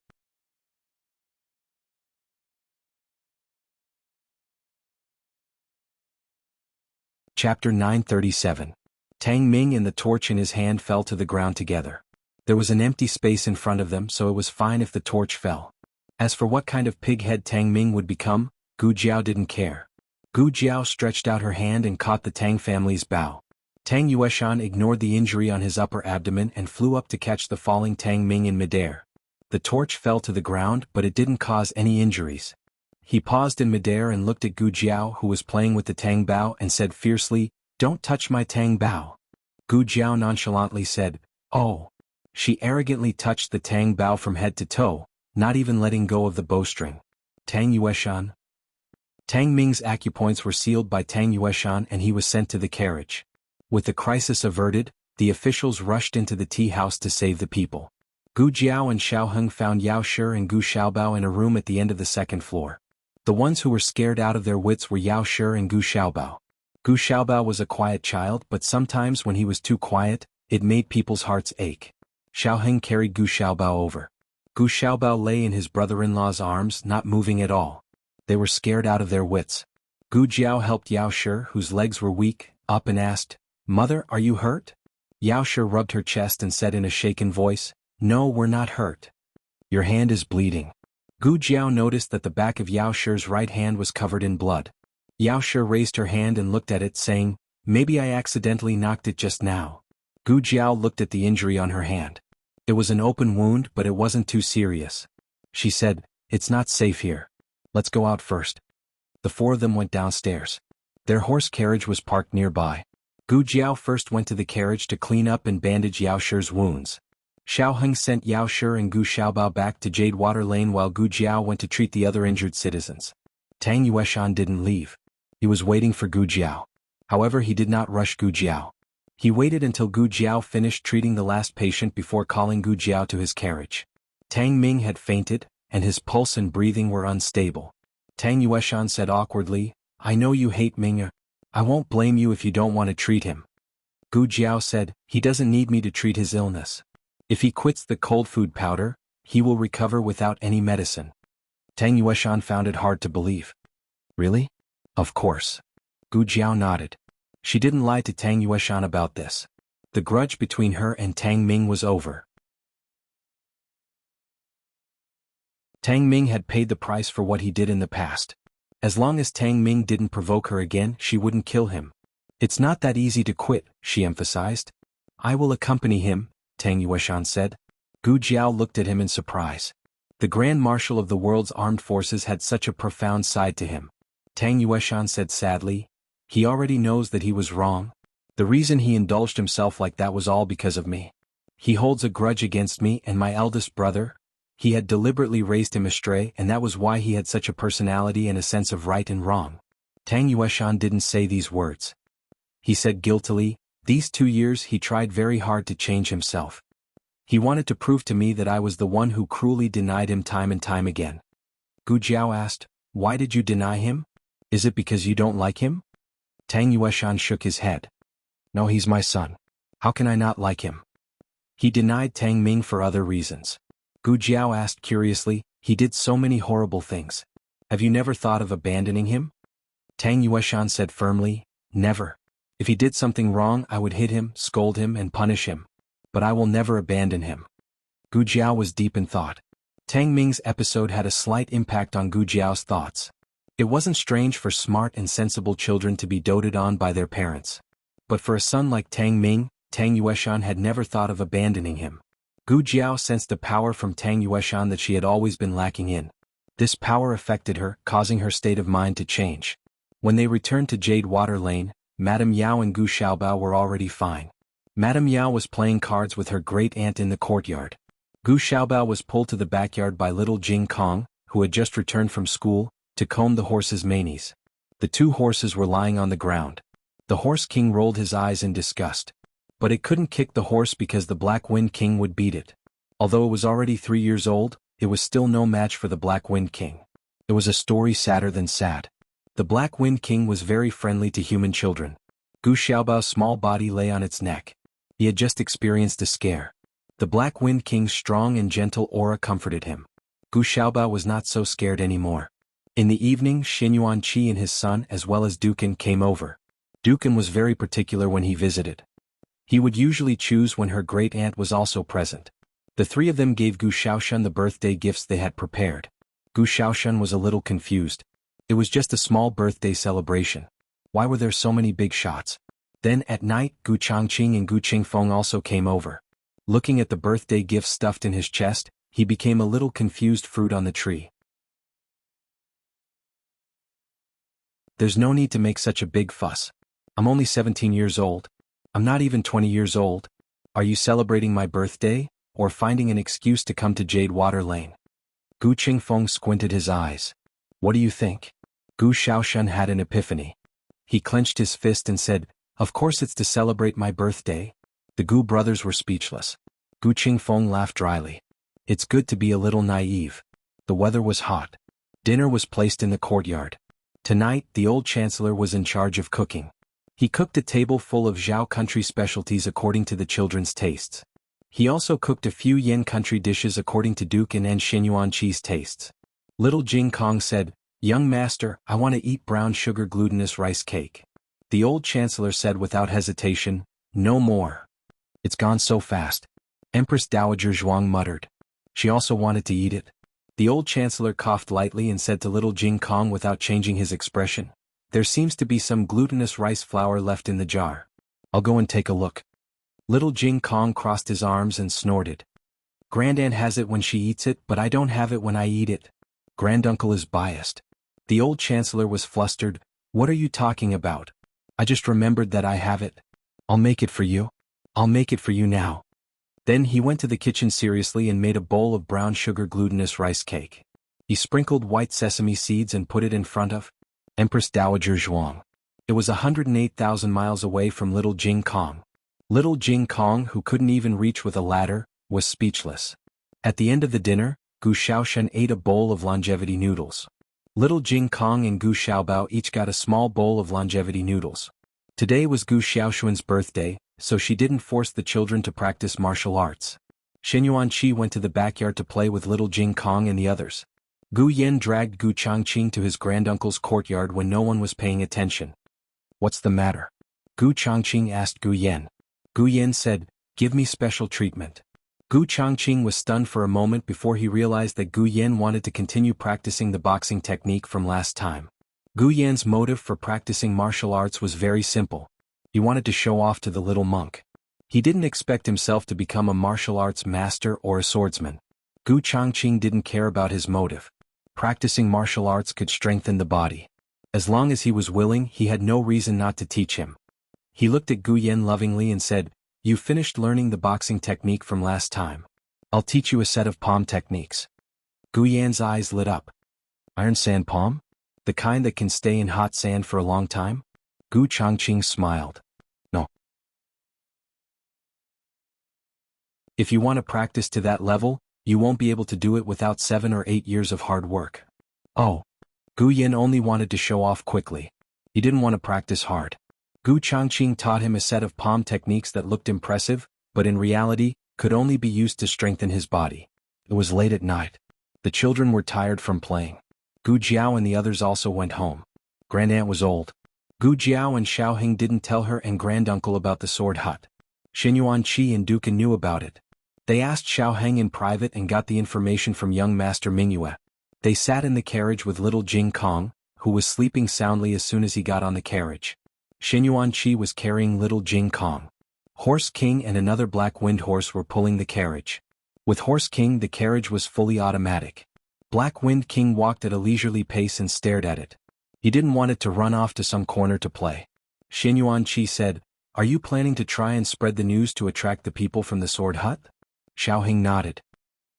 Chapter 937. Tang Ming and the torch in his hand fell to the ground together. There was an empty space in front of them, so it was fine if the torch fell. As for what kind of pig head Tang Ming would become, Gu Jiao didn't care. Gu Jiao stretched out her hand and caught the Tang family's Bao. Tang Yueshan ignored the injury on his upper abdomen and flew up to catch the falling Tang Ming in midair. The torch fell to the ground, but it didn't cause any injuries. He paused in midair and looked at Gu Jiao, who was playing with the Tang Bao, and said fiercely, "Don't touch my Tang Bao." Gu Jiao nonchalantly said, "Oh." She arrogantly touched the Tang Bao from head to toe, not even letting go of the bowstring. Tang Yueshan. Tang Ming's acupoints were sealed by Tang Yueshan and he was sent to the carriage. With the crisis averted, the officials rushed into the tea house to save the people. Gu Jiao and Xiao Heng found Yao Shi and Gu Xiaobao in a room at the end of the second floor. The ones who were scared out of their wits were Yao Shi and Gu Xiaobao. Gu Xiaobao was a quiet child, but sometimes when he was too quiet, it made people's hearts ache. Xiao Heng carried Gu Xiaobao over. Gu Xiaobao lay in his brother-in-law's arms, not moving at all. They were scared out of their wits. Gu Jiao helped Yao Shi, whose legs were weak, up and asked, "Mother, are you hurt?" Yao Shi rubbed her chest and said in a shaken voice, "No, we're not hurt. Your hand is bleeding." Gu Jiao noticed that the back of Yao Shi's right hand was covered in blood. Yao Shi raised her hand and looked at it, saying, "Maybe I accidentally knocked it just now." Gu Jiao looked at the injury on her hand. It was an open wound, but it wasn't too serious. She said, "It's not safe here. Let's go out first." The four of them went downstairs. Their horse carriage was parked nearby. Gu Jiao first went to the carriage to clean up and bandage Yao Shi's wounds. Xiao Heng sent Yao Shi and Gu Xiaobao back to Jade Water Lane while Gu Jiao went to treat the other injured citizens. Tang Yueshan didn't leave. He was waiting for Gu Jiao. However, he did not rush Gu Jiao. He waited until Gu Jiao finished treating the last patient before calling Gu Jiao to his carriage. Tang Ming had fainted, and his pulse and breathing were unstable. Tang Yueshan said awkwardly, "I know you hate Ming. I won't blame you if you don't want to treat him." Gu Jiao said, "He doesn't need me to treat his illness. If he quits the cold food powder, he will recover without any medicine." Tang Yueshan found it hard to believe. "Really?" "Of course." Gu Jiao nodded. She didn't lie to Tang Yueshan about this. The grudge between her and Tang Ming was over. Tang Ming had paid the price for what he did in the past. As long as Tang Ming didn't provoke her again, she wouldn't kill him. "It's not that easy to quit," she emphasized. "I will accompany him," Tang Yueshan said. Gu Jiao looked at him in surprise. The Grand Marshal of the world's armed forces had such a profound side to him. Tang Yueshan said sadly. He already knows that he was wrong. The reason he indulged himself like that was all because of me. He holds a grudge against me and my eldest brother. He had deliberately raised him astray, and that was why he had such a personality and a sense of right and wrong. Tang Yueshan didn't say these words. He said guiltily, these 2 years he tried very hard to change himself. He wanted to prove to me that I was the one who cruelly denied him time and time again. Gu Jiao asked, why did you deny him? Is it because you don't like him? Tang Yueshan shook his head. No, he's my son. How can I not like him? He denied Tang Ming for other reasons. Gu Jiao asked curiously, he did so many horrible things. Have you never thought of abandoning him? Tang Yueshan said firmly, never. If he did something wrong, I would hit him, scold him, and punish him. But I will never abandon him. Gu Jiao was deep in thought. Tang Ming's episode had a slight impact on Gu Jiao's thoughts. It wasn't strange for smart and sensible children to be doted on by their parents. But for a son like Tang Ming, Tang Yueshan had never thought of abandoning him. Gu Jiao sensed a power from Tang Yueshan that she had always been lacking in. This power affected her, causing her state of mind to change. When they returned to Jade Water Lane, Madame Yao and Gu Xiaobao were already fine. Madame Yao was playing cards with her great-aunt in the courtyard. Gu Xiaobao was pulled to the backyard by little Jing Kong, who had just returned from school, to comb the horses' manes. The 2 horses were lying on the ground. The Horse King rolled his eyes in disgust. But it couldn't kick the horse because the Black Wind King would beat it. Although it was already 3 years old, it was still no match for the Black Wind King. It was a story sadder than sad. The Black Wind King was very friendly to human children. Gu Xiaobao's small body lay on its neck. He had just experienced a scare. The Black Wind King's strong and gentle aura comforted him. Gu Xiaobao was not so scared anymore. In the evening, Xinyuan Qi and his son as well as Dukan came over. Dukan was very particular when he visited. He would usually choose when her great-aunt was also present. The 3 of them gave Gu Xiaoshan the birthday gifts they had prepared. Gu Xiaoshan was a little confused. It was just a small birthday celebration. Why were there so many big shots? Then at night, Gu Changqing and Gu Qingfeng also came over. Looking at the birthday gifts stuffed in his chest, he became a little confused. Fruit on the tree. There's no need to make such a big fuss. I'm only 17 years old. I'm not even 20 years old. Are you celebrating my birthday, or finding an excuse to come to Jade Water Lane? Gu Qingfeng squinted his eyes. What do you think? Gu Xiaoshan had an epiphany. He clenched his fist and said, of course it's to celebrate my birthday. The Gu brothers were speechless. Gu Qingfeng laughed dryly. It's good to be a little naive. The weather was hot. Dinner was placed in the courtyard. Tonight, the old chancellor was in charge of cooking. He cooked a table full of Zhao country specialties according to the children's tastes. He also cooked a few Yen country dishes according to Dukan and Xinyuan Qi's tastes. Little Jing Kong said, young master, I want to eat brown sugar glutinous rice cake. The old chancellor said without hesitation, no more. It's gone so fast. Empress Dowager Zhuang muttered. She also wanted to eat it. The old chancellor coughed lightly and said to little Jing Kong without changing his expression, there seems to be some glutinous rice flour left in the jar. I'll go and take a look. Little Jing Kong crossed his arms and snorted. Grandaunt has it when she eats it, but I don't have it when I eat it. Granduncle is biased. The old chancellor was flustered. What are you talking about? I just remembered that I have it. I'll make it for you. I'll make it for you now. Then he went to the kitchen seriously and made a bowl of brown sugar glutinous rice cake. He sprinkled white sesame seeds and put it in front of Empress Dowager Zhuang. It was 108,000 miles away from little Jing Kong. Little Jing Kong, who couldn't even reach with a ladder, was speechless. At the end of the dinner, Gu Xiaoshan ate a bowl of longevity noodles. Little Jing Kong and Gu Xiaobao each got a small bowl of longevity noodles. Today was Gu Xiaoshuan's birthday, so she didn't force the children to practice martial arts. Xinyuan Qi went to the backyard to play with little Jing Kong and the others. Gu Yen dragged Gu Changqing to his granduncle's courtyard when no one was paying attention. What's the matter? Gu Changqing asked Gu Yen. Gu Yen said, give me special treatment. Gu Changqing was stunned for a moment before he realized that Gu Yen wanted to continue practicing the boxing technique from last time. Gu Yen's motive for practicing martial arts was very simple. He wanted to show off to the little monk. He didn't expect himself to become a martial arts master or a swordsman. Gu Changqing didn't care about his motive. Practicing martial arts could strengthen the body. As long as he was willing, he had no reason not to teach him. He looked at Gu Yan lovingly and said, "You finished learning the boxing technique from last time. I'll teach you a set of palm techniques." Gu Yan's eyes lit up. Iron sand palm? The kind that can stay in hot sand for a long time? Gu Changqing smiled. No. If you want to practice to that level, you won't be able to do it without 7 or 8 years of hard work. Oh. Gu Yan only wanted to show off quickly. He didn't want to practice hard. Gu Changqing taught him a set of palm techniques that looked impressive, but in reality, could only be used to strengthen his body. It was late at night. The children were tired from playing. Gu Jiao and the others also went home. Grandaunt was old. Gu Jiao and Xiaoheng didn't tell her and granduncle about the sword hut. Xinyuan Qi and Duke knew about it. They asked Xiaoheng in private and got the information from young Master Mingyue. They sat in the carriage with little Jing Kong, who was sleeping soundly as soon as he got on the carriage. Xinyuan Qi was carrying little Jing Kong. Horse King and another black wind horse were pulling the carriage. With Horse King, the carriage was fully automatic. Black Wind King walked at a leisurely pace and stared at it. He didn't want it to run off to some corner to play. Xinyuan Qi said, "Are you planning to try and spread the news to attract the people from the sword hut?" Xiaoheng nodded.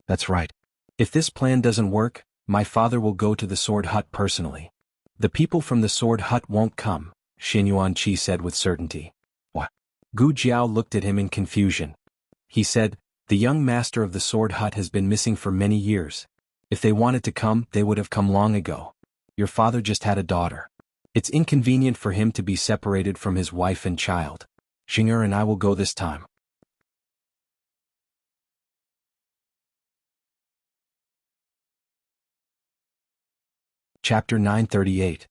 "That's right. If this plan doesn't work, my father will go to the sword hut personally." "The people from the sword hut won't come," Xinyuan Qi said with certainty. "What?" Gu Jiao looked at him in confusion. He said, "The young master of the sword hut has been missing for many years. If they wanted to come, they would have come long ago. Your father just had a daughter. It's inconvenient for him to be separated from his wife and child. Xing'er and I will go this time." Chapter 938.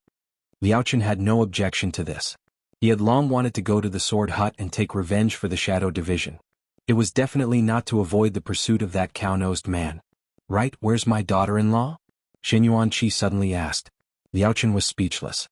Liaochen had no objection to this. He had long wanted to go to the sword hut and take revenge for the Shadow Division. It was definitely not to avoid the pursuit of that cow-nosed man. "Right, where's my daughter-in-law?" Xinyuan Qi suddenly asked. Liaochen was speechless.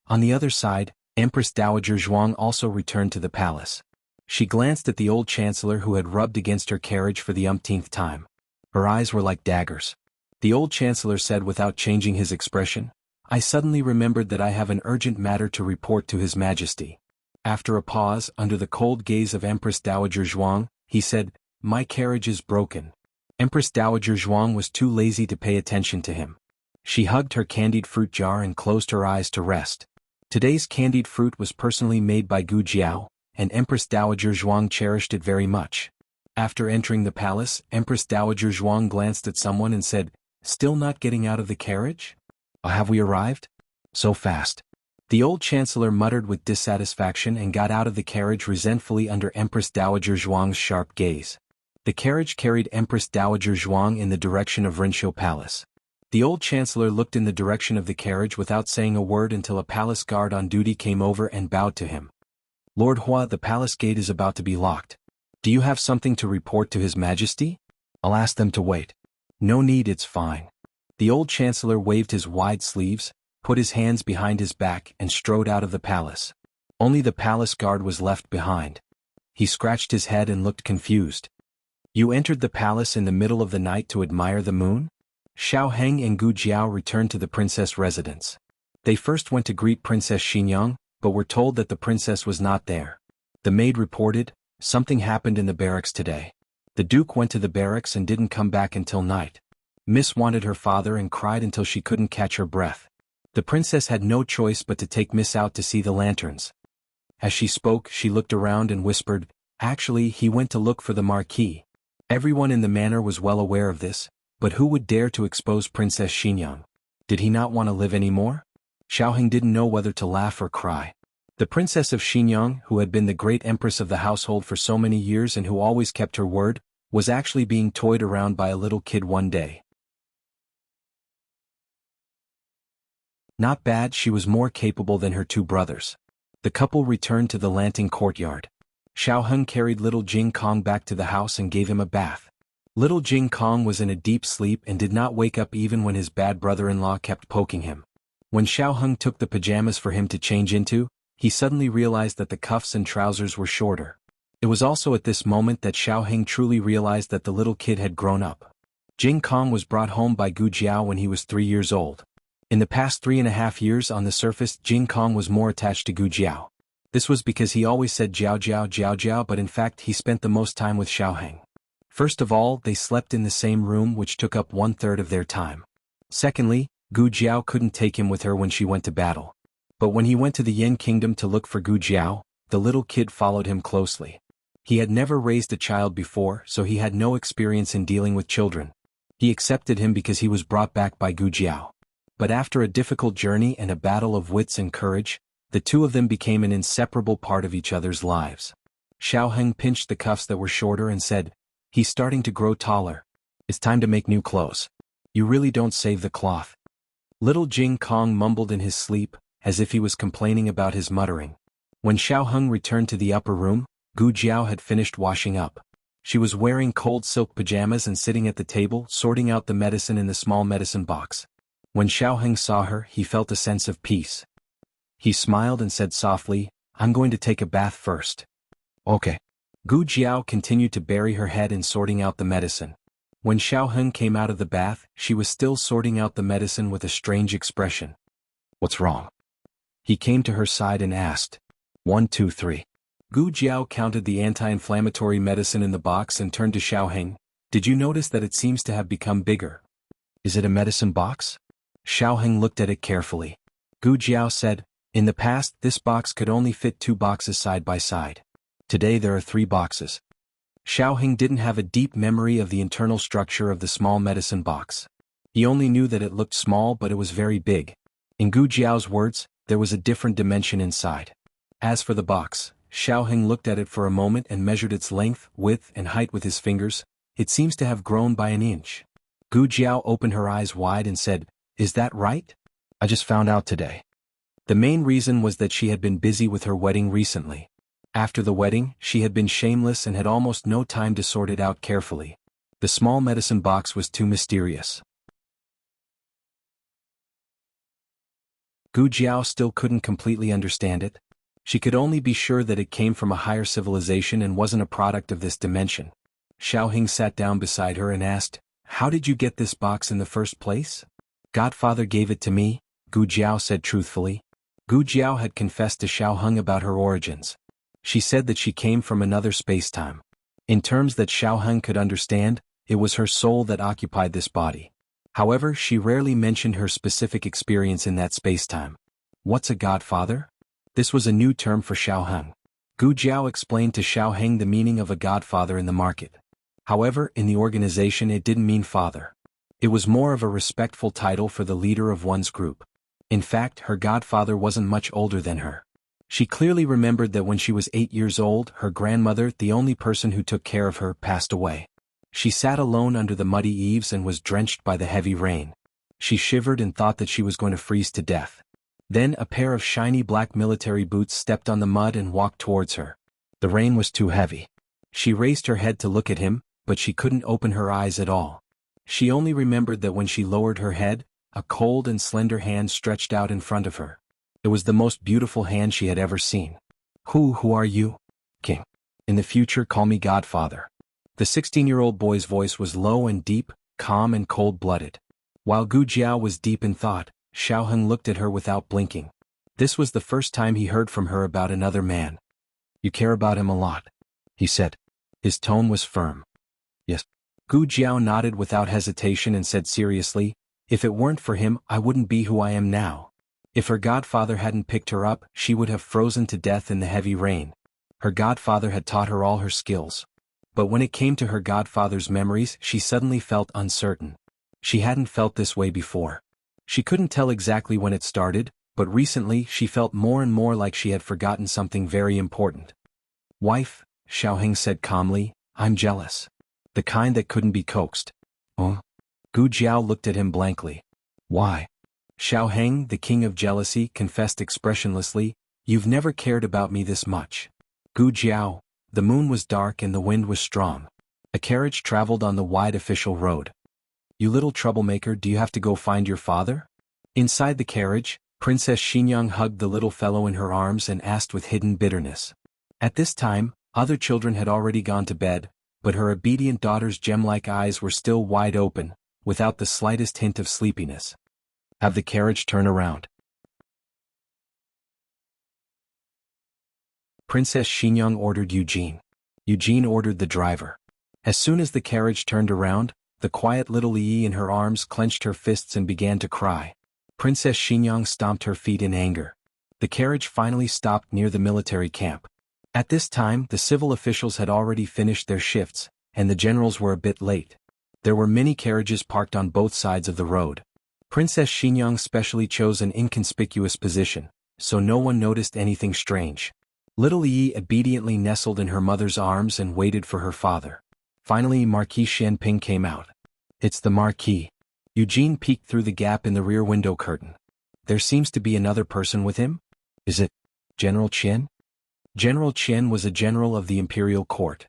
On the other side, Empress Dowager Zhuang also returned to the palace. She glanced at the old chancellor who had rubbed against her carriage for the umpteenth time. Her eyes were like daggers. The old chancellor said without changing his expression, "I suddenly remembered that I have an urgent matter to report to His Majesty." After a pause, under the cold gaze of Empress Dowager Zhuang, he said, "My carriage is broken." Empress Dowager Zhuang was too lazy to pay attention to him. She hugged her candied fruit jar and closed her eyes to rest. Today's candied fruit was personally made by Gu Jiao, and Empress Dowager Zhuang cherished it very much. After entering the palace, Empress Dowager Zhuang glanced at someone and said, "Still not getting out of the carriage? Have we arrived? So fast." The old chancellor muttered with dissatisfaction and got out of the carriage resentfully under Empress Dowager Zhuang's sharp gaze. The carriage carried Empress Dowager Zhuang in the direction of Rinqiu Palace. The old chancellor looked in the direction of the carriage without saying a word until a palace guard on duty came over and bowed to him. "Lord Hua, the palace gate is about to be locked. Do you have something to report to His Majesty?" "I'll ask them to wait." "No need, it's fine." The old chancellor waved his wide sleeves, put his hands behind his back and strode out of the palace. Only the palace guard was left behind. He scratched his head and looked confused. "You entered the palace in the middle of the night to admire the moon?" Xiaoheng and Gu Jiao returned to the princess residence. They first went to greet Princess Xingyang, but were told that the princess was not there. The maid reported, "Something happened in the barracks today. The duke went to the barracks and didn't come back until night. Miss wanted her father and cried until she couldn't catch her breath. The princess had no choice but to take Miss out to see the lanterns." As she spoke, she looked around and whispered, "Actually, he went to look for the marquis." Everyone in the manor was well aware of this, but who would dare to expose Princess Xingyang? Did he not want to live anymore? Xiaoheng didn't know whether to laugh or cry. The princess of Xingyang, who had been the great empress of the household for so many years and who always kept her word, was actually being toyed around by a little kid one day. Not bad, she was more capable than her two brothers. The couple returned to the Lanting courtyard. Xiaoheng carried little Jing Kong back to the house and gave him a bath. Little Jing Kong was in a deep sleep and did not wake up even when his bad brother-in-law kept poking him. When Xiaoheng took the pajamas for him to change into, he suddenly realized that the cuffs and trousers were shorter. It was also at this moment that Xiaoheng truly realized that the little kid had grown up. Jing Kong was brought home by Gu Jiao when he was 3 years old. In the past 3.5 years on the surface, Jing Kong was more attached to Gu Jiao. This was because he always said Jiao Jiao Jiao Jiao, but in fact he spent the most time with Xiaoheng. First of all, they slept in the same room, which took up 1/3 of their time. Secondly, Gu Jiao couldn't take him with her when she went to battle. But when he went to the Yin Kingdom to look for Gu Jiao, the little kid followed him closely. He had never raised a child before, so he had no experience in dealing with children. He accepted him because he was brought back by Gu Jiao. But after a difficult journey and a battle of wits and courage, the two of them became an inseparable part of each other's lives. Xiaoheng pinched the cuffs that were shorter and said, "He's starting to grow taller. It's time to make new clothes. You really don't save the cloth." Little Jing Kong mumbled in his sleep, as if he was complaining about his muttering. When Xiaoheng returned to the upper room, Gu Jiao had finished washing up. She was wearing cold silk pajamas and sitting at the table sorting out the medicine in the small medicine box. When Xiaoheng saw her, he felt a sense of peace. He smiled and said softly, "I'm going to take a bath first." "Okay." Gu Jiao continued to bury her head in sorting out the medicine. When Xiaoheng came out of the bath, she was still sorting out the medicine with a strange expression. "What's wrong?" He came to her side and asked. 1, 2, 3. Gu Jiao counted the anti-inflammatory medicine in the box and turned to Xiaoheng. "Did you notice that it seems to have become bigger?" "Is it a medicine box?" Xiaoheng looked at it carefully. Gu Jiao said, "In the past, this box could only fit 2 boxes side by side. Today there are 3 boxes." Xiaoheng didn't have a deep memory of the internal structure of the small medicine box. He only knew that it looked small, but it was very big. In Gu Jiao's words, there was a different dimension inside. As for the box, Xiaoheng looked at it for a moment and measured its length, width, and height with his fingers. "It seems to have grown by an inch." Gu Jiao opened her eyes wide and said, "Is that right?" "I just found out today." The main reason was that she had been busy with her wedding recently. After the wedding, she had been shameless and had almost no time to sort it out carefully. The small medicine box was too mysterious. Gu Jiao still couldn't completely understand it. She could only be sure that it came from a higher civilization and wasn't a product of this dimension. Xiaoheng sat down beside her and asked, "How did you get this box in the first place?" "Godfather gave it to me," Gu Jiao said truthfully. Gu Jiao had confessed to Xiaoheng about her origins. She said that she came from another spacetime. In terms that Xiaoheng could understand, it was her soul that occupied this body. However, she rarely mentioned her specific experience in that spacetime. "What's a godfather?" This was a new term for Xiaoheng. Gu Jiao explained to Xiaoheng the meaning of a godfather in the market. However, in the organization it didn't mean father. It was more of a respectful title for the leader of one's group. In fact, her godfather wasn't much older than her. She clearly remembered that when she was 8 years old, her grandmother, the only person who took care of her, passed away. She sat alone under the muddy eaves and was drenched by the heavy rain. She shivered and thought that she was going to freeze to death. Then a pair of shiny black military boots stepped on the mud and walked towards her. The rain was too heavy. She raised her head to look at him, but she couldn't open her eyes at all. She only remembered that when she lowered her head, a cold and slender hand stretched out in front of her. It was the most beautiful hand she had ever seen. Who are you?" "King. In the future call me Godfather." The 16-year-old boy's voice was low and deep, calm and cold-blooded. While Gu Jiao was deep in thought, Xiaoheng looked at her without blinking. This was the first time he heard from her about another man. "You care about him a lot," he said. His tone was firm. "Yes." Gu Jiao nodded without hesitation and said seriously, "If it weren't for him, I wouldn't be who I am now." If her godfather hadn't picked her up, she would have frozen to death in the heavy rain. Her godfather had taught her all her skills. But when it came to her godfather's memories, she suddenly felt uncertain. She hadn't felt this way before. She couldn't tell exactly when it started, but recently she felt more and more like she had forgotten something very important. "Wife," Xiaoheng said calmly, "I'm jealous. The kind that couldn't be coaxed." "Oh?" Gu Jiao looked at him blankly. "Why?" Xiaoheng, the king of jealousy, confessed expressionlessly, "You've never cared about me this much." Gu Jiao. The moon was dark and the wind was strong. A carriage traveled on the wide official road. "You little troublemaker, do you have to go find your father?" Inside the carriage, Princess Xinyang hugged the little fellow in her arms and asked with hidden bitterness. At this time, other children had already gone to bed, but her obedient daughter's gem-like eyes were still wide open, without the slightest hint of sleepiness. Have the carriage turn around. Princess Xinyang ordered Eugene. Eugene ordered the driver. As soon as the carriage turned around, the quiet little Yi in her arms clenched her fists and began to cry. Princess Xinyang stomped her feet in anger. The carriage finally stopped near the military camp. At this time, the civil officials had already finished their shifts, and the generals were a bit late. There were many carriages parked on both sides of the road. Princess Xinyang specially chose an inconspicuous position, so no one noticed anything strange. Little Yi obediently nestled in her mother's arms and waited for her father. Finally, Marquis Xianping came out. It's the Marquis. Eugene peeked through the gap in the rear window curtain. There seems to be another person with him? Is it General Qian? General Qian was a general of the imperial court.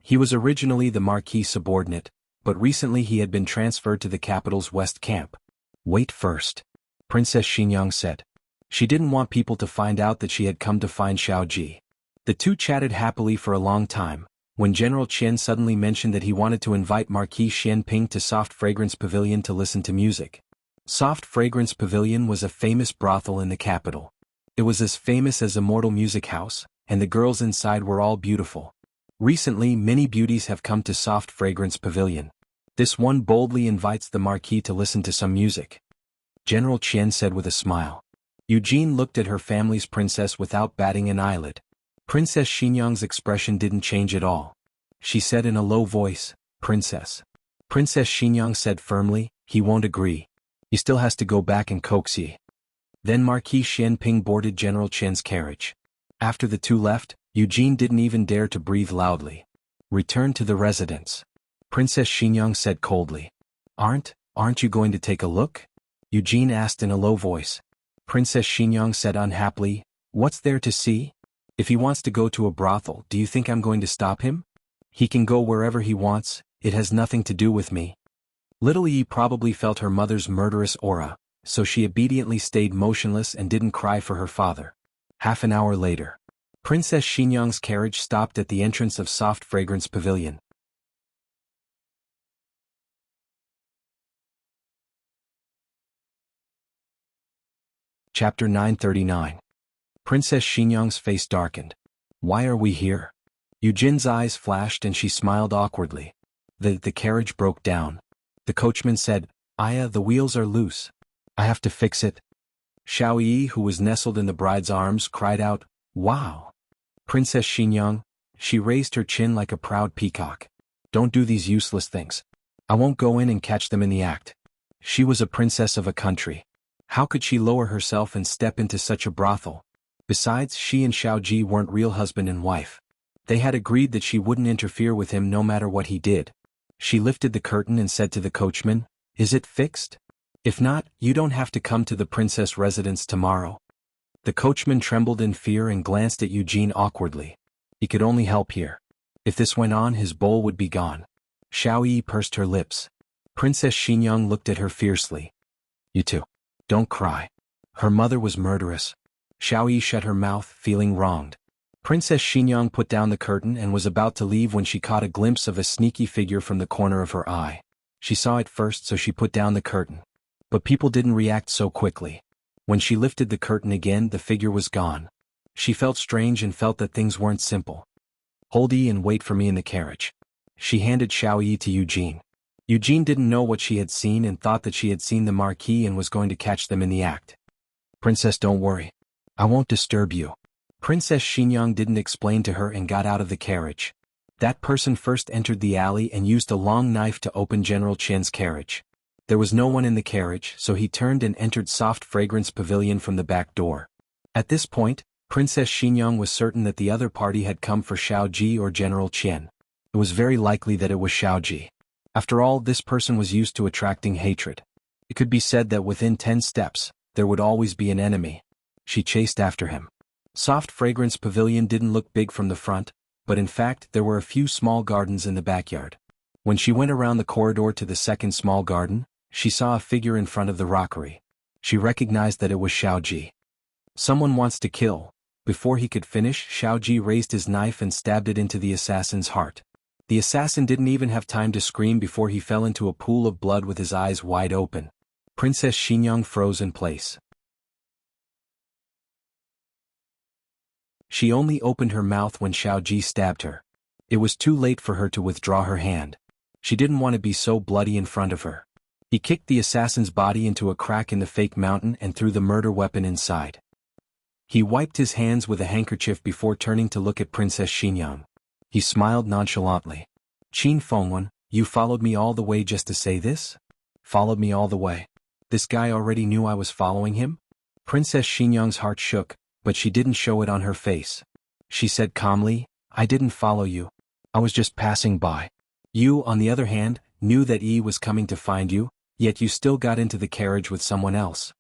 He was originally the Marquis' subordinate, but recently he had been transferred to the capital's west camp. Wait first, Princess Xinyang said. She didn't want people to find out that she had come to find Xiaoji. The two chatted happily for a long time, when General Qian suddenly mentioned that he wanted to invite Marquis Xianping to Soft Fragrance Pavilion to listen to music. Soft Fragrance Pavilion was a famous brothel in the capital. It was as famous as Immortal Music House, and the girls inside were all beautiful. Recently, many beauties have come to Soft Fragrance Pavilion. This one boldly invites the Marquis to listen to some music. General Qian said with a smile. Eugene looked at her family's princess without batting an eyelid. Princess Xinyang's expression didn't change at all. She said in a low voice, Princess. Princess Xinyang said firmly, he won't agree. He still has to go back and coax Yi. Then Marquis Xianping boarded General Qian's carriage. After the two left, Eugene didn't even dare to breathe loudly. Return to the residence. Princess Xinyang said coldly. Aren't you going to take a look? Eugene asked in a low voice. Princess Xinyang said unhappily, what's there to see? If he wants to go to a brothel, do you think I'm going to stop him? He can go wherever he wants, it has nothing to do with me. Little Yi probably felt her mother's murderous aura, so she obediently stayed motionless and didn't cry for her father. Half an hour later, Princess Xinyang's carriage stopped at the entrance of Soft Fragrance Pavilion. Chapter 939. Princess Xinyang's face darkened. Why are we here? Eugene's eyes flashed and she smiled awkwardly. The carriage broke down. The coachman said, Aya, the wheels are loose. I have to fix it. Xiao Yi, who was nestled in the bride's arms, cried out, Wow! Princess Xinyang, she raised her chin like a proud peacock. Don't do these useless things. I won't go in and catch them in the act. She was a princess of a country. How could she lower herself and step into such a brothel? Besides, she and Xiaoji weren't real husband and wife. They had agreed that she wouldn't interfere with him no matter what he did. She lifted the curtain and said to the coachman, Is it fixed? If not, you don't have to come to the princess residence tomorrow. The coachman trembled in fear and glanced at Eugene awkwardly. He could only help here. If this went on, his bowl would be gone. Xiao Yi pursed her lips. Princess Xinyang looked at her fiercely. You two. Don't cry. Her mother was murderous. Xiao Yi shut her mouth, feeling wronged. Princess Xinyang put down the curtain and was about to leave when she caught a glimpse of a sneaky figure from the corner of her eye. She saw it first, so she put down the curtain. But people didn't react so quickly. When she lifted the curtain again, the figure was gone. She felt strange and felt that things weren't simple. Hold Yi and wait for me in the carriage. She handed Xiao Yi to Eugene. Eugene didn't know what she had seen and thought that she had seen the Marquis and was going to catch them in the act. Princess, don't worry. I won't disturb you. Princess Xinyang didn't explain to her and got out of the carriage. That person first entered the alley and used a long knife to open General Qian's carriage. There was no one in the carriage, so he turned and entered Soft Fragrance Pavilion from the back door. At this point, Princess Xinyang was certain that the other party had come for Xiaoji or General Qian. It was very likely that it was Xiaoji. After all, this person was used to attracting hatred. It could be said that within 10 steps, there would always be an enemy. She chased after him. Soft Fragrance Pavilion didn't look big from the front, but in fact there were a few small gardens in the backyard. When she went around the corridor to the second small garden, she saw a figure in front of the rockery. She recognized that it was Xiaoji. Someone wants to kill. Before he could finish, Xiaoji raised his knife and stabbed it into the assassin's heart. The assassin didn't even have time to scream before he fell into a pool of blood with his eyes wide open. Princess Xingyang froze in place. She only opened her mouth when Xiao Ji stabbed her. It was too late for her to withdraw her hand. She didn't want to be so bloody in front of her. He kicked the assassin's body into a crack in the fake mountain and threw the murder weapon inside. He wiped his hands with a handkerchief before turning to look at Princess Xingyang. He smiled nonchalantly. "Qin Fengwan, you followed me all the way just to say this? Followed me all the way? This guy already knew I was following him?" Princess Xingyang's heart shook, but she didn't show it on her face. She said calmly, "I didn't follow you. I was just passing by. You, on the other hand, knew that Yi was coming to find you, yet you still got into the carriage with someone else."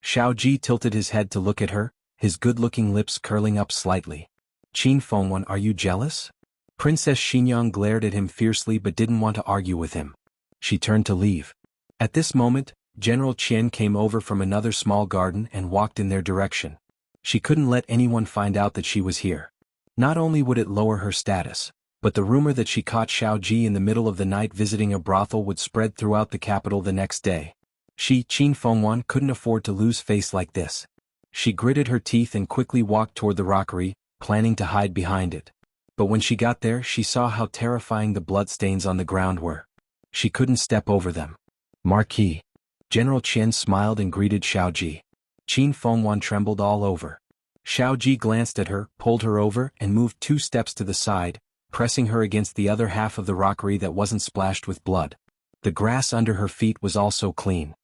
Xiao Ji tilted his head to look at her, his good-looking lips curling up slightly. "Qin Fengwan, are you jealous?" Princess Xingyang glared at him fiercely but didn't want to argue with him. She turned to leave. At this moment, General Qian came over from another small garden and walked in their direction. She couldn't let anyone find out that she was here. Not only would it lower her status, but the rumor that she caught Xiao Ji in the middle of the night visiting a brothel would spread throughout the capital the next day. She, Qin Fengwan, couldn't afford to lose face like this. She gritted her teeth and quickly walked toward the rockery, planning to hide behind it. But when she got there, she saw how terrifying the bloodstains on the ground were. She couldn't step over them. "Marquis." General Qian smiled and greeted Xiao Ji. Qin Fengwan trembled all over. Xiao Ji glanced at her, pulled her over, and moved 2 steps to the side, pressing her against the other half of the rockery that wasn't splashed with blood. The grass under her feet was also clean.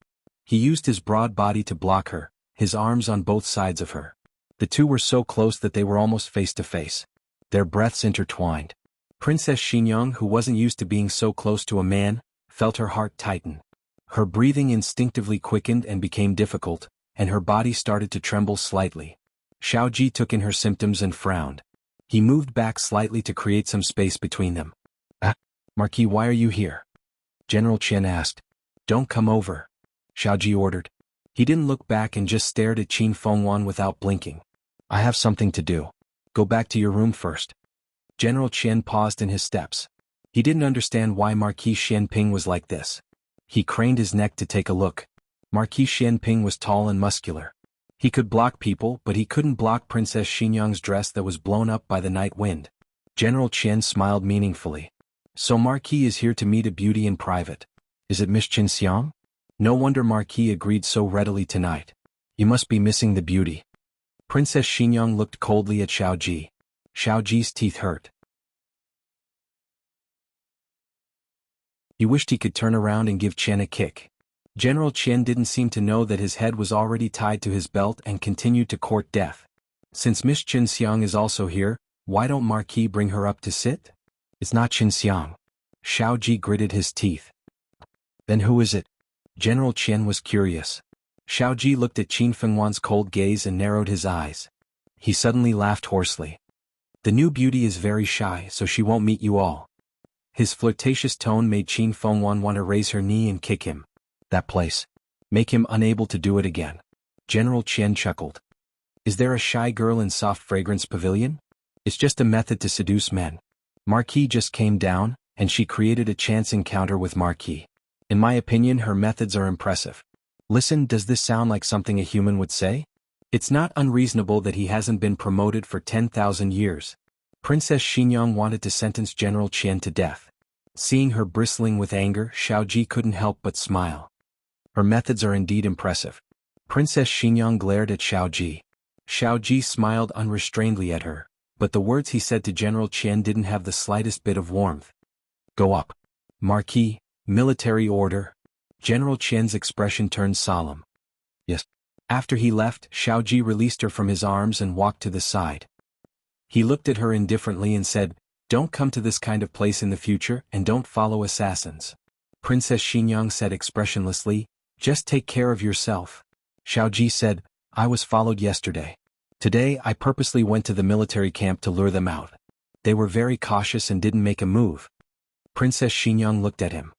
He used his broad body to block her, his arms on both sides of her. The two were so close that they were almost face to face. Their breaths intertwined. Princess Xingyang, who wasn't used to being so close to a man, felt her heart tighten. Her breathing instinctively quickened and became difficult, and her body started to tremble slightly. Xiao Ji took in her symptoms and frowned. He moved back slightly to create some space between them. Marquis, why are you here?" General Qian asked. "Don't come over," Xiao Ji ordered. He didn't look back and just stared at Qin Fengwan without blinking. "I have something to do. Go back to your room first." General Qian paused in his steps. He didn't understand why Marquis Xianping was like this. He craned his neck to take a look. Marquis Xianping was tall and muscular. He could block people, but he couldn't block Princess Xingyang's dress that was blown up by the night wind. General Qian smiled meaningfully. "So Marquis is here to meet a beauty in private. Is it Miss Qinxiang?" No wonder Marquis agreed so readily tonight. "You must be missing the beauty." Princess Xingyang looked coldly at Xiao Ji. Xiao Ji's teeth hurt. He wished he could turn around and give Qian a kick. General Qian didn't seem to know that his head was already tied to his belt and continued to court death. "Since Miss Qinxiang is also here, why don't Marquis bring her up to sit?" "It's not Qinxiang." Xiao Ji gritted his teeth. "Then who is it?" General Qian was curious. Xiao Ji looked at Qin Fengwan's cold gaze and narrowed his eyes. He suddenly laughed hoarsely. "The new beauty is very shy, so she won't meet you all." His flirtatious tone made Qin Fengwan want to raise her knee and kick him. "That place. Make him unable to do it again." General Qian chuckled. "Is there a shy girl in Soft Fragrance Pavilion? It's just a method to seduce men. Marquis just came down, and she created a chance encounter with Marquis. In my opinion, her methods are impressive. Listen, does this sound like something a human would say? It's not unreasonable that he hasn't been promoted for 10,000 years." Princess Xingyang wanted to sentence General Qian to death. Seeing her bristling with anger, Xiao Ji couldn't help but smile. Her methods are indeed impressive. Princess Xingyang glared at Xiao Ji. Xiao Ji smiled unrestrainedly at her, but the words he said to General Qian didn't have the slightest bit of warmth. "Go up." "Marquis, military order." General Qian's expression turned solemn. "Yes." After he left, Xiao Ji released her from his arms and walked to the side. He looked at her indifferently and said, "Don't come to this kind of place in the future and don't follow assassins." Princess Xingyang said expressionlessly, "Just take care of yourself." Xiao Ji said, "I was followed yesterday. Today I purposely went to the military camp to lure them out. They were very cautious and didn't make a move." Princess Xingyang looked at him.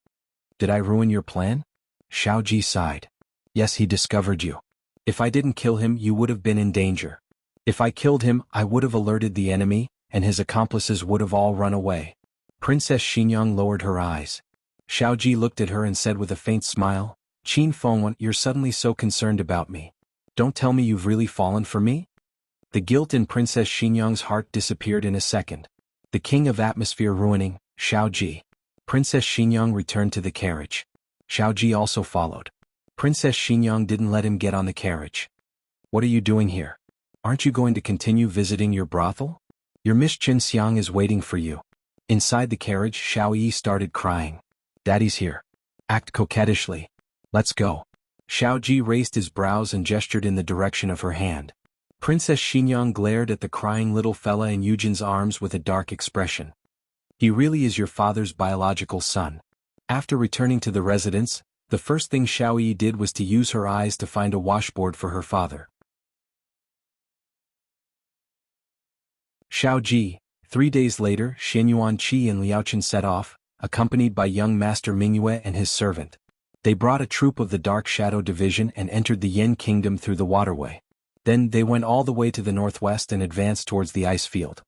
"Did I ruin your plan?" Xiao Ji sighed. "Yes, he discovered you. If I didn't kill him, you would have been in danger. If I killed him, I would have alerted the enemy, and his accomplices would have all run away. Princess Xinyang lowered her eyes. Xiaoji looked at her and said with a faint smile, "Qin Fengwen, you're suddenly so concerned about me. Don't tell me you've really fallen for me?" The guilt in Princess Xinyang's heart disappeared in a second. The king of atmosphere ruining, Xiaoji. Princess Xinyang returned to the carriage. Xiaoji also followed. Princess Xinyang didn't let him get on the carriage. "What are you doing here? Aren't you going to continue visiting your brothel? Your Miss Qinxiang is waiting for you." Inside the carriage, Xiao Yi started crying. "Daddy's here. Act coquettishly. Let's go." Xiao Ji raised his brows and gestured in the direction of her hand. Princess Xinyang glared at the crying little fella in Yujin's arms with a dark expression. "He really is your father's biological son." After returning to the residence, the first thing Xiao Yi did was to use her eyes to find a washboard for her father. Xiao Ji. 3 days later, Xianyuan Qi and Liaochen set off, accompanied by young Master Mingyue and his servant. They brought a troop of the Dark Shadow Division and entered the Yen Kingdom through the waterway. Then they went all the way to the northwest and advanced towards the ice field.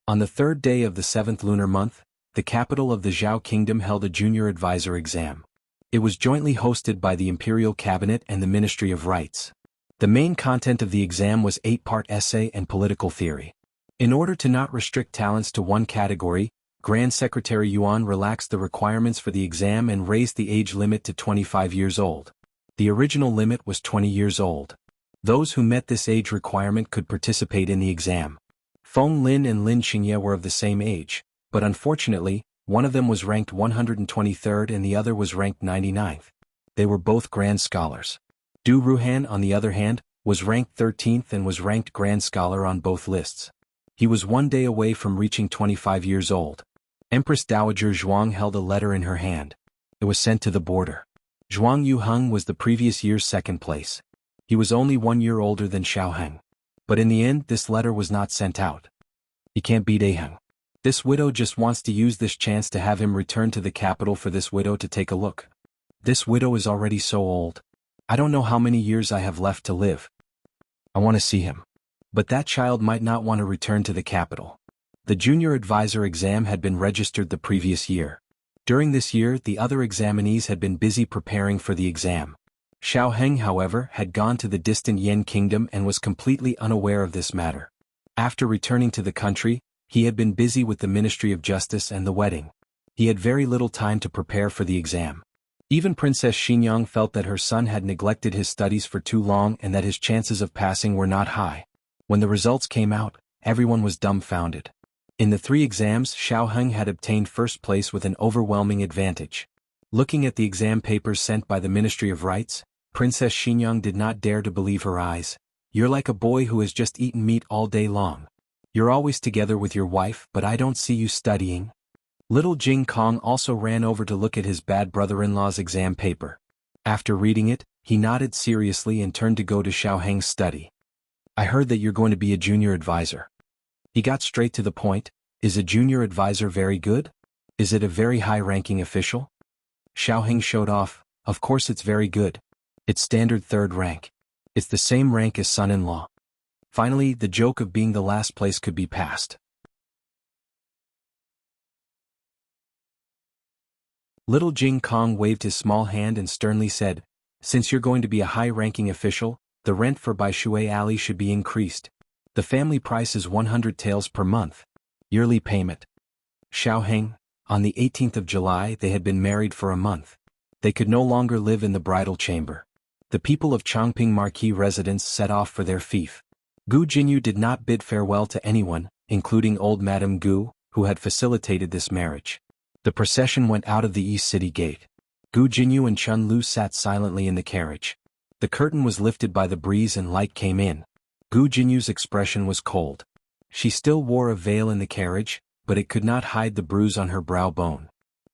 On the 3rd day of the 7th lunar month, the capital of the Zhao Kingdom held a junior advisor exam. It was jointly hosted by the Imperial Cabinet and the Ministry of Rights. The main content of the exam was 8-part essay and political theory. In order to not restrict talents to one category, Grand Secretary Yuan relaxed the requirements for the exam and raised the age limit to 25 years old. The original limit was 20 years old. Those who met this age requirement could participate in the exam. Feng Lin and Lin Xingye were of the same age, but unfortunately, one of them was ranked 123rd and the other was ranked 99th. They were both grand scholars. Du Ruhan, on the other hand, was ranked 13th and was ranked grand scholar on both lists. He was 1 day away from reaching 25 years old. Empress Dowager Zhuang held a letter in her hand. It was sent to the border. Zhuang Yuheng was the previous year's 2nd place. He was only 1 year older than Xiaoheng. But in the end, this letter was not sent out. He can't beat Aheng. This widow just wants to use this chance to have him return to the capital for this widow to take a look. This widow is already so old. I don't know how many years I have left to live. I want to see him. But that child might not want to return to the capital. The junior advisor exam had been registered the previous year. During this year, the other examinees had been busy preparing for the exam. Xiaoheng, however, had gone to the distant Yen Kingdom and was completely unaware of this matter. After returning to the country, he had been busy with the Ministry of Justice and the wedding. He had very little time to prepare for the exam. Even Princess Xinyang felt that her son had neglected his studies for too long and that his chances of passing were not high. When the results came out, everyone was dumbfounded. In the 3 exams, Xiaoheng had obtained 1st place with an overwhelming advantage. Looking at the exam papers sent by the Ministry of Rights, Princess Xinyang did not dare to believe her eyes. "You're like a boy who has just eaten meat all day long. You're always together with your wife, but I don't see you studying." Little Jing Kong also ran over to look at his bad brother-in-law's exam paper. After reading it, he nodded seriously and turned to go to Xiaoheng's study. "I heard that you're going to be a junior advisor." He got straight to the point. "Is a junior advisor very good? Is it a very high-ranking official?" Xiaoheng showed off. "Of course it's very good. It's standard 3rd rank. It's the same rank as son-in-law." Finally, the joke of being the last place could be passed. Little Jing Kong waved his small hand and sternly said, "Since you're going to be a high-ranking official, the rent for Bai Shui Alley should be increased. The family price is 100 taels per month. Yearly payment." Xiaoheng, on the 18th of July they had been married for a month. They could no longer live in the bridal chamber. The people of Chongping Marquis residence set off for their fief. Gu Jinyu did not bid farewell to anyone, including old Madame Gu, who had facilitated this marriage. The procession went out of the East City Gate. Gu Jinyu and Chun Lu sat silently in the carriage. The curtain was lifted by the breeze and light came in. Gu Jinyu's expression was cold. She still wore a veil in the carriage, but it could not hide the bruise on her brow bone.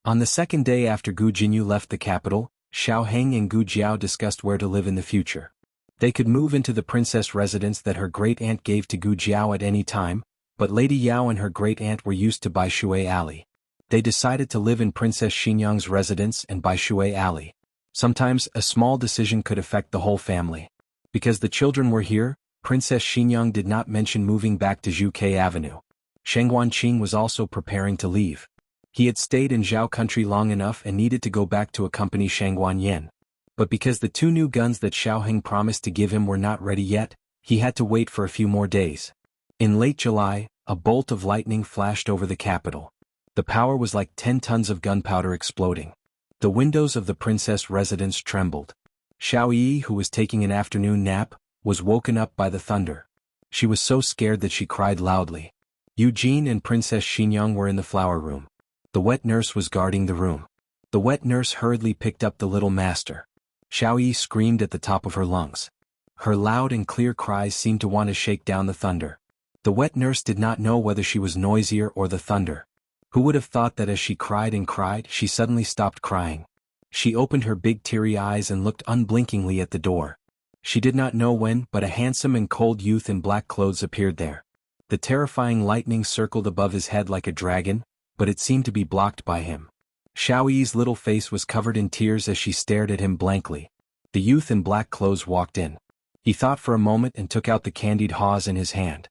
On the 2nd day after Gu Jinyu left the capital, Xiaoheng and Gu Jiao discussed where to live in the future. They could move into the princess residence that her great-aunt gave to Gu Jiao at any time, but Lady Yao and her great-aunt were used to Bai Shui Alley. They decided to live in Princess Xinyang's residence and Bai Shui Alley. Sometimes, a small decision could affect the whole family. Because the children were here, Princess Xinyang did not mention moving back to Zhuke Avenue. Sheng Guanqing was also preparing to leave. He had stayed in Zhao country long enough and needed to go back to accompany Shangguan Yen. But because the 2 new guns that Xiaoheng promised to give him were not ready yet, he had to wait for a few more days. In late July, a bolt of lightning flashed over the capital. The power was like 10 tons of gunpowder exploding. The windows of the princess residence trembled. Xiao Yi, who was taking an afternoon nap, was woken up by the thunder. She was so scared that she cried loudly. Eugene and Princess Xinyang were in the flower room. The wet nurse was guarding the room. The wet nurse hurriedly picked up the little master. Xiao Yi screamed at the top of her lungs. Her loud and clear cries seemed to want to shake down the thunder. The wet nurse did not know whether she was noisier or the thunder. Who would have thought that as she cried and cried, she suddenly stopped crying. She opened her big teary eyes and looked unblinkingly at the door. She did not know when, but a handsome and cold youth in black clothes appeared there. The terrifying lightning circled above his head like a dragon, but it seemed to be blocked by him. Xiao Yi's little face was covered in tears as she stared at him blankly. The youth in black clothes walked in. He thought for a moment and took out the candied haws in his hand.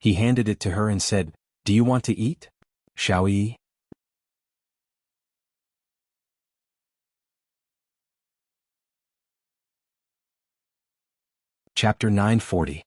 He handed it to her and said, "Do you want to eat, Xiao Yi?" Chapter 940.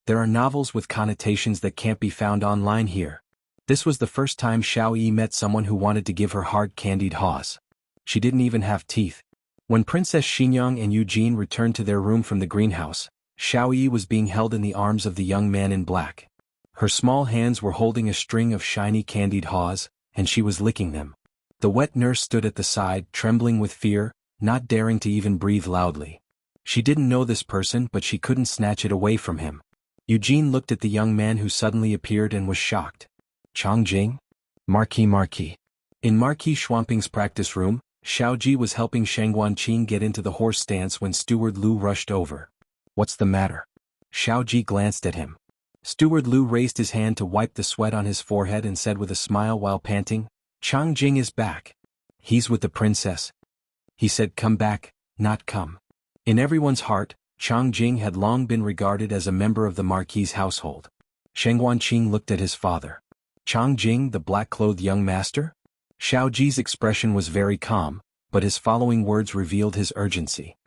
There are novels with connotations that can't be found online here. This was the first time Xiao Yi met someone who wanted to give her hard candied haws. She didn't even have teeth. When Princess Xinyang and Eugene returned to their room from the greenhouse, Xiao Yi was being held in the arms of the young man in black. Her small hands were holding a string of shiny candied haws, and she was licking them. The wet nurse stood at the side, trembling with fear, not daring to even breathe loudly. She didn't know this person, but she couldn't snatch it away from him. Eugene looked at the young man who suddenly appeared and was shocked. Chongjing? Marquis. In Marquis Schwamping's practice room, Xiaoji was helping Shangguan Qing get into the horse stance when Steward Lu rushed over. "What's the matter?" Xiaoji glanced at him. Steward Lu raised his hand to wipe the sweat on his forehead and said with a smile while panting, "Chongjing is back. He's with the princess." He said come back, not come. In everyone's heart, Chongjing had long been regarded as a member of the Marquis's household. Shangguan Qing looked at his father. Chongjing, the black-clothed young master? Xiaoji's expression was very calm, but his following words revealed his urgency.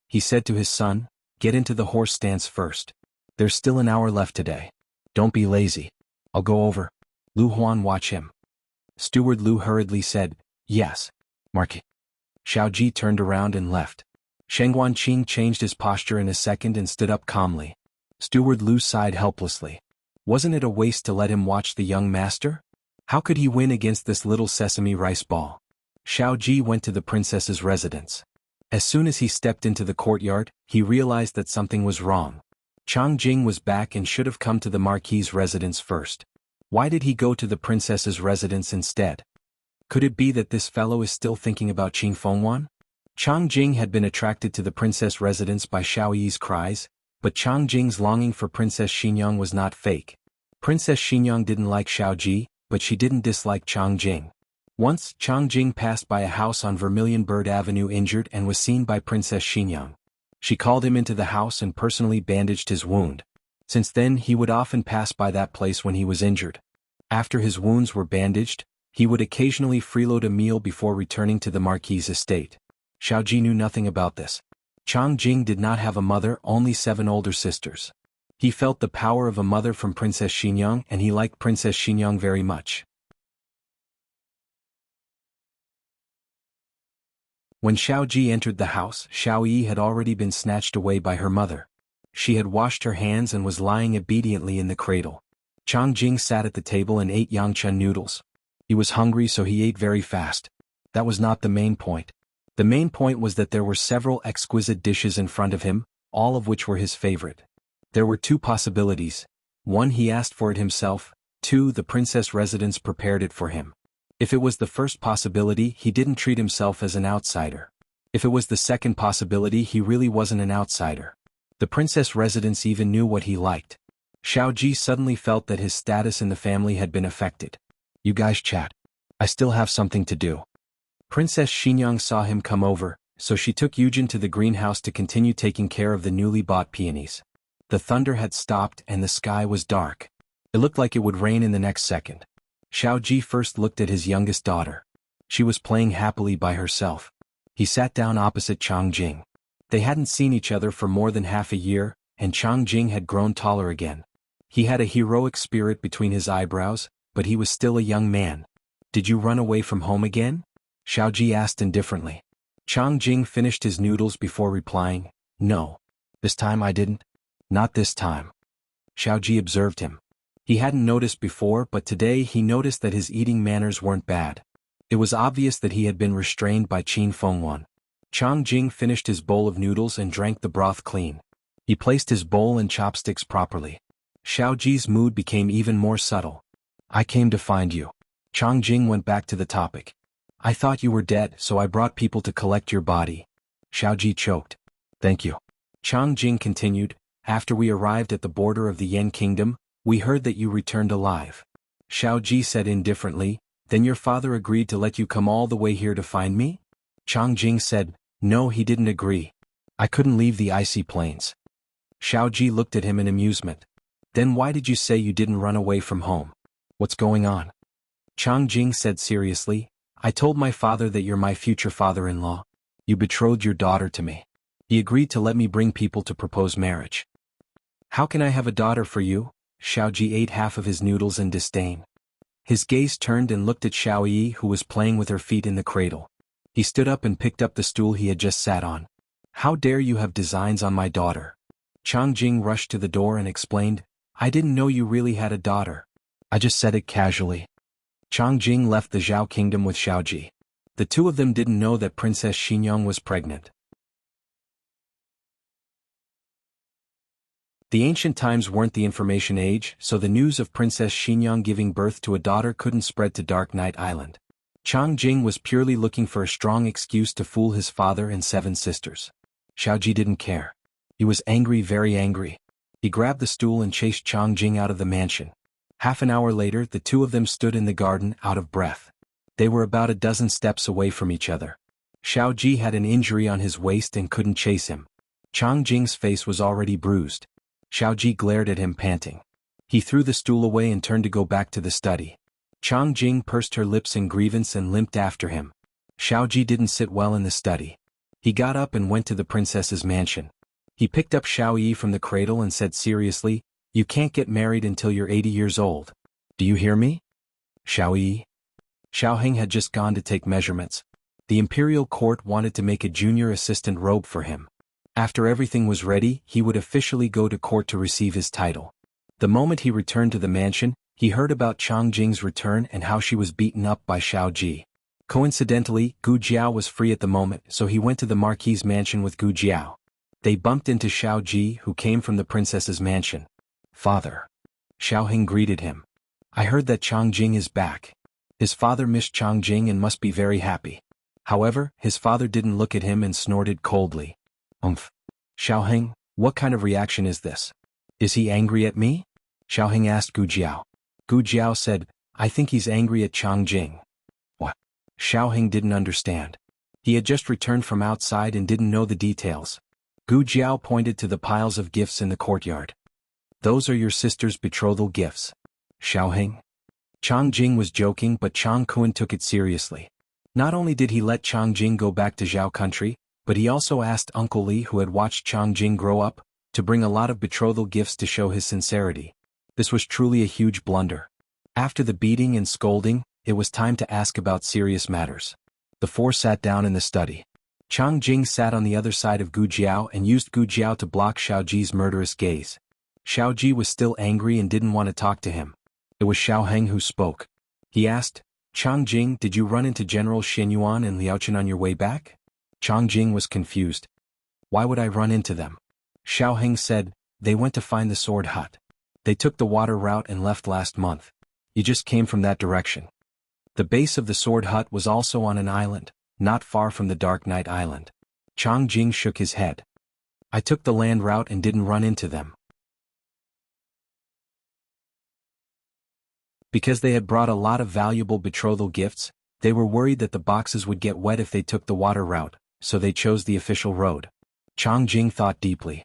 He said to his son, "Get into the horse stance first. There's still an hour left today. Don't be lazy. I'll go over. Lu Huan, watch him." Steward Lu hurriedly said, "Yes, Marquis." Xiaoji turned around and left. Shangguan Qing changed his posture in a second and stood up calmly. Steward Lu sighed helplessly. Wasn't it a waste to let him watch the young master? How could he win against this little sesame rice ball? Xiaoji went to the princess's residence. As soon as he stepped into the courtyard, he realized that something was wrong. Chongjing was back and should have come to the Marquis's residence first. Why did he go to the princess's residence instead? Could it be that this fellow is still thinking about Qing Fengwan? Chongjing had been attracted to the princess residence by Xiao Yi's cries, but Chongjing's longing for Princess Xinyang was not fake. Princess Xinyang didn't like Xiaoji, but she didn't dislike Chongjing. Once, Chongjing passed by a house on Vermilion Bird Avenue injured and was seen by Princess Xinyang. She called him into the house and personally bandaged his wound. Since then he would often pass by that place when he was injured. After his wounds were bandaged, he would occasionally freeload a meal before returning to the Marquis's estate. Xiaoji knew nothing about this. Chongjing did not have a mother, only 7 older sisters. He felt the power of a mother from Princess Xinyang and he liked Princess Xinyang very much. When Xiaoji entered the house, Xiao Yi had already been snatched away by her mother. She had washed her hands and was lying obediently in the cradle. Chongjing sat at the table and ate yangchun noodles. He was hungry, so he ate very fast. That was not the main point. The main point was that there were several exquisite dishes in front of him, all of which were his favorite. There were 2 possibilities. 1, he asked for it himself. 2, the princess residence prepared it for him. If it was the first possibility, he didn't treat himself as an outsider. If it was the second possibility, he really wasn't an outsider. The princess residence even knew what he liked. Xiaoji suddenly felt that his status in the family had been affected. "You guys chat. I still have something to do." Princess Xinyang saw him come over, so she took Yujin to the greenhouse to continue taking care of the newly bought peonies. The thunder had stopped and the sky was dark. It looked like it would rain in the next second. Xiao Ji first looked at his youngest daughter. She was playing happily by herself. He sat down opposite Chang Jing. They hadn't seen each other for more than half a year, and Chang Jing had grown taller again. He had a heroic spirit between his eyebrows, but he was still a young man. Did you run away from home again? Xiao Ji asked indifferently. Chang Jing finished his noodles before replying, no. This time I didn't. Not this time. Xiao Ji observed him. He hadn't noticed before, but today he noticed that his eating manners weren't bad. It was obvious that he had been restrained by Qin Fengwan. Chang Jing finished his bowl of noodles and drank the broth clean. He placed his bowl and chopsticks properly. Xiao Ji's mood became even more subtle. I came to find you. Chang Jing went back to the topic. I thought you were dead, so I brought people to collect your body. Xiao Ji choked. Thank you. Chang Jing continued, after we arrived at the border of the Yan Kingdom, we heard that you returned alive. Xiao Ji said indifferently, then your father agreed to let you come all the way here to find me? Chang Jing said, no, he didn't agree. I couldn't leave the icy plains. Xiao Ji looked at him in amusement. Then why did you say you didn't run away from home? What's going on? Chang Jing said seriously, I told my father that you're my future father-in-law. You betrothed your daughter to me. He agreed to let me bring people to propose marriage. How can I have a daughter for you? Xiao Ji ate half of his noodles in disdain. His gaze turned and looked at Xiao Yi, who was playing with her feet in the cradle. He stood up and picked up the stool he had just sat on. How dare you have designs on my daughter? Chang Jing rushed to the door and explained, I didn't know you really had a daughter. I just said it casually. Chang Jing left the Zhao kingdom with Xiao Ji. The two of them didn't know that Princess Xinyang was pregnant. The ancient times weren't the information age, so the news of Princess Xinyang giving birth to a daughter couldn't spread to Dark Knight Island. Chang Jing was purely looking for a strong excuse to fool his father and 7 sisters. Xiao Ji didn't care. He was angry, very angry. He grabbed the stool and chased Chang Jing out of the mansion. Half an hour later, the two of them stood in the garden, out of breath. They were about a dozen steps away from each other. Xiao Ji had an injury on his waist and couldn't chase him. Chang Jing's face was already bruised. Xiao Ji glared at him, panting. He threw the stool away and turned to go back to the study. Chang Jing pursed her lips in grievance and limped after him. Xiao Ji didn't sit well in the study. He got up and went to the princess's mansion. He picked up Xiao Yi from the cradle and said seriously, you can't get married until you're 80 years old. Do you hear me? Xiao Yi. Xiao Heng had just gone to take measurements. The imperial court wanted to make a junior assistant robe for him. After everything was ready, he would officially go to court to receive his title. The moment he returned to the mansion, he heard about Chang Jing's return and how she was beaten up by Xiao Ji. Coincidentally, Gu Jiao was free at the moment, so he went to the Marquis's mansion with Gu Jiao. They bumped into Xiao Ji, who came from the princess's mansion. Father. Xiao Heng greeted him. I heard that Chang Jing is back. His father missed Chang Jing and must be very happy. However, his father didn't look at him and snorted coldly. Xiao Heng, what kind of reaction is this? Is he angry at me? Xiao Heng asked Gu Jiao. Gu Jiao said, I think he's angry at Chang Jing. What? Xiao Heng didn't understand. He had just returned from outside and didn't know the details. Gu Jiao pointed to the piles of gifts in the courtyard. Those are your sister's betrothal gifts. Xiao Heng. Chang Jing was joking, but Chang Kun took it seriously. Not only did he let Chang Jing go back to Zhao country, but he also asked Uncle Li, who had watched Chang Jing grow up, to bring a lot of betrothal gifts to show his sincerity. This was truly a huge blunder. After the beating and scolding, it was time to ask about serious matters. The 4 sat down in the study. Chang Jing sat on the other side of Gu Jiao and used Gu Jiao to block Xiao Ji's murderous gaze. Xiao Ji was still angry and didn't want to talk to him. It was Xiao Heng who spoke. He asked, Chang Jing, did you run into General Xianyuan and Liaochen on your way back? Chang Jing was confused. Why would I run into them? Xiao Heng said, they went to find the sword hut. They took the water route and left last month. You just came from that direction. The base of the sword hut was also on an island, not far from the Dark Knight Island. Chang Jing shook his head. I took the land route and didn't run into them. Because they had brought a lot of valuable betrothal gifts, they were worried that the boxes would get wet if they took the water route, so they chose the official road. Chang Jing thought deeply.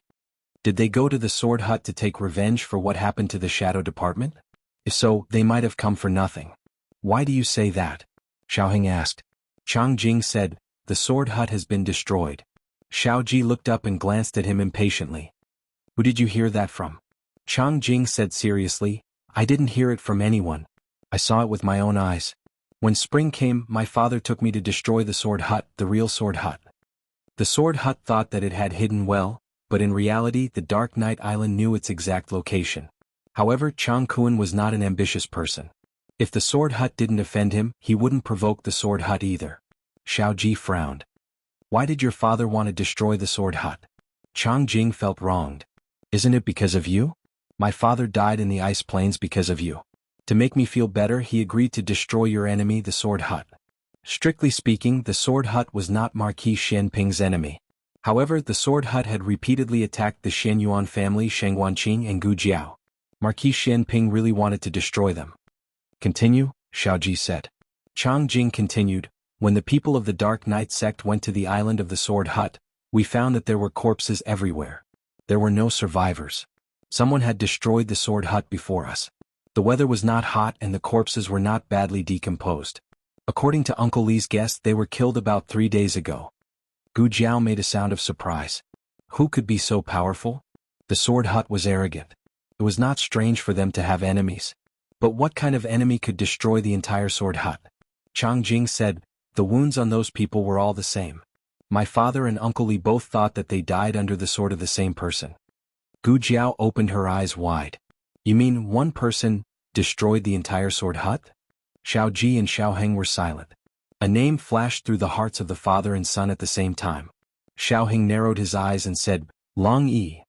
Did they go to the sword hut to take revenge for what happened to the shadow department? If so, they might have come for nothing. Why do you say that? Xiaoheng asked. Chang Jing said, the sword hut has been destroyed. Xiao Ji looked up and glanced at him impatiently. Who did you hear that from? Chang Jing said seriously, I didn't hear it from anyone. I saw it with my own eyes. When spring came, my father took me to destroy the sword hut, the real sword hut. The sword hut thought that it had hidden well, but in reality the Dark Knight Island knew its exact location. However, Chang Kuan was not an ambitious person. If the sword hut didn't offend him, he wouldn't provoke the sword hut either. Xiao Ji frowned. Why did your father want to destroy the sword hut? Chang Jing felt wronged. Isn't it because of you? My father died in the ice plains because of you. To make me feel better, he agreed to destroy your enemy, the sword hut. Strictly speaking, the sword hut was not Marquis Xianping's enemy. However, the sword hut had repeatedly attacked the Shenyuan family, Sheng Wanqing and Gu Jiao. Marquis Xianping really wanted to destroy them. Continue, Xiao Ji said. Chang Jing continued, when the people of the Dark Knight sect went to the island of the sword hut, we found that there were corpses everywhere. There were no survivors. Someone had destroyed the sword hut before us. The weather was not hot and the corpses were not badly decomposed. According to Uncle Li's guess, they were killed about 3 days ago. Gu Jiao made a sound of surprise. Who could be so powerful? The sword hut was arrogant. It was not strange for them to have enemies. But what kind of enemy could destroy the entire sword hut? Chang Jing said, the wounds on those people were all the same. My father and Uncle Li both thought that they died under the sword of the same person. Gu Jiao opened her eyes wide. You mean one person destroyed the entire sword hut? Xiao Ji and Xiaoheng were silent. A name flashed through the hearts of the father and son at the same time. Xiaoheng narrowed his eyes and said, Long Yi.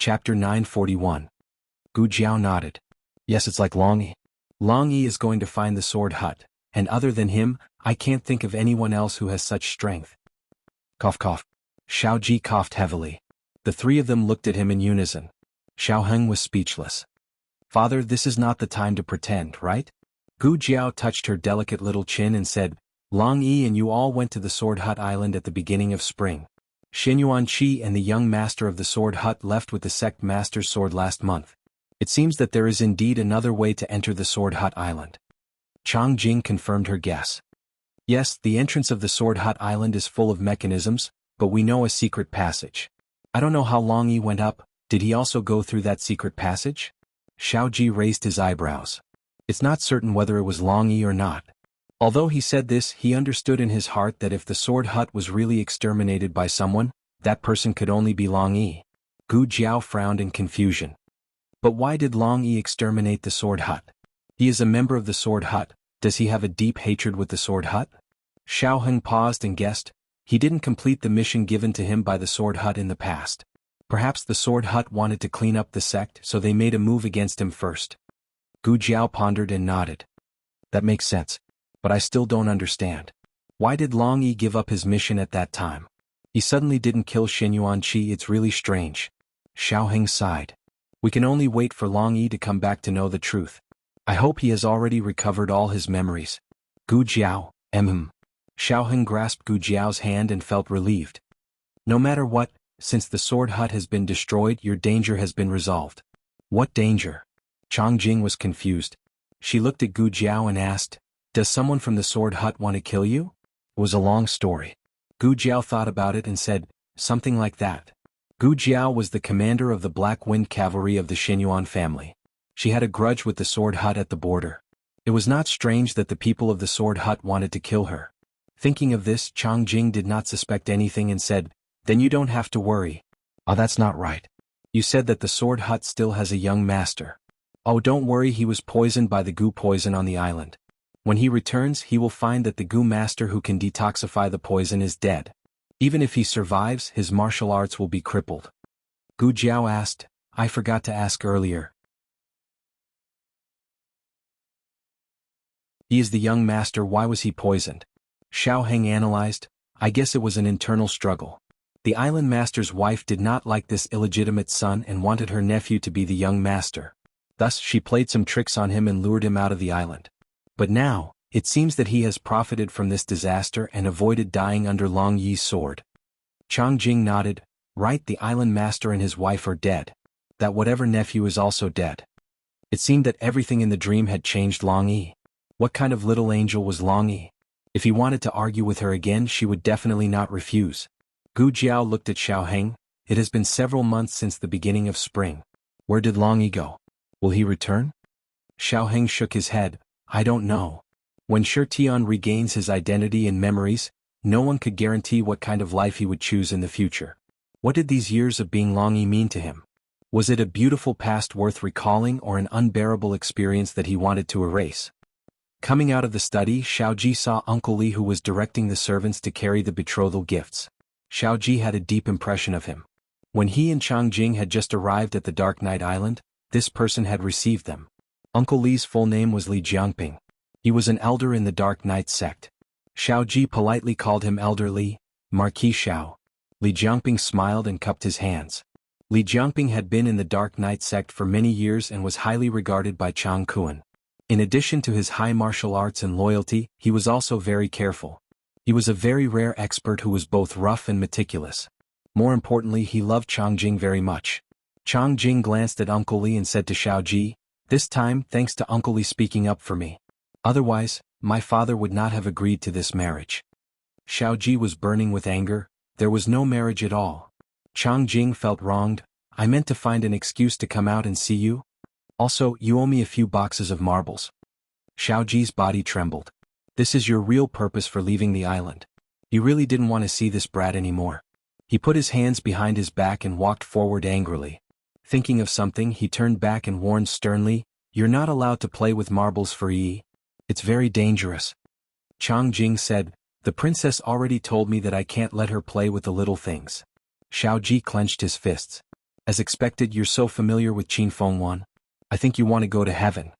Chapter 941. Gu Jiao nodded. Yes, it's like Long Yi. Long Yi is going to find the sword hut, and other than him, I can't think of anyone else who has such strength. Cough cough. Xiao Ji coughed heavily. The three of them looked at him in unison. Xiaoheng was speechless. Father, this is not the time to pretend, right? Gu Jiao touched her delicate little chin and said, Long Yi and you all went to the sword hut island at the beginning of spring. Shenyuan Qi and the young master of the sword hut left with the sect master's sword last month. It seems that there is indeed another way to enter the sword hut island. Chang Jing confirmed her guess. Yes, the entrance of the sword hut island is full of mechanisms, but we know a secret passage. I don't know how Long Yi went up, did he also go through that secret passage? Xiao Ji raised his eyebrows. It's not certain whether it was Long Yi or not. Although he said this, he understood in his heart that if the sword hut was really exterminated by someone, that person could only be Long Yi. Gu Jiao frowned in confusion. But why did Long Yi exterminate the sword hut? He is a member of the sword hut, does he have a deep hatred with the sword hut? Xiaoheng paused and guessed, he didn't complete the mission given to him by the sword hut in the past. Perhaps the sword hut wanted to clean up the sect, so they made a move against him first. Gu Jiao pondered and nodded. That makes sense. But I still don't understand. Why did Long Yi give up his mission at that time? He suddenly didn't kill Shenyuan Qi, it's really strange. Xiaoheng sighed. We can only wait for Long Yi to come back to know the truth. I hope he has already recovered all his memories. Gu Jiao, Xiaoheng grasped Gu Jiao's hand and felt relieved. No matter what, since the sword hut has been destroyed, your danger has been resolved. What danger? Chang Jing was confused. She looked at Gu Jiao and asked, does someone from the sword hut want to kill you? It was a long story. Gu Jiao thought about it and said, something like that. Gu Jiao was the commander of the Black Wind Cavalry of the Shenyuan family. She had a grudge with the sword hut at the border. It was not strange that the people of the sword hut wanted to kill her. Thinking of this, Chang Jing did not suspect anything and said, then you don't have to worry. Oh, that's not right. You said that the sword hut still has a young master. Oh, don't worry, he was poisoned by the Gu poison on the island. When he returns, he will find that the Gu master who can detoxify the poison is dead. Even if he survives, his martial arts will be crippled. Gu Jiao asked, I forgot to ask earlier. He is the young master, why was he poisoned? Xiaoheng analyzed, I guess it was an internal struggle. The island master's wife did not like this illegitimate son and wanted her nephew to be the young master. Thus, she played some tricks on him and lured him out of the island. But now, it seems that he has profited from this disaster and avoided dying under Long Yi's sword. Chang Jing nodded, Right, the island master and his wife are dead. That whatever nephew is also dead. It seemed that everything in the dream had changed Long Yi. What kind of little angel was Long Yi? If he wanted to argue with her again, she would definitely not refuse. Gu Jiao looked at Xiao Heng. It has been several months since the beginning of spring. Where did Long Yi go? Will he return? Xiao Heng shook his head. I don't know. When Shi Tian regains his identity and memories, no one could guarantee what kind of life he would choose in the future. What did these years of being Long Yi mean to him? Was it a beautiful past worth recalling or an unbearable experience that he wanted to erase? Coming out of the study, Xiaoji saw Uncle Li, who was directing the servants to carry the betrothal gifts. Xiaoji had a deep impression of him. When he and Changjing had just arrived at the Dark Night Island, this person had received them. Uncle Li's full name was Li Jiangping. He was an elder in the Dark Knight sect. Xiaoji politely called him Elder Li, Marquis Xiao. Li Jiangping smiled and cupped his hands. Li Jiangping had been in the Dark Knight sect for many years and was highly regarded by Chang Kuan. In addition to his high martial arts and loyalty, he was also very careful. He was a very rare expert who was both rough and meticulous. More importantly, he loved Changjing very much. Changjing glanced at Uncle Li and said to Xiaoji, "This time, thanks to Uncle Li speaking up for me. Otherwise, my father would not have agreed to this marriage." Xiaoji was burning with anger. There was no marriage at all. Changjing felt wronged. I meant to find an excuse to come out and see you. Also, you owe me a few boxes of marbles. Xiaoji's body trembled. This is your real purpose for leaving the island. You really didn't want to see this brat anymore. He put his hands behind his back and walked forward angrily. Thinking of something, he turned back and warned sternly, "You're not allowed to play with marbles for Yi. It's very dangerous." Changjing said, "The princess already told me that I can't let her play with the little things." Xiaoji clenched his fists. As expected, you're so familiar with Qin Fengwan. I think you want to go to heaven.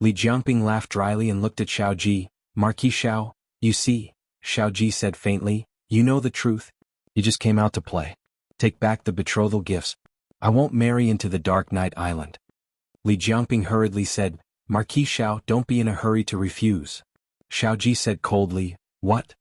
Li Jiangping laughed dryly and looked at Xiaoji. Marquis Xiao, you see, Xiaoji said faintly, you know the truth. You just came out to play. Take back the betrothal gifts. I won't marry into the Dark Night Island. Li Jiangping hurriedly said, Marquis Xiao, don't be in a hurry to refuse. Xiaoji said coldly, what?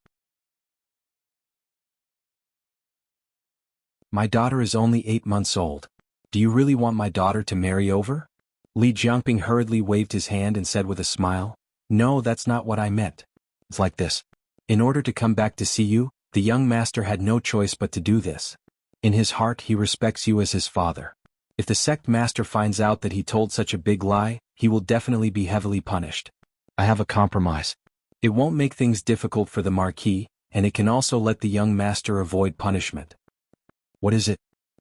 My daughter is only 8 months old. Do you really want my daughter to marry over? Li Jiangping hurriedly waved his hand and said with a smile, no, that's not what I meant. It's like this. In order to come back to see you, the young master had no choice but to do this. In his heart he respects you as his father. If the sect master finds out that he told such a big lie, he will definitely be heavily punished. I have a compromise. It won't make things difficult for the Marquis, and it can also let the young master avoid punishment. What is it?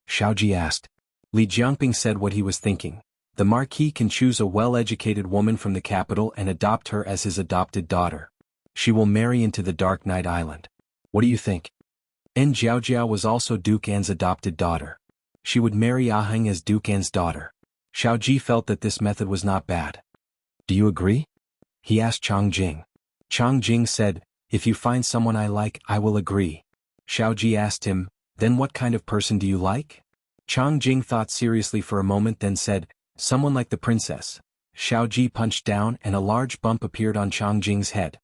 Xiaoji asked. Li Jiangping said what he was thinking. The Marquis can choose a well-educated woman from the capital and adopt her as his adopted daughter. She will marry into the Dark Night Island. What do you think? En Jiaojiao was also Duke An's adopted daughter. She would marry Aheng as Duke An's daughter. Xiaoji felt that this method was not bad. Do you agree? He asked Changjing. Changjing said, if you find someone I like, I will agree. Xiaoji asked him, then what kind of person do you like? Changjing thought seriously for a moment, then said, someone like the princess. Xiaoji punched down and a large bump appeared on Changjing's head.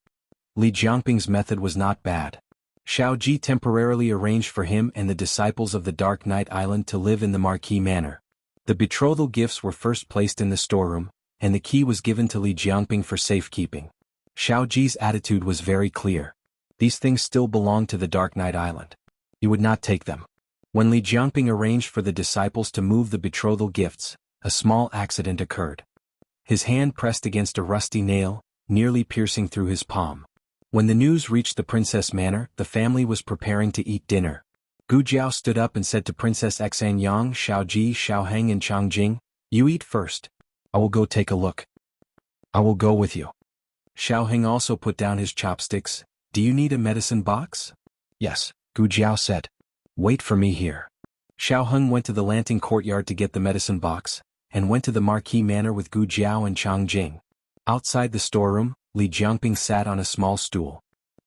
Li Jiangping's method was not bad. Xiaoji temporarily arranged for him and the disciples of the Dark Night Island to live in the Marquis Manor. The betrothal gifts were first placed in the storeroom, and the key was given to Li Jiangping for safekeeping. Xiaoji's attitude was very clear. These things still belonged to the Dark Night Island. He would not take them. When Li Jiangping arranged for the disciples to move the betrothal gifts, a small accident occurred. His hand pressed against a rusty nail, nearly piercing through his palm. When the news reached the Princess Manor, the family was preparing to eat dinner. Gu Jiao stood up and said to Princess Xanyang, Xiaoji, Xiaoheng and Changjing, you eat first. I will go take a look. I will go with you. Xiaoheng also put down his chopsticks. Do you need a medicine box? Yes, Gu Jiao said. Wait for me here. Xiaoheng went to the Lanting courtyard to get the medicine box, and went to the Marquis Manor with Gu Jiao and Changjing. Outside the storeroom, Li Jiangping sat on a small stool.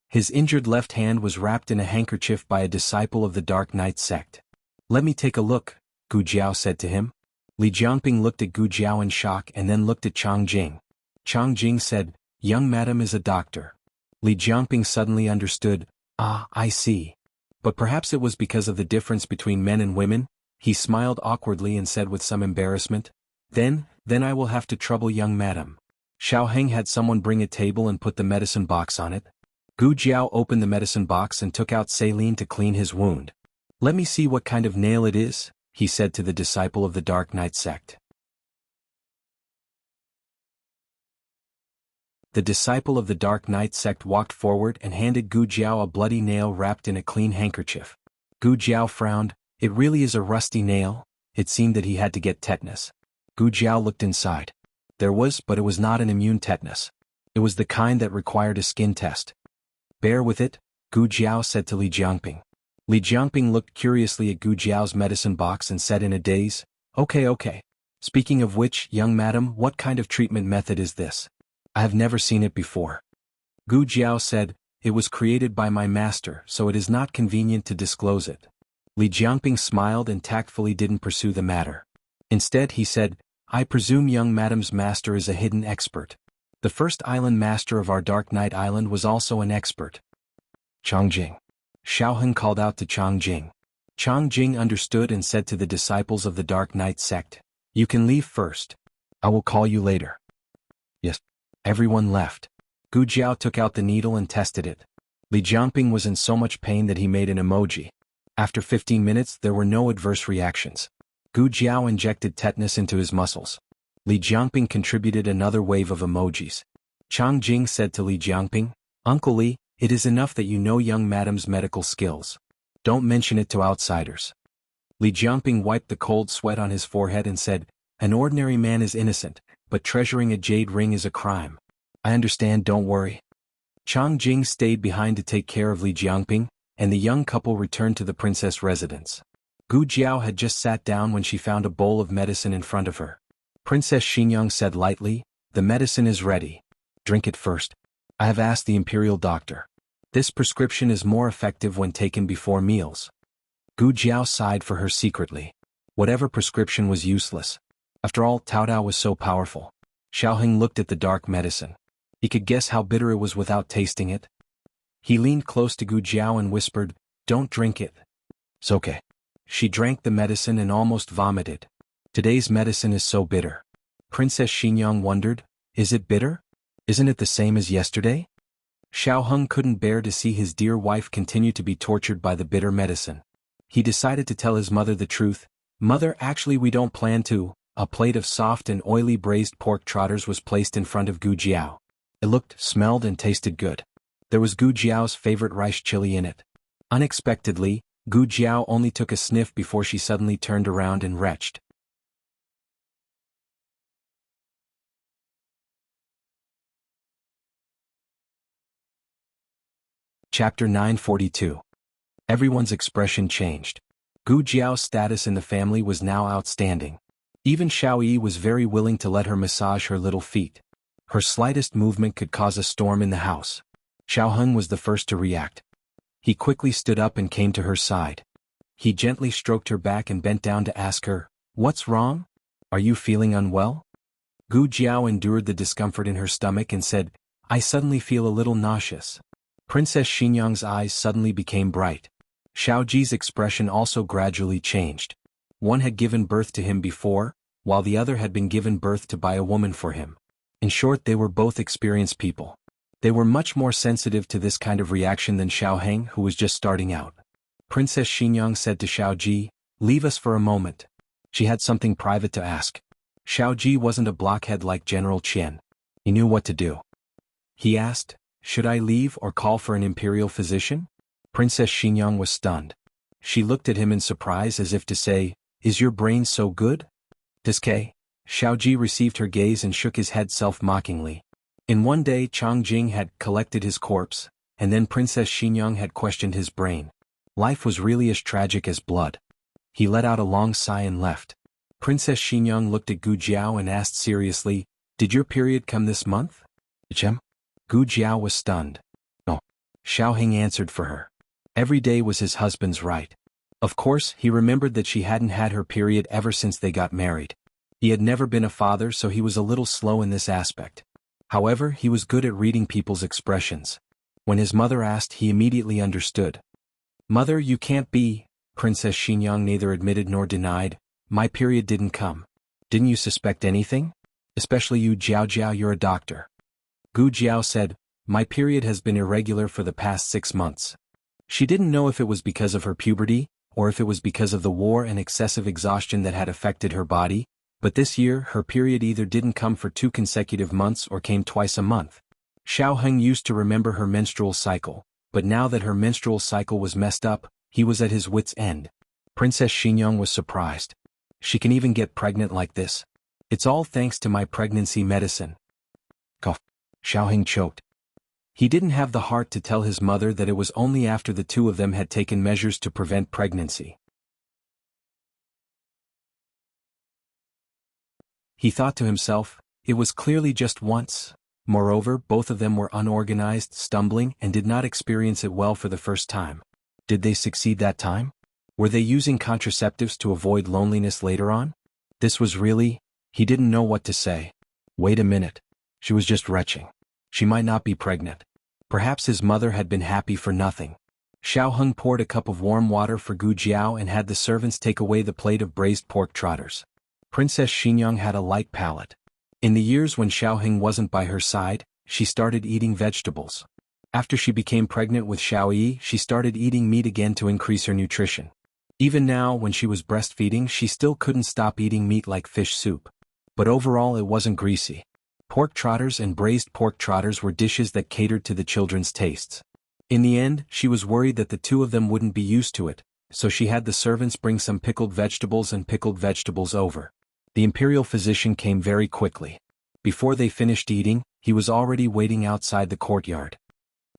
His injured left hand was wrapped in a handkerchief by a disciple of the Dark Knight sect. Let me take a look, Gu Jiao said to him. Li Jiangping looked at Gu Jiao in shock and then looked at Changjing. Changjing said, young madam is a doctor. Li Jiangping suddenly understood, ah, I see. But perhaps it was because of the difference between men and women. He smiled awkwardly and said with some embarrassment, Then I will have to trouble young madam. Xiao Heng had someone bring a table and put the medicine box on it. Gu Jiao opened the medicine box and took out saline to clean his wound. Let me see what kind of nail it is, he said to the disciple of the Dark Knight sect. The disciple of the Dark Knight sect walked forward and handed Gu Jiao a bloody nail wrapped in a clean handkerchief. Gu Jiao frowned. It really is a rusty nail. It seemed that he had to get tetanus. Gu Jiao looked inside. There was, but it was not an immune tetanus. It was the kind that required a skin test. Bear with it, Gu Jiao said to Li Jiangping. Li Jiangping looked curiously at Gu Jiao's medicine box and said in a daze, Okay. Speaking of which, young madam, what kind of treatment method is this? I have never seen it before. Gu Jiao said, It was created by my master, so it is not convenient to disclose it. Li Jiangping smiled and tactfully didn't pursue the matter. Instead he said, I presume young madam's master is a hidden expert. The first island master of our Dark Knight Island was also an expert. Changjing. Xiao Heng called out to Changjing. Changjing understood and said to the disciples of the Dark Knight sect, You can leave first. I will call you later. Yes. Everyone left. Gu Jiao took out the needle and tested it. Li Jiangping was in so much pain that he made an emoji. After 15 minutes there were no adverse reactions. Gu Jiao injected tetanus into his muscles. Li Jiangping contributed another wave of emojis. Changjing said to Li Jiangping, Uncle Li, it is enough that you know young madam's medical skills. Don't mention it to outsiders. Li Jiangping wiped the cold sweat on his forehead and said, An ordinary man is innocent, but treasuring a jade ring is a crime. I understand, don't worry. Changjing stayed behind to take care of Li Jiangping, and the young couple returned to the princess residence. Gu Jiao had just sat down when she found a bowl of medicine in front of her. Princess Xinyang said lightly, The medicine is ready. Drink it first. I have asked the imperial doctor. This prescription is more effective when taken before meals. Gu Jiao sighed for her secretly. Whatever prescription was useless. After all, Taodao was so powerful. Xiao Heng looked at the dark medicine. He could guess how bitter it was without tasting it. He leaned close to Gu Jiao and whispered, Don't drink it. It's okay. She drank the medicine and almost vomited. Today's medicine is so bitter. Princess Xinyang wondered, Is it bitter? Isn't it the same as yesterday? Xiao Heng couldn't bear to see his dear wife continue to be tortured by the bitter medicine. He decided to tell his mother the truth. Mother, actually we don't plan to. A plate of soft and oily braised pork trotters was placed in front of Gu Jiao. It looked, smelled and tasted good. There was Gu Jiao's favorite rice chili in it. Unexpectedly, Gu Jiao only took a sniff before she suddenly turned around and retched. Chapter 942. Everyone's expression changed. Gu Jiao's status in the family was now outstanding. Even Xiao Yi was very willing to let her massage her little feet. Her slightest movement could cause a storm in the house. Xiao Heng was the first to react. He quickly stood up and came to her side. He gently stroked her back and bent down to ask her, What's wrong? Are you feeling unwell? Gu Jiao endured the discomfort in her stomach and said, I suddenly feel a little nauseous. Princess Xinyang's eyes suddenly became bright. Xiao Ji's expression also gradually changed. One had given birth to him before, while the other had been given birth to by a woman for him. In short, they were both experienced people. They were much more sensitive to this kind of reaction than Xiao Heng, who was just starting out. Princess Xinyang said to Xiao Ji, Leave us for a moment. She had something private to ask. Xiao Ji wasn't a blockhead like General Qian. He knew what to do. He asked, Should I leave or call for an imperial physician? Princess Xinyang was stunned. She looked at him in surprise as if to say, Is your brain so good? Disque? Xiao Ji received her gaze and shook his head self-mockingly. In one day Changjing had collected his corpse, and then Princess Xinyang had questioned his brain. Life was really as tragic as blood. He let out a long sigh and left. Princess Xinyang looked at Gu Jiao and asked seriously, Did your period come this month? Gu Jiao was stunned. No. Xiao Heng answered for her. Every day was his husband's right. Of course, he remembered that she hadn't had her period ever since they got married. He had never been a father, so he was a little slow in this aspect. However, he was good at reading people's expressions. When his mother asked, he immediately understood. Mother, you can't be. Princess Xinyang neither admitted nor denied. My period didn't come. Didn't you suspect anything? Especially you, Jiao Jiao, you're a doctor. Gu Jiao said, my period has been irregular for the past 6 months. She didn't know if it was because of her puberty, or if it was because of the war and excessive exhaustion that had affected her body, but this year her period either didn't come for 2 consecutive months or came twice a month. Xiao Heng used to remember her menstrual cycle, but now that her menstrual cycle was messed up, he was at his wits' end. Princess Xinyang was surprised. She can even get pregnant like this. It's all thanks to my pregnancy medicine. Cough. Xiao Heng choked. He didn't have the heart to tell his mother that it was only after the two of them had taken measures to prevent pregnancy. He thought to himself, it was clearly just once. Moreover, both of them were unorganized, stumbling, and did not experience it well for the first time. Did they succeed that time? Were they using contraceptives to avoid loneliness later on? This was really... He didn't know what to say. Wait a minute. She was just retching. She might not be pregnant. Perhaps his mother had been happy for nothing. Xiao Heng poured a cup of warm water for Gu Jiao and had the servants take away the plate of braised pork trotters. Princess Xinyang had a light palate. In the years when Xiao Heng wasn't by her side, she started eating vegetables. After she became pregnant with Xiao Yi, she started eating meat again to increase her nutrition. Even now, when she was breastfeeding, she still couldn't stop eating meat like fish soup. But overall it wasn't greasy. Pork trotters and braised pork trotters were dishes that catered to the children's tastes. In the end, she was worried that the two of them wouldn't be used to it, so she had the servants bring some pickled vegetables over. The imperial physician came very quickly. Before they finished eating, he was already waiting outside the courtyard.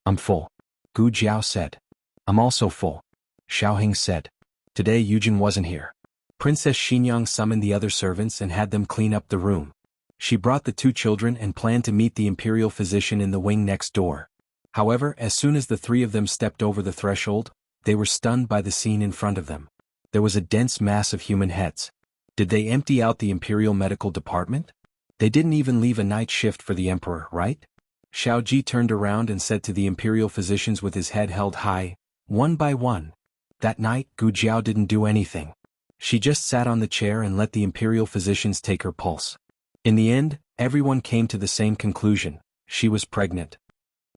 I'm full. Gu Jiao said. I'm also full. Xiao Heng said. Today Yujin wasn't here. Princess Xinyang summoned the other servants and had them clean up the room. She brought the two children and planned to meet the imperial physician in the wing next door. However, as soon as the three of them stepped over the threshold, they were stunned by the scene in front of them. There was a dense mass of human heads. Did they empty out the imperial medical department? They didn't even leave a night shift for the emperor, right? Xiao Ji turned around and said to the imperial physicians with his head held high, one by one. That night, Gu Jiao didn't do anything. She just sat on the chair and let the imperial physicians take her pulse. In the end, everyone came to the same conclusion. She was pregnant.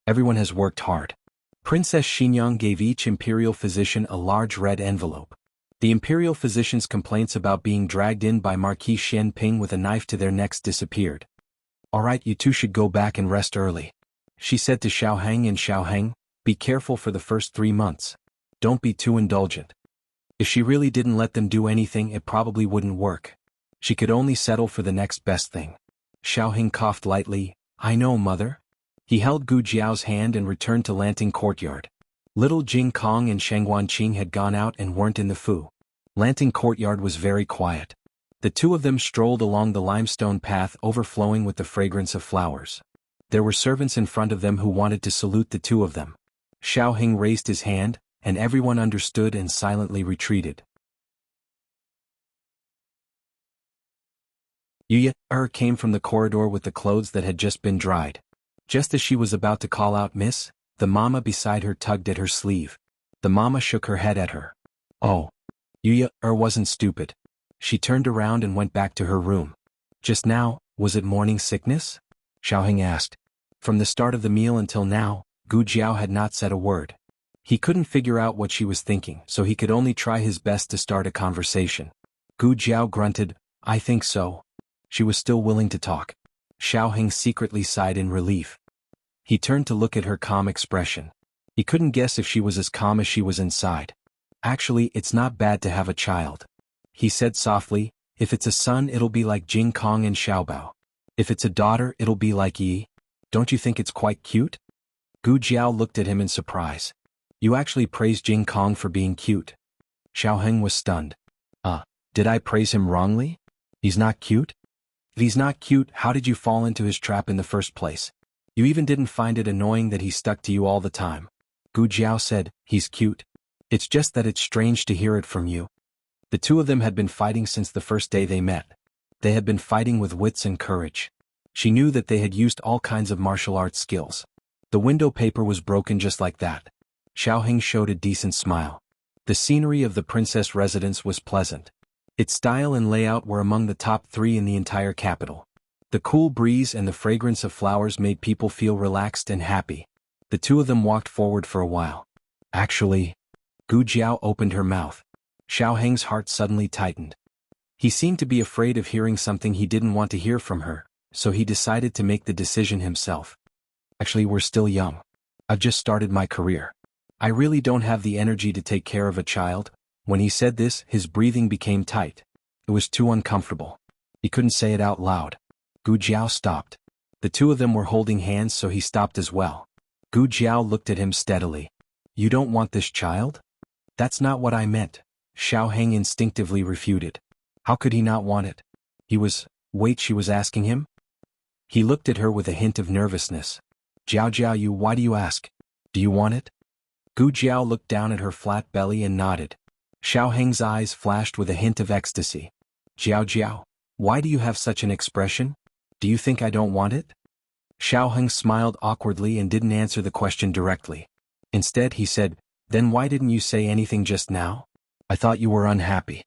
Everyone has worked hard. Princess Xinyang gave each imperial physician a large red envelope. The imperial physicians' complaints about being dragged in by Marquis Xianping with a knife to their necks disappeared. All right, you two should go back and rest early. She said to Xiao Heng, and Xiao Heng, be careful for the first 3 months. Don't be too indulgent. If she really didn't let them do anything, it probably wouldn't work. She could only settle for the next best thing. Xiao Heng coughed lightly. I know, mother. He held Gu Jiao's hand and returned to Lanting Courtyard. Little Jing Kong and Shang Guanqing had gone out and weren't in the Fu. Lanting Courtyard was very quiet. The two of them strolled along the limestone path overflowing with the fragrance of flowers. There were servants in front of them who wanted to salute the two of them. Xiao Heng raised his hand, and everyone understood and silently retreated. Yuya came from the corridor with the clothes that had just been dried. Just as she was about to call out miss, the mama beside her tugged at her sleeve. The mama shook her head at her. Oh. Yuya wasn't stupid. She turned around and went back to her room. Just now, was it morning sickness? Xiao Heng asked. From the start of the meal until now, Gu Jiao had not said a word. He couldn't figure out what she was thinking, so he could only try his best to start a conversation. Gu Jiao grunted, I think so. She was still willing to talk. Xiao Heng secretly sighed in relief. He turned to look at her calm expression. He couldn't guess if she was as calm as she was inside. Actually, it's not bad to have a child. He said softly, if it's a son it'll be like Jing Kong and Xiaobao. If it's a daughter it'll be like Yi. Don't you think it's quite cute? Gu Jiao looked at him in surprise. You actually praised Jing Kong for being cute. Xiao Heng was stunned. Did I praise him wrongly? He's not cute? If he's not cute, how did you fall into his trap in the first place? You even didn't find it annoying that he stuck to you all the time. Gu Jiao said, he's cute. It's just that it's strange to hear it from you. The two of them had been fighting since the first day they met. They had been fighting with wits and courage. She knew that they had used all kinds of martial arts skills. The window paper was broken just like that. Xiaoheng showed a decent smile. The scenery of the princess residence was pleasant. Its style and layout were among the top 3 in the entire capital. The cool breeze and the fragrance of flowers made people feel relaxed and happy. The two of them walked forward for a while. Actually, Gu Jiao opened her mouth. Xiaoheng's heart suddenly tightened. He seemed to be afraid of hearing something he didn't want to hear from her, so he decided to make the decision himself. Actually, we're still young. I've just started my career. I really don't have the energy to take care of a child. When he said this, his breathing became tight. It was too uncomfortable. He couldn't say it out loud. Gu Jiao stopped. The two of them were holding hands, so he stopped as well. Gu Jiao looked at him steadily. You don't want this child? That's not what I meant. Xiaoheng instinctively refuted. How could he not want it? Wait, she was asking him? He looked at her with a hint of nervousness. Jiao, why do you ask? Do you want it? Gu Jiao looked down at her flat belly and nodded. Xiaoheng's eyes flashed with a hint of ecstasy. Jiao, why do you have such an expression? Do you think I don't want it? Xiaoheng smiled awkwardly and didn't answer the question directly. Instead, he said, Then why didn't you say anything just now? I thought you were unhappy.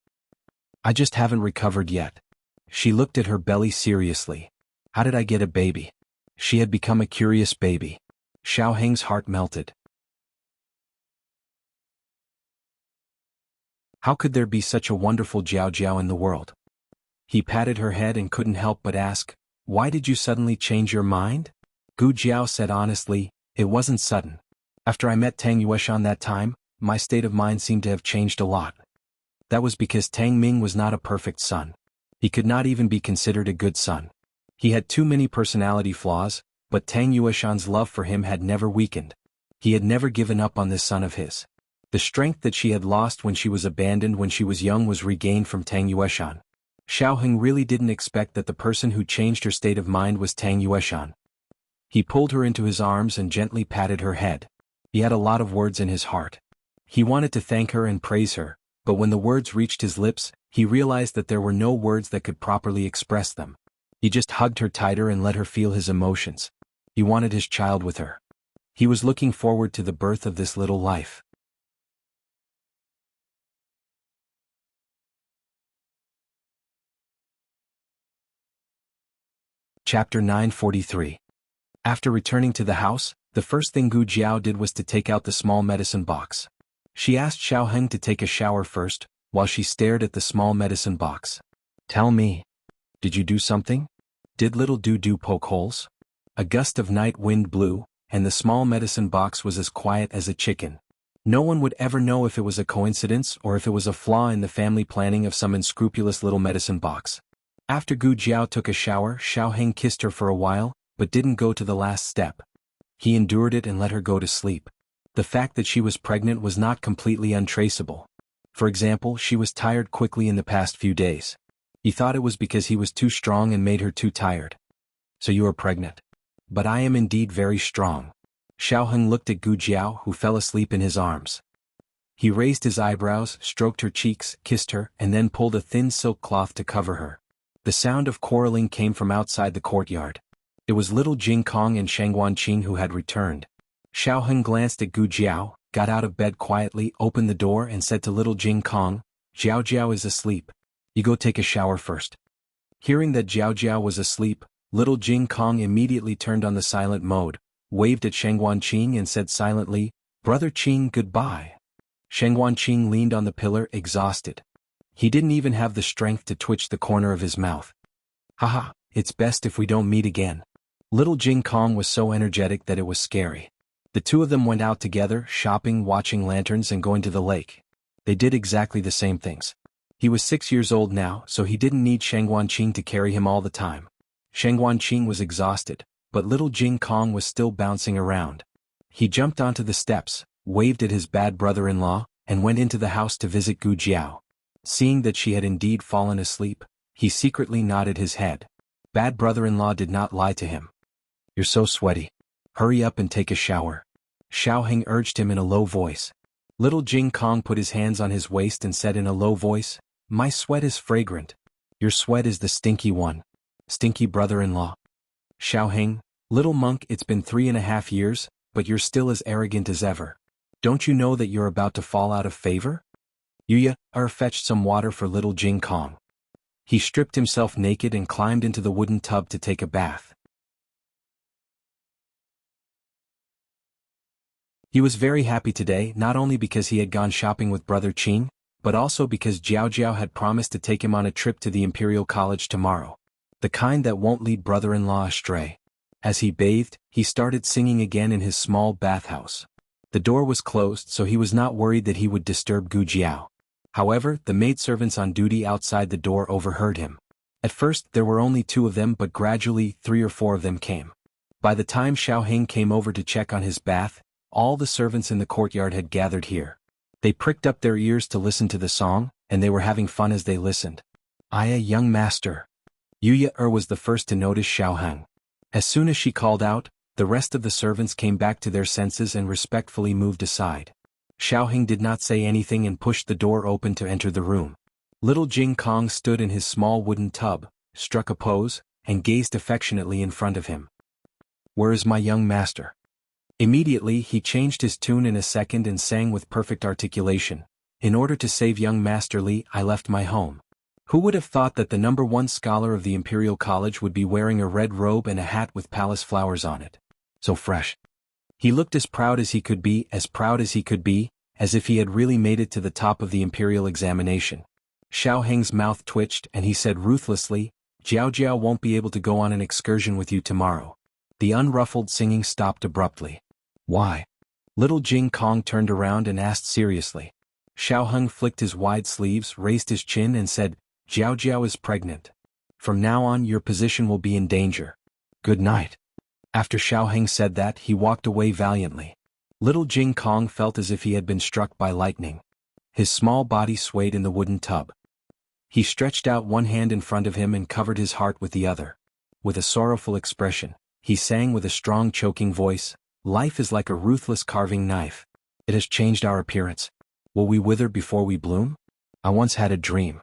I just haven't recovered yet. She looked at her belly seriously. How did I get a baby? She had become a curious baby. Xiaoheng's heart melted. How could there be such a wonderful Jiao in the world? He patted her head and couldn't help but ask, Why did you suddenly change your mind? Gu Jiao said honestly, It wasn't sudden. After I met Tang Yueshan that time, my state of mind seemed to have changed a lot. That was because Tang Ming was not a perfect son. He could not even be considered a good son. He had too many personality flaws, but Tang Yueshan's love for him had never weakened. He had never given up on this son of his. The strength that she had lost when she was abandoned when she was young was regained from Tang Yueshan. Xiaoheng really didn't expect that the person who changed her state of mind was Tang Yueshan. He pulled her into his arms and gently patted her head. He had a lot of words in his heart. He wanted to thank her and praise her, but when the words reached his lips, he realized that there were no words that could properly express them. He just hugged her tighter and let her feel his emotions. He wanted his child with her. He was looking forward to the birth of this little life. Chapter 943. After returning to the house, the first thing Gu Jiao did was to take out the small medicine box. She asked Xiaoheng to take a shower first, while she stared at the small medicine box. Tell me, did you do something? Did little Doo poke holes? A gust of night wind blew, and the small medicine box was as quiet as a chicken. No one would ever know if it was a coincidence or if it was a flaw in the family planning of some unscrupulous little medicine box. After Gu Jiao took a shower, Xiaoheng kissed her for a while, but didn't go to the last step. He endured it and let her go to sleep. The fact that she was pregnant was not completely untraceable. For example, she was tired quickly in the past few days. He thought it was because he was too strong and made her too tired. So you are pregnant. But I am indeed very strong. Xiaoheng looked at Gu Jiao, who fell asleep in his arms. He raised his eyebrows, stroked her cheeks, kissed her, and then pulled a thin silk cloth to cover her. The sound of quarreling came from outside the courtyard. It was little Jing Kong and Sheng Wanqing who had returned. Xiaoheng glanced at Gu Jiao, got out of bed quietly, opened the door and said to little Jing Kong, Jiao is asleep. You go take a shower first. Hearing that Jiao was asleep, little Jing Kong immediately turned on the silent mode, waved at Sheng Wanqing and said silently, Brother Qing, goodbye. Sheng Wanqing leaned on the pillar, exhausted. He didn't even have the strength to twitch the corner of his mouth. Haha, it's best if we don't meet again. Little Jing Kong was so energetic that it was scary. The two of them went out together, shopping, watching lanterns and going to the lake. They did exactly the same things. He was 6 years old now, so he didn't need Sheng Wanqing to carry him all the time. Sheng Wanqing was exhausted, but little Jing Kong was still bouncing around. He jumped onto the steps, waved at his bad brother-in-law, and went into the house to visit Gu Jiao. Seeing that she had indeed fallen asleep, he secretly nodded his head. Bad brother-in-law did not lie to him. You're so sweaty. Hurry up and take a shower. Xiaoheng urged him in a low voice. Little Jing Kong put his hands on his waist and said in a low voice, My sweat is fragrant. Your sweat is the stinky one. Stinky brother-in-law. Xiaoheng, little monk, it's been 3.5 years, but you're still as arrogant as ever. Don't you know that you're about to fall out of favor? Yuya fetched some water for little Jing Kong. He stripped himself naked and climbed into the wooden tub to take a bath. He was very happy today, not only because he had gone shopping with Brother Qing, but also because Jiao Jiao had promised to take him on a trip to the Imperial College tomorrow. The kind that won't lead brother-in-law astray. As he bathed, he started singing again in his small bathhouse. The door was closed, so he was not worried that he would disturb Gu Jiao. However, the maidservants on duty outside the door overheard him. At first there were only 2 of them, but gradually 3 or 4 of them came. By the time Xiaoheng came over to check on his bath, all the servants in the courtyard had gathered here. They pricked up their ears to listen to the song, and they were having fun as they listened. Young master. Yuya was the first to notice Xiaoheng. As soon as she called out, the rest of the servants came back to their senses and respectfully moved aside. Xiaoheng did not say anything and pushed the door open to enter the room. Little Jing Kong stood in his small wooden tub, struck a pose, and gazed affectionately in front of him. Where is my young master? Immediately he changed his tune in a second and sang with perfect articulation. In order to save young Master Li, I left my home. Who would have thought that the #1 scholar of the Imperial College would be wearing a red robe and a hat with palace flowers on it? So fresh. He looked as proud as he could be, as if he had really made it to the top of the Imperial examination. Xiaoheng's mouth twitched and he said ruthlessly, Jiao Jiao won't be able to go on an excursion with you tomorrow. The unruffled singing stopped abruptly. Why? Little Jing Kong turned around and asked seriously. Xiaoheng flicked his wide sleeves, raised his chin and said, Jiao Jiao is pregnant. From now on your position will be in danger. Good night. After Xiaoheng said that, he walked away valiantly. Little Jing Kong felt as if he had been struck by lightning. His small body swayed in the wooden tub. He stretched out one hand in front of him and covered his heart with the other. With a sorrowful expression, he sang with a strong choking voice, Life is like a ruthless carving knife. It has changed our appearance. Will we wither before we bloom? I once had a dream.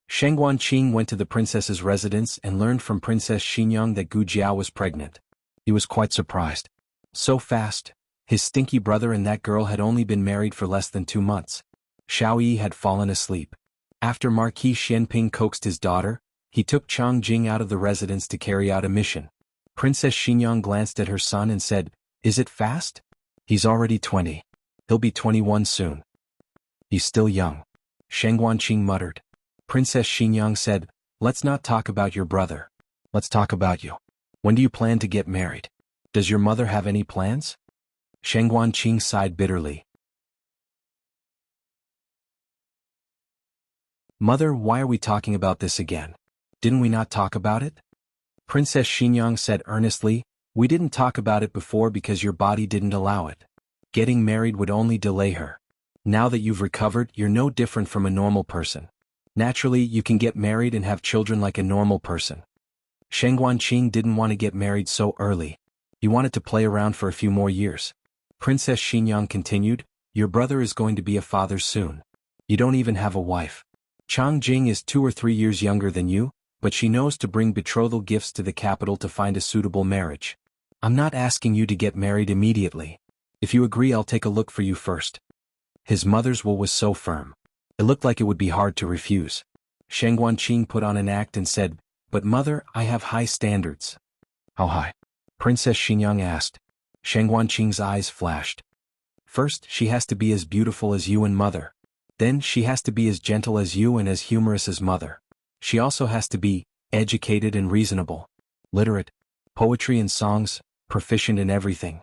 Shengguan Qing went to the princess's residence and learned from Princess Xinyang that Gu Jiao was pregnant. He was quite surprised. So fast. His stinky brother and that girl had only been married for less than 2 months. Xiao Yi had fallen asleep. After Marquis Xianping coaxed his daughter, he took Chang Jing out of the residence to carry out a mission. Princess Xinyang glanced at her son and said, Is it fast? He's already 20. He'll be 21 soon. He's still young. Shengguan Qing muttered. Princess Xinyang said, Let's not talk about your brother. Let's talk about you. When do you plan to get married? Does your mother have any plans? Shengguan Qing sighed bitterly. Mother, why are we talking about this again? Didn't we not talk about it? Princess Xinyang said earnestly, We didn't talk about it before because your body didn't allow it. Getting married would only delay her. Now that you've recovered, you're no different from a normal person. Naturally, you can get married and have children like a normal person. Shengguan Qing didn't want to get married so early. He wanted to play around for a few more years. Princess Xinyang continued, Your brother is going to be a father soon. You don't even have a wife. Chang Jing is 2 or 3 years younger than you, but she knows to bring betrothal gifts to the capital to find a suitable marriage. I'm not asking you to get married immediately. If you agree, I'll take a look for you first. His mother's will was so firm. It looked like it would be hard to refuse. Shengguan Qing put on an act and said, But mother, I have high standards. How high? Princess Xinyang asked. Shengguan Qing's eyes flashed. First, she has to be as beautiful as you and mother. Then she has to be as gentle as you and as humorous as mother. She also has to be educated and reasonable. Literate, poetry and songs, proficient in everything.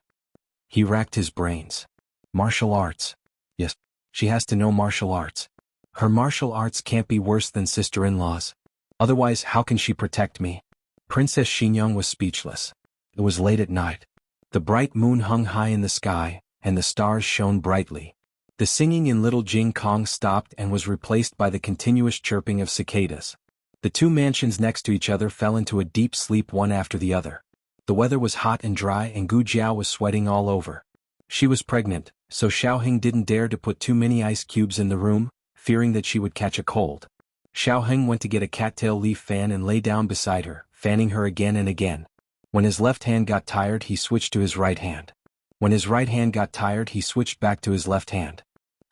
He racked his brains. Martial arts. Yes, she has to know martial arts. Her martial arts can't be worse than sister-in-law's. Otherwise, how can she protect me? Princess Xinyang was speechless. It was late at night. The bright moon hung high in the sky, and the stars shone brightly. The singing in Little Jing Kong stopped and was replaced by the continuous chirping of cicadas. The 2 mansions next to each other fell into a deep sleep one after the other. The weather was hot and dry and Gu Jiao was sweating all over. She was pregnant, so Xiaoheng didn't dare to put too many ice cubes in the room, fearing that she would catch a cold. Xiaoheng went to get a cattail leaf fan and lay down beside her, fanning her again and again. When his left hand got tired, he switched to his right hand. When his right hand got tired, he switched back to his left hand.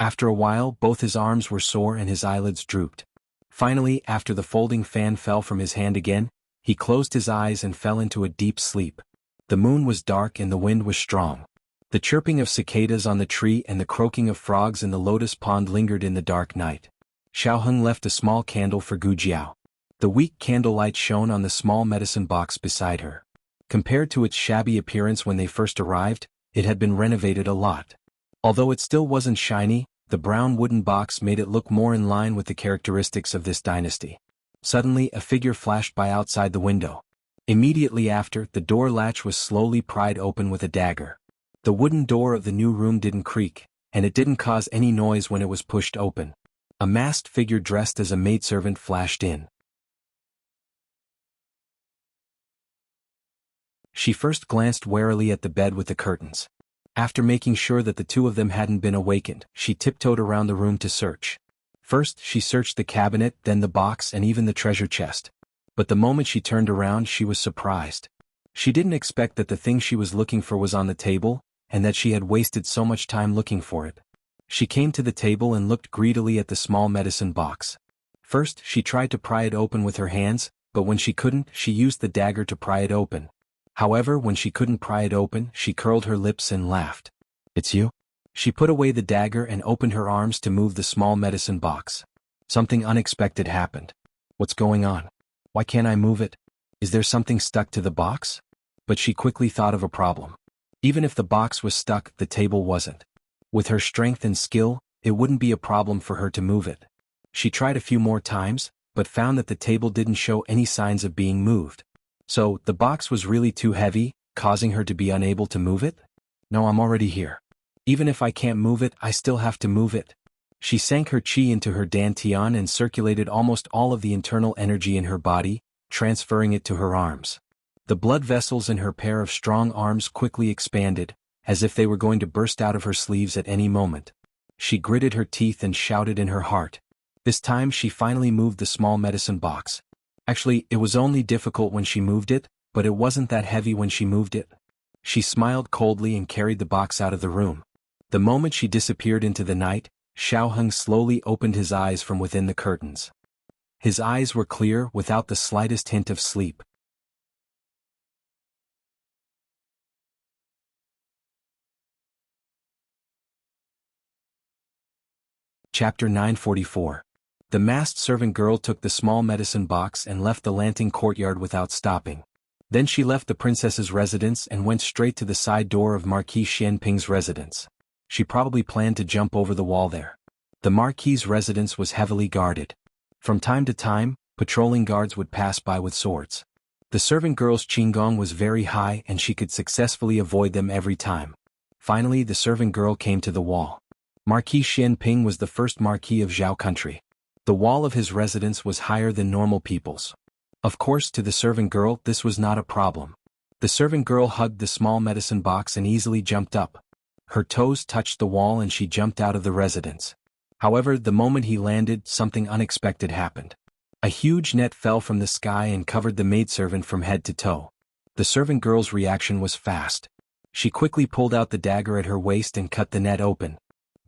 After a while, both his arms were sore and his eyelids drooped. Finally, after the folding fan fell from his hand again, he closed his eyes and fell into a deep sleep. The moon was dark and the wind was strong. The chirping of cicadas on the tree and the croaking of frogs in the lotus pond lingered in the dark night. Xiaoheng left a small candle for Gu Jiao. The weak candlelight shone on the small medicine box beside her. Compared to its shabby appearance when they first arrived, it had been renovated a lot. Although it still wasn't shiny, the brown wooden box made it look more in line with the characteristics of this dynasty. Suddenly, a figure flashed by outside the window. Immediately after, the door latch was slowly pried open with a dagger. The wooden door of the new room didn't creak, and it didn't cause any noise when it was pushed open. A masked figure dressed as a maidservant flashed in. She first glanced warily at the bed with the curtains. After making sure that the two of them hadn't been awakened, she tiptoed around the room to search. First, she searched the cabinet, then the box and even the treasure chest. But the moment she turned around, she was surprised. She didn't expect that the thing she was looking for was on the table, and that she had wasted so much time looking for it. She came to the table and looked greedily at the small medicine box. First, she tried to pry it open with her hands, but when she couldn't, she used the dagger to pry it open. However, when she couldn't pry it open, she curled her lips and laughed. "It's you?" She put away the dagger and opened her arms to move the small medicine box. Something unexpected happened. "What's going on? Why can't I move it? Is there something stuck to the box?" But she quickly thought of a problem. Even if the box was stuck, the table wasn't. With her strength and skill, it wouldn't be a problem for her to move it. She tried a few more times, but found that the table didn't show any signs of being moved. So, the box was really too heavy, causing her to be unable to move it? "No, I'm already here. Even if I can't move it, I still have to move it." She sank her chi into her dantian and circulated almost all of the internal energy in her body, transferring it to her arms. The blood vessels in her pair of strong arms quickly expanded, as if they were going to burst out of her sleeves at any moment. She gritted her teeth and shouted in her heart. This time she finally moved the small medicine box. Actually, it was only difficult when she moved it, but it wasn't that heavy when she moved it. She smiled coldly and carried the box out of the room. The moment she disappeared into the night, Xiaoheng slowly opened his eyes from within the curtains. His eyes were clear, without the slightest hint of sleep. Chapter 944. The masked servant girl took the small medicine box and left the Lanting courtyard without stopping. Then she left the princess's residence and went straight to the side door of Marquis Xianping's residence. She probably planned to jump over the wall there. The Marquis's residence was heavily guarded. From time to time, patrolling guards would pass by with swords. The servant girl's qigong was very high and she could successfully avoid them every time. Finally, the servant girl came to the wall. Marquis Xianping was the first Marquis of Zhao country. The wall of his residence was higher than normal people's. Of course, to the servant girl, this was not a problem. The servant girl hugged the small medicine box and easily jumped up. Her toes touched the wall and she jumped out of the residence. However, the moment he landed, something unexpected happened. A huge net fell from the sky and covered the maidservant from head to toe. The servant girl's reaction was fast. She quickly pulled out the dagger at her waist and cut the net open.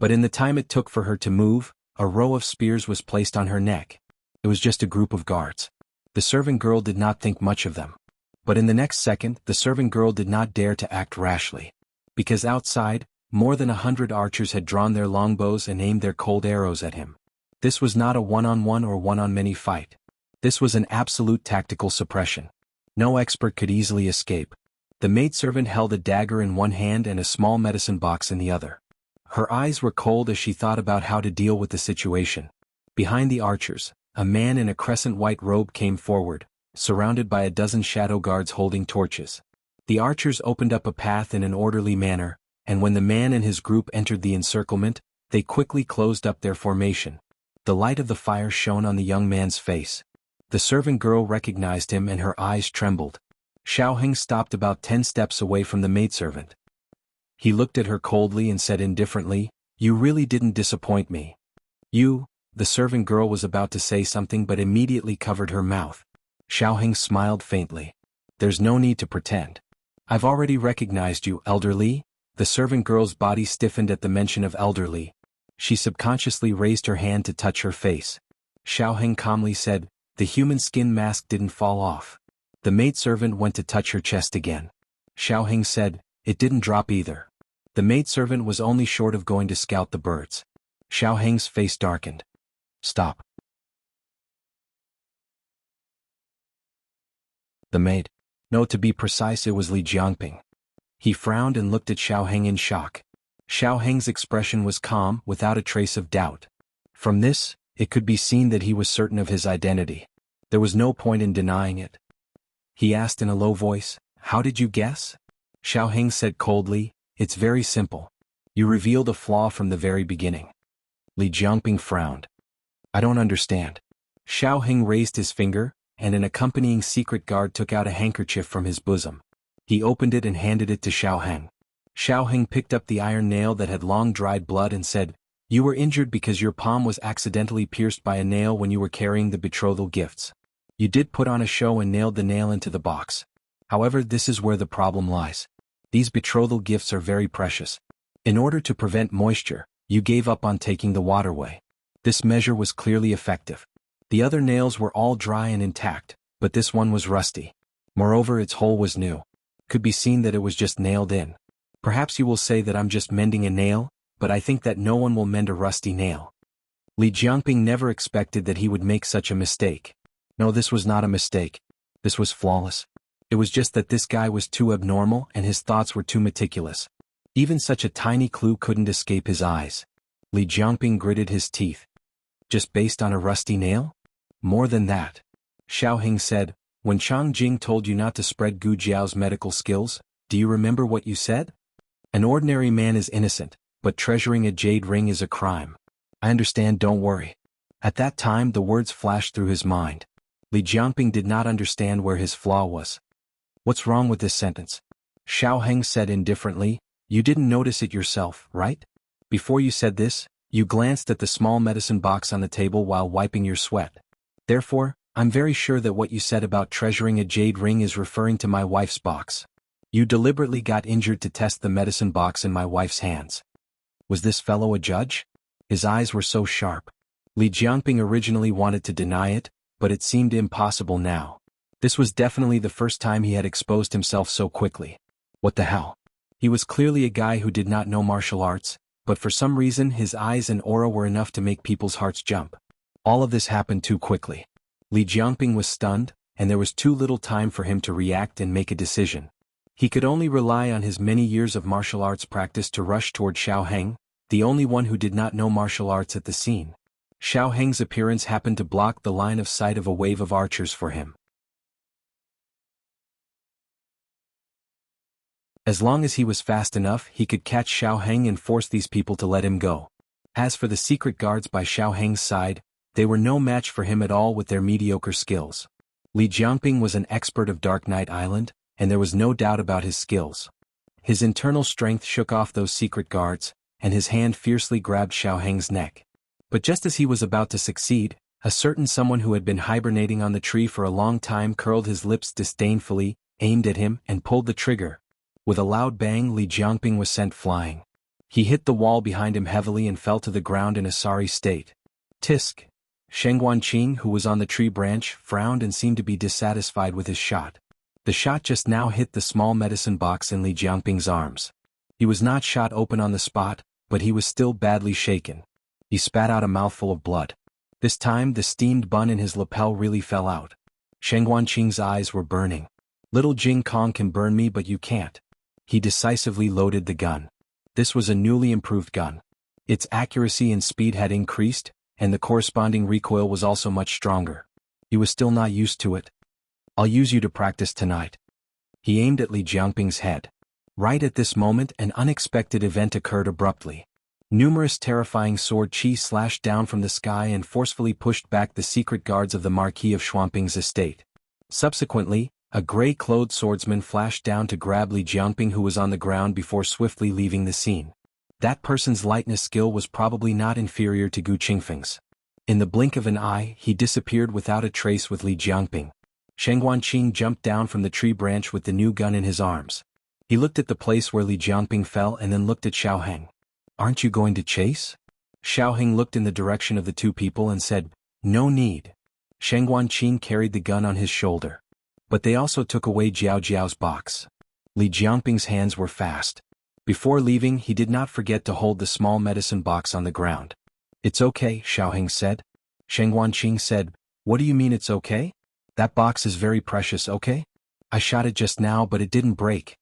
But in the time it took for her to move, a row of spears was placed on her neck. It was just a group of guards. The servant girl did not think much of them. But in the next second, the servant girl did not dare to act rashly. Because outside, more than 100 archers had drawn their longbows and aimed their cold arrows at him. This was not a one-on-one or one-on-many fight. This was an absolute tactical suppression. No expert could easily escape. The maidservant held a dagger in one hand and a small medicine box in the other. Her eyes were cold as she thought about how to deal with the situation. Behind the archers, a man in a crescent-white robe came forward, surrounded by a dozen shadow guards holding torches. The archers opened up a path in an orderly manner, and when the man and his group entered the encirclement, they quickly closed up their formation. The light of the fire shone on the young man's face. The servant girl recognized him and her eyes trembled. Xiaoheng stopped about 10 steps away from the maidservant. He looked at her coldly and said indifferently, "You really didn't disappoint me." "You," the servant girl was about to say something but immediately covered her mouth. Xiaoheng smiled faintly. "There's no need to pretend. I've already recognized you, elderly." The servant girl's body stiffened at the mention of elderly. She subconsciously raised her hand to touch her face. Xiaoheng calmly said, "The human skin mask didn't fall off." The maidservant went to touch her chest again. Xiaoheng said, "It didn't drop either." The maidservant was only short of going to scout the birds. Xiaoheng's face darkened. "Stop." The maid. No, to be precise, it was Li Jiangping. He frowned and looked at Xiaoheng in shock. Xiaoheng's expression was calm, without a trace of doubt. From this, it could be seen that he was certain of his identity. There was no point in denying it. He asked in a low voice, "How did you guess?" Xiaoheng said coldly, "It's very simple. You revealed a flaw from the very beginning." Li Jiangping frowned. "I don't understand." Xiaoheng raised his finger, and an accompanying secret guard took out a handkerchief from his bosom. He opened it and handed it to Xiaoheng. Xiaoheng picked up the iron nail that had long dried blood and said, "You were injured because your palm was accidentally pierced by a nail when you were carrying the betrothal gifts. You did put on a show and nailed the nail into the box. However, this is where the problem lies. These betrothal gifts are very precious. In order to prevent moisture, you gave up on taking the waterway. This measure was clearly effective. The other nails were all dry and intact, but this one was rusty. Moreover, its hole was new. Could be seen that it was just nailed in. Perhaps you will say that I'm just mending a nail, but I think that no one will mend a rusty nail." Li Jiangping never expected that he would make such a mistake. No, this was not a mistake. This was flawless. It was just that this guy was too abnormal and his thoughts were too meticulous. Even such a tiny clue couldn't escape his eyes. Li Jiangping gritted his teeth. "Just based on a rusty nail?" "More than that." Xiaoheng said, "When Chang Jing told you not to spread Gu Jiao's medical skills, do you remember what you said? An ordinary man is innocent, but treasuring a jade ring is a crime." "I understand, don't worry." At that time the words flashed through his mind. Li Jiangping did not understand where his flaw was. "What's wrong with this sentence?" Xiaoheng said indifferently, "You didn't notice it yourself, right? Before you said this, you glanced at the small medicine box on the table while wiping your sweat. Therefore, I'm very sure that what you said about treasuring a jade ring is referring to my wife's box. You deliberately got injured to test the medicine box in my wife's hands." Was this fellow a judge? His eyes were so sharp. Li Jiangping originally wanted to deny it, but it seemed impossible now. This was definitely the first time he had exposed himself so quickly. What the hell? He was clearly a guy who did not know martial arts, but for some reason his eyes and aura were enough to make people's hearts jump. All of this happened too quickly. Li Jiangping was stunned, and there was too little time for him to react and make a decision. He could only rely on his many years of martial arts practice to rush toward Xiaoheng, the only one who did not know martial arts at the scene. Xiaoheng's appearance happened to block the line of sight of a wave of archers for him. As long as he was fast enough, he could catch Xiaoheng and force these people to let him go. As for the secret guards by Xiaoheng's side, they were no match for him at all with their mediocre skills. Li Jiangping was an expert of Dark Knight Island, and there was no doubt about his skills. His internal strength shook off those secret guards, and his hand fiercely grabbed Xiaoheng's neck. But just as he was about to succeed, a certain someone who had been hibernating on the tree for a long time curled his lips disdainfully, aimed at him, and pulled the trigger. With a loud bang, Li Jiangping was sent flying. He hit the wall behind him heavily and fell to the ground in a sorry state. Tisk! Sheng Guanqing, who was on the tree branch, frowned and seemed to be dissatisfied with his shot. The shot just now hit the small medicine box in Li Jiangping's arms. He was not shot open on the spot, but he was still badly shaken. He spat out a mouthful of blood. This time the steamed bun in his lapel really fell out. Sheng Guanqing's eyes were burning. "Little Jing Kong can burn me, but you can't." He decisively loaded the gun. This was a newly improved gun. Its accuracy and speed had increased, and the corresponding recoil was also much stronger. He was still not used to it. "I'll use you to practice tonight." He aimed at Li Jiangping's head. Right at this moment an unexpected event occurred abruptly. Numerous terrifying sword chi slashed down from the sky and forcefully pushed back the secret guards of the Marquis of Xuanping's estate. Subsequently, a gray-clothed swordsman flashed down to grab Li Jiangping, who was on the ground, before swiftly leaving the scene. That person's lightness skill was probably not inferior to Gu Qingfeng's. In the blink of an eye, he disappeared without a trace with Li Jiangping. Sheng Guanqing jumped down from the tree branch with the new gun in his arms. He looked at the place where Li Jiangping fell and then looked at Xiaoheng. Aren't you going to chase? Xiaoheng looked in the direction of the two people and said, no need. Sheng Guanqing carried the gun on his shoulder. But they also took away Jiao Jiao's box. Li Jiangping's hands were fast. Before leaving, he did not forget to hold the small medicine box on the ground. It's okay, Xiaoheng said. Sheng Guanqing said, what do you mean it's okay? That box is very precious, okay? I shot it just now but it didn't break.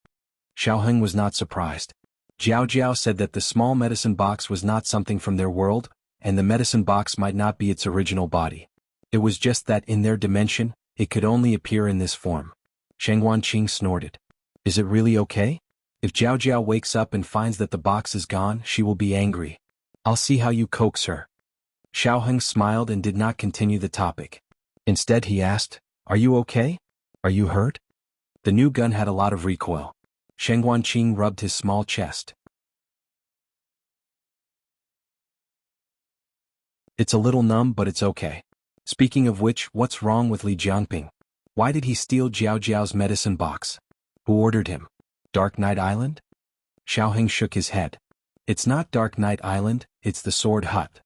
Xiaoheng was not surprised. Jiao Jiao said that the small medicine box was not something from their world, and the medicine box might not be its original body. It was just that in their dimension, it could only appear in this form. Sheng Guanqing snorted. Is it really okay? If Jiao Jiao wakes up and finds that the box is gone, she will be angry. I'll see how you coax her. Xiaoheng smiled and did not continue the topic. Instead he asked, are you okay? Are you hurt? The new gun had a lot of recoil. Sheng Guanqing rubbed his small chest. It's a little numb but it's okay. Speaking of which, what's wrong with Li Jiangping? Why did he steal Jiao Jiao's medicine box? Who ordered him? Dark Knight Island? Xiaoheng shook his head. It's not Dark Knight Island, it's the Sword Hut.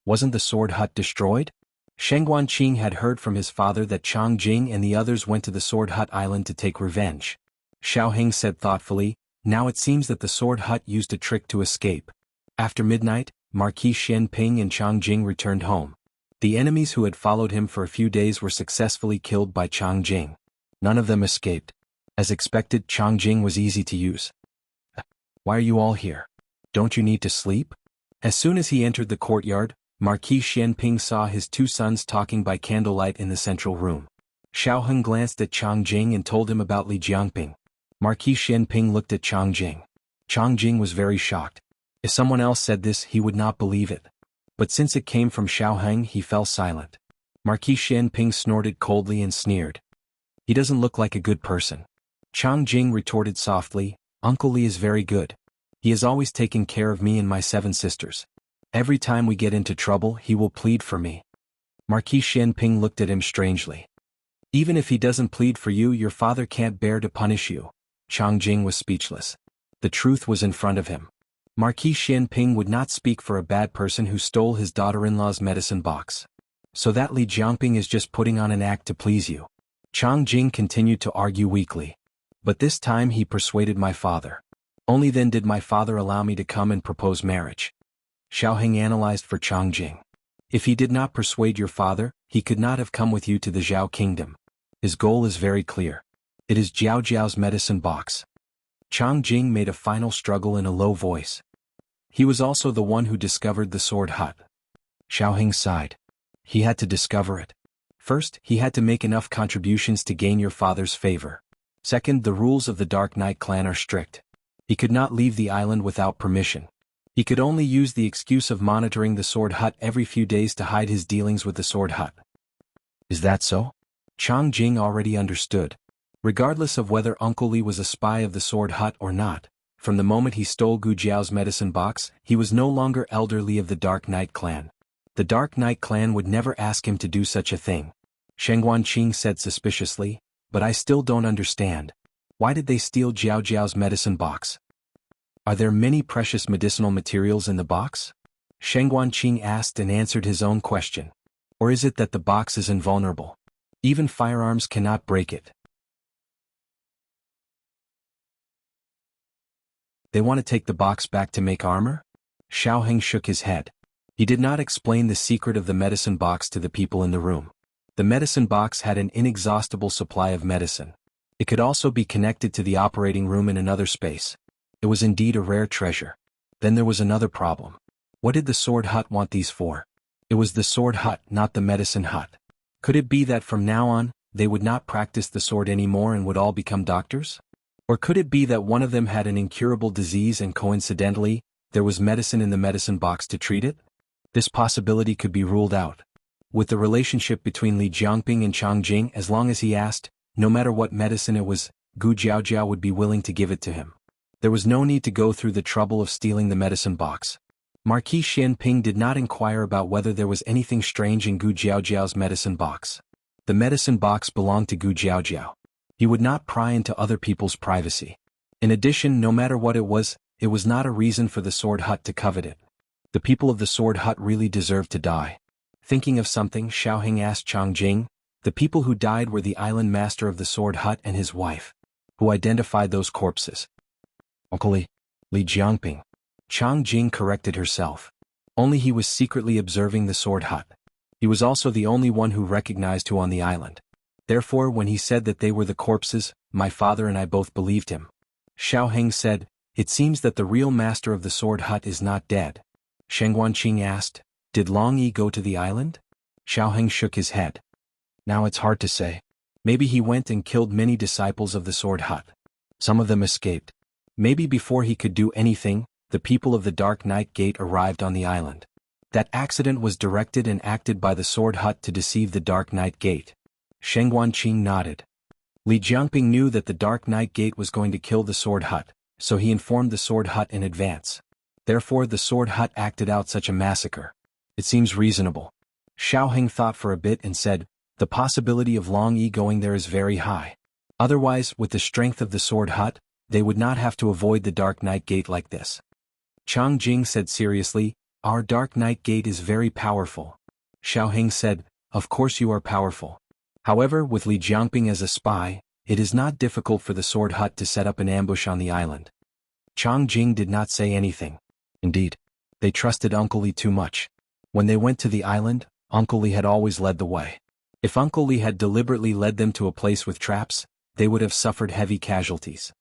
Wasn't the Sword Hut destroyed? Sheng Guanqing had heard from his father that Chang Jing and the others went to the Sword Hut Island to take revenge. Xiaoheng said thoughtfully, now it seems that the Sword Hut used a trick to escape. After midnight, Marquis Xianping and Chang Jing returned home. The enemies who had followed him for a few days were successfully killed by Chang Jing. None of them escaped. As expected, Chang Jing was easy to use. Why are you all here? Don't you need to sleep? As soon as he entered the courtyard, Marquis Xianping saw his two sons talking by candlelight in the central room. Xiaoheng glanced at Chang Jing and told him about Li Jiangping. Marquis Xianping looked at Chang Jing. Chang Jing was very shocked. If someone else said this, he would not believe it. But since it came from Xiaoheng, he fell silent. Marquis Xianping snorted coldly and sneered. He doesn't look like a good person. Chang Jing retorted softly, Uncle Li is very good. He has always taken care of me and my 7 sisters. Every time we get into trouble, he will plead for me. Marquis Xianping looked at him strangely. Even if he doesn't plead for you, your father can't bear to punish you. Chang Jing was speechless. The truth was in front of him. Marquis Xianping would not speak for a bad person who stole his daughter-in-law's medicine box. So that Li Jiangping is just putting on an act to please you. Chang Jing continued to argue weakly. But this time he persuaded my father. Only then did my father allow me to come and propose marriage. Xiaoheng analyzed for Chang Jing. If he did not persuade your father, he could not have come with you to the Zhao kingdom. His goal is very clear. It is Jiao Jiao's medicine box. Chang Jing made a final struggle in a low voice. He was also the one who discovered the Sword Hut. Xiaoheng sighed. He had to discover it. First, he had to make enough contributions to gain your father's favor. Second, the rules of the Dark Knight clan are strict. He could not leave the island without permission. He could only use the excuse of monitoring the Sword Hut every few days to hide his dealings with the Sword Hut. Is that so? Chang Jing already understood. Regardless of whether Uncle Li was a spy of the Sword Hut or not, from the moment he stole Gu Jiao's medicine box, he was no longer Elder Li of the Dark Knight clan. The Dark Knight clan would never ask him to do such a thing. Sheng Guanqing said suspiciously, but I still don't understand. Why did they steal Jiao Jiao's medicine box? Are there many precious medicinal materials in the box? Sheng Guanqing asked and answered his own question. Or is it that the box is invulnerable? Even firearms cannot break it. They want to take the box back to make armor? Xiaoheng shook his head. He did not explain the secret of the medicine box to the people in the room. The medicine box had an inexhaustible supply of medicine. It could also be connected to the operating room in another space. It was indeed a rare treasure. Then there was another problem. What did the Sword Hut want these for? It was the Sword Hut, not the medicine hut. Could it be that from now on, they would not practice the sword anymore and would all become doctors? Or could it be that one of them had an incurable disease and coincidentally, there was medicine in the medicine box to treat it? This possibility could be ruled out. With the relationship between Li Jiangping and Chang Jing, as long as he asked, no matter what medicine it was, Gu Jiaojiao would be willing to give it to him. There was no need to go through the trouble of stealing the medicine box. Marquis Xianping did not inquire about whether there was anything strange in Gu Jiaojiao's medicine box. The medicine box belonged to Gu Jiaojiao. He would not pry into other people's privacy. In addition, no matter what it was not a reason for the sword hut to covet it. The people of the sword hut really deserved to die. Thinking of something, Xiaoheng asked Changjing. The people who died were the island master of the sword hut and his wife. Who identified those corpses? Uncle Li Jiangping. Changjing corrected herself. Only he was secretly observing the sword hut. He was also the only one who recognized who on the island. Therefore, when he said that they were the corpses, my father and I both believed him. Xiaoheng said, it seems that the real master of the sword hut is not dead. Sheng Guanqing asked, did Long Yi go to the island? Xiaoheng shook his head. Now it's hard to say. Maybe he went and killed many disciples of the sword hut. Some of them escaped. Maybe before he could do anything, the people of the Dark Night Gate arrived on the island. That accident was directed and acted by the sword hut to deceive the Dark Night Gate. Sheng Guanqing nodded. Li Jiangping knew that the Dark Night Gate was going to kill the sword hut, so he informed the sword hut in advance. Therefore the sword hut acted out such a massacre. It seems reasonable. Xiaoheng thought for a bit and said, the possibility of Long Yi going there is very high. Otherwise, with the strength of the sword hut, they would not have to avoid the Dark Night Gate like this. Changjing said seriously, our Dark Night Gate is very powerful. Xiaoheng said, of course you are powerful. However, with Li Jiangping as a spy, it is not difficult for the sword hut to set up an ambush on the island. Changjing did not say anything. Indeed, they trusted Uncle Li too much. When they went to the island, Uncle Li had always led the way. If Uncle Li had deliberately led them to a place with traps, they would have suffered heavy casualties.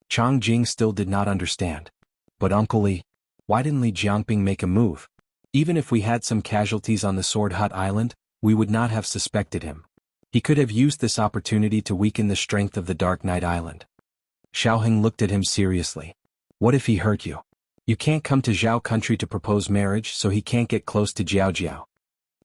Changjing still did not understand. But Uncle Li, why didn't Li Jiangping make a move? Even if we had some casualties on the Sword Hut Island, we would not have suspected him. He could have used this opportunity to weaken the strength of the Dark Night Island. Xiaoheng looked at him seriously. What if he hurt you? You can't come to Zhao country to propose marriage, so he can't get close to Jiao.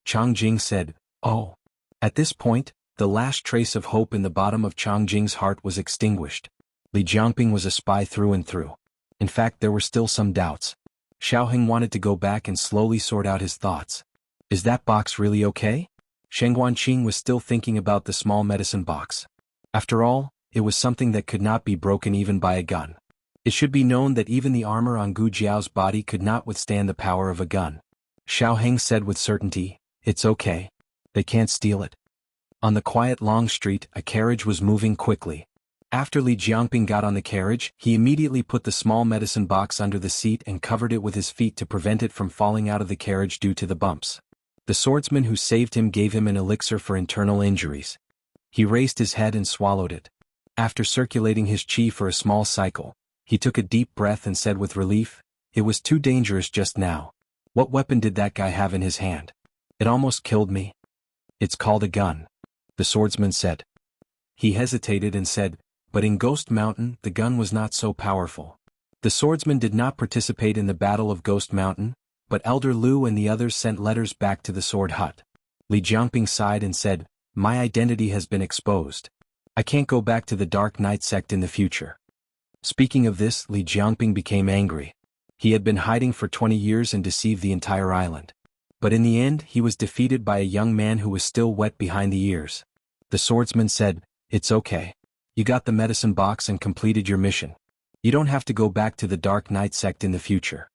Changjing said, oh. At this point, the last trace of hope in the bottom of Changjing's heart was extinguished. Li Jiangping was a spy through and through. In fact, there were still some doubts. Xiaoheng wanted to go back and slowly sort out his thoughts. Is that box really okay? Sheng Guanqing was still thinking about the small medicine box. After all, it was something that could not be broken even by a gun. It should be known that even the armor on Gu Jiao's body could not withstand the power of a gun. Xiaoheng said with certainty, it's okay. They can't steal it. On the quiet long street, a carriage was moving quickly. After Li Jiangping got on the carriage, he immediately put the small medicine box under the seat and covered it with his feet to prevent it from falling out of the carriage due to the bumps. The swordsman who saved him gave him an elixir for internal injuries. He raised his head and swallowed it. After circulating his qi for a small cycle, he took a deep breath and said with relief, it was too dangerous just now. What weapon did that guy have in his hand? It almost killed me. It's called a gun, the swordsman said. He hesitated and said, but in Ghost Mountain, the gun was not so powerful. The swordsman did not participate in the Battle of Ghost Mountain, but Elder Lu and the others sent letters back to the Sword Hut. Li Jiangping sighed and said, my identity has been exposed. I can't go back to the Dark Knight sect in the future. Speaking of this, Li Jiangping became angry. He had been hiding for 20 years and deceived the entire island. But in the end, he was defeated by a young man who was still wet behind the ears. The swordsman said, it's okay. You got the medicine box and completed your mission. You don't have to go back to the Dark Knight sect in the future.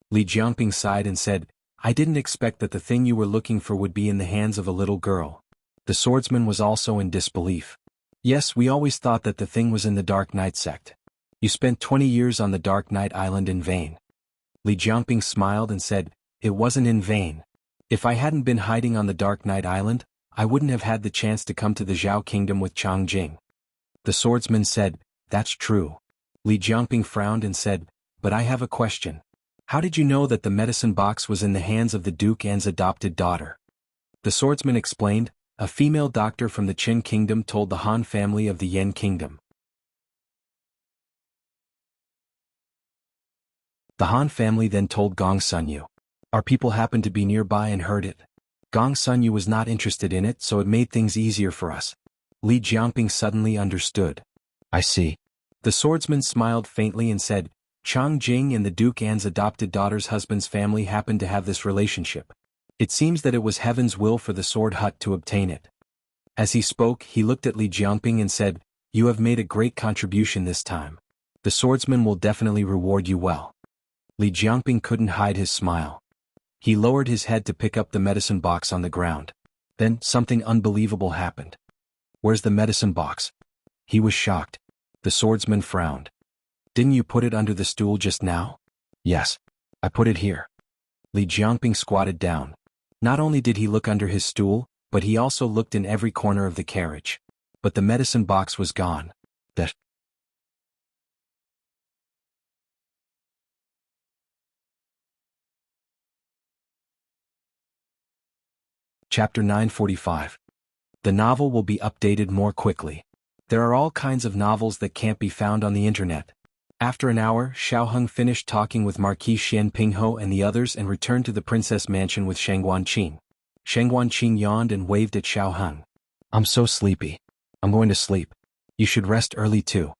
Li Jiangping sighed and said, I didn't expect that the thing you were looking for would be in the hands of a little girl. The swordsman was also in disbelief. Yes, we always thought that the thing was in the Dark Knight sect. You spent 20 years on the Dark Knight Island in vain. Li Jiangping smiled and said, it wasn't in vain. If I hadn't been hiding on the Dark Knight Island, I wouldn't have had the chance to come to the Zhao Kingdom with Changjing. The swordsman said, that's true. Li Jiangping frowned and said, but I have a question. How did you know that the medicine box was in the hands of the Duke An's adopted daughter? The swordsman explained, a female doctor from the Qin Kingdom told the Han family of the Yan Kingdom. The Han family then told Gong Sunyu. Our people happened to be nearby and heard it. Gong Sunyu was not interested in it, so it made things easier for us. Li Jiangping suddenly understood. I see. The swordsman smiled faintly and said, Changjing and the Duke An's adopted daughter's husband's family happened to have this relationship. It seems that it was heaven's will for the Sword Hut to obtain it. As he spoke, he looked at Li Jiangping and said, "You have made a great contribution this time. The swordsman will definitely reward you well." Li Jiangping couldn't hide his smile. He lowered his head to pick up the medicine box on the ground. Then, something unbelievable happened. "Where's the medicine box?" He was shocked. The swordsman frowned. "Didn't you put it under the stool just now?" "Yes. I put it here." Li Jiangping squatted down. Not only did he look under his stool, but he also looked in every corner of the carriage. But the medicine box was gone. That Chapter 945. The novel will be updated more quickly. There are all kinds of novels that can't be found on the internet. After an hour, Xiaoheng finished talking with Marquis Xian Pingho and the others and returned to the princess mansion with Sheng Guanqing. Sheng Guanqing yawned and waved at Xiaoheng. "I'm so sleepy. I'm going to sleep. You should rest early too."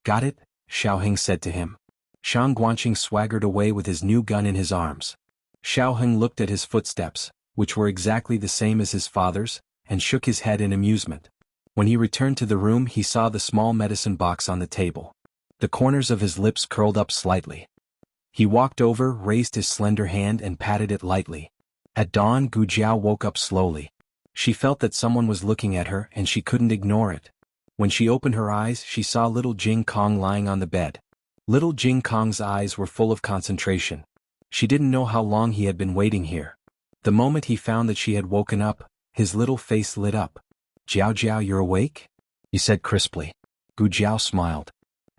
"Got it," Xiaoheng said to him. Sheng Guanqing swaggered away with his new gun in his arms. Xiaoheng looked at his footsteps, which were exactly the same as his father's, and shook his head in amusement. When he returned to the room, he saw the small medicine box on the table. The corners of his lips curled up slightly. He walked over, raised his slender hand and patted it lightly. At dawn, Gu Jiao woke up slowly. She felt that someone was looking at her and she couldn't ignore it. When she opened her eyes, she saw little Jing Kong lying on the bed. Little Jing Kong's eyes were full of concentration. She didn't know how long he had been waiting here. The moment he found that she had woken up, his little face lit up. "Jiao Jiao, you're awake?" he said crisply. Gu Jiao smiled.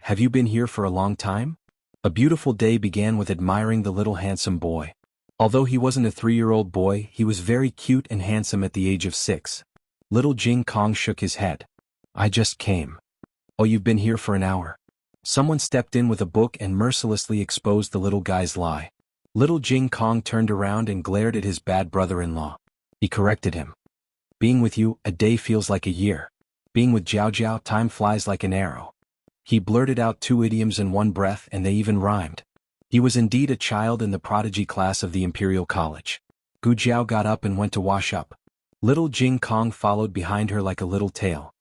"Have you been here for a long time?" A beautiful day began with admiring the little handsome boy. Although he wasn't a 3-year-old boy, he was very cute and handsome at the age of 6. Little Jing Kong shook his head. "I just came." "Oh, you've been here for an hour." Someone stepped in with a book and mercilessly exposed the little guy's lie. Little Jing Kong turned around and glared at his bad brother-in-law. He corrected him. "Being with you, a day feels like a year. Being with Jiao Jiao, time flies like an arrow." He blurted out 2 idioms in one breath and they even rhymed. He was indeed a child in the prodigy class of the Imperial College. Gu Jiao got up and went to wash up. Little Jing Kong followed behind her like a little tail.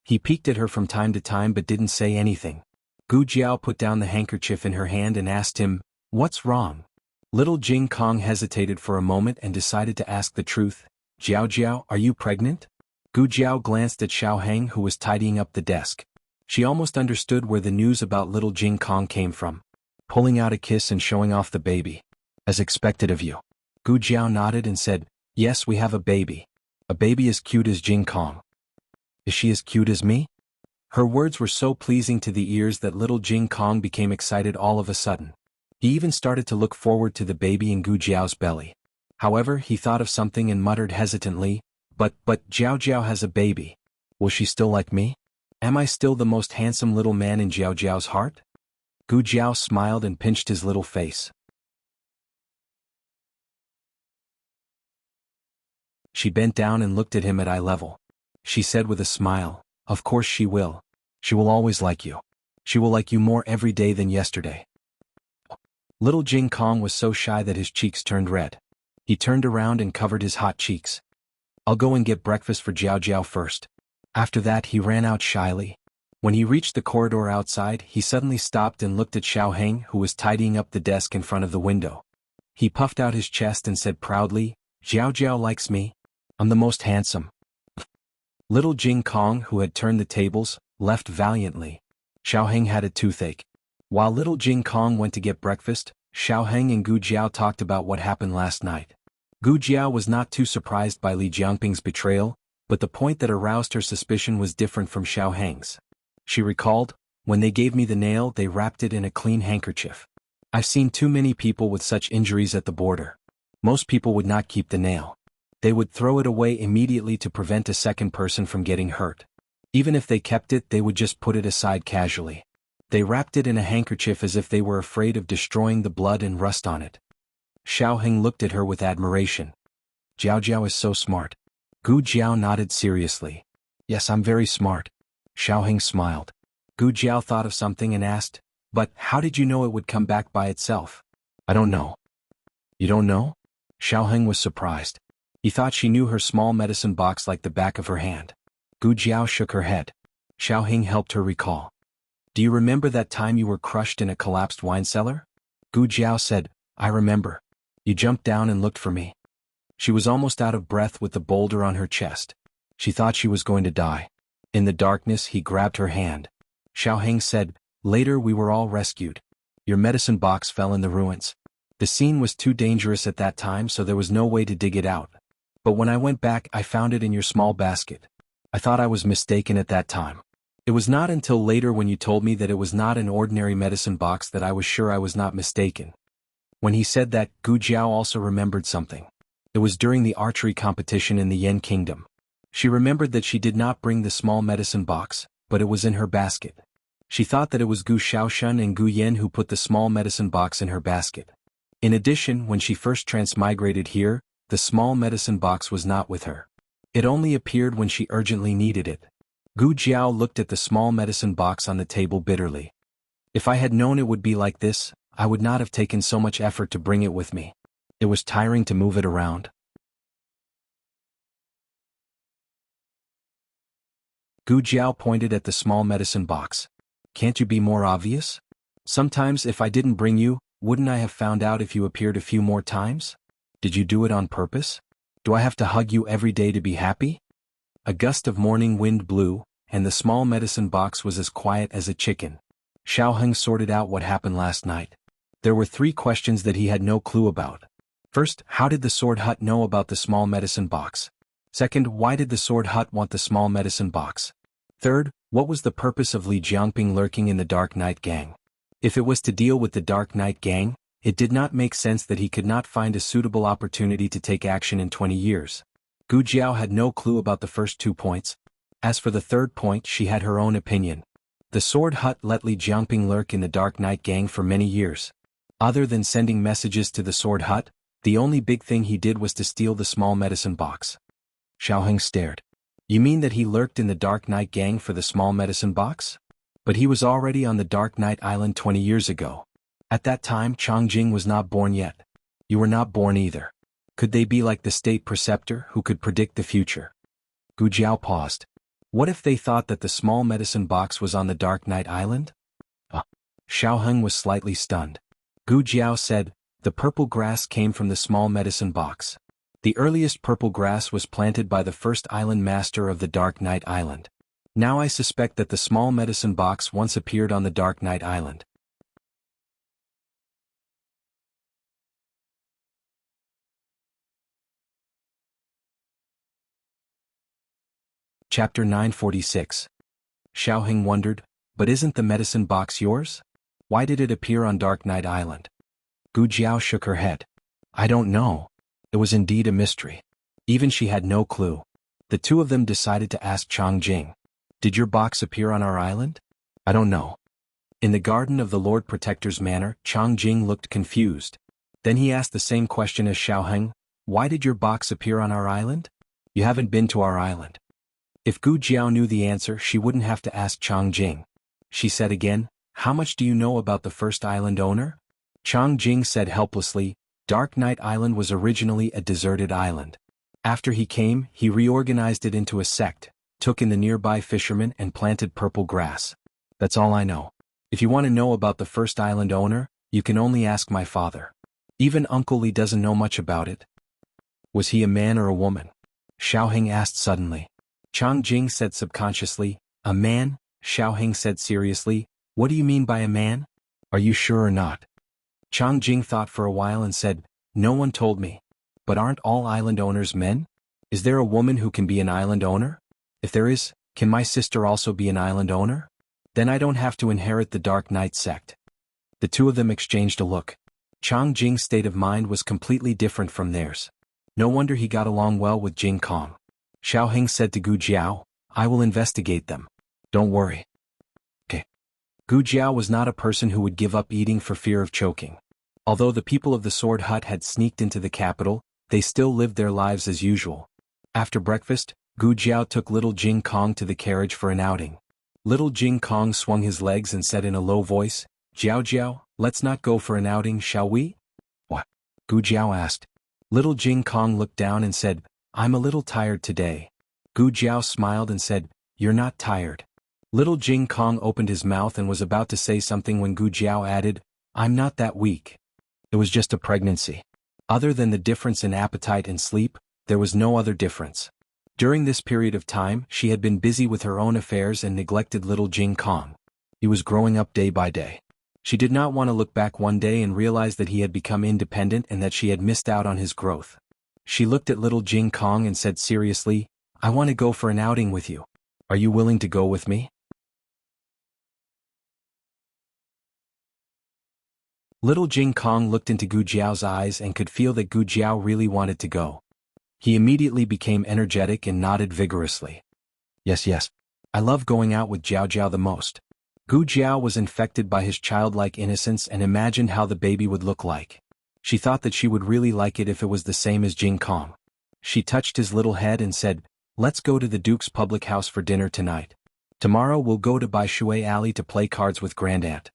He peeked at her from time to time but didn't say anything. Gu Jiao put down the handkerchief in her hand and asked him, "What's wrong?" Little Jing Kong hesitated for a moment and decided to ask the truth. "Jiao Jiao, are you pregnant?" Gu Jiao glanced at Xiaoheng, who was tidying up the desk. She almost understood where the news about little Jing Kong came from. Pulling out a kiss and showing off the baby. "As expected of you." Gu Jiao nodded and said, "Yes, we have a baby. A baby as cute as Jing Kong." "Is she as cute as me?" Her words were so pleasing to the ears that little Jing Kong became excited all of a sudden. He even started to look forward to the baby in Gu Jiao's belly. However, he thought of something and muttered hesitantly, But Jiao Jiao has a baby. Will she still like me? Am I still the most handsome little man in Jiao Jiao's heart?" Gu Jiao smiled and pinched his little face. She bent down and looked at him at eye level. She said with a smile, "Of course she will. She will always like you. She will like you more every day than yesterday." Little Jing Kong was so shy that his cheeks turned red. He turned around and covered his hot cheeks. "I'll go and get breakfast for Jiao Jiao first." After that he ran out shyly. When he reached the corridor outside, he suddenly stopped and looked at Xiaoheng, who was tidying up the desk in front of the window. He puffed out his chest and said proudly, "Jiao Jiao likes me. I'm the most handsome." Little Jing Kong, who had turned the tables, left valiantly. Xiaoheng had a toothache. While little Jing Kong went to get breakfast, Xiaoheng and Gu Jiao talked about what happened last night. Gu Jiao was not too surprised by Li Jiangping's betrayal, but the point that aroused her suspicion was different from Xiaoheng's. She recalled, "When they gave me the nail, they wrapped it in a clean handkerchief. I've seen too many people with such injuries at the border. Most people would not keep the nail. They would throw it away immediately to prevent a second person from getting hurt. Even if they kept it, they would just put it aside casually. They wrapped it in a handkerchief as if they were afraid of destroying the blood and rust on it." Xiaoheng looked at her with admiration. "Jiao Jiao is so smart." Gu Jiao nodded seriously. "Yes, I'm very smart." Xiaoheng smiled. Gu Jiao thought of something and asked, "But how did you know it would come back by itself?" "I don't know." "You don't know?" Xiaoheng was surprised. He thought she knew her small medicine box like the back of her hand. Gu Jiao shook her head. Xiaoheng helped her recall. Do you remember that time you were crushed in a collapsed wine cellar? Gu Jiao said, I remember. You jumped down and looked for me. She was almost out of breath with the boulder on her chest. She thought she was going to die. In the darkness, he grabbed her hand. Xiaoheng said, later we were all rescued. Your medicine box fell in the ruins. The scene was too dangerous at that time, so there was no way to dig it out. But when I went back, I found it in your small basket. I thought I was mistaken at that time. It was not until later when you told me that it was not an ordinary medicine box that I was sure I was not mistaken. When he said that, Gu Jiao also remembered something. It was during the archery competition in the Yan Kingdom. She remembered that she did not bring the small medicine box, but it was in her basket. She thought that it was Gu Shaoshun and Gu Yen who put the small medicine box in her basket. In addition, when she first transmigrated here, the small medicine box was not with her. It only appeared when she urgently needed it. Gu Jiao looked at the small medicine box on the table bitterly. If I had known it would be like this, I would not have taken so much effort to bring it with me. It was tiring to move it around. Gu Jiao pointed at the small medicine box. Can't you be more obvious? Sometimes if I didn't bring you, wouldn't I have found out if you appeared a few more times? Did you do it on purpose? Do I have to hug you every day to be happy? A gust of morning wind blew, and the small medicine box was as quiet as a chicken. Xiaoheng sorted out what happened last night. There were 3 questions that he had no clue about. First, how did the Sword Hut know about the small medicine box? Second, why did the Sword Hut want the small medicine box? Third, what was the purpose of Li Jiangping lurking in the Dark Knight Gang? If it was to deal with the Dark Knight Gang, it did not make sense that he could not find a suitable opportunity to take action in 20 years. Gu Jiao had no clue about the first 2 points. As for the third point, she had her own opinion. The Sword Hut let Li Jiangping lurk in the Dark Knight Gang for many years. Other than sending messages to the Sword Hut, the only big thing he did was to steal the small medicine box. Xiaoheng stared. You mean that he lurked in the Dark Knight Gang for the small medicine box? But he was already on the Dark Knight Island 20 years ago. At that time, Changjing was not born yet. You were not born either. Could they be like the state preceptor who could predict the future? Gu Jiao paused. What if they thought that the small medicine box was on the Dark Knight Island? Xiaoheng was slightly stunned. Gu Jiao said, the purple grass came from the small medicine box. The earliest purple grass was planted by the first island master of the Dark Knight Island. Now I suspect that the small medicine box once appeared on the Dark Knight Island. Chapter 946. Xiaoheng wondered, but isn't the medicine box yours? Why did it appear on Dark Knight Island? Gu Jiao shook her head. I don't know. It was indeed a mystery. Even she had no clue. The 2 of them decided to ask Changjing. Did your box appear on our island? I don't know. In the garden of the Lord Protector's manor, Changjing looked confused. Then he asked the same question as Xiaoheng. Why did your box appear on our island? You haven't been to our island. If Gu Jiao knew the answer, she wouldn't have to ask Changjing. She said again, how much do you know about the first island owner? Changjing said helplessly, Dark Knight Island was originally a deserted island. After he came, he reorganized it into a sect, took in the nearby fishermen and planted purple grass. That's all I know. If you want to know about the first island owner, you can only ask my father. Even Uncle Li doesn't know much about it. Was he a man or a woman? Xiaoheng asked suddenly. Changjing said subconsciously, a man. Xiaoheng said seriously, what do you mean by a man? Are you sure or not? Changjing thought for a while and said, no one told me. But aren't all island owners men? Is there a woman who can be an island owner? If there is, can my sister also be an island owner? Then I don't have to inherit the Dark Knight sect. The 2 of them exchanged a look. Changjing's state of mind was completely different from theirs. No wonder he got along well with Jing Kong. Xiaoheng said to Gu Jiao, I will investigate them. Don't worry. Okay. Gu Jiao was not a person who would give up eating for fear of choking. Although the people of the Sword Hut had sneaked into the capital, they still lived their lives as usual. After breakfast, Gu Jiao took little Jing Kong to the carriage for an outing. Little Jing Kong swung his legs and said in a low voice, Jiao Jiao, let's not go for an outing, shall we? What? Gu Jiao asked. Little Jing Kong looked down and said, I'm a little tired today. Gu Jiao smiled and said, You're not tired. Little Jing Kong opened his mouth and was about to say something when Gu Jiao added, I'm not that weak. It was just a pregnancy. Other than the difference in appetite and sleep, there was no other difference. During this period of time, she had been busy with her own affairs and neglected little Jing Kong. He was growing up day by day. She did not want to look back one day and realize that he had become independent and that she had missed out on his growth. She looked at little Jing Kong and said seriously, I want to go for an outing with you. Are you willing to go with me? Little Jing Kong looked into Gu Jiao's eyes and could feel that Gu Jiao really wanted to go. He immediately became energetic and nodded vigorously. Yes. I love going out with Jiao Jiao the most. Gu Jiao was infected by his childlike innocence and imagined how the baby would look like. She thought that she would really like it if it was the same as Jing Kong. She touched his little head and said, Let's go to the Duke's public house for dinner tonight. Tomorrow we'll go to Bai Shui Alley to play cards with Grandaunt.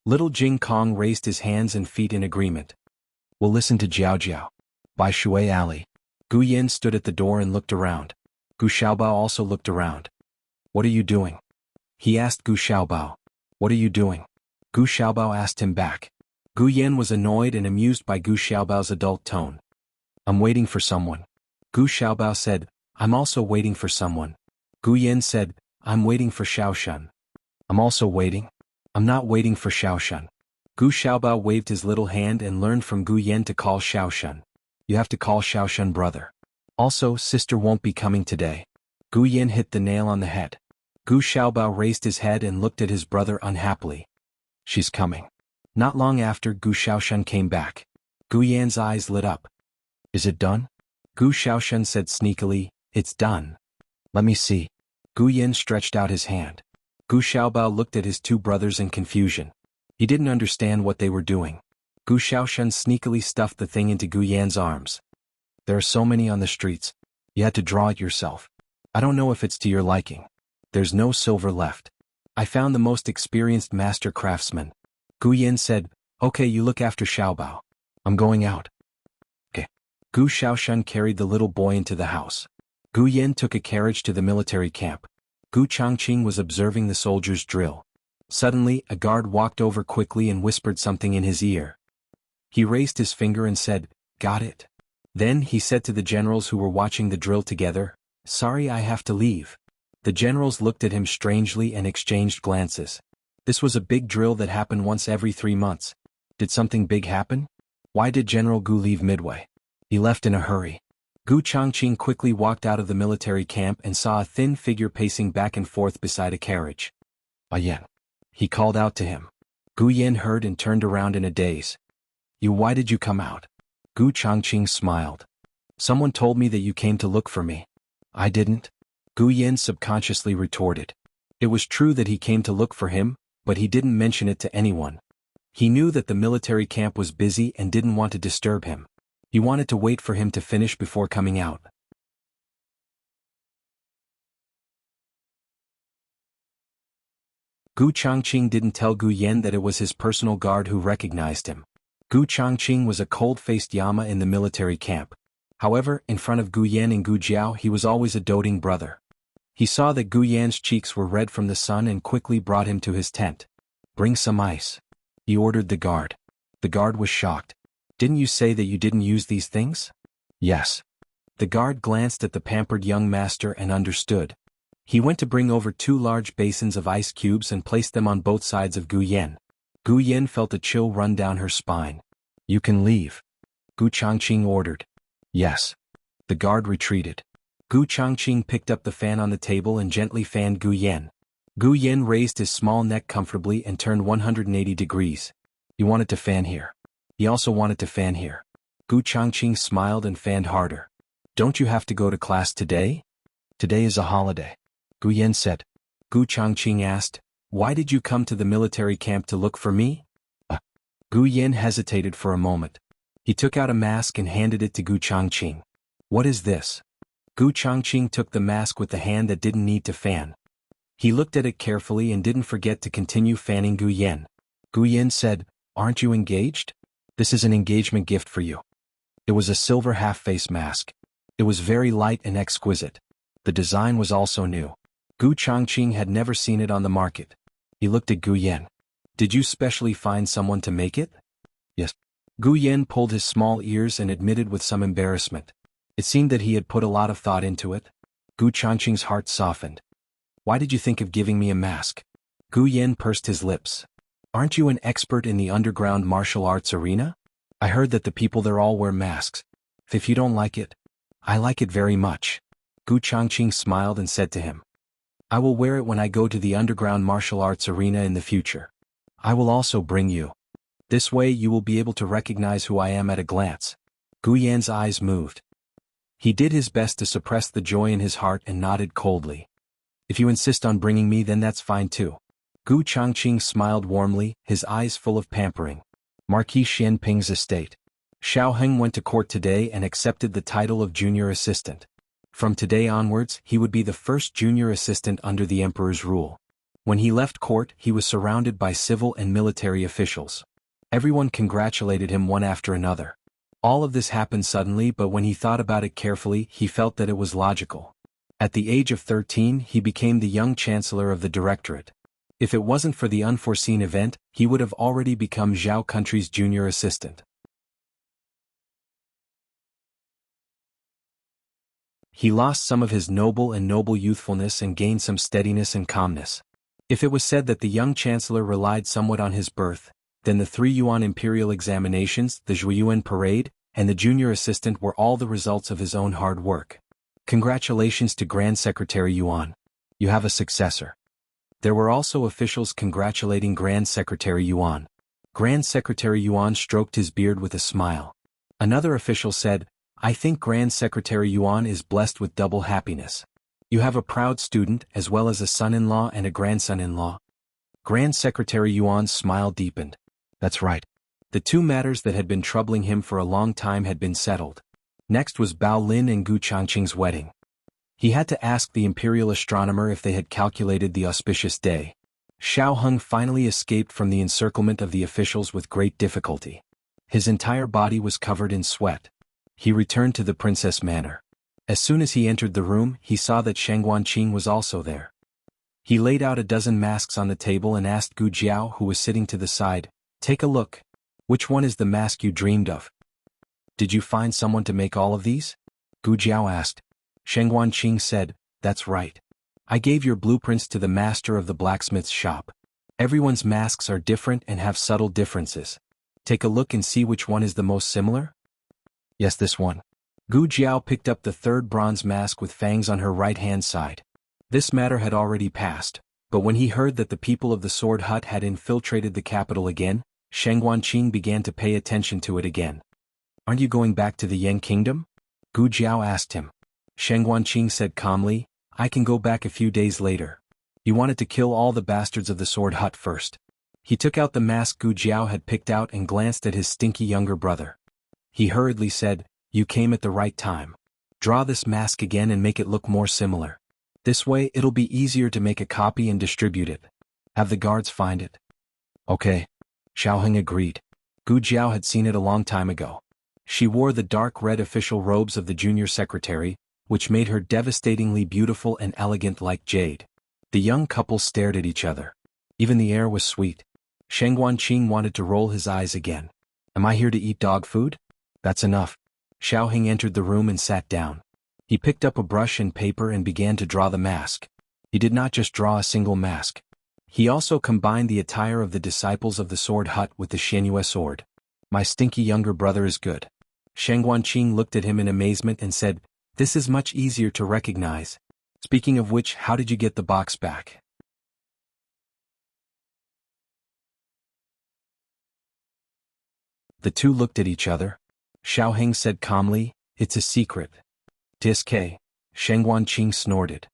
Little Jing Kong raised his hands and feet in agreement. We'll listen to Jiao Jiao. Bai Shui Alley. Gu Yin stood at the door and looked around. Gu Xiaobao also looked around. What are you doing? He asked Gu Xiaobao. What are you doing? Gu Xiaobao asked him back. Gu Yin was annoyed and amused by Gu Xiaobao's adult tone. I'm waiting for someone. Gu Xiaobao said, I'm also waiting for someone. Gu Yin said, I'm waiting for Xiaoshan. I'm also waiting. I'm not waiting for Xiaoshan. Gu Xiaobao waved his little hand and learned from Gu Yin to call Xiaoshan. You have to call Xiaoshan brother. Also, sister won't be coming today. Gu Yin hit the nail on the head. Gu Xiaobao raised his head and looked at his brother unhappily. She's coming. Not long after, Gu Xiaoshan came back. Gu Yan's eyes lit up. Is it done? Gu Xiaoshan said sneakily, It's done. Let me see. Gu Yin stretched out his hand. Gu Xiaobao looked at his two brothers in confusion. He didn't understand what they were doing. Gu Xiaoshan sneakily stuffed the thing into Gu Yan's arms. There are so many on the streets. You had to draw it yourself. I don't know if it's to your liking. There's no silver left. I found the most experienced master craftsman. Gu Yin said, Okay, you look after Xiaobao. I'm going out. Okay. Gu Xiaoshan carried the little boy into the house. Gu Yin took a carriage to the military camp. Gu Changqing was observing the soldiers drill. Suddenly, a guard walked over quickly and whispered something in his ear. He raised his finger and said, Got it. Then he said to the generals who were watching the drill together, Sorry, I have to leave. The generals looked at him strangely and exchanged glances. This was a big drill that happened once every 3 months. Did something big happen? Why did General Gu leave midway? He left in a hurry. Gu Changqing quickly walked out of the military camp and saw a thin figure pacing back and forth beside a carriage. Yan. He called out to him. Gu Yin heard and turned around in a daze. Why did you come out? Gu Changqing smiled. Someone told me that you came to look for me. I didn't. Gu Yin subconsciously retorted. It was true that he came to look for him, but he didn't mention it to anyone. He knew that the military camp was busy and didn't want to disturb him. He wanted to wait for him to finish before coming out. Gu Changqing didn't tell Gu Yin that it was his personal guard who recognized him. Gu Changqing was a cold-faced Yama in the military camp. However, in front of Gu Yan and Gu Jiao he was always a doting brother. He saw that Gu Yan's cheeks were red from the sun and quickly brought him to his tent. Bring some ice. He ordered the guard. The guard was shocked. Didn't you say that you didn't use these things? Yes. The guard glanced at the pampered young master and understood. He went to bring over 2 large basins of ice cubes and placed them on both sides of Gu Yan. Gu Yin felt a chill run down her spine. You can leave. Gu Changqing ordered. Yes. The guard retreated. Gu Changqing picked up the fan on the table and gently fanned Gu Yin. Gu Yin raised his small neck comfortably and turned 180 degrees. He wanted to fan here. He also wanted to fan here. Gu Changqing smiled and fanned harder. Don't you have to go to class today? Today is a holiday. Gu Yin said. Gu Changqing asked, Why did you come to the military camp to look for me? Gu Yin hesitated for a moment. He took out a mask and handed it to Gu Changqing. What is this? Gu Changqing took the mask with the hand that didn't need to fan. He looked at it carefully and didn't forget to continue fanning Gu Yin. Gu Yin said, Aren't you engaged? This is an engagement gift for you. It was a silver half-face mask. It was very light and exquisite. The design was also new. Gu Changqing had never seen it on the market. He looked at Gu Yan. Did you specially find someone to make it? Yes. Gu Yan pulled his small ears and admitted with some embarrassment. It seemed that he had put a lot of thought into it. Gu Changqing's heart softened. Why did you think of giving me a mask? Gu Yan pursed his lips. Aren't you an expert in the underground martial arts arena? I heard that the people there all wear masks. If you don't like it, I like it very much. Gu Changqing smiled and said to him. I will wear it when I go to the underground martial arts arena in the future. I will also bring you. This way you will be able to recognize who I am at a glance. Gu Yan's eyes moved. He did his best to suppress the joy in his heart and nodded coldly. If you insist on bringing me, then that's fine too. Gu Changqing smiled warmly, his eyes full of pampering. Marquis Xianping's estate. Xiao Heng went to court today and accepted the title of junior assistant. From today onwards, he would be the first junior assistant under the emperor's rule. When he left court, he was surrounded by civil and military officials. Everyone congratulated him one after another. All of this happened suddenly, but when he thought about it carefully, he felt that it was logical. At the age of 13, he became the young chancellor of the directorate. If it wasn't for the unforeseen event, he would have already become Zhao country's junior assistant. He lost some of his noble youthfulness and gained some steadiness and calmness. If it was said that the young chancellor relied somewhat on his birth, then the 3 Yuan imperial examinations, the Zhuiyuan parade, and the junior assistant were all the results of his own hard work. Congratulations to Grand Secretary Yuan. You have a successor. There were also officials congratulating Grand Secretary Yuan. Grand Secretary Yuan stroked his beard with a smile. Another official said, I think Grand Secretary Yuan is blessed with double happiness. You have a proud student as well as a son-in-law and a grandson-in-law. Grand Secretary Yuan's smile deepened. That's right. The 2 matters that had been troubling him for a long time had been settled. Next was Bao Lin and Gu Changqing's wedding. He had to ask the imperial astronomer if they had calculated the auspicious day. Xiao Heng finally escaped from the encirclement of the officials with great difficulty. His entire body was covered in sweat. He returned to the princess manor. As soon as he entered the room, he saw that Sheng Guanqing was also there. He laid out a dozen masks on the table and asked Gu Jiao, who was sitting to the side, take a look. Which one is the mask you dreamed of? Did you find someone to make all of these? Gu Jiao asked. Sheng Guanqing said, that's right. I gave your blueprints to the master of the blacksmith's shop. Everyone's masks are different and have subtle differences. Take a look and see which one is the most similar? Yes, this one. Gu Jiao picked up the 3rd bronze mask with fangs on her right-hand side. This matter had already passed, but when he heard that the people of the Sword Hut had infiltrated the capital again, Sheng Guanqing began to pay attention to it again. Aren't you going back to the Yang kingdom? Gu Jiao asked him. Sheng Guanqing said calmly, I can go back a few days later. He wanted to kill all the bastards of the Sword Hut first. He took out the mask Gu Jiao had picked out and glanced at his stinky younger brother. He hurriedly said, you came at the right time. Draw this mask again and make it look more similar. This way it'll be easier to make a copy and distribute it. Have the guards find it. Okay. Xiao Heng agreed. Gu Jiao had seen it a long time ago. She wore the dark red official robes of the junior secretary, which made her devastatingly beautiful and elegant like jade. The young couple stared at each other. Even the air was sweet. Sheng Guanqing wanted to roll his eyes again. Am I here to eat dog food? That's enough. Xiao Heng entered the room and sat down. He picked up a brush and paper and began to draw the mask. He did not just draw a single mask. He also combined the attire of the disciples of the Sword Hut with the Xianyue sword. My stinky younger brother is good. Sheng Guanqing looked at him in amazement and said, this is much easier to recognize. Speaking of which, how did you get the box back? The 2 looked at each other. Xiao Heng said calmly, it's a secret. Tiske. Sheng Guanqing snorted.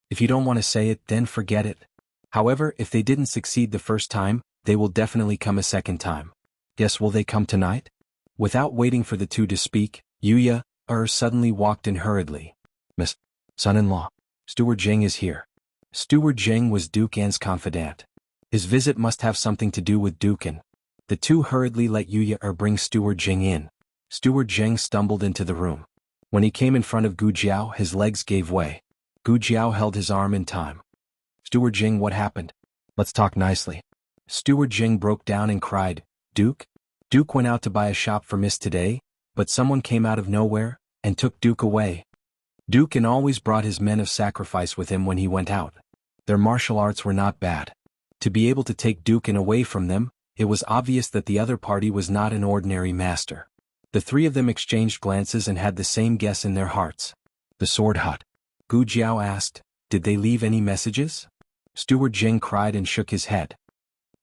If you don't want to say it, then forget it. However, if they didn't succeed the first time, they will definitely come a second time. Yes, will they come tonight? Without waiting for the 2 to speak, Yuya suddenly walked in hurriedly. Miss, son-in-law, Steward Zheng is here. Steward Zheng was Duke An's confidant. His visit must have something to do with Duke An. The 2 hurriedly let Yuya bring Steward Zheng in. Steward Zheng stumbled into the room. When he came in front of Gu Jiao, his legs gave way. Gu Jiao held his arm in time. Steward Zheng, what happened? Let's talk nicely. Steward Zheng broke down and cried, Duke? Duke went out to buy a shop for Miss today, but someone came out of nowhere and took Duke away. Duke always brought his men of sacrifice with him when he went out. Their martial arts were not bad. To be able to take Duke away from them, it was obvious that the other party was not an ordinary master. The three of them exchanged glances and had the same guess in their hearts. The sword hut. Gu Jiao asked, did they leave any messages? Steward Zheng cried and shook his head.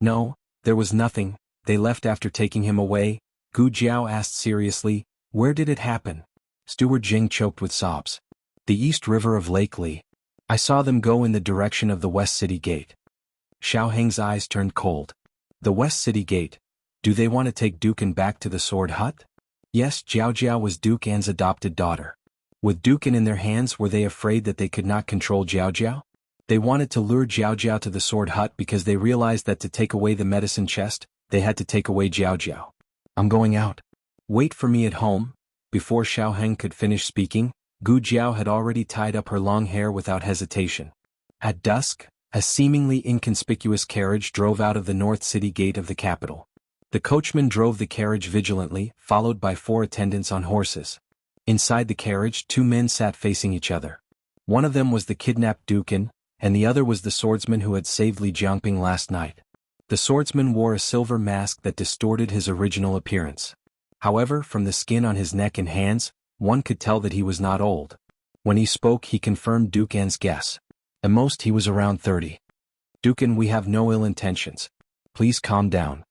No, there was nothing, they left after taking him away. Gu Jiao asked seriously, where did it happen? Steward Zheng choked with sobs. The East River of Lake Li. I saw them go in the direction of the West City Gate. Xiao Heng's eyes turned cold. The West City Gate. Do they want to take Dukan back to the sword hut? Yes, Jiao Jiao was Dukan's adopted daughter. With Dukan in their hands, were they afraid that they could not control Jiao Jiao? They wanted to lure Jiao Jiao to the sword hut because they realized that to take away the medicine chest, they had to take away Jiao Jiao. I'm going out. Wait for me at home. Before Xiao Heng could finish speaking, Gu Jiao had already tied up her long hair without hesitation. At dusk, a seemingly inconspicuous carriage drove out of the North City Gate of the capital. The coachman drove the carriage vigilantly, followed by 4 attendants on horses. Inside the carriage, 2 men sat facing each other. One of them was the kidnapped Dukan, and the other was the swordsman who had saved Li Jiangping last night. The swordsman wore a silver mask that distorted his original appearance. However, from the skin on his neck and hands, one could tell that he was not old. When he spoke, he confirmed Dukan's guess. At most, he was around 30. Dukan, we have no ill intentions. Please calm down.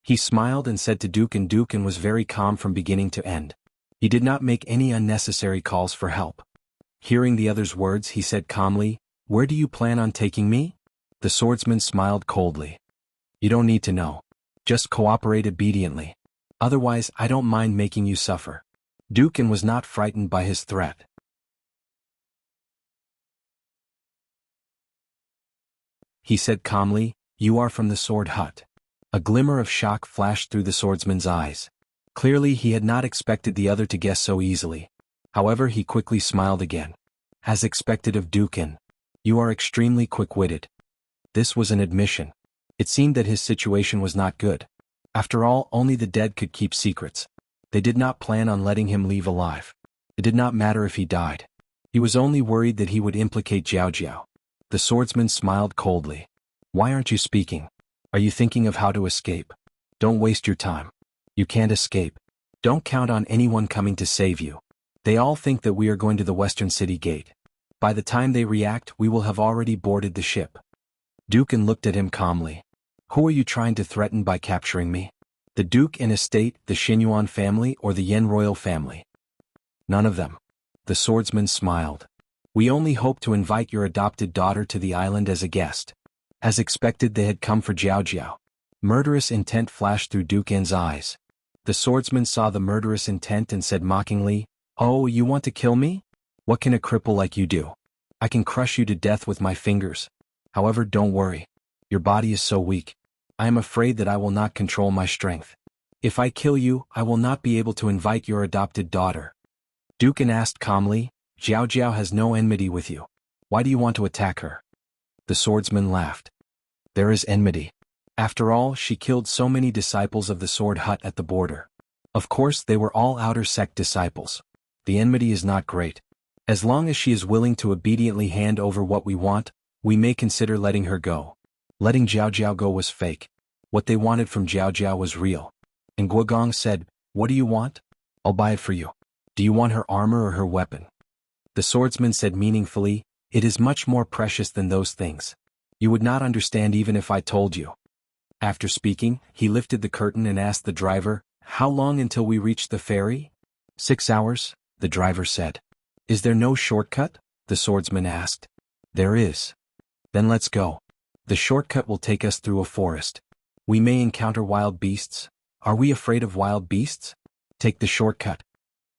He smiled and said to Dukan. Dukan was very calm from beginning to end. He did not make any unnecessary calls for help. Hearing the other's words, he said calmly, where do you plan on taking me? The swordsman smiled coldly. You don't need to know. Just cooperate obediently. Otherwise, I don't mind making you suffer. Dukan was not frightened by his threat. He said calmly, you are from the sword hut. A glimmer of shock flashed through the swordsman's eyes. Clearly he had not expected the other to guess so easily. However, he quickly smiled again. As expected of Dukan. You are extremely quick-witted. This was an admission. It seemed that his situation was not good. After all, only the dead could keep secrets. They did not plan on letting him leave alive. It did not matter if he died. He was only worried that he would implicate Jiao Jiao. The swordsman smiled coldly. Why aren't you speaking? Are you thinking of how to escape? Don't waste your time. You can't escape. Don't count on anyone coming to save you. They all think that we are going to the Western City Gate. By the time they react, we will have already boarded the ship. Dukan looked at him calmly. Who are you trying to threaten by capturing me? The Duke and estate, the Xinyuan family, or the Yen royal family? None of them. The swordsman smiled. We only hope to invite your adopted daughter to the island as a guest. As expected, they had come for Jiao Jiao. Murderous intent flashed through Dukan's eyes. The swordsman saw the murderous intent and said mockingly, oh, you want to kill me? What can a cripple like you do? I can crush you to death with my fingers. However, don't worry. Your body is so weak. I am afraid that I will not control my strength. If I kill you, I will not be able to invite your adopted daughter. Dukan asked calmly, Jiao Jiao has no enmity with you. Why do you want to attack her? The swordsman laughed. There is enmity. After all, she killed so many disciples of the sword hut at the border. Of course, they were all outer sect disciples. The enmity is not great. As long as she is willing to obediently hand over what we want, we may consider letting her go. Letting Jiao Jiao go was fake. What they wanted from Jiao Jiao was real. And Guogong said, what do you want? I'll buy it for you. Do you want her armor or her weapon? The swordsman said meaningfully, it is much more precious than those things. You would not understand even if I told you. After speaking, he lifted the curtain and asked the driver, how long until we reach the ferry? 6 hours, the driver said. Is there no shortcut? The swordsman asked. There is. Then let's go. The shortcut will take us through a forest. We may encounter wild beasts. Are we afraid of wild beasts? Take the shortcut.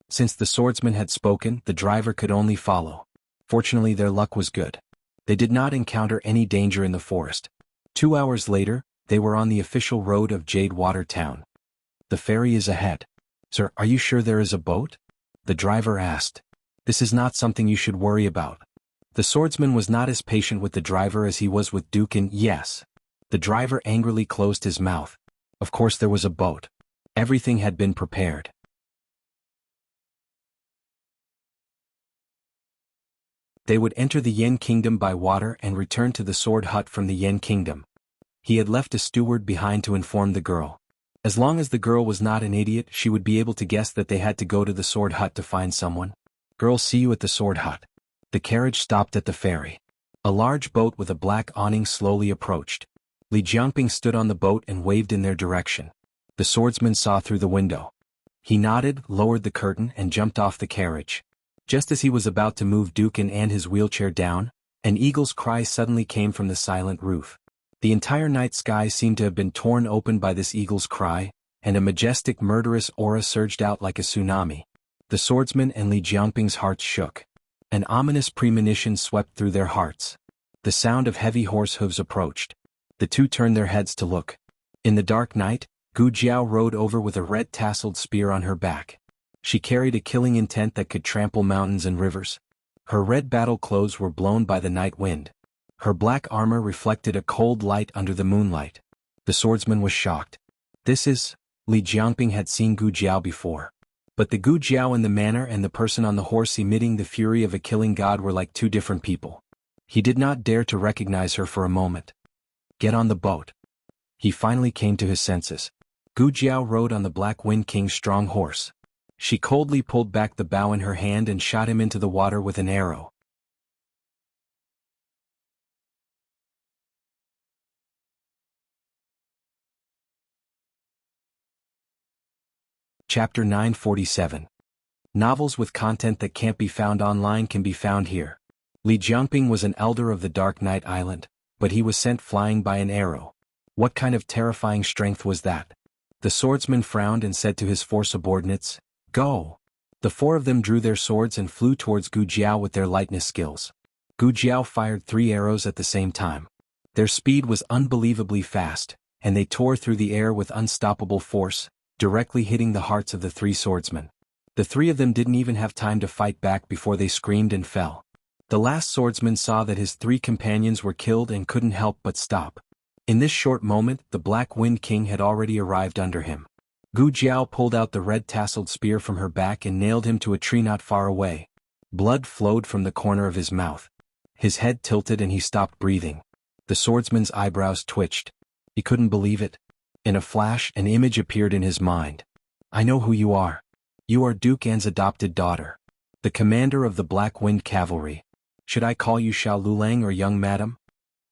Since the swordsman had spoken, the driver could only follow. Fortunately, their luck was good. They did not encounter any danger in the forest. 2 hours later, they were on the official road of Jade Water Town. The ferry is ahead. "Sir, are you sure there is a boat?" The driver asked. "This is not something you should worry about." The swordsman was not as patient with the driver as he was with Duke and yes. The driver angrily closed his mouth. Of course there was a boat. Everything had been prepared. They would enter the Yen kingdom by water and return to the sword hut from the Yen kingdom. He had left a steward behind to inform the girl. As long as the girl was not an idiot, she would be able to guess that they had to go to the sword hut to find someone. "Girl, see you at the sword hut." The carriage stopped at the ferry. A large boat with a black awning slowly approached. Li Jiangping stood on the boat and waved in their direction. The swordsman saw through the window. He nodded, lowered the curtain and jumped off the carriage. Just as he was about to move Dukin and his wheelchair down, an eagle's cry suddenly came from the silent roof. The entire night sky seemed to have been torn open by this eagle's cry, and a majestic murderous aura surged out like a tsunami. The swordsman and Li Jiangping's hearts shook. An ominous premonition swept through their hearts. The sound of heavy horse hooves approached. The two turned their heads to look. In the dark night, Gu Jiao rode over with a red-tasseled spear on her back. She carried a killing intent that could trample mountains and rivers. Her red battle clothes were blown by the night wind. Her black armor reflected a cold light under the moonlight. The swordsman was shocked. Li Jiangping had seen Gu Jiao before. But the Gu Jiao in the manner and the person on the horse emitting the fury of a killing god were like two different people. He did not dare to recognize her for a moment. "Get on the boat." He finally came to his senses. Gu Jiao rode on the Black Wind King's strong horse. She coldly pulled back the bow in her hand and shot him into the water with an arrow. Chapter 947. Novels with content that can't be found online can be found here. Li Jiangping was an elder of the Dark Night Island, but he was sent flying by an arrow. What kind of terrifying strength was that? The swordsman frowned and said to his four subordinates, "Go." The four of them drew their swords and flew towards Gu Jiao with their lightness skills. Gu Jiao fired 3 arrows at the same time. Their speed was unbelievably fast, and they tore through the air with unstoppable force, directly hitting the hearts of the 3 swordsmen. The 3 of them didn't even have time to fight back before they screamed and fell. The last swordsman saw that his 3 companions were killed and couldn't help but stop. In this short moment, the Black Wind King had already arrived under him. Gu Jiao pulled out the red-tasseled spear from her back and nailed him to a tree not far away. Blood flowed from the corner of his mouth. His head tilted and he stopped breathing. The swordsman's eyebrows twitched. He couldn't believe it. In a flash, an image appeared in his mind. "I know who you are. You are Duke An's adopted daughter. The commander of the Black Wind Cavalry. Should I call you Xiao Lulang or young madam?"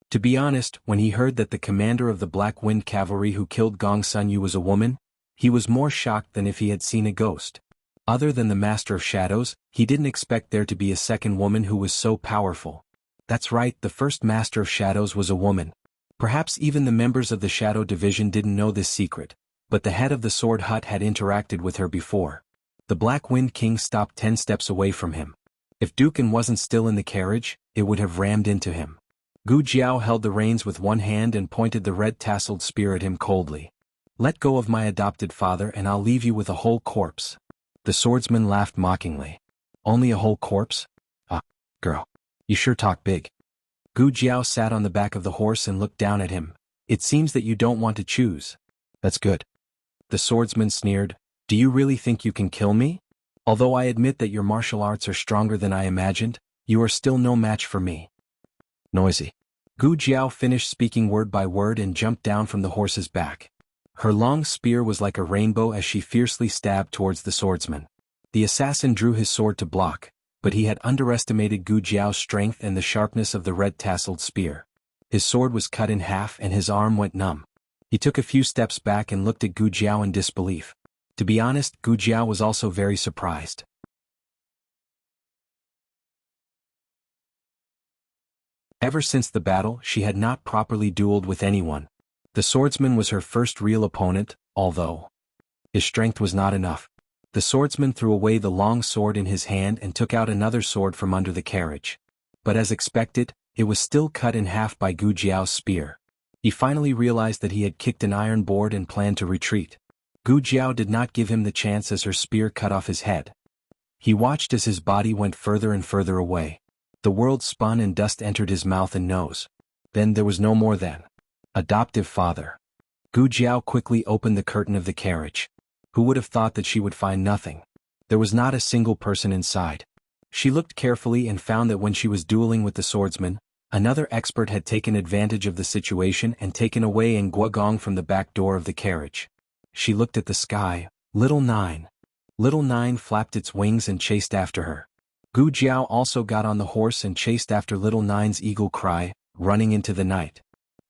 To be honest, when he heard that the commander of the Black Wind Cavalry who killed Gong Sun Yu was a woman, he was more shocked than if he had seen a ghost. Other than the Master of Shadows, he didn't expect there to be a second woman who was so powerful. That's right, the first Master of Shadows was a woman. Perhaps even the members of the Shadow Division didn't know this secret, but the head of the Sword Hut had interacted with her before. The Black Wind King stopped 10 steps away from him. If Dukin wasn't still in the carriage, it would have rammed into him. Gu Jiao held the reins with one hand and pointed the red-tasseled spear at him coldly. "Let go of my adopted father and I'll leave you with a whole corpse." The swordsman laughed mockingly. "Only a whole corpse? Ah, girl. You sure talk big." Gu Jiao sat on the back of the horse and looked down at him. "It seems that you don't want to choose. That's good." The swordsman sneered. "Do you really think you can kill me? Although I admit that your martial arts are stronger than I imagined, you are still no match for me." Noisy. Gu Jiao finished speaking word by word and jumped down from the horse's back. Her long spear was like a rainbow as she fiercely stabbed towards the swordsman. The assassin drew his sword to block, but he had underestimated Gu Jiao's strength and the sharpness of the red-tasseled spear. His sword was cut in half and his arm went numb. He took a few steps back and looked at Gu Jiao in disbelief. To be honest, Gu Jiao was also very surprised. Ever since the battle, she had not properly dueled with anyone. The swordsman was her first real opponent, although his strength was not enough. The swordsman threw away the long sword in his hand and took out another sword from under the carriage. But as expected, it was still cut in half by Gu Jiao's spear. He finally realized that he had kicked an iron board and planned to retreat. Gu Jiao did not give him the chance as her spear cut off his head. He watched as his body went further and further away. The world spun and dust entered his mouth and nose. Then there was no more then. Adoptive father. Gu Jiao quickly opened the curtain of the carriage. Who would have thought that she would find nothing? There was not a single person inside. She looked carefully and found that when she was dueling with the swordsman, another expert had taken advantage of the situation and taken away Nguogong from the back door of the carriage. She looked at the sky. Little Nine. Little Nine flapped its wings and chased after her. Gu Jiao also got on the horse and chased after Little Nine's eagle cry, running into the night.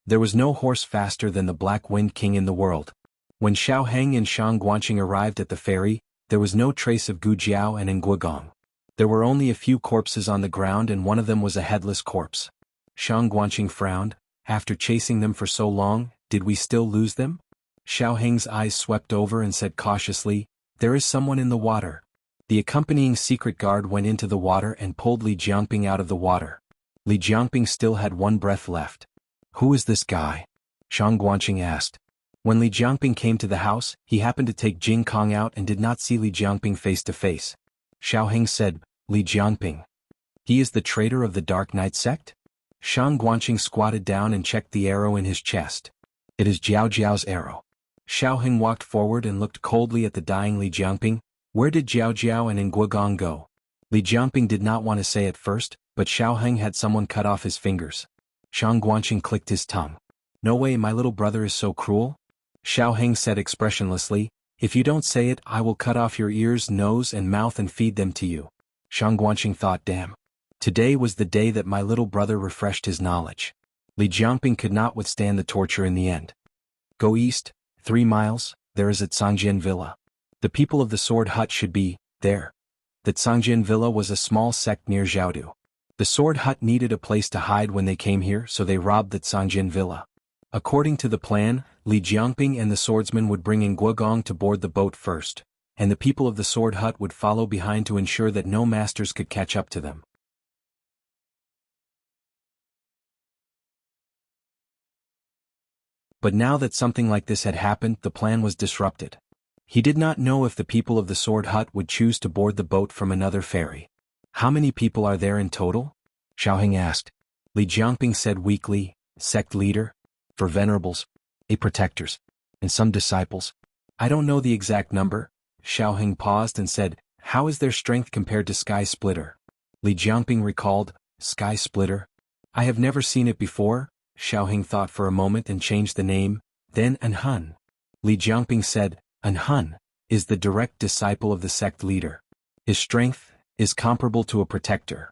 There was no horse faster than the Black Wind King in the world. When Xiao Heng and Shang Guanqing arrived at the ferry, there was no trace of Gu Jiao and Nguogong. There were only a few corpses on the ground and one of them was a headless corpse. Shang Guanqing frowned. After chasing them for so long, did we still lose them? Xiao Heng's eyes swept over and said cautiously, there is someone in the water. The accompanying secret guard went into the water and pulled Li Jiangping out of the water. Li Jiangping still had one breath left. Who is this guy? Shang Guanqing asked. When Li Jiangping came to the house, he happened to take Jing Kong out and did not see Li Jiangping face to face. Xiao Heng said, Li Jiangping. He is the traitor of the Dark Knight sect? Shang Guanqing squatted down and checked the arrow in his chest. It is Jiao Jiao's arrow. Xiao Heng walked forward and looked coldly at the dying Li Jiangping. Where did Jiao Jiao and Nguogong go? Li Jiangping did not want to say at first, but Xiao Heng had someone cut off his fingers. Shang Guanqing clicked his tongue. No way, my little brother is so cruel? Xiao Heng said expressionlessly, if you don't say it, I will cut off your ears, nose and mouth and feed them to you. Shang Guanqing thought, damn. Today was the day that my little brother refreshed his knowledge. Li Jiangping could not withstand the torture in the end. Go east, 3 miles, there is at Sangjian Villa. The people of the Sword Hut should be there. That Sangjian Villa was a small sect near Jiaodu. The Sword Hut needed a place to hide when they came here, so they robbed that Sangjian Villa. According to the plan, Li Jiangping and the swordsman would bring in Nguogong to board the boat first, and the people of the Sword Hut would follow behind to ensure that no masters could catch up to them. But now that something like this had happened, the plan was disrupted. He did not know if the people of the Sword Hut would choose to board the boat from another ferry. How many people are there in total? Xiao Heng asked. Li Jiangping said weakly, sect leader, 4 venerables, 8 protectors, and some disciples. I don't know the exact number. Xiao Heng paused and said, how is their strength compared to Sky Splitter? Li Jiangping recalled, Sky Splitter? I have never seen it before. Xiao Heng thought for a moment and changed the name, then Anhun. Li Jiangping said, Anhun is the direct disciple of the sect leader. His strength is comparable to a protector.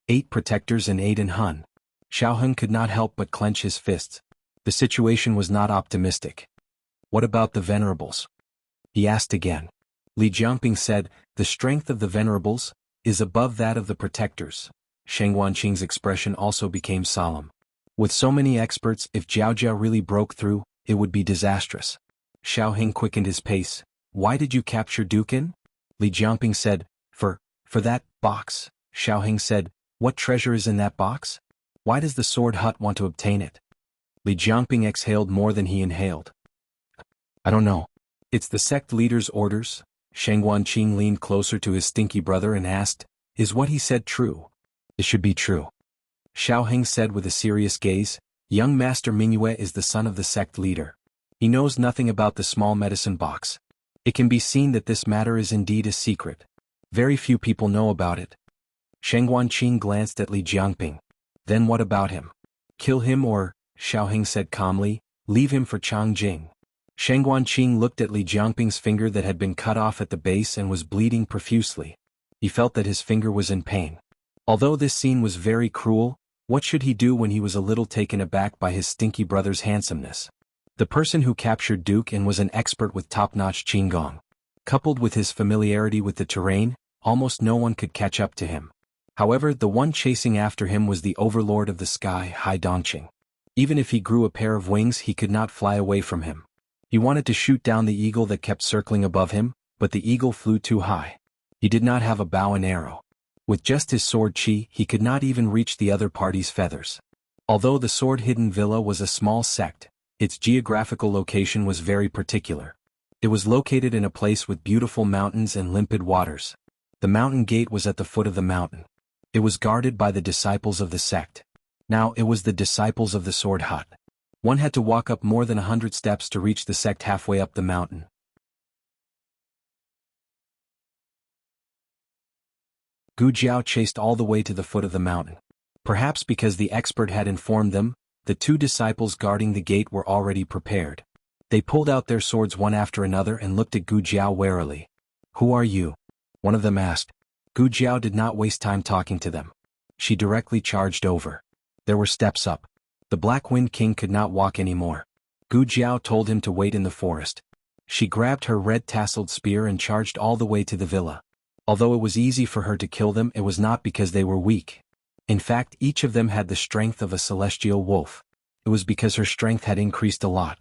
8 protectors and 8 Anhun. Xiao Heng could not help but clench his fists. The situation was not optimistic. What about the venerables? He asked again. Li Jiangping said, the strength of the venerables is above that of the protectors. Shang Guanqing's expression also became solemn. With so many experts, if Jiao Jiao really broke through, it would be disastrous. Xiao Heng quickened his pace. Why did you capture Dukin? Li Jiangping said, for that box. Xiao Heng said, what treasure is in that box? Why does the Sword Hut want to obtain it? Li Jiangping exhaled more than he inhaled. I don't know. It's the sect leader's orders. Shang Guanqing leaned closer to his stinky brother and asked, is what he said true? It should be true. Xiao Heng said with a serious gaze, young Master Mingyue is the son of the sect leader. He knows nothing about the small medicine box. It can be seen that this matter is indeed a secret. Very few people know about it. Shang Guanqing glanced at Li Jiangping. Then what about him? Kill him or, Xiao Heng said calmly, leave him for Changjing. Shang Guanqing looked at Li Jiangping's finger that had been cut off at the base and was bleeding profusely. He felt that his finger was in pain. Although this scene was very cruel, what should he do when he was a little taken aback by his stinky brother's handsomeness? The person who captured Duke and was an expert with top-notch Qinggong. Coupled with his familiarity with the terrain, almost no one could catch up to him. However, the one chasing after him was the overlord of the sky, Hai Dongqing. Even if he grew a pair of wings, he could not fly away from him. He wanted to shoot down the eagle that kept circling above him, but the eagle flew too high. He did not have a bow and arrow. With just his sword chi, he could not even reach the other party's feathers. Although the Sword Hidden Villa was a small sect, its geographical location was very particular. It was located in a place with beautiful mountains and limpid waters. The mountain gate was at the foot of the mountain. It was guarded by the disciples of the sect. Now it was the disciples of the sword hut. One had to walk up more than 100 steps to reach the sect halfway up the mountain. Gu Jiao chased all the way to the foot of the mountain. Perhaps because the expert had informed them, the two disciples guarding the gate were already prepared. They pulled out their swords one after another and looked at Gu Jiao warily. "Who are you?" one of them asked. Gu Jiao did not waste time talking to them. She directly charged over. There were steps up. The Black Wind King could not walk anymore. Gu Jiao told him to wait in the forest. She grabbed her red-tasseled spear and charged all the way to the villa. Although it was easy for her to kill them, it was not because they were weak. In fact, each of them had the strength of a celestial wolf. It was because her strength had increased a lot.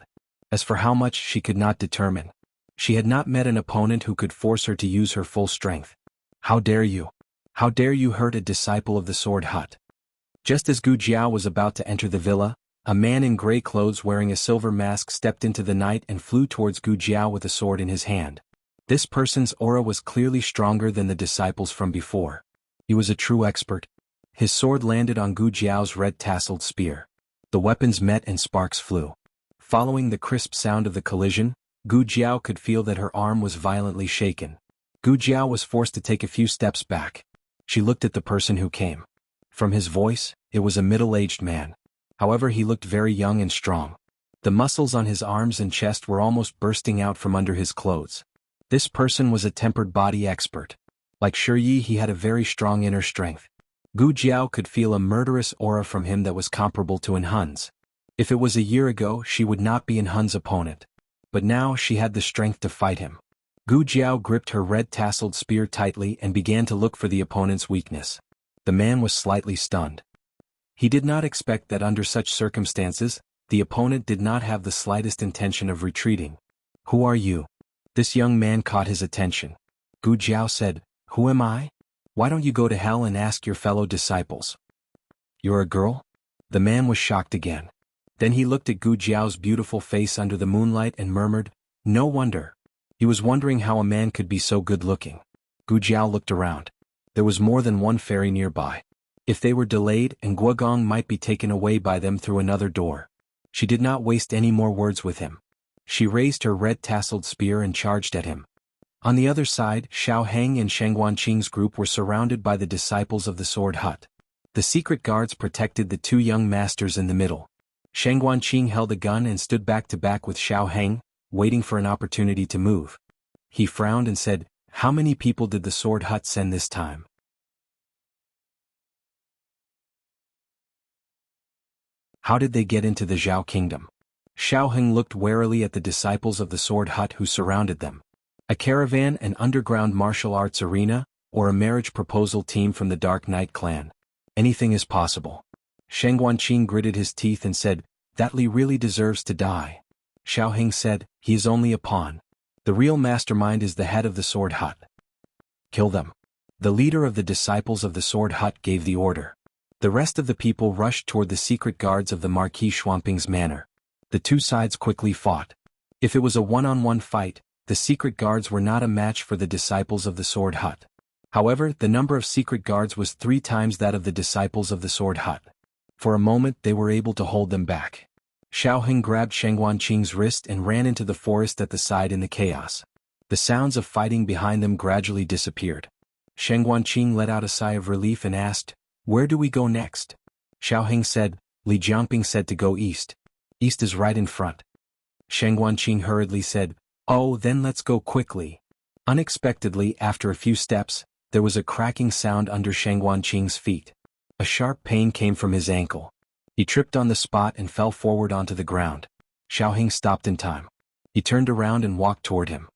As for how much, she could not determine. She had not met an opponent who could force her to use her full strength. "How dare you? How dare you hurt a disciple of the sword hut?" Just as Gu Jiao was about to enter the villa, a man in gray clothes wearing a silver mask stepped into the night and flew towards Gu Jiao with a sword in his hand. This person's aura was clearly stronger than the disciples from before. He was a true expert. His sword landed on Gu Jiao's red-tasseled spear. The weapons met and sparks flew. Following the crisp sound of the collision, Gu Jiao could feel that her arm was violently shaken. Gu Jiao was forced to take a few steps back. She looked at the person who came. From his voice, it was a middle-aged man. However, he looked very young and strong. The muscles on his arms and chest were almost bursting out from under his clothes. This person was a tempered body expert. Like Shi, he had a very strong inner strength. Gu Jiao could feel a murderous aura from him that was comparable to In Hun's. If it was a year ago, she would not be In Hun's opponent. But now she had the strength to fight him. Gu Jiao gripped her red-tasseled spear tightly and began to look for the opponent's weakness. The man was slightly stunned. He did not expect that under such circumstances, the opponent did not have the slightest intention of retreating. "Who are you?" This young man caught his attention. Gu Jiao said, "Who am I? Why don't you go to hell and ask your fellow disciples?" "You're a girl?" The man was shocked again. Then he looked at Gu Jiao's beautiful face under the moonlight and murmured, "No wonder." He was wondering how a man could be so good-looking. Gu Jiao looked around. There was more than one fairy nearby. If they were delayed, and Guogong might be taken away by them through another door. She did not waste any more words with him. She raised her red-tasseled spear and charged at him. On the other side, Xiao Heng and Sheng Guanqing's group were surrounded by the disciples of the sword hut. The secret guards protected the two young masters in the middle. Sheng Guanqing held a gun and stood back to back with Xiao Heng, waiting for an opportunity to move. He frowned and said, "How many people did the sword hut send this time?" "How did they get into the Zhao kingdom?" Xiao Heng looked warily at the disciples of the sword hut who surrounded them. A caravan, an underground martial arts arena, or a marriage proposal team from the Dark Knight clan. Anything is possible. Sheng Guanqing gritted his teeth and said, "That Li really deserves to die." Xiao Heng said, "He is only a pawn. The real mastermind is the head of the sword hut. Kill them." The leader of the disciples of the sword hut gave the order. The rest of the people rushed toward the secret guards of the Marquis Xuanping's manor. The two sides quickly fought. If it was a one-on-one fight, the secret guards were not a match for the disciples of the sword hut. However, the number of secret guards was 3 times that of the disciples of the sword hut. For a moment they were able to hold them back. Xiao Heng grabbed Sheng Guanqing's wrist and ran into the forest at the side in the chaos. The sounds of fighting behind them gradually disappeared. Sheng Guanqing let out a sigh of relief and asked, "Where do we go next?" Xiao Heng said, "Li Jiangping said to go east. East is right in front." Sheng Guanqing hurriedly said, "Oh, then let's go quickly." Unexpectedly, after a few steps, there was a cracking sound under Sheng Guanqing's feet. A sharp pain came from his ankle. He tripped on the spot and fell forward onto the ground. Xiao Heng stopped in time. He turned around and walked toward him.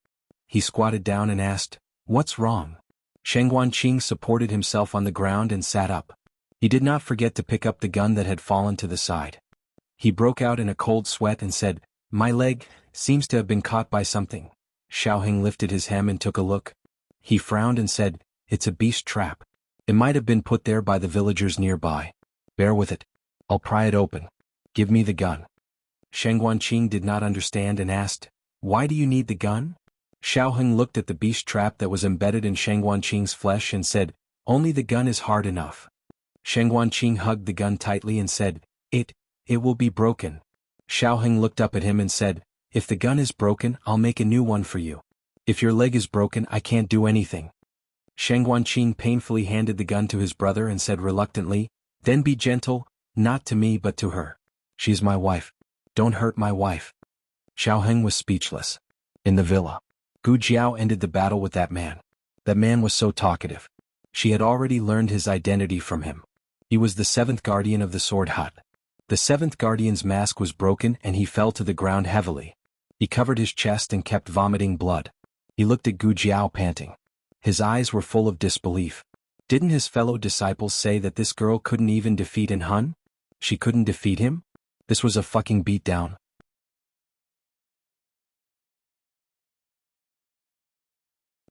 He squatted down and asked, "What's wrong?" Sheng Guanqing supported himself on the ground and sat up. He did not forget to pick up the gun that had fallen to the side. He broke out in a cold sweat and said, "My leg seems to have been caught by something." Xiao Heng lifted his hem and took a look. He frowned and said, "It's a beast trap. It might have been put there by the villagers nearby. Bear with it. I'll pry it open. Give me the gun." Sheng Guanqing did not understand and asked, Why do you need the gun? Xiaoheng looked at the beast trap that was embedded in Sheng Guanqing's flesh and said, only the gun is hard enough. Sheng Guanqing hugged the gun tightly and said, It will be broken. Xiaoheng looked up at him and said, if the gun is broken, I'll make a new one for you. If your leg is broken, I can't do anything. Sheng Guanqing painfully handed the gun to his brother and said reluctantly, then be gentle, not to me but to her. She's my wife. Don't hurt my wife. Xiaoheng was speechless. In the villa, Gu Jiao ended the battle with that man. That man was so talkative. She had already learned his identity from him. He was the seventh guardian of the sword hut. The seventh guardian's mask was broken and he fell to the ground heavily. He covered his chest and kept vomiting blood. He looked at Gu Jiao panting. His eyes were full of disbelief. Didn't his fellow disciples say that this girl couldn't even defeat In Hun? She couldn't defeat him? This was a fucking beatdown.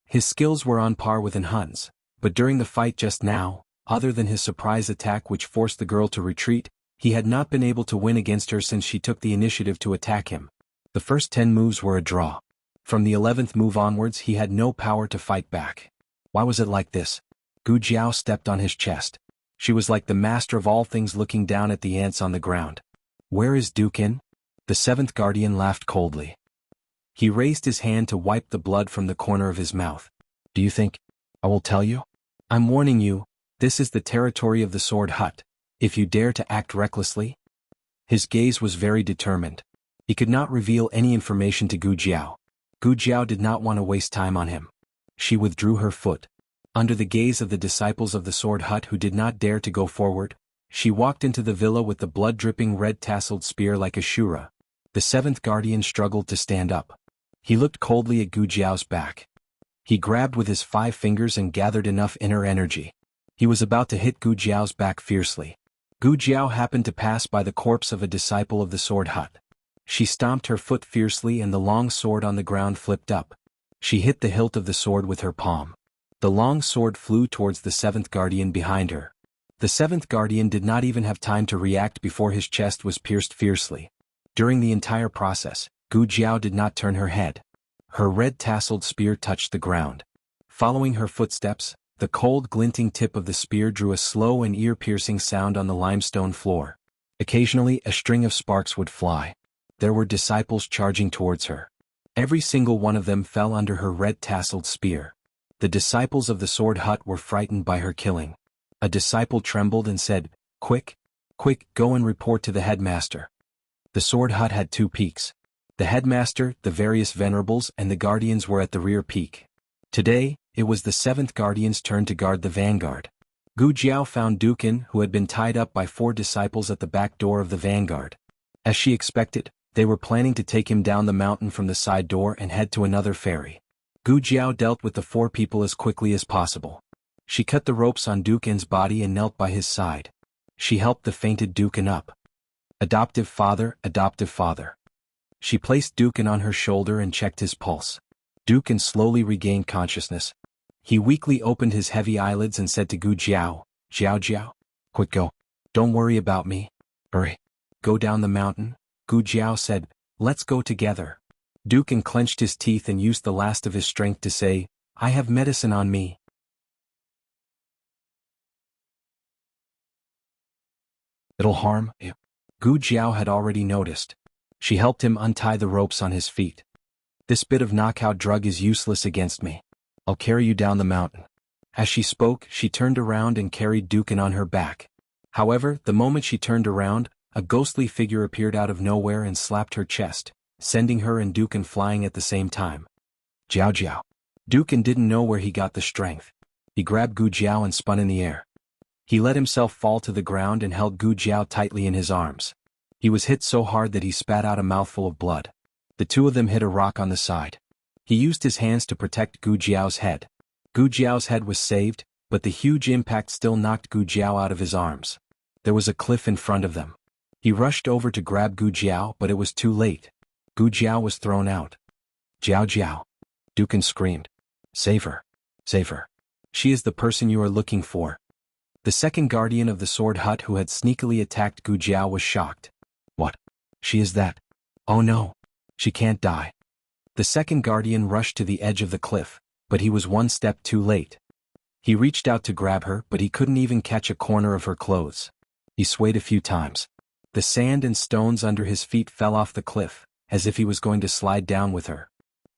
His skills were on par with In Hun's, but during the fight just now, other than his surprise attack which forced the girl to retreat, he had not been able to win against her since she took the initiative to attack him. The first 10 moves were a draw. From the 11th move onwards he had no power to fight back. Why was it like this? Gu Jiao stepped on his chest. She was like the master of all things looking down at the ants on the ground. Where is Dukin? The seventh guardian laughed coldly. He raised his hand to wipe the blood from the corner of his mouth. Do you think I will tell you? I'm warning you, this is the territory of the sword hut. If you dare to act recklessly. His gaze was very determined. He could not reveal any information to Gu Jiao. Gu Jiao did not want to waste time on him. She withdrew her foot. Under the gaze of the disciples of the sword hut who did not dare to go forward, she walked into the villa with the blood-dripping red-tasseled spear like a shura. The seventh guardian struggled to stand up. He looked coldly at Gu Jiao's back. He grabbed with his 5 fingers and gathered enough inner energy. He was about to hit Gu Jiao's back fiercely. Gu Jiao happened to pass by the corpse of a disciple of the sword hut. She stomped her foot fiercely and the long sword on the ground flipped up. She hit the hilt of the sword with her palm. The long sword flew towards the seventh guardian behind her. The seventh guardian did not even have time to react before his chest was pierced fiercely. During the entire process, Gu Jiao did not turn her head. Her red-tasseled spear touched the ground. Following her footsteps, the cold glinting tip of the spear drew a slow and ear-piercing sound on the limestone floor. Occasionally a string of sparks would fly. There were disciples charging towards her. Every single one of them fell under her red-tasseled spear. The disciples of the sword hut were frightened by her killing. A disciple trembled and said, quick, go and report to the headmaster. The sword hut had 2 peaks. The headmaster, the various venerables and the guardians were at the rear peak. Today, it was the 7th guardian's turn to guard the vanguard. Gu Jiao found Dukin, who had been tied up by 4 disciples at the back door of the vanguard. As she expected, they were planning to take him down the mountain from the side door and head to another ferry. Gu Jiao dealt with the 4 people as quickly as possible. She cut the ropes on Dukin's body and knelt by his side. She helped the fainted Dukin up. Adoptive father, adoptive father. She placed Dukin on her shoulder and checked his pulse. Dukin slowly regained consciousness. He weakly opened his heavy eyelids and said to Gu Jiao, Jiao, quick go. Don't worry about me. Hurry. Go down the mountain. Gu Jiao said, let's go together. Dukin clenched his teeth and used the last of his strength to say, I have medicine on me. It'll harm you. Gu Jiao had already noticed. She helped him untie the ropes on his feet. This bit of knockout drug is useless against me. I'll carry you down the mountain. As she spoke, she turned around and carried Dukin on her back. However, the moment she turned around, a ghostly figure appeared out of nowhere and slapped her chest, sending her and Dukin flying at the same time. Jiao. Dukin didn't know where he got the strength. He grabbed Gu Jiao and spun in the air. He let himself fall to the ground and held Gu Jiao tightly in his arms. He was hit so hard that he spat out a mouthful of blood. The 2 of them hit a rock on the side. He used his hands to protect Gu Jiao's head. Gu Jiao's head was saved, but the huge impact still knocked Gu Jiao out of his arms. There was a cliff in front of them. He rushed over to grab Gu Jiao, but it was too late. Gu Jiao was thrown out. Jiao. Dukin screamed. Save her. Save her. She is the person you are looking for. The 2nd guardian of the sword hut who had sneakily attacked Gu Jiao was shocked. What? She is that? Oh no. She can't die. The second guardian rushed to the edge of the cliff, but he was one step too late. He reached out to grab her, but he couldn't even catch a corner of her clothes. He swayed a few times. The sand and stones under his feet fell off the cliff, as if he was going to slide down with her.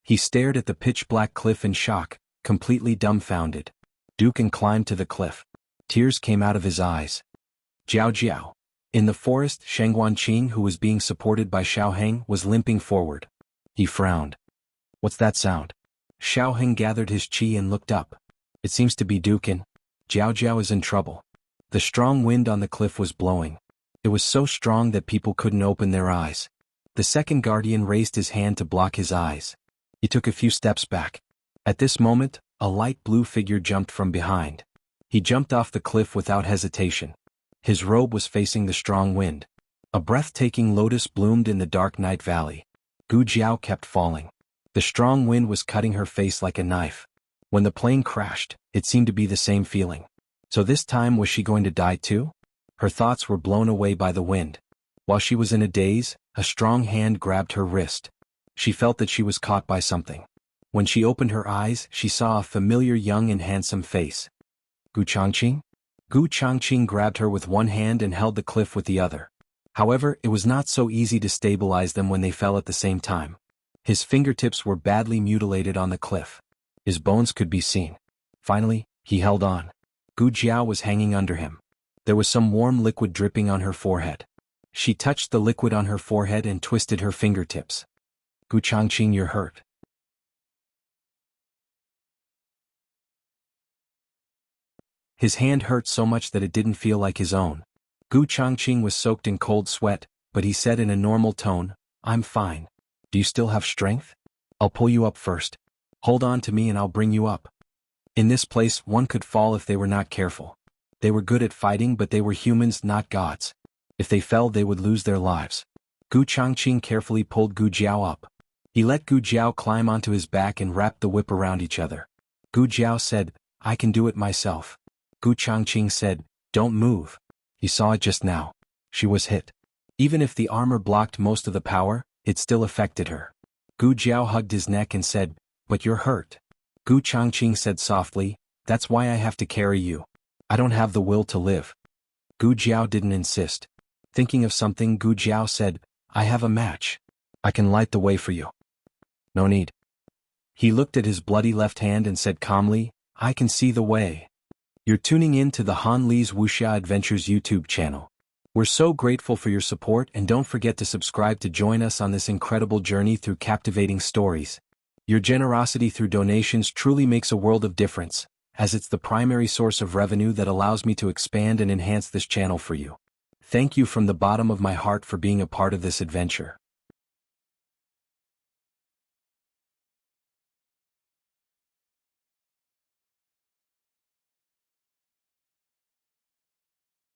He stared at the pitch-black cliff in shock, completely dumbfounded. Dukan climbed to the cliff. Tears came out of his eyes. Jiao. In the forest, Sheng Wanqing, who was being supported by Xiao Heng, was limping forward. He frowned. What's that sound? Xiao Heng gathered his qi and looked up. It seems to be Dukan. Jiao is in trouble. The strong wind on the cliff was blowing. It was so strong that people couldn't open their eyes. The second guardian raised his hand to block his eyes. He took a few steps back. At this moment, a light blue figure jumped from behind. He jumped off the cliff without hesitation. His robe was facing the strong wind. A breathtaking lotus bloomed in the dark night valley. Gu Jiao kept falling. The strong wind was cutting her face like a knife. When the plane crashed, it seemed to be the same feeling. So this time, was she going to die too? Her thoughts were blown away by the wind. While she was in a daze, a strong hand grabbed her wrist. She felt that she was caught by something. When she opened her eyes, she saw a familiar young and handsome face. Gu Changqing? Gu Changqing grabbed her with one hand and held the cliff with the other. However, it was not so easy to stabilize them when they fell at the same time. His fingertips were badly mutilated on the cliff. His bones could be seen. Finally, he held on. Gu Jiao was hanging under him. There was some warm liquid dripping on her forehead. She touched the liquid on her forehead and twisted her fingertips. Gu Changqing, you're hurt. His hand hurt so much that it didn't feel like his own. Gu Changqing was soaked in cold sweat, but he said in a normal tone, I'm fine. Do you still have strength? I'll pull you up first. Hold on to me and I'll bring you up. In this place, one could fall if they were not careful. They were good at fighting, but they were humans, not gods. If they fell, they would lose their lives. Gu Changqing carefully pulled Gu Jiao up. He let Gu Jiao climb onto his back and wrapped the whip around each other. Gu Jiao said, I can do it myself. Gu Changqing said, don't move. He saw it just now. She was hit. Even if the armor blocked most of the power, it still affected her. Gu Jiao hugged his neck and said, but you're hurt. Gu Changqing said softly, that's why I have to carry you. I don't have the will to live. Gu Jiao didn't insist. Thinking of something, Gu Jiao said, I have a match. I can light the way for you. No need. He looked at his bloody left hand and said calmly, I can see the way. You're tuning in to the Han Li's Wuxia Adventures YouTube channel. We're so grateful for your support, and don't forget to subscribe to join us on this incredible journey through captivating stories. Your generosity through donations truly makes a world of difference, as it's the primary source of revenue that allows me to expand and enhance this channel for you. Thank you from the bottom of my heart for being a part of this adventure.